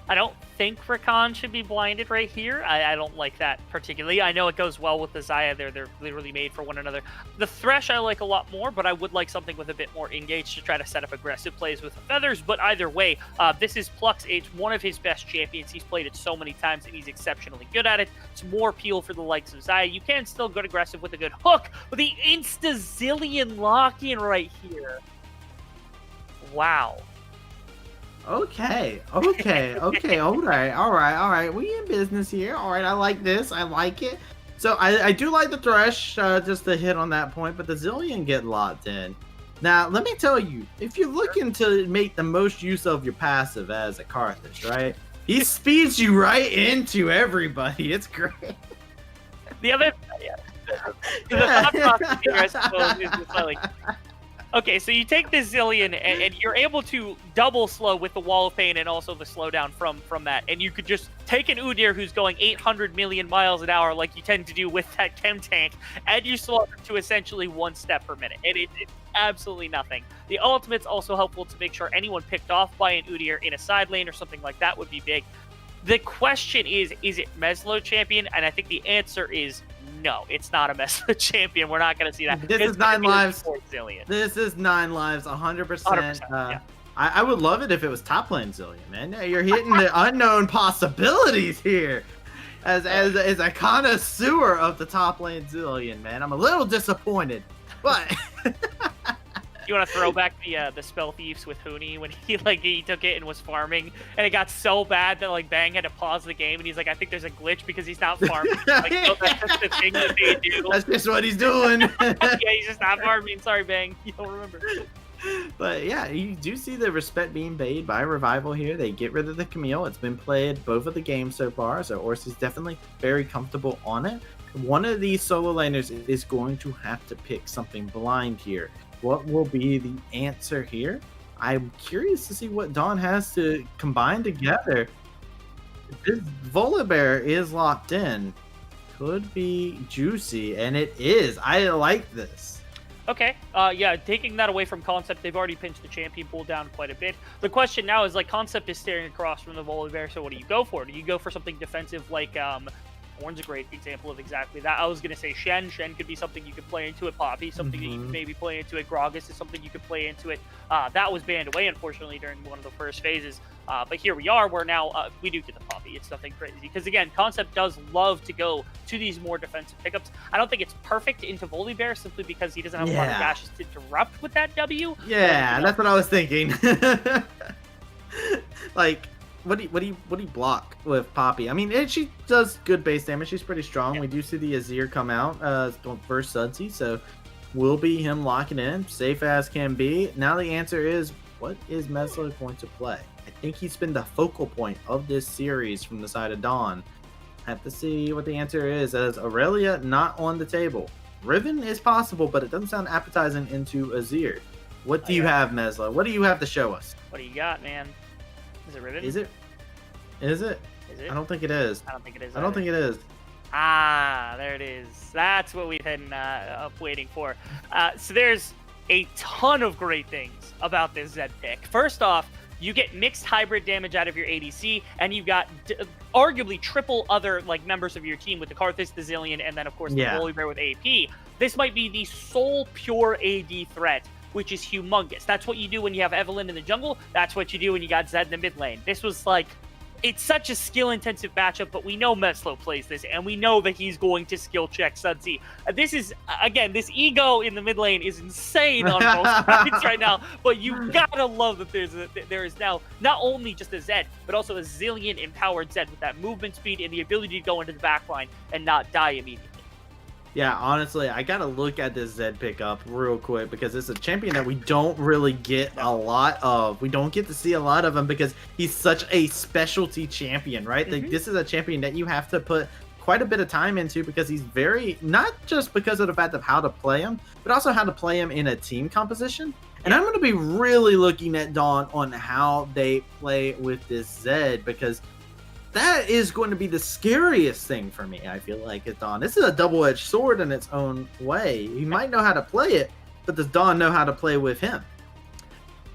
I don't think Rakan should be blinded right here. I don't like that particularly. I know it goes well with the Xayah. They're literally made for one another. The Thresh I like a lot more, but I would like something with a bit more engage to try to set up aggressive plays with the Feathers. But either way, this is Plux. It's one of his best champions. He's played it so many times, and he's exceptionally good at it. It's more appeal for the likes of Xayah. You can still go aggressive with a good hook, but the insta-zillion lock-in right here. Wow. Okay. All right. We in business here. All right, I like this. I like it. So I do like the Thresh, just to hit on that point, but the Zillion get locked in. Now, let me tell you, if you're looking to make the most use of your passive as a Karthus, right? He speeds you right into everybody. It's great. The other... The thought process here, I suppose, is just like... Okay, so you take the Zillion and you're able to double slow with the Wall of Pain and also the slowdown from that. And you could just take an Udyr who's going 800 million miles an hour like you tend to do with that Chem Tank, and you slow it to essentially 1 step per minute. And it's absolutely nothing. The ultimate's also helpful to make sure anyone picked off by an Udyr in a side lane or something like that would be big. The question is it Meslo champion? And I think the answer is no, it's not a Meslo champion. We're not going to see that. This is 9 lives. This is 9 lives, 100%. Yeah. I would love it if it was top lane Zillion, man. You're hitting the unknown possibilities here. As a connoisseur of the top lane Zillion, man, I'm a little disappointed. But you want to throw back the spell thieves with Huni when he took it and was farming, and it got so bad that like Bang had to pause the game, and he's like, I think there's a glitch because he's not farming. Like, no, that's just the thing that they do. That's just what he's doing. Yeah, he's just not farming. Sorry, Bang, you don't remember. But yeah, you do see the respect being paid by Revival here. They get rid of the Camille. It's been played both of the games so far, so Ors is definitely very comfortable on it. One of these solo laners is going to have to pick something blind here. What will be the answer here? I'm curious to see what Dawn has to combine together. This Volibear is locked in. Could be juicy, and it is. I like this. Okay, yeah, taking that away from Concept, they've already pinched the champion pool down quite a bit. The question now is, like, Concept is staring across from the Volibear, so what do you go for? Do you go for something defensive like, Ornn's a great example of exactly that. I was going to say Shen. Shen could be something you could play into it. Poppy, something that you could maybe play into it. Gragas is something you could play into it. That was banned away, unfortunately, during one of the first phases. But here we are, where now we do get the Poppy. It's nothing crazy. Because, again, Concept does love to go to these more defensive pickups. I don't think it's perfect into Volibear, simply because he doesn't have a lot of dashes to interrupt with that W. Yeah, that's what I was thinking. Like... What do you block with Poppy? I mean, she does good base damage. She's pretty strong. Yeah. We do see the Azir come out versus Sudsy, so will be him locking in, safe as can be. Now the answer is, what is Meslo going to play? I think he's been the focal point of this series from the side of Dawn. Have to see what the answer is, as Aurelia not on the table. Riven is possible, but it doesn't sound appetizing into Azir. What do you have, Meslo? What do you have to show us? What do you got, man? Is it Riven? Is it? Is it? I don't think it is. I don't think it is. I don't think it is. Ah, there it is. That's what we've been up waiting for. So there's a ton of great things about this Zed pick. First off, you get mixed hybrid damage out of your ADC, and you've got arguably triple other like members of your team with the Karthus, the Zillion, and then of course the Volibear with AP. This might be the sole pure AD threat, which is humongous. That's what you do when you have Evelynn in the jungle. That's what you do when you got Zed in the mid lane. This was like, it's such a skill-intensive matchup, but we know Meslo plays this, and we know that he's going to skill check Sudsy. This is, again, this ego in the mid lane is insane on both sides right now, but you gotta love that there is now not only just a Zed, but also a Zillion empowered Zed with that movement speed and the ability to go into the backline and not die immediately. Yeah, honestly, I gotta look at this Zed pickup real quick because it's a champion that we don't really get a lot of. We don't get to see a lot of him because he's such a specialty champion, right? Like, this is a champion that you have to put quite a bit of time into because he's very, not just because of the fact of how to play him, but also how to play him in a team composition. And I'm going to be really looking at Dawn on how they play with this Zed because that is going to be the scariest thing for me, I feel like, at Dawn. This is a double-edged sword in its own way. He might know how to play it, but does Dawn know how to play with him?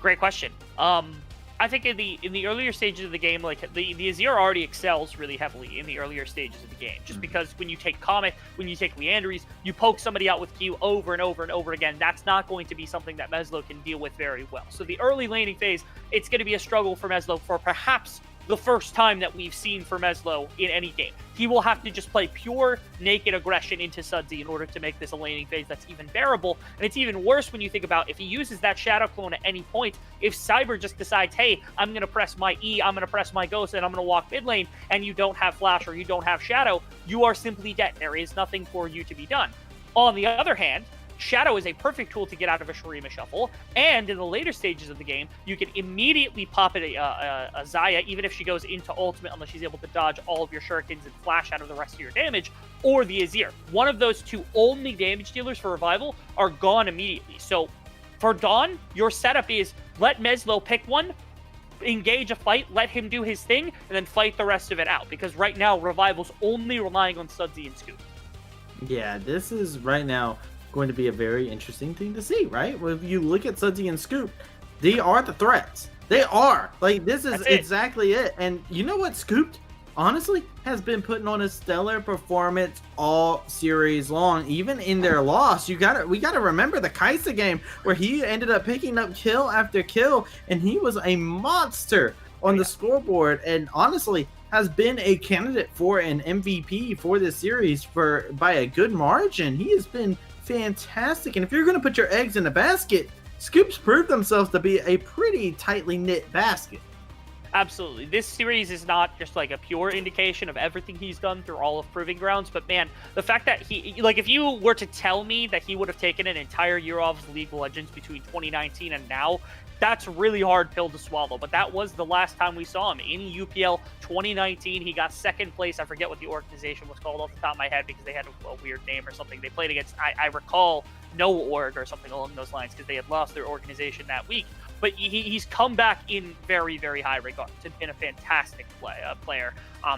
Great question. I think in the earlier stages of the game, like the Azir already excels really heavily in the earlier stages of the game, just because when you take Comet, when you take Leandries, you poke somebody out with Q over and over and over again. That's not going to be something that Meslo can deal with very well. So the early laning phase, it's going to be a struggle for Meslo for perhaps the first time that we've seen for Meslo in any game. He will have to just play pure naked aggression into Sudsy in order to make this a laning phase that's even bearable. And it's even worse when you think about if he uses that Shadow Clone at any point, if Cyber just decides, hey, I'm going to press my E, I'm going to press my Ghost, and I'm going to walk mid lane, and you don't have Flash or you don't have Shadow, you are simply dead. There is nothing for you to be done. On the other hand, Shadow is a perfect tool to get out of a Shurima shuffle, and in the later stages of the game, you can immediately pop it a Xayah, even if she goes into ultimate, unless she's able to dodge all of your shurikens and flash out of the rest of your damage, or the Azir. One of those two only damage dealers for Revival are gone immediately. So for Dawn, your setup is let Meslo pick one, engage a fight, let him do his thing, and then fight the rest of it out, because right now, Revival's only relying on Sudsy and Scoop. Yeah, this is right now going to be a very interesting thing to see, right? Well, if you look at Sudsy and Scoop, they are the threats. They are. Like, this is exactly it. And you know what? Scoop, honestly, has been putting on a stellar performance all series long. Even in their loss, we gotta remember the Kaisa game where he ended up picking up kill after kill, and he was a monster on the scoreboard, and honestly has been a candidate for an MVP for this series by a good margin. He has been fantastic, and if you're going to put your eggs in a basket, Scoops proved themselves to be a pretty tightly knit basket. Absolutely. This series is not just like a pure indication of everything he's done through all of Proving Grounds, but man, the fact that he, like, if you were to tell me that he would have taken an entire year off of League of Legends between 2019 and now, that's a really hard pill to swallow, but that was the last time we saw him. In UPL 2019, he got second place. I forget what the organization was called off the top of my head because they had a weird name or something. They played against, I recall, No Org or something along those lines because they had lost their organization that week. But he's come back in very, very high regards and been a fantastic player.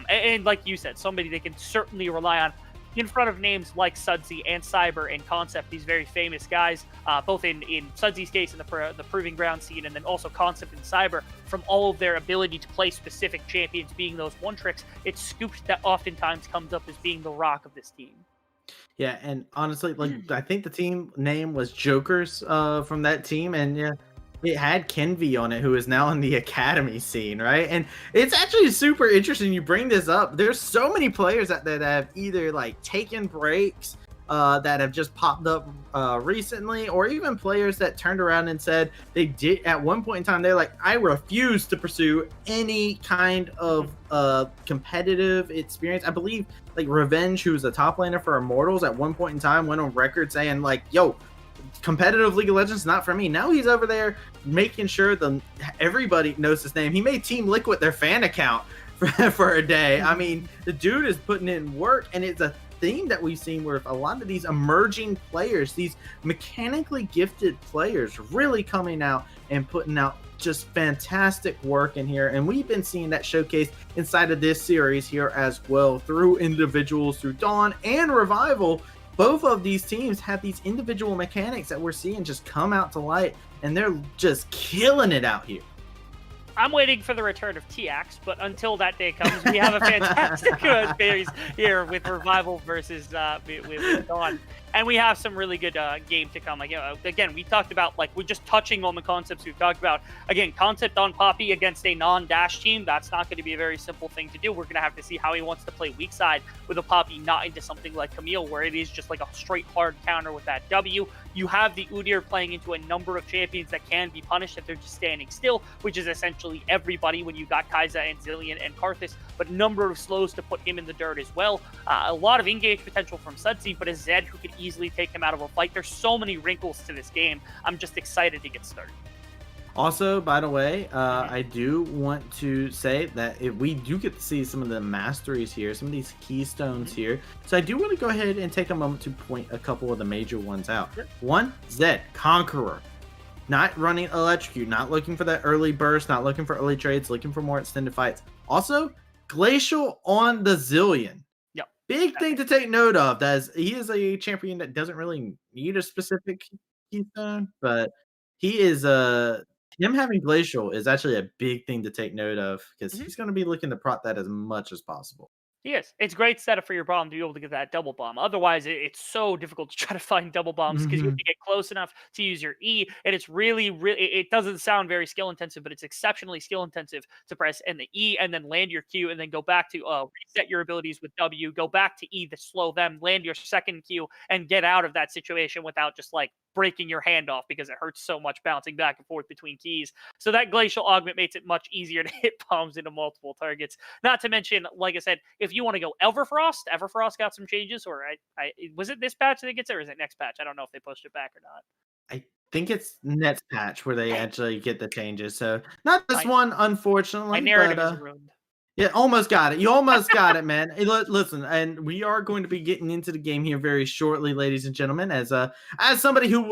And like you said, somebody they can certainly rely on in front of names like Sudsy and Cyber and Concept, these very famous guys, both in Sudsy's case in the Proving Ground scene, and then also Concept and Cyber, from all of their ability to play specific champions being those one tricks. It's Scoop that oftentimes comes up as being the rock of this team. Yeah, and honestly, like, I think the team name was Jokers from that team, and yeah, it had Kenvi on it, who is now in the academy scene, right? And it's actually super interesting you bring this up. There's so many players that have either like taken breaks that have just popped up recently, or even players that turned around and said they did at one point in time, they're like, I refuse to pursue any kind of competitive experience. I believe like Revenge, who was a top laner for Immortals at one point in time, went on record saying like, yo, competitive League of Legends not for me. Now he's over there making sure everybody knows his name. He made Team Liquid their fan account for a day. I mean, the dude is putting in work, and it's a theme that we've seen where a lot of these emerging players, these mechanically gifted players, really coming out and putting out just fantastic work in here. And we've been seeing that showcase inside of this series here as well, through individuals, through Dawn and Revival. Both of these teams have these individual mechanics that we're seeing just come out to light, and they're just killing it out here. I'm waiting for the return of TX, but until that day comes, we have a fantastic series here with Revival versus with Dawn. And we have some really good game to come. Again, we talked about, like, we're just touching on the concepts we've talked about. Again, concept on Poppy against a non-dash team. That's not going to be a very simple thing to do. We're going to have to see how he wants to play weak side with a Poppy, not into something like Camille, where it is just like a straight hard counter with that W. You have the Udyr playing into a number of champions that can be punished if they're just standing still, which is essentially everybody when you got Kai'Sa and Zillion and Karthus, but number of slows to put him in the dirt as well. A lot of engage potential from Sudsy, but a Zed who could easily take him out of a fight. There's so many wrinkles to this game. I'm just excited to get started. Also, by the way, I do want to say that if we do get to see some of the masteries here, some of these keystones here. So I do want to go ahead and take a moment to point a couple of the major ones out. Sure. One, Zed, Conqueror. Not running Electrocute, not looking for that early burst, not looking for early trades, looking for more extended fights. Also, Glacial on the Zillion. Yep. Big thing to take note of. He is a champion that doesn't really need a specific keystone, but he is him having Glacial is actually a big thing to take note of, because he's going to be looking to prot that as much as possible. Yes, it's great setup for your bomb to be able to get that double bomb. Otherwise, it's so difficult to try to find double bombs because you have to get close enough to use your E, and it's really, it doesn't sound very skill intensive, but it's exceptionally skill intensive to press and the E and then land your Q and then go back to reset your abilities with W, go back to E to slow them, land your second Q, and get out of that situation without just like breaking your hand off because it hurts so much bouncing back and forth between keys. So that Glacial Augment makes it much easier to hit bombs into multiple targets. Not to mention, like I said, if you want to go Everfrost got some changes, or was it this patch that gets it, or is it next patch? I don't know if they pushed it back or not. I think it's next patch where they actually get the changes. So not this one, unfortunately. My narrative is ruined. Yeah, almost got it. You almost got it, man. Hey, listen, and we are going to be getting into the game here very shortly, ladies and gentlemen. As somebody who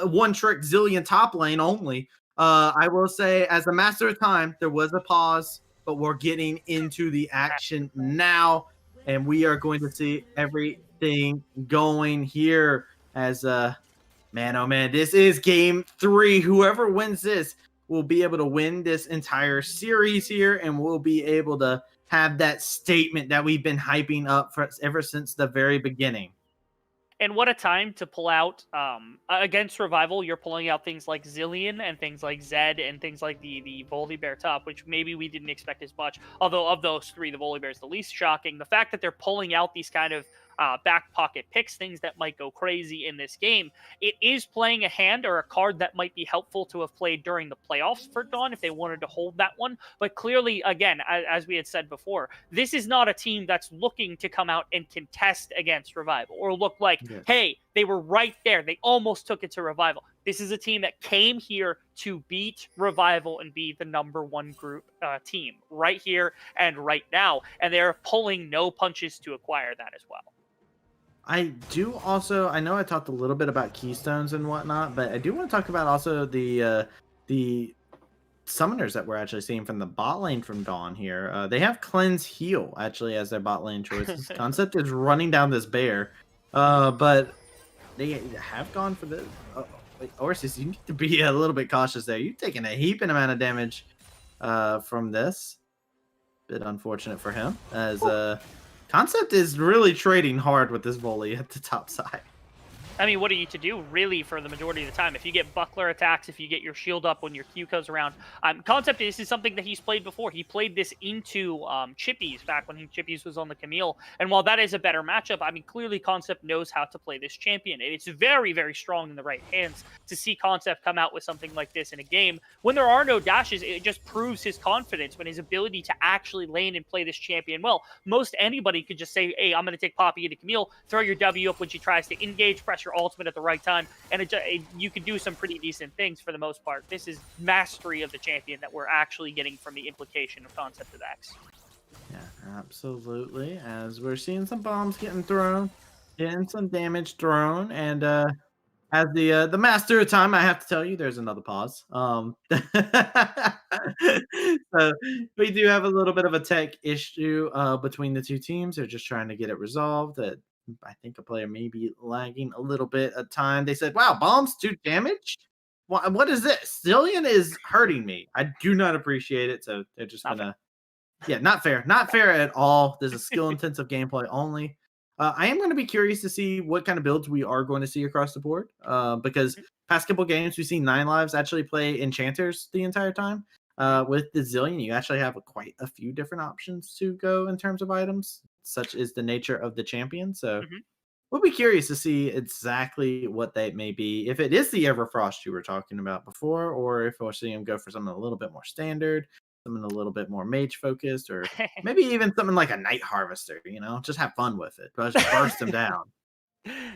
one-trick Zillion top lane only, I will say, as a master of time, there was a pause, but we're getting into the action now, and we are going to see everything going here. As man, oh man, this is game 3. Whoever wins this will be able to win this entire series here, and we'll be able to have that statement that we've been hyping up for ever since the very beginning. And what a time to pull out against Revival. You're pulling out things like Zillion and things like Zed and things like the Volibear top, which maybe we didn't expect as much. Although of those 3, the Volibear is the least shocking. The fact that they're pulling out these kind of back pocket picks, things that might go crazy in this game, it is playing a hand or a card that might be helpful to have played during the playoffs for Dawn if they wanted to hold that one. But clearly, again, as we had said before, this is not a team that's looking to come out and contest against Revival or look like, hey, they were right there, they almost took it to Revival. This is a team that came here to beat Revival and be the #1 group team right here and right now, and they're pulling no punches to acquire that as well. I do also, I know I talked a little bit about keystones and whatnot, but I do want to talk about also the summoners that we're actually seeing from the bot lane from Dawn here. They have Cleanse Heal actually as their bot lane choice. Concept is running down this bear, but they have gone for the Orsis. You need to be a little bit cautious there. You're taking a heaping amount of damage from this. Bit unfortunate for him, as Concept is really trading hard with this volley at the top side. I mean, what are you to do, really, for the majority of the time? If you get buckler attacks, if you get your shield up when your Q comes around, Concept, this is something that he's played before. He played this into Chippies back when Chippies was on the Camille. And while that is a better matchup, I mean, clearly Concept knows how to play this champion. And it's very, very strong in the right hands to see Concept come out with something like this in a game. When there are no dashes, it just proves his confidence when his ability to actually lane and play this champion well. Most anybody could just say, hey, I'm going to take Poppy into Camille, throw your W up when she tries to engage, press your ultimate at the right time, and you can do some pretty decent things for the most part. This is mastery of the champion that we're actually getting from the implication of Concept of X. Yeah, absolutely. As we're seeing some bombs getting thrown, getting some damage thrown, and as the master of time, I have to tell you, there's another pause. So we do have a little bit of a tech issue between the two teams. They're just trying to get it resolved. I think a player may be lagging a little bit of time. They said, wow, bombs do damage? What is this? Zillion is hurting me. I do not appreciate it. So they're just gonna, not fair, not fair at all. There's a skill intensive gameplay only. I am going to be curious to see what kind of builds we are going to see across the board. Because past couple games we've seen 9 Lives actually play enchanters the entire time. With the Zillion, you actually have quite a few different options to go in terms of items. Such is the nature of the champion. So. We'll be curious to see exactly what they may be. If it is the Everfrost you were talking about before, or if we'll see him go for something a little bit more standard, something a little bit more mage focused, or maybe even something like a Night Harvester, just have fun with it. But just burst him down.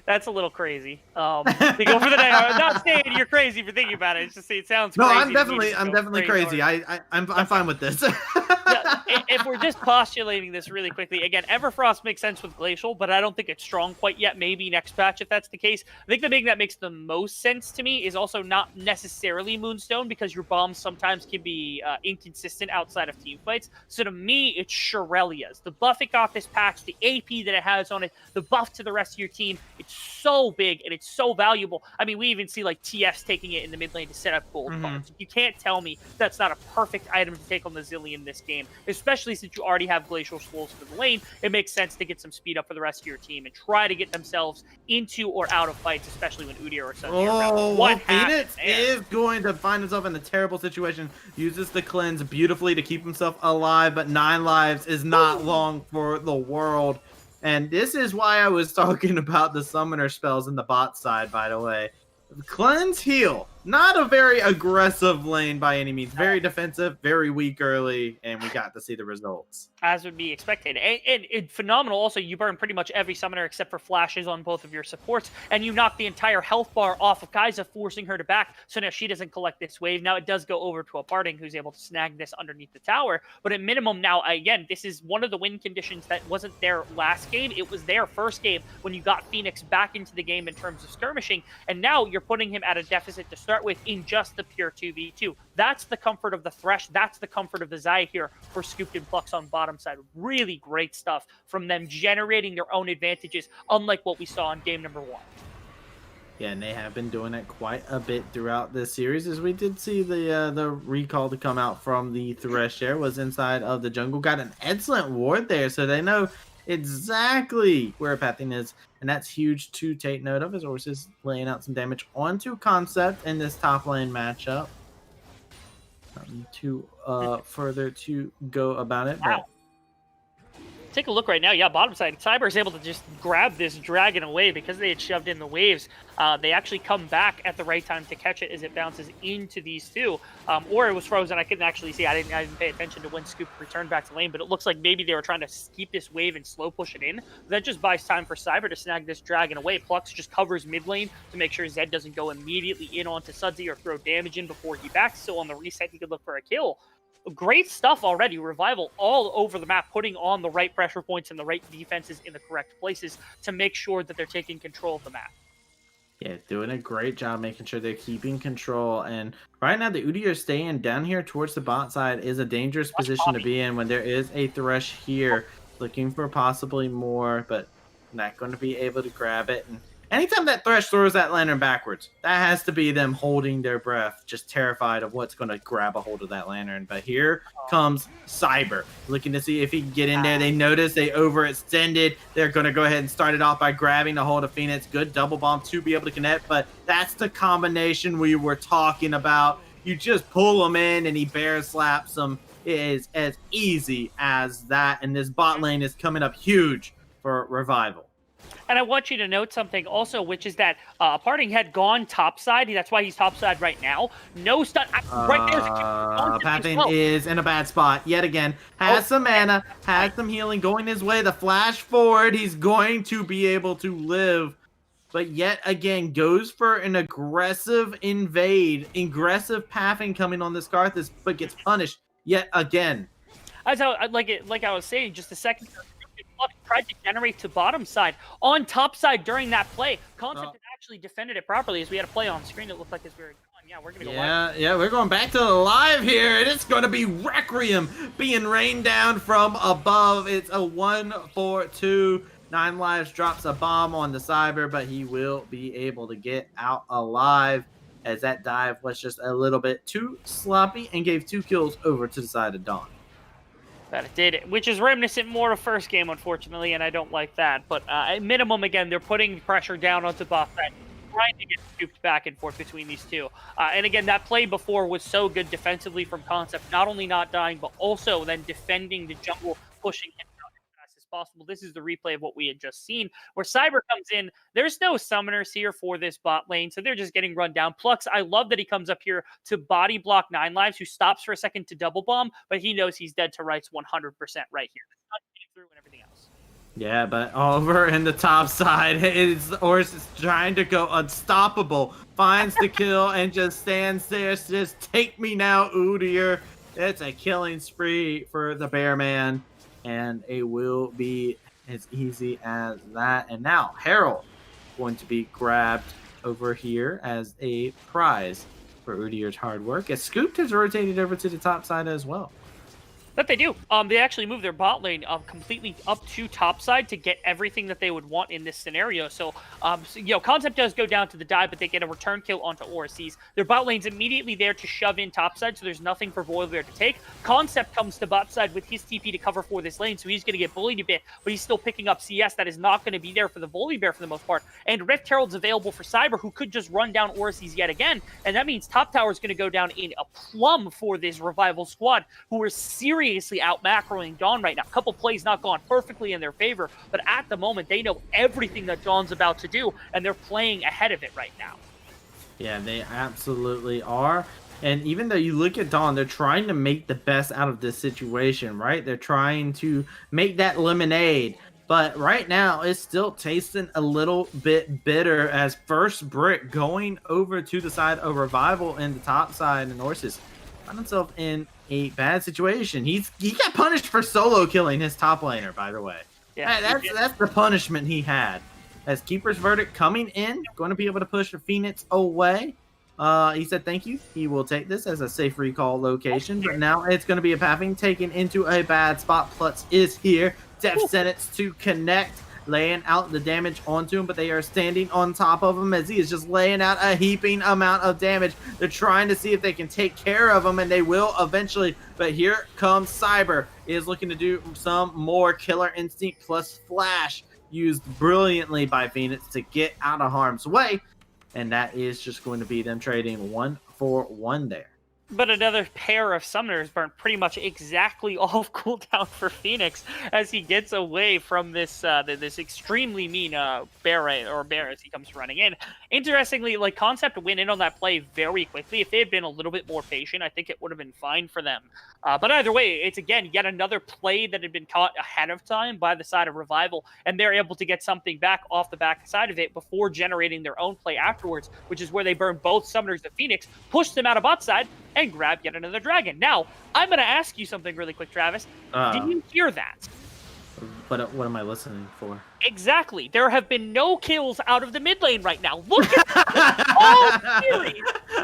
That's a little crazy. To go for the Night Harvester. Not saying you're crazy for thinking about it. It's just it sounds crazy. No, I'm definitely crazy. I'm fine with this. If we're just postulating this really quickly, again, Everfrost makes sense with Glacial, but I don't think it's strong quite yet. Maybe next patch if that's the case. I think the thing that makes the most sense to me is also not necessarily Moonstone, because your bombs sometimes can be inconsistent outside of team fights. So to me, it's Shurelia's. The buff it got this patch, the AP that it has on it, the buff to the rest of your team, it's so big and it's so valuable. I mean, we even see like TFs taking it in the mid lane to set up gold cards. You can't tell me that's not a perfect item to take on the Zillion this game, especially since you already have Glacial Swolls for the lane. It makes sense to get some speed up for the rest of your team and try to get themselves into or out of fights, especially when Udyr or Sunny are around. What Phoenix is going to find himself in a terrible situation. Uses the cleanse beautifully to keep himself alive, but 9 lives is not long for the world. And this is why I was talking about the summoner spells in the bot side, by the way. Cleanse, heal. Not a very aggressive lane by any means. Very defensive, very weak early, and we got to see the results. As would be expected. And phenomenal also, you burn pretty much every summoner except for flashes on both of your supports, and you knock the entire health bar off of Kai'Sa, forcing her to back, so now she doesn't collect this wave. Now it does go over to a Parting who's able to snag this underneath the tower, but at minimum now, again, this is one of the win conditions that wasn't there last game. It was there first game when you got Phoenix back into the game in terms of skirmishing, and now you're putting him at a deficit to start with in just the pure 2v2. That's the comfort of the Thresh. That's the comfort of the Zaya here for Scooped and Flux on bottom side. Really great stuff from them generating their own advantages, unlike what we saw in game number 1. Yeah, and they have been doing it quite a bit throughout this series, as we did see the recall to come out from the Thresh there was inside of the jungle. Got an excellent ward there, so they know exactly where Pathing is, and that's huge to take note of, as Ors is laying out some damage onto Concept in this top lane matchup. Nothing too further to go about it. Wow. Take a look right now. Yeah, bottom side. Cyber is able to just grab this dragon away because they had shoved in the waves. They actually come back at the right time to catch it as it bounces into these two. Or it was frozen. I couldn't actually see. I didn't pay attention to when Scoop returned back to lane, but it looks like maybe they were trying to keep this wave and slow push it in. That just buys time for Cyber to snag this dragon away. Plux just covers mid lane to make sure Zed doesn't go immediately in onto Sudsy or throw damage in before he backs. So on the reset, he could look for a kill. Great stuff already. Revival all over the map, putting on the right pressure points and the right defenses in the correct places to make sure that they're taking control of the map. Yeah, doing a great job making sure they're keeping control. And right now, the Udyr staying down here towards the bot side is a dangerous position to be in when there is a Thresh here looking for possibly more, but not going to be able to grab it. And anytime that Thresh throws that lantern backwards, that has to be them holding their breath, just terrified of what's going to grab a hold of that lantern. But here comes Cyber, looking to see if he can get in there. They notice they overextended. They're going to go ahead and start it off by grabbing a hold of Phoenix. Good double bomb to be able to connect, but that's the combination we were talking about. You just pull him in and he bear slaps him. It is as easy as that, and this bot lane is coming up huge for Revival. And I want you to note something also, which is that Parting had gone topside. That's why he's topside right now. No stun. Right there. Pathing is in a bad spot yet again. Has some mana, has some healing going his way. The flash forward, he's going to be able to live. But yet again, goes for an aggressive invade. Aggressive pathing coming on this Karthus, but gets punished yet again. That's how, like I was saying just a second ago. Tried to generate to bottom side on top side during that play. Concept had actually defended it properly as we had a play on screen. It looked like as we were going. Yeah, we're gonna go live. Yeah, we're going back to the live here, and it's going to be Requiem being rained down from above. It's a 1-4-2. 9 lives drops a bomb on the Cyber, but he will be able to get out alive. as that dive was just a little bit too sloppy and gave 2 kills over to the side of Dawn. That it did, which is reminiscent more of first game, unfortunately, and I don't like that. But at minimum, again, they're putting pressure down onto bot side, trying to get scooped back and forth between these two. And again, that play before was so good defensively from Concept, not only not dying, but also then defending the jungle, pushing him out as fast as possible. This is the replay of what we had just seen, where Cyber comes in. There's no summoners here for this bot lane, so they're just getting run down. Plux, I love that he comes up here to body block 9 lives, who stops for a second to double bomb, but he knows he's dead to rights 100% right here. Not getting through and everything else. Yeah, but over in the top side, Ors is trying to go unstoppable. Finds the kill and just stands there. Just take me now, Udyr. It's a killing spree for the Bear Man. And it will be as easy as that. And now Herald going to be grabbed over here as a prize for Udyr's hard work. As Scooped has rotated over to the top side as well. That they do. They actually move their bot lane completely up to top side to get everything that they would want in this scenario. So, Concept does go down to the dive, but they get a return kill onto Orsies. Their bot lane's immediately there to shove in top side, so there's nothing for Volibear to take. Concept comes to bot side with his TP to cover for this lane, so he's going to get bullied a bit, but he's still picking up CS. That is not going to be there for the Volibear for the most part. And Rift Herald's available for Cyber, who could just run down Orsies yet again. And that means top tower is going to go down in a plum for this Revival squad, who are seriously out macroing Dawn right now. A couple plays not gone perfectly in their favor, but at the moment they know everything that Dawn's about to do, and they're playing ahead of it right now. Yeah, they absolutely are. And even though you look at Dawn, they're trying to make the best out of this situation, right? They're trying to make that lemonade. But right now, it's still tasting a little bit bitter as first brick going over to the side of Revival in the top side, and Orsis found himself in a bad situation. He got punished for solo killing his top laner, by the way. Yeah, that's the punishment he had. As Keeper's Verdict coming in, going to be able to push Phoenix away. He said thank you. He will take this as a safe recall location, but now it's going to be a pathing taken into a bad spot. Plutz is here. Death Sentence to connect, laying out the damage onto him, but they are standing on top of him as he is just laying out a heaping amount of damage. They're trying to see if they can take care of him, and they will eventually, but here comes Cyber. He is looking to do some more Killer Instinct plus Flash, used brilliantly by Phoenix to get out of harm's way, and that is just going to be them trading 1-for-1 there. But another pair of summoners burnt pretty much exactly off cooldown for Phoenix as he gets away from this this extremely mean bear as he comes running in. Interestingly, like Concept went in on that play very quickly. If they had been a little bit more patient, I think it would have been fine for them. But either way, it's again yet another play that had been caught ahead of time by the side of Revival, and they're able to get something back off the back side of it before generating their own play afterwards, which is where they burn both summoners of Phoenix, push them out of bot side, and grab yet another dragon. Now, I'm going to ask you something really quick, Travis. Did you hear that? But what am I listening for? Exactly. There have been no kills out of the mid lane right now. Look at that. All series.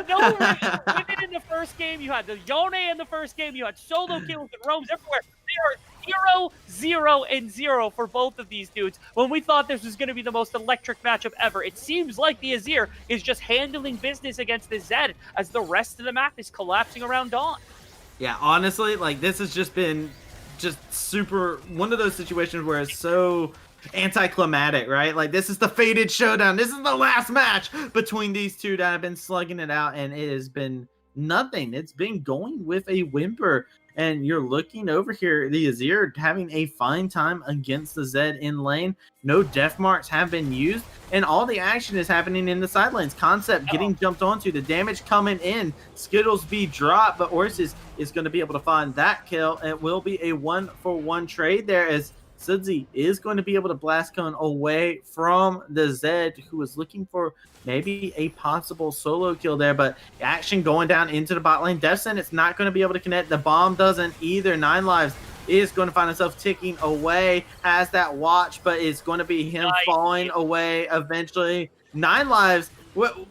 No women in the first game. You had the Yone in the first game. You had solo kills and roams everywhere. They are 0-0-0 for both of these dudes. When we thought this was going to be the most electric matchup ever, it seems like the Azir is just handling business against the Zed as the rest of the map is collapsing around Dawn. Yeah, honestly, like this has just been super one of those situations where it's so anticlimactic, right? Like this is the fated showdown. This is the last match between these two that have been slugging it out, and it has been nothing. It's been going with a whimper. And you're looking over here, the Azir having a fine time against the Zed in lane. No death marks have been used, and all the action is happening in the side lanes. Concept getting jumped onto, the damage coming in. Skittles be dropped, but Orsis is going to be able to find that kill. It will be a 1-for-1 trade there as Sudsy is going to be able to blast cone away from the Zed, who is looking for maybe a possible solo kill there, but action going down into the bot lane. Death Sentence not going to be able to connect. The bomb doesn't either. 9 lives is going to find himself ticking away, has that watch, but it's going to be him falling away eventually. 9 lives. Well,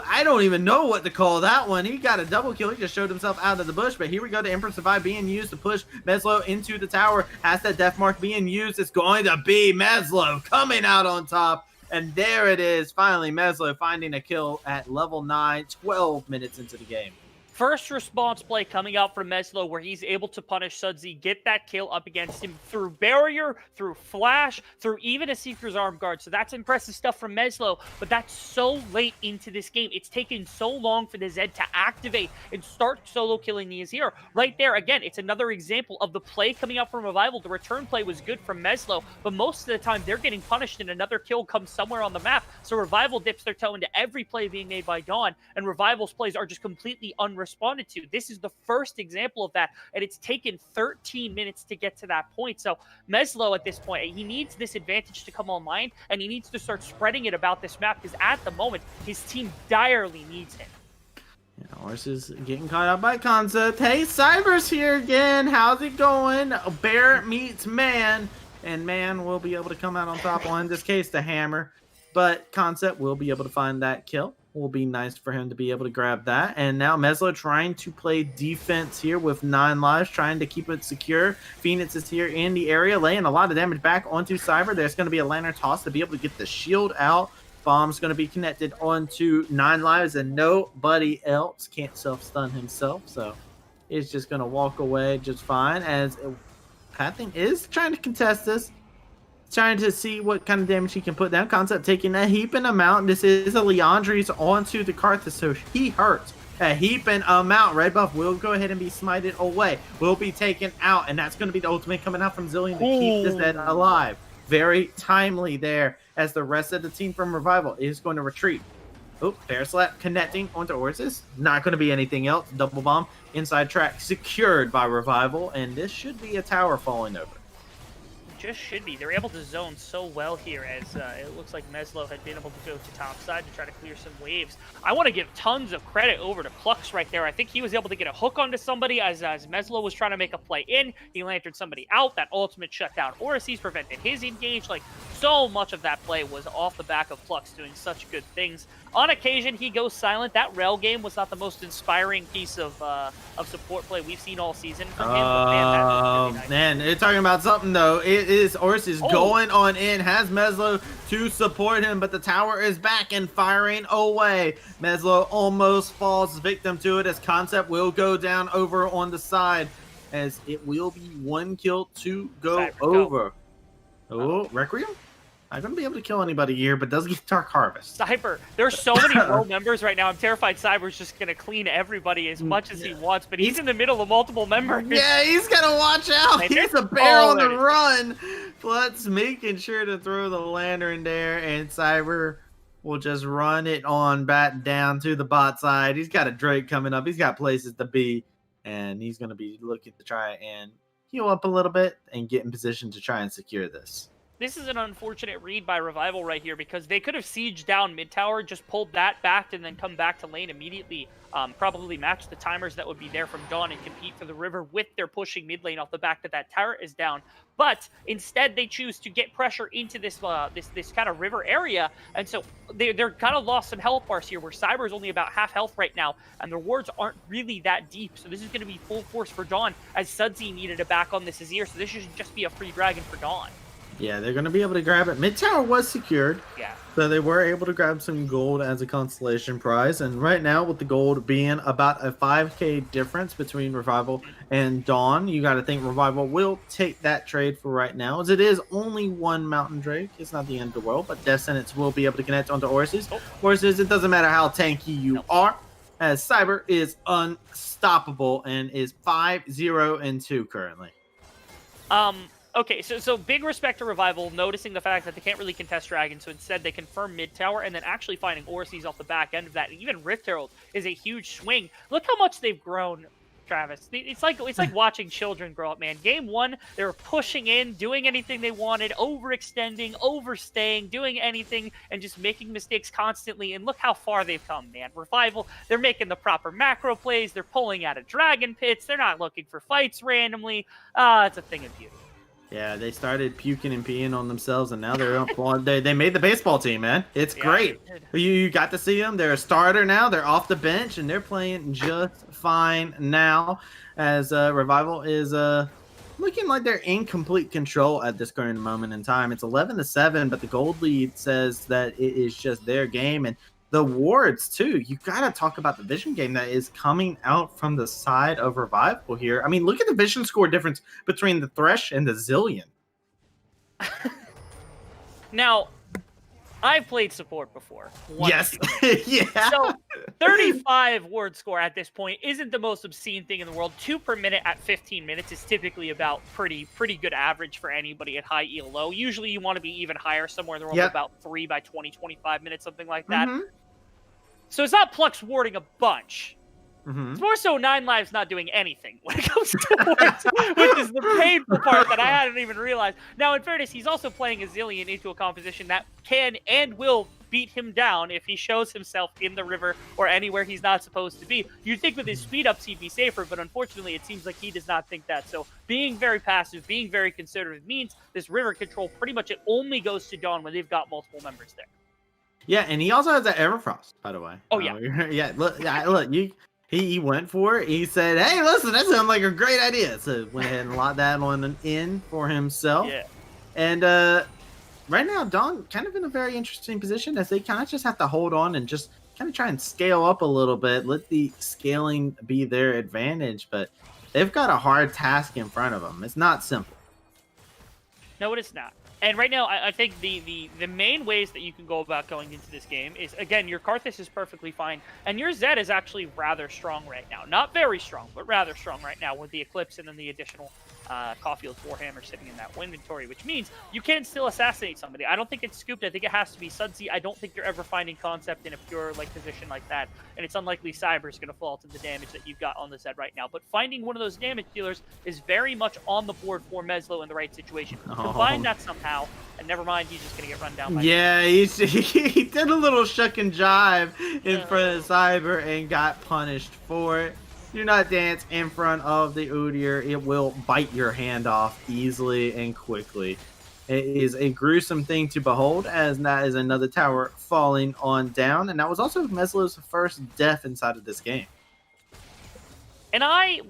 I don't even know what to call that one. He got a double kill. He just showed himself out of the bush. But here we go. The Empress Survive being used to push Meslo into the tower. Has that death mark being used. It's going to be Meslo coming out on top. And there it is. Finally, Meslo finding a kill at level 9, 12 minutes into the game. First response play coming out from Meslo where he's able to punish Sudsy, get that kill up against him through barrier, through flash, through even a Seeker's arm guard. So that's impressive stuff from Meslo, but that's so late into this game. It's taken so long for the Zed to activate and start solo killing the Azir. Right there, again, it's another example of the play coming out from Revival. The return play was good from Meslo, but most of the time they're getting punished and another kill comes somewhere on the map. So Revival dips their toe into every play being made by Dawn, and Revival's plays are just completely unresponsive. To. This is the first example of that, and it's taken 13 minutes to get to that point. So Meslo at this point, he needs this advantage to come online, and he needs to start spreading it about this map because at the moment, his team direly needs him. Horse is getting caught up by Concept. Hey, Cyber's here again. How's it going? Bear meets Man, and Man will be able to come out on top. Well, in this case, the hammer, but Concept will be able to find that kill. Will be nice for him to be able to grab that. And now Meslo trying to play defense here with 9 lives, trying to keep it secure. Phoenix is here in the area, laying a lot of damage back onto Cyber. There's going to be a lantern toss to be able to get the shield out. Bomb's going to be connected onto 9 lives, and nobody else can't self-stun himself. So he's just going to walk away just fine, as Pathing is trying to contest this. Trying to see what kind of damage he can put down. Concept taking a heaping amount. This is a Leandri's onto the Karthus, so he hurts a heaping amount. Red buff will go ahead and be smited away. Will be taken out, and that's going to be the ultimate coming out from Zillion to keep this dead alive. Very timely there, as the rest of the team from Revival is going to retreat. Oh, Bear Slap connecting onto Orsis. Not going to be anything else. Double bomb. Inside track secured by Revival, and this should be a tower falling over. Just should be. They're able to zone so well here, as it looks like Meslo had been able to go to top side to try to clear some waves. I want to give tons of credit over to Plux right there. I think he was able to get a hook onto somebody as Meslo was trying to make a play in. He lanterned somebody out. That ultimate shut down Orisi's, prevented his engage. Like, so much of that play was off the back of Plux doing such good things. On occasion, he goes silent. That rail game was not the most inspiring piece of support play we've seen all season from him. But man, that was really nice. Man, they're talking about something, though. It is Orsis going on in, has Meslo to support him, but the tower is back and firing away. Meslo almost falls victim to it, as Concept will go down over on the side, as it will be 1 kill to go over. Oh, Requiem? Not going to be able to kill anybody here, but does get Dark Harvest. Cyber, there's so many low members right now. I'm terrified Cyber's just going to clean everybody as much as he wants, but he's in the middle of multiple members. Yeah, he's going to watch out. He's a bear on the run. Let's making sure to throw the lantern there, and Cyber will just run it on back down to the bot side. He's got a Drake coming up. He's got places to be, and he's going to be looking to try and heal up a little bit and get in position to try and secure this. This is an unfortunate read by Revival right here, because they could have sieged down mid tower, just pulled that back, and then come back to lane immediately. Probably match the timers that would be there from Dawn and compete for the river with their pushing mid lane off the back that tower is down. But instead, they choose to get pressure into this this kind of river area, and so they're kind of lost some health bars here, where Cyber is only about half health right now, and their wards aren't really that deep. So this is going to be full force for Dawn, as Sudsy needed a back on this Azir, so this should just be a free dragon for Dawn. Yeah, they're going to be able to grab it. Mid tower was secured. Yeah. So they were able to grab some gold as a consolation prize. And right now, with the gold being about a 5k difference between Revival and Dawn, you got to think Revival will take that trade for right now, as it is only 1 Mountain Drake. It's not the end of the world, but Death Sentence will be able to connect onto Orsis. Orsis, it doesn't matter how tanky you are, as Cyber is unstoppable and is 5-0-2 currently. Okay, so big respect to Revival, noticing the fact that they can't really contest Dragon, so instead they confirm mid-tower, and then actually finding Orsi's off the back end of that. And even Rift Herald is a huge swing. Look how much they've grown, Travis. It's like watching children grow up, man. Game 1, they were pushing in, doing anything they wanted, overextending, overstaying, doing anything, and just making mistakes constantly, and look how far they've come, man. Revival, they're making the proper macro plays, they're pulling out of Dragon Pits, they're not looking for fights randomly. It's a thing of beauty. Yeah, they started puking and peeing on themselves, and now they're up. They made the baseball team, man. It's great. You got to see them. They're a starter now. They're off the bench, and they're playing just fine now, as Revival is looking like they're in complete control at this current moment in time. It's 11-7, but the gold lead says that it is just their game. And the wards, too. You got to talk about the vision game that is coming out from the side of Revival here. I mean, look at the vision score difference between the Thresh and the Zillion. Now, I've played support before. Yes. Yeah. So 35 ward score at this point isn't the most obscene thing in the world. 2 per minute at 15 minutes is typically about pretty good average for anybody at high ELO. Usually you want to be even higher, somewhere in the world, about 3 by 20, 25 minutes, something like that. So it's not Plux warding a bunch. It's more so 9 Lives not doing anything when it comes to wards, which is the painful part that I hadn't even realized. Now, in fairness, he's also playing a Zillion into a composition that can and will beat him down if he shows himself in the river or anywhere he's not supposed to be. You'd think with his speed ups he'd be safer, but unfortunately it seems like he does not think that. So being very passive, being very conservative means this river control pretty much it only goes to Dawn when they've got multiple members there. Yeah, and he also has that Everfrost, by the way. Oh, yeah. Yeah, look, he went for it. He said, hey, listen, that sounds like a great idea. So went ahead and locked that one in for himself. Yeah. And right now, Dawn kind of in a very interesting position as they kind of just have to hold on and just kind of try and scale up a little bit. Let the scaling be their advantage. But they've got a hard task in front of them. It's not simple. No, it is not. And right now, I think the main ways that you can go about going into this game is, again, your Karthus is perfectly fine, and your Zed is actually rather strong right now. Not very strong, but rather strong right now with the Eclipse and then the additional Caulfield's Warhammer sitting in that inventory, which means you can still assassinate somebody. I don't think it's scooped. I think it has to be Sudsy. I don't think you're ever finding concept in a pure position like that, and it's unlikely Cyber's going to fall to the damage that you've got on the Zed right now. But finding one of those damage dealers is very much on the board for Meslo in the right situation. Combine that somehow, and never mind, he's just going to get run down by he did a little shuck and jive in front of Cyber and got punished for it. Do not dance in front of the Udyr. It will bite your hand off easily and quickly. It is a gruesome thing to behold, as that is another tower falling on down. And that was also Meslo's first death inside of this game. And I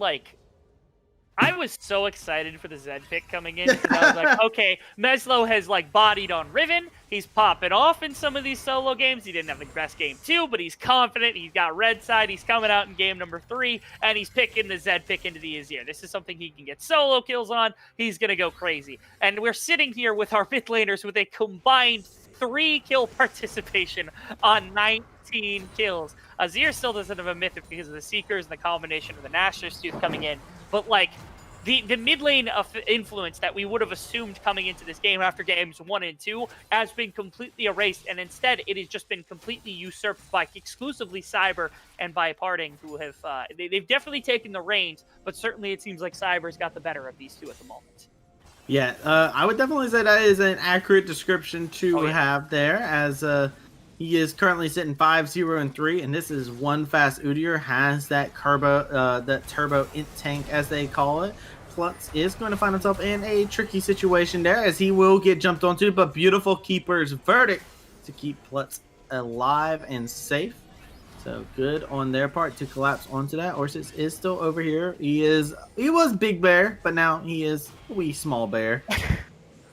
was so excited for the Zed pick coming in because I was like, okay, Meslo has bodied on Riven. He's popping off in some of these solo games. He didn't have the best game 2, but he's confident. He's got red side. He's coming out in game number 3, and he's picking the Zed pick into the Azir. This is something he can get solo kills on. He's going to go crazy. And we're sitting here with our mid laners with a combined 3 kill participation on 19 kills. Azir still doesn't have a mythic because of the Seekers and the combination of the Nashor's Tooth coming in. But the mid lane of influence that we would have assumed coming into this game after games 1 and 2 has been completely erased, and instead it has just been completely usurped by exclusively Cyber and by Parting, who have they've definitely taken the reins, but certainly it seems like Cyber's got the better of these two at the moment. Yeah, I would definitely say that is an accurate description to have there, as he is currently sitting 5-0-3, and this is one fast Udyr, has that turbo int tank, as they call it. Plutz is going to find himself in a tricky situation there, as he will get jumped onto, but beautiful Keeper's verdict to keep Plutz alive and safe. So good on their part to collapse onto that. Orsis is still over here. He was Big Bear, but now he is wee small bear.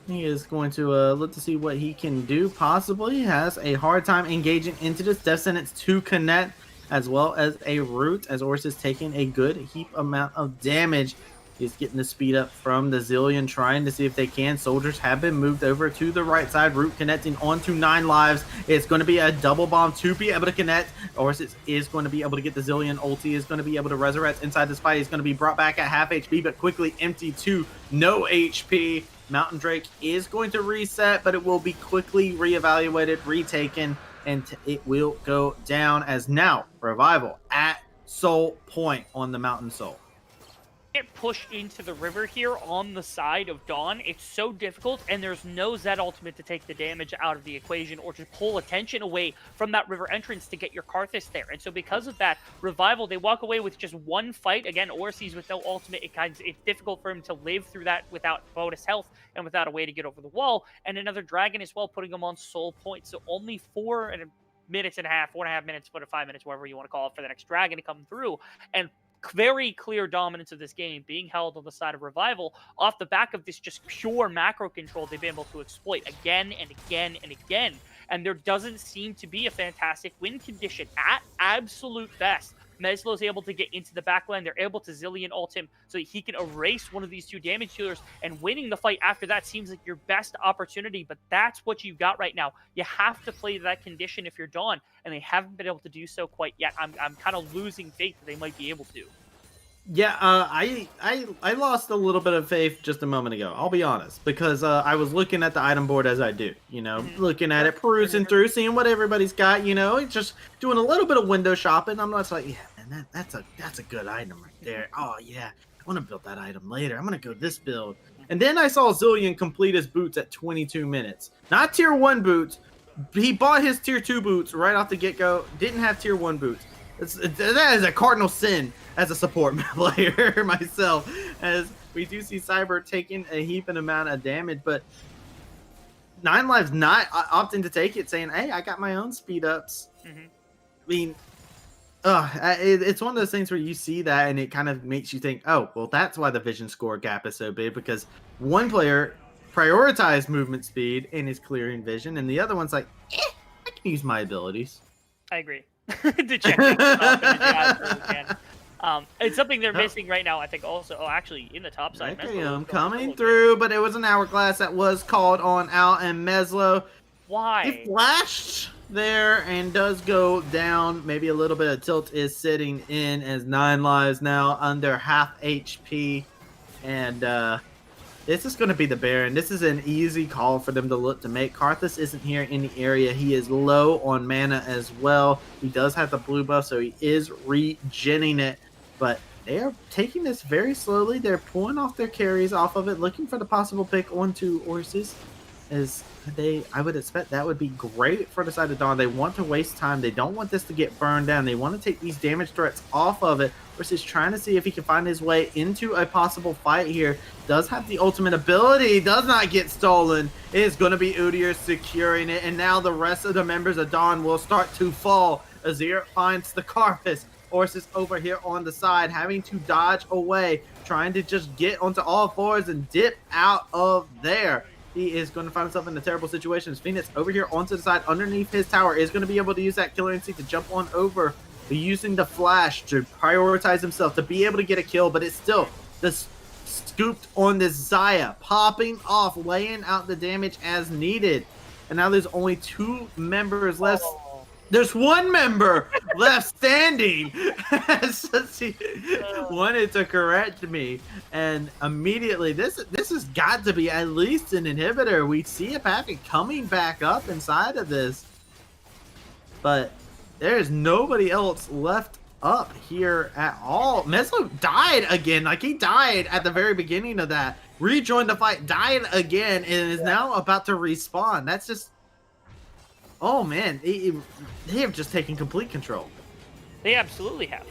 He is going to look to see what he can do, possibly. He has a hard time engaging into this. Death Sentence to connect, as well as a root, as Orsis is taking a good heap amount of damage. He's getting the speed up from the Zillion, trying to see if they can. Soldiers have been moved over to the right side. Root connecting onto 9 lives. It's going to be a double bomb to be able to connect. Orsis is going to be able to get the Zillion ulti. Is going to be able to resurrect inside this fight. He's going to be brought back at half HP, but quickly empty to no HP. Mountain Drake is going to reset, but it will be quickly reevaluated, retaken, and it will go down as now Revival at Soul Point on the Mountain Soul. Get pushed into the river here on the side of Dawn. It's so difficult, and there's no Zed ultimate to take the damage out of the equation or to pull attention away from that river entrance to get your Karthus there. And so because of that, Revival, they walk away with just one fight. Again, Orsi's with no ultimate. It's difficult for him to live through that without bonus health and without a way to get over the wall. And another dragon as well, putting him on soul point. So only 4.5 minutes, 4.5 minutes, 5 minutes, whatever you want to call it, for the next dragon to come through. And very clear dominance of this game being held on the side of Revival off the back of this just pure macro control they've been able to exploit again and again and again. And there doesn't seem to be a fantastic win condition at absolute best. Meslow's able to get into the backline. They're able to Zillion ult him so that he can erase one of these two damage dealers, and winning the fight after that seems like your best opportunity, but that's what you've got right now. You have to play that condition if you're Dawn, and they haven't been able to do so quite yet. I'm kind of losing faith that they might be able to. Yeah, I lost a little bit of faith just a moment ago. I'll be honest, because I was looking at the item board as I do, looking at it, perusing through, seeing what everybody's got, just doing a little bit of window shopping. I'm not like, yeah, man, that's a good item right there. Oh yeah, I want to build that item later. I'm gonna go this build, and then I saw Zillion complete his boots at 22 minutes. Not tier 1 boots. He bought his tier 2 boots right off the get go. Didn't have tier 1 boots. That is a cardinal sin as a support player myself, as we do see Cyber taking a heaping amount of damage, but 9 Lives not opting to take it, saying, hey, I got my own speed ups. I mean, it's one of those things where you see that and it kind of makes you think, oh, well, that's why the vision score gap is so big, because one player prioritized movement speed and is clearing vision, and the other one's like, I can use my abilities. I agree. To check things off, and you absolutely can. It's something they're missing right now, I think, also. Oh, actually, in the top side. Okay, I'm coming through, but it was an hourglass that was called on out, and Meslo. Why? He flashed there and does go down. Maybe a little bit of tilt is sitting in, as 9 Lives now under half HP. And this is going to be the Baron. This is an easy call for them to look to make. Karthus isn't here in the area. He is low on mana as well. He does have the blue buff, so he is regenning it. But they are taking this very slowly. They're pulling off their carries off of it, looking for the possible pick onto horses. I would expect that would be great for the side of Dawn. They want to waste time. They don't want this to get burned down. They want to take these damage threats off of it. Versus trying to see if he can find his way into a possible fight here. Does have the ultimate ability. Does not get stolen. It is going to be Udyr securing it. And now the rest of the members of Dawn will start to fall. Azir finds the Karthus. Horses over here on the side, having to dodge away. Trying to just get onto all fours and dip out of there. He is going to find himself in a terrible situation. As Phoenix over here onto the side underneath his tower is going to be able to use that killer instinct to jump on over. Using the flash to prioritize himself to be able to get a kill, but it's still this scooped on this Zaya, popping off, laying out the damage as needed. And now there's only 2 members left. There's 1 member left standing. He wanted to correct me, and immediately this has got to be at least an inhibitor. We see a packet coming back up inside of this, but there's nobody else left up here at all. Meslo died again. Like, he died at the very beginning of that. Rejoined the fight, died again, and is now about to respawn. That's just... Oh, man. They have just taken complete control. They absolutely have.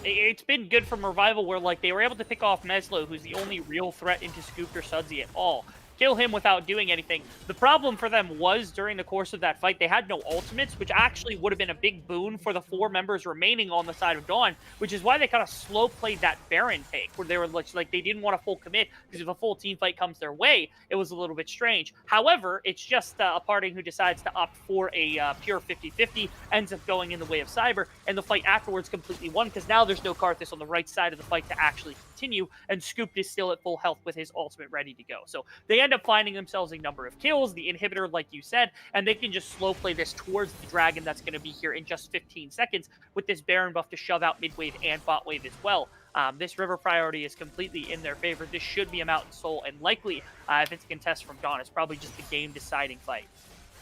It's been good from Revival where, like, they were able to pick off Meslo, who's the only real threat into Scoop or Sudsy at all. Kill him without doing anything. The problem for them was during the course of that fight, they had no ultimates, which actually would have been a big boon for the 4 members remaining on the side of Dawn, which is why they kind of slow played that Baron take, where they were like they didn't want a full commit, because if a full team fight comes their way, it was a little bit strange. However, it's just a party who decides to opt for a pure 50-50, ends up going in the way of Cyber, and the fight afterwards completely won, because now there's no Karthus on the right side of the fight to actually continue, and Scooped is still at full health with his ultimate ready to go. So they end up finding themselves a number of kills, the inhibitor, like you said, and they can just slow play this towards the dragon that's going to be here in just 15 seconds with this Baron buff to shove out mid wave and bot wave as well. This river priority is completely in their favor. This should be a Mountain Soul, and likely, if it's a contest from Dawn, it's probably just a game-deciding fight.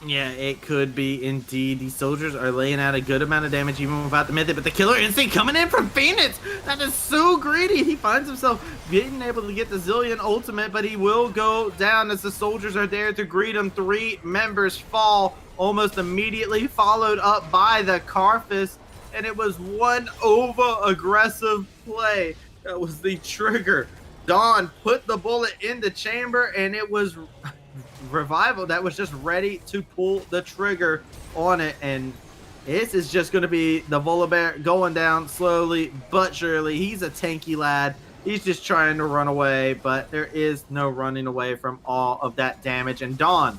Yeah, it could be indeed. These soldiers are laying out a good amount of damage even without the mythic, but the killer instinct coming in from Phoenix! That is so greedy! He finds himself being able to get the Zillion ultimate, but he will go down as the soldiers are there to greet him. 3 members fall almost immediately, followed up by the Karthus, and it was one over-aggressive play that was the trigger. Dawn put the bullet in the chamber, and it was Revival that was just ready to pull the trigger on it, and This is just going to be the Volibear going down slowly but surely. He's a tanky lad. He's just trying to run away, but there is no running away from all of that damage. And Dawn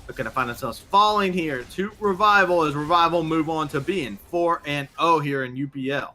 are going to find themselves falling here to Revival as Revival move on to being 4-0 here in UPL.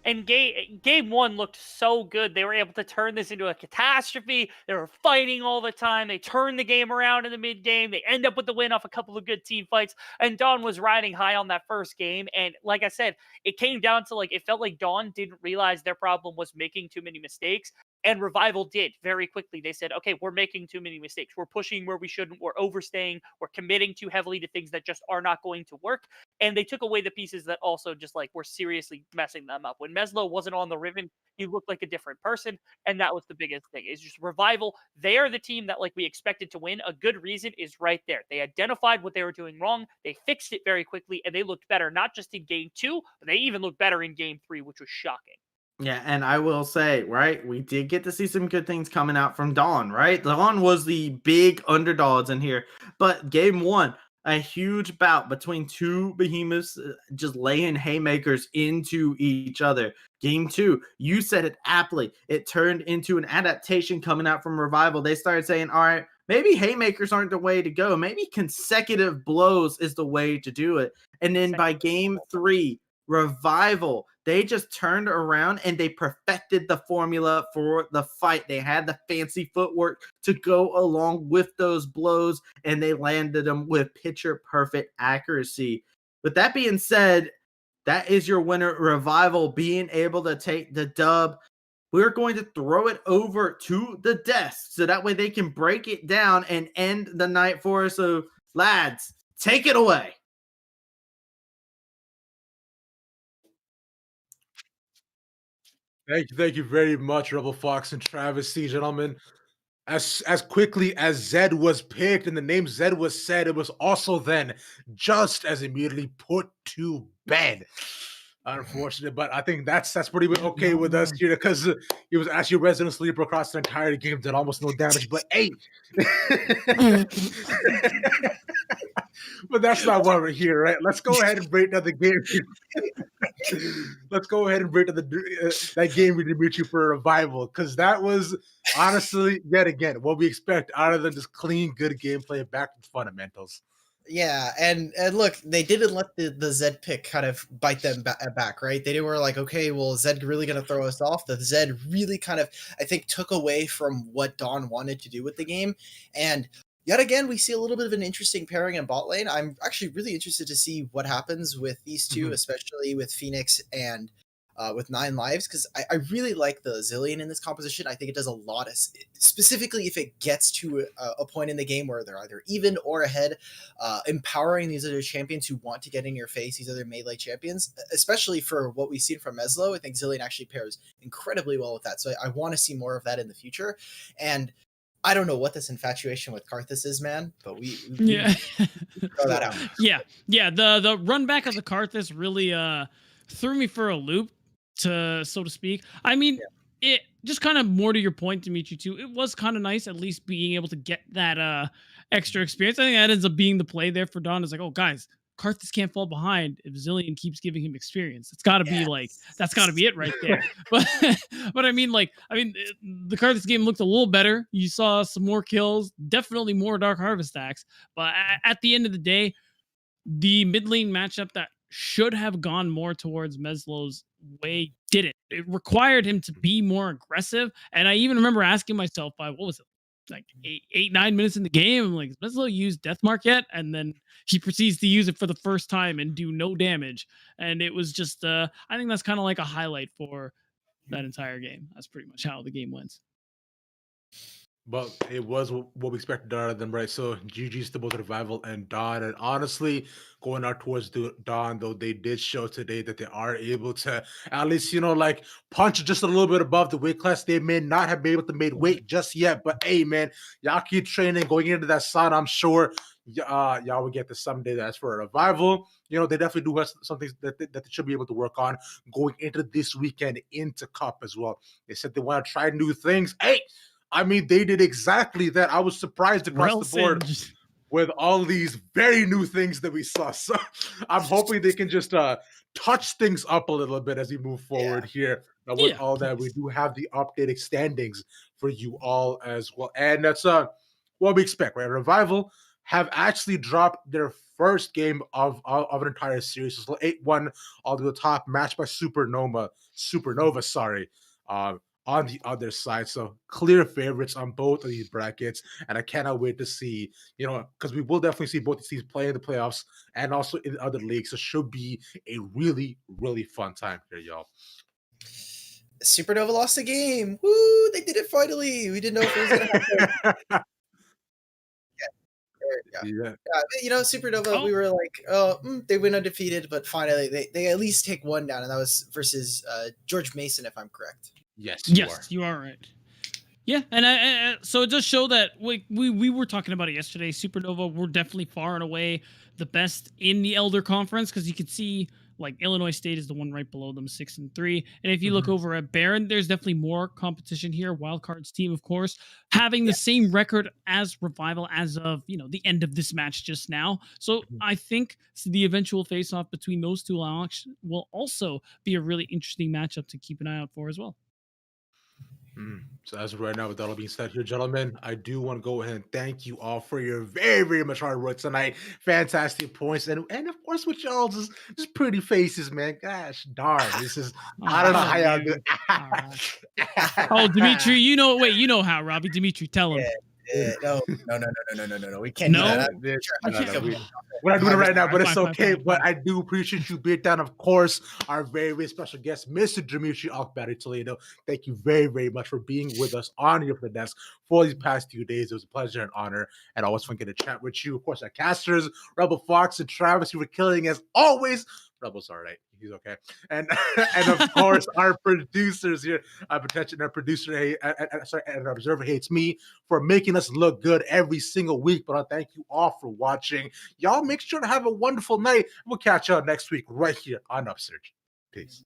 And game one looked so good. They were able to turn this into a catastrophe. They were fighting all the time. They turned the game around in the mid game. They end up with the win off a couple of good team fights. And Dawn was riding high on that first game. And like I said, it came down to it felt like Dawn didn't realize their problem was making too many mistakes. And Revival did very quickly. They said, okay, we're making too many mistakes. We're pushing where we shouldn't. We're overstaying. We're committing too heavily to things that just are not going to work. And they took away the pieces that also just were seriously messing them up. When Meslo wasn't on the Riven, he looked like a different person. And that was the biggest thing. It's just Revival. They are the team that we expected to win. A good reason is right there. They identified what they were doing wrong. They fixed it very quickly. And they looked better, not just in game 2, but they even looked better in game 3, which was shocking. Yeah, and I will say, right, we did get to see some good things coming out from Dawn, right? Dawn was the big underdogs in here. But game 1, a huge bout between two behemoths just laying haymakers into each other. Game 2, you said it aptly. It turned into an adaptation coming out from Revival. They started saying, all right, maybe haymakers aren't the way to go. Maybe consecutive blows is the way to do it. And then by game 3, Revival, they just turned around and they perfected the formula for the fight. They had the fancy footwork to go along with those blows, and they landed them with picture perfect accuracy. With that being said, that is your winner, Revival, being able to take the dub. We're going to throw it over to the desk so that way they can break it down and end the night for us. So, lads, take it away. Thank you very much, Rebel Fox and Travis C, gentlemen. As quickly as Zed was picked and the name Zed was said, it was also then just as immediately put to bed. Unfortunate, but I think that's pretty okay with us here because he was actually a resident sleeper across the entire game, did almost no damage. But hey, but that's not why we're here, right? Let's go ahead and break down the game. Let's go ahead and break down that game we did meet you for a Revival, because that was honestly yet again what we expect out of them, just clean, good gameplay back to fundamentals. Yeah, and look, they didn't let the Zed pick kind of bite them back, right? They were like, okay, well, Zed really going to throw us off? The Zed really kind of, I think, took away from what Dawn wanted to do with the game. And yet again, we see a little bit of an interesting pairing in bot lane. I'm actually really interested to see what happens with these two, especially with Phoenix and with 9 lives, because I really like the Zilean in this composition. I think it does a lot, specifically if it gets to a point in the game where they're either even or ahead, empowering these other champions who want to get in your face, these other melee champions, especially for what we've seen from Meslo. I think Zilean actually pairs incredibly well with that. So I want to see more of that in the future. And I don't know what this infatuation with Karthus is, man, but we throw that out. Yeah. The run back of the Karthus really threw me for a loop, so to speak. I mean, it just kind of more to your point, Dimitri, too. It was kind of nice at least being able to get that extra experience. I think that ends up being the play there for Dawn. Is like, oh, guys, Karthus can't fall behind if Zilean keeps giving him experience. It's got to be that's got to be it right there. But I mean, the Karthus game looked a little better. You saw some more kills, definitely more Dark Harvest stacks. But at the end of the day, the mid lane matchup that should have gone more towards Meslo's way didn't. It required him to be more aggressive. And I even remember asking myself by, what was it, like 9 minutes in the game, I'm like, has Meslo used Deathmark yet? And then he proceeds to use it for the first time and do no damage. And it was just, I think that's kind of like a highlight for that entire game. That's pretty much how the game went. But it was what we expected out of them, right? So GG's to both Revival and Dawn. And honestly, going out towards Dawn, though, they did show today that they are able to at least, punch just a little bit above the weight class. They may not have been able to make weight just yet, but hey, man, y'all keep training, going into that sun. I'm sure y'all will get this someday. That's for a Revival. They definitely do have something that they should be able to work on going into this weekend into Cup as well. They said they want to try new things. Hey, I mean, they did exactly that. I was surprised across the board. with all these very new things that we saw. So I'm hoping they can just touch things up a little bit as we move forward here. With all that, we do have the updated standings for you all as well. And that's what we expect, right? Revival have actually dropped their first game of an entire series. So 8-1 all to the top, matched by Supernova, sorry. On the other side. So clear favorites on both of these brackets. And I cannot wait to see, because we will definitely see both these teams play in the playoffs and also in other leagues. So it should be a really, really fun time here, y'all. Supernova lost a game. Woo! They did it finally. We didn't know if it was going to happen. Yeah. Supernova, we were like, they went undefeated, but finally they at least take one down, and that was versus George Mason, if I'm correct. Yes, you are right. Yeah, and so it does show that we were talking about it yesterday. Supernova were definitely far and away the best in the Elder Conference, because you could see like Illinois State is the one right below them, 6-3. And if you look over at Barron, there's definitely more competition here. Wildcard's team, of course, having the same record as Revival as of the end of this match just now. So I think the eventual face-off between those two will also be a really interesting matchup to keep an eye out for as well. So as of right now, with that all being said here, gentlemen, I do want to go ahead and thank you all for your very, very much hard work tonight. Fantastic points. And of course, with y'all just pretty faces, man. Gosh darn. This is, I don't know how y'all do it. Oh, Dimitri, you know how, Robbie. Dimitri, tell him. No. We can't do that. We're not doing it right now, but it's okay. But I do appreciate you being down. Of course, our very, very special guest, Mr. Dimitri Alkbari Toledo. Thank you very, very much for being with us on here for the desk for these past few days. It was a pleasure and honor, and always fun getting to chat with you. Of course, our casters, Rebel Fox and Travis, you were killing as always. Rebel's all right. He's okay. And of course, our producers here, and our producer, and our observer hates me for making us look good every single week. But I thank you all for watching. Y'all make sure to have a wonderful night. We'll catch y'all next week right here on Upsurge. Peace.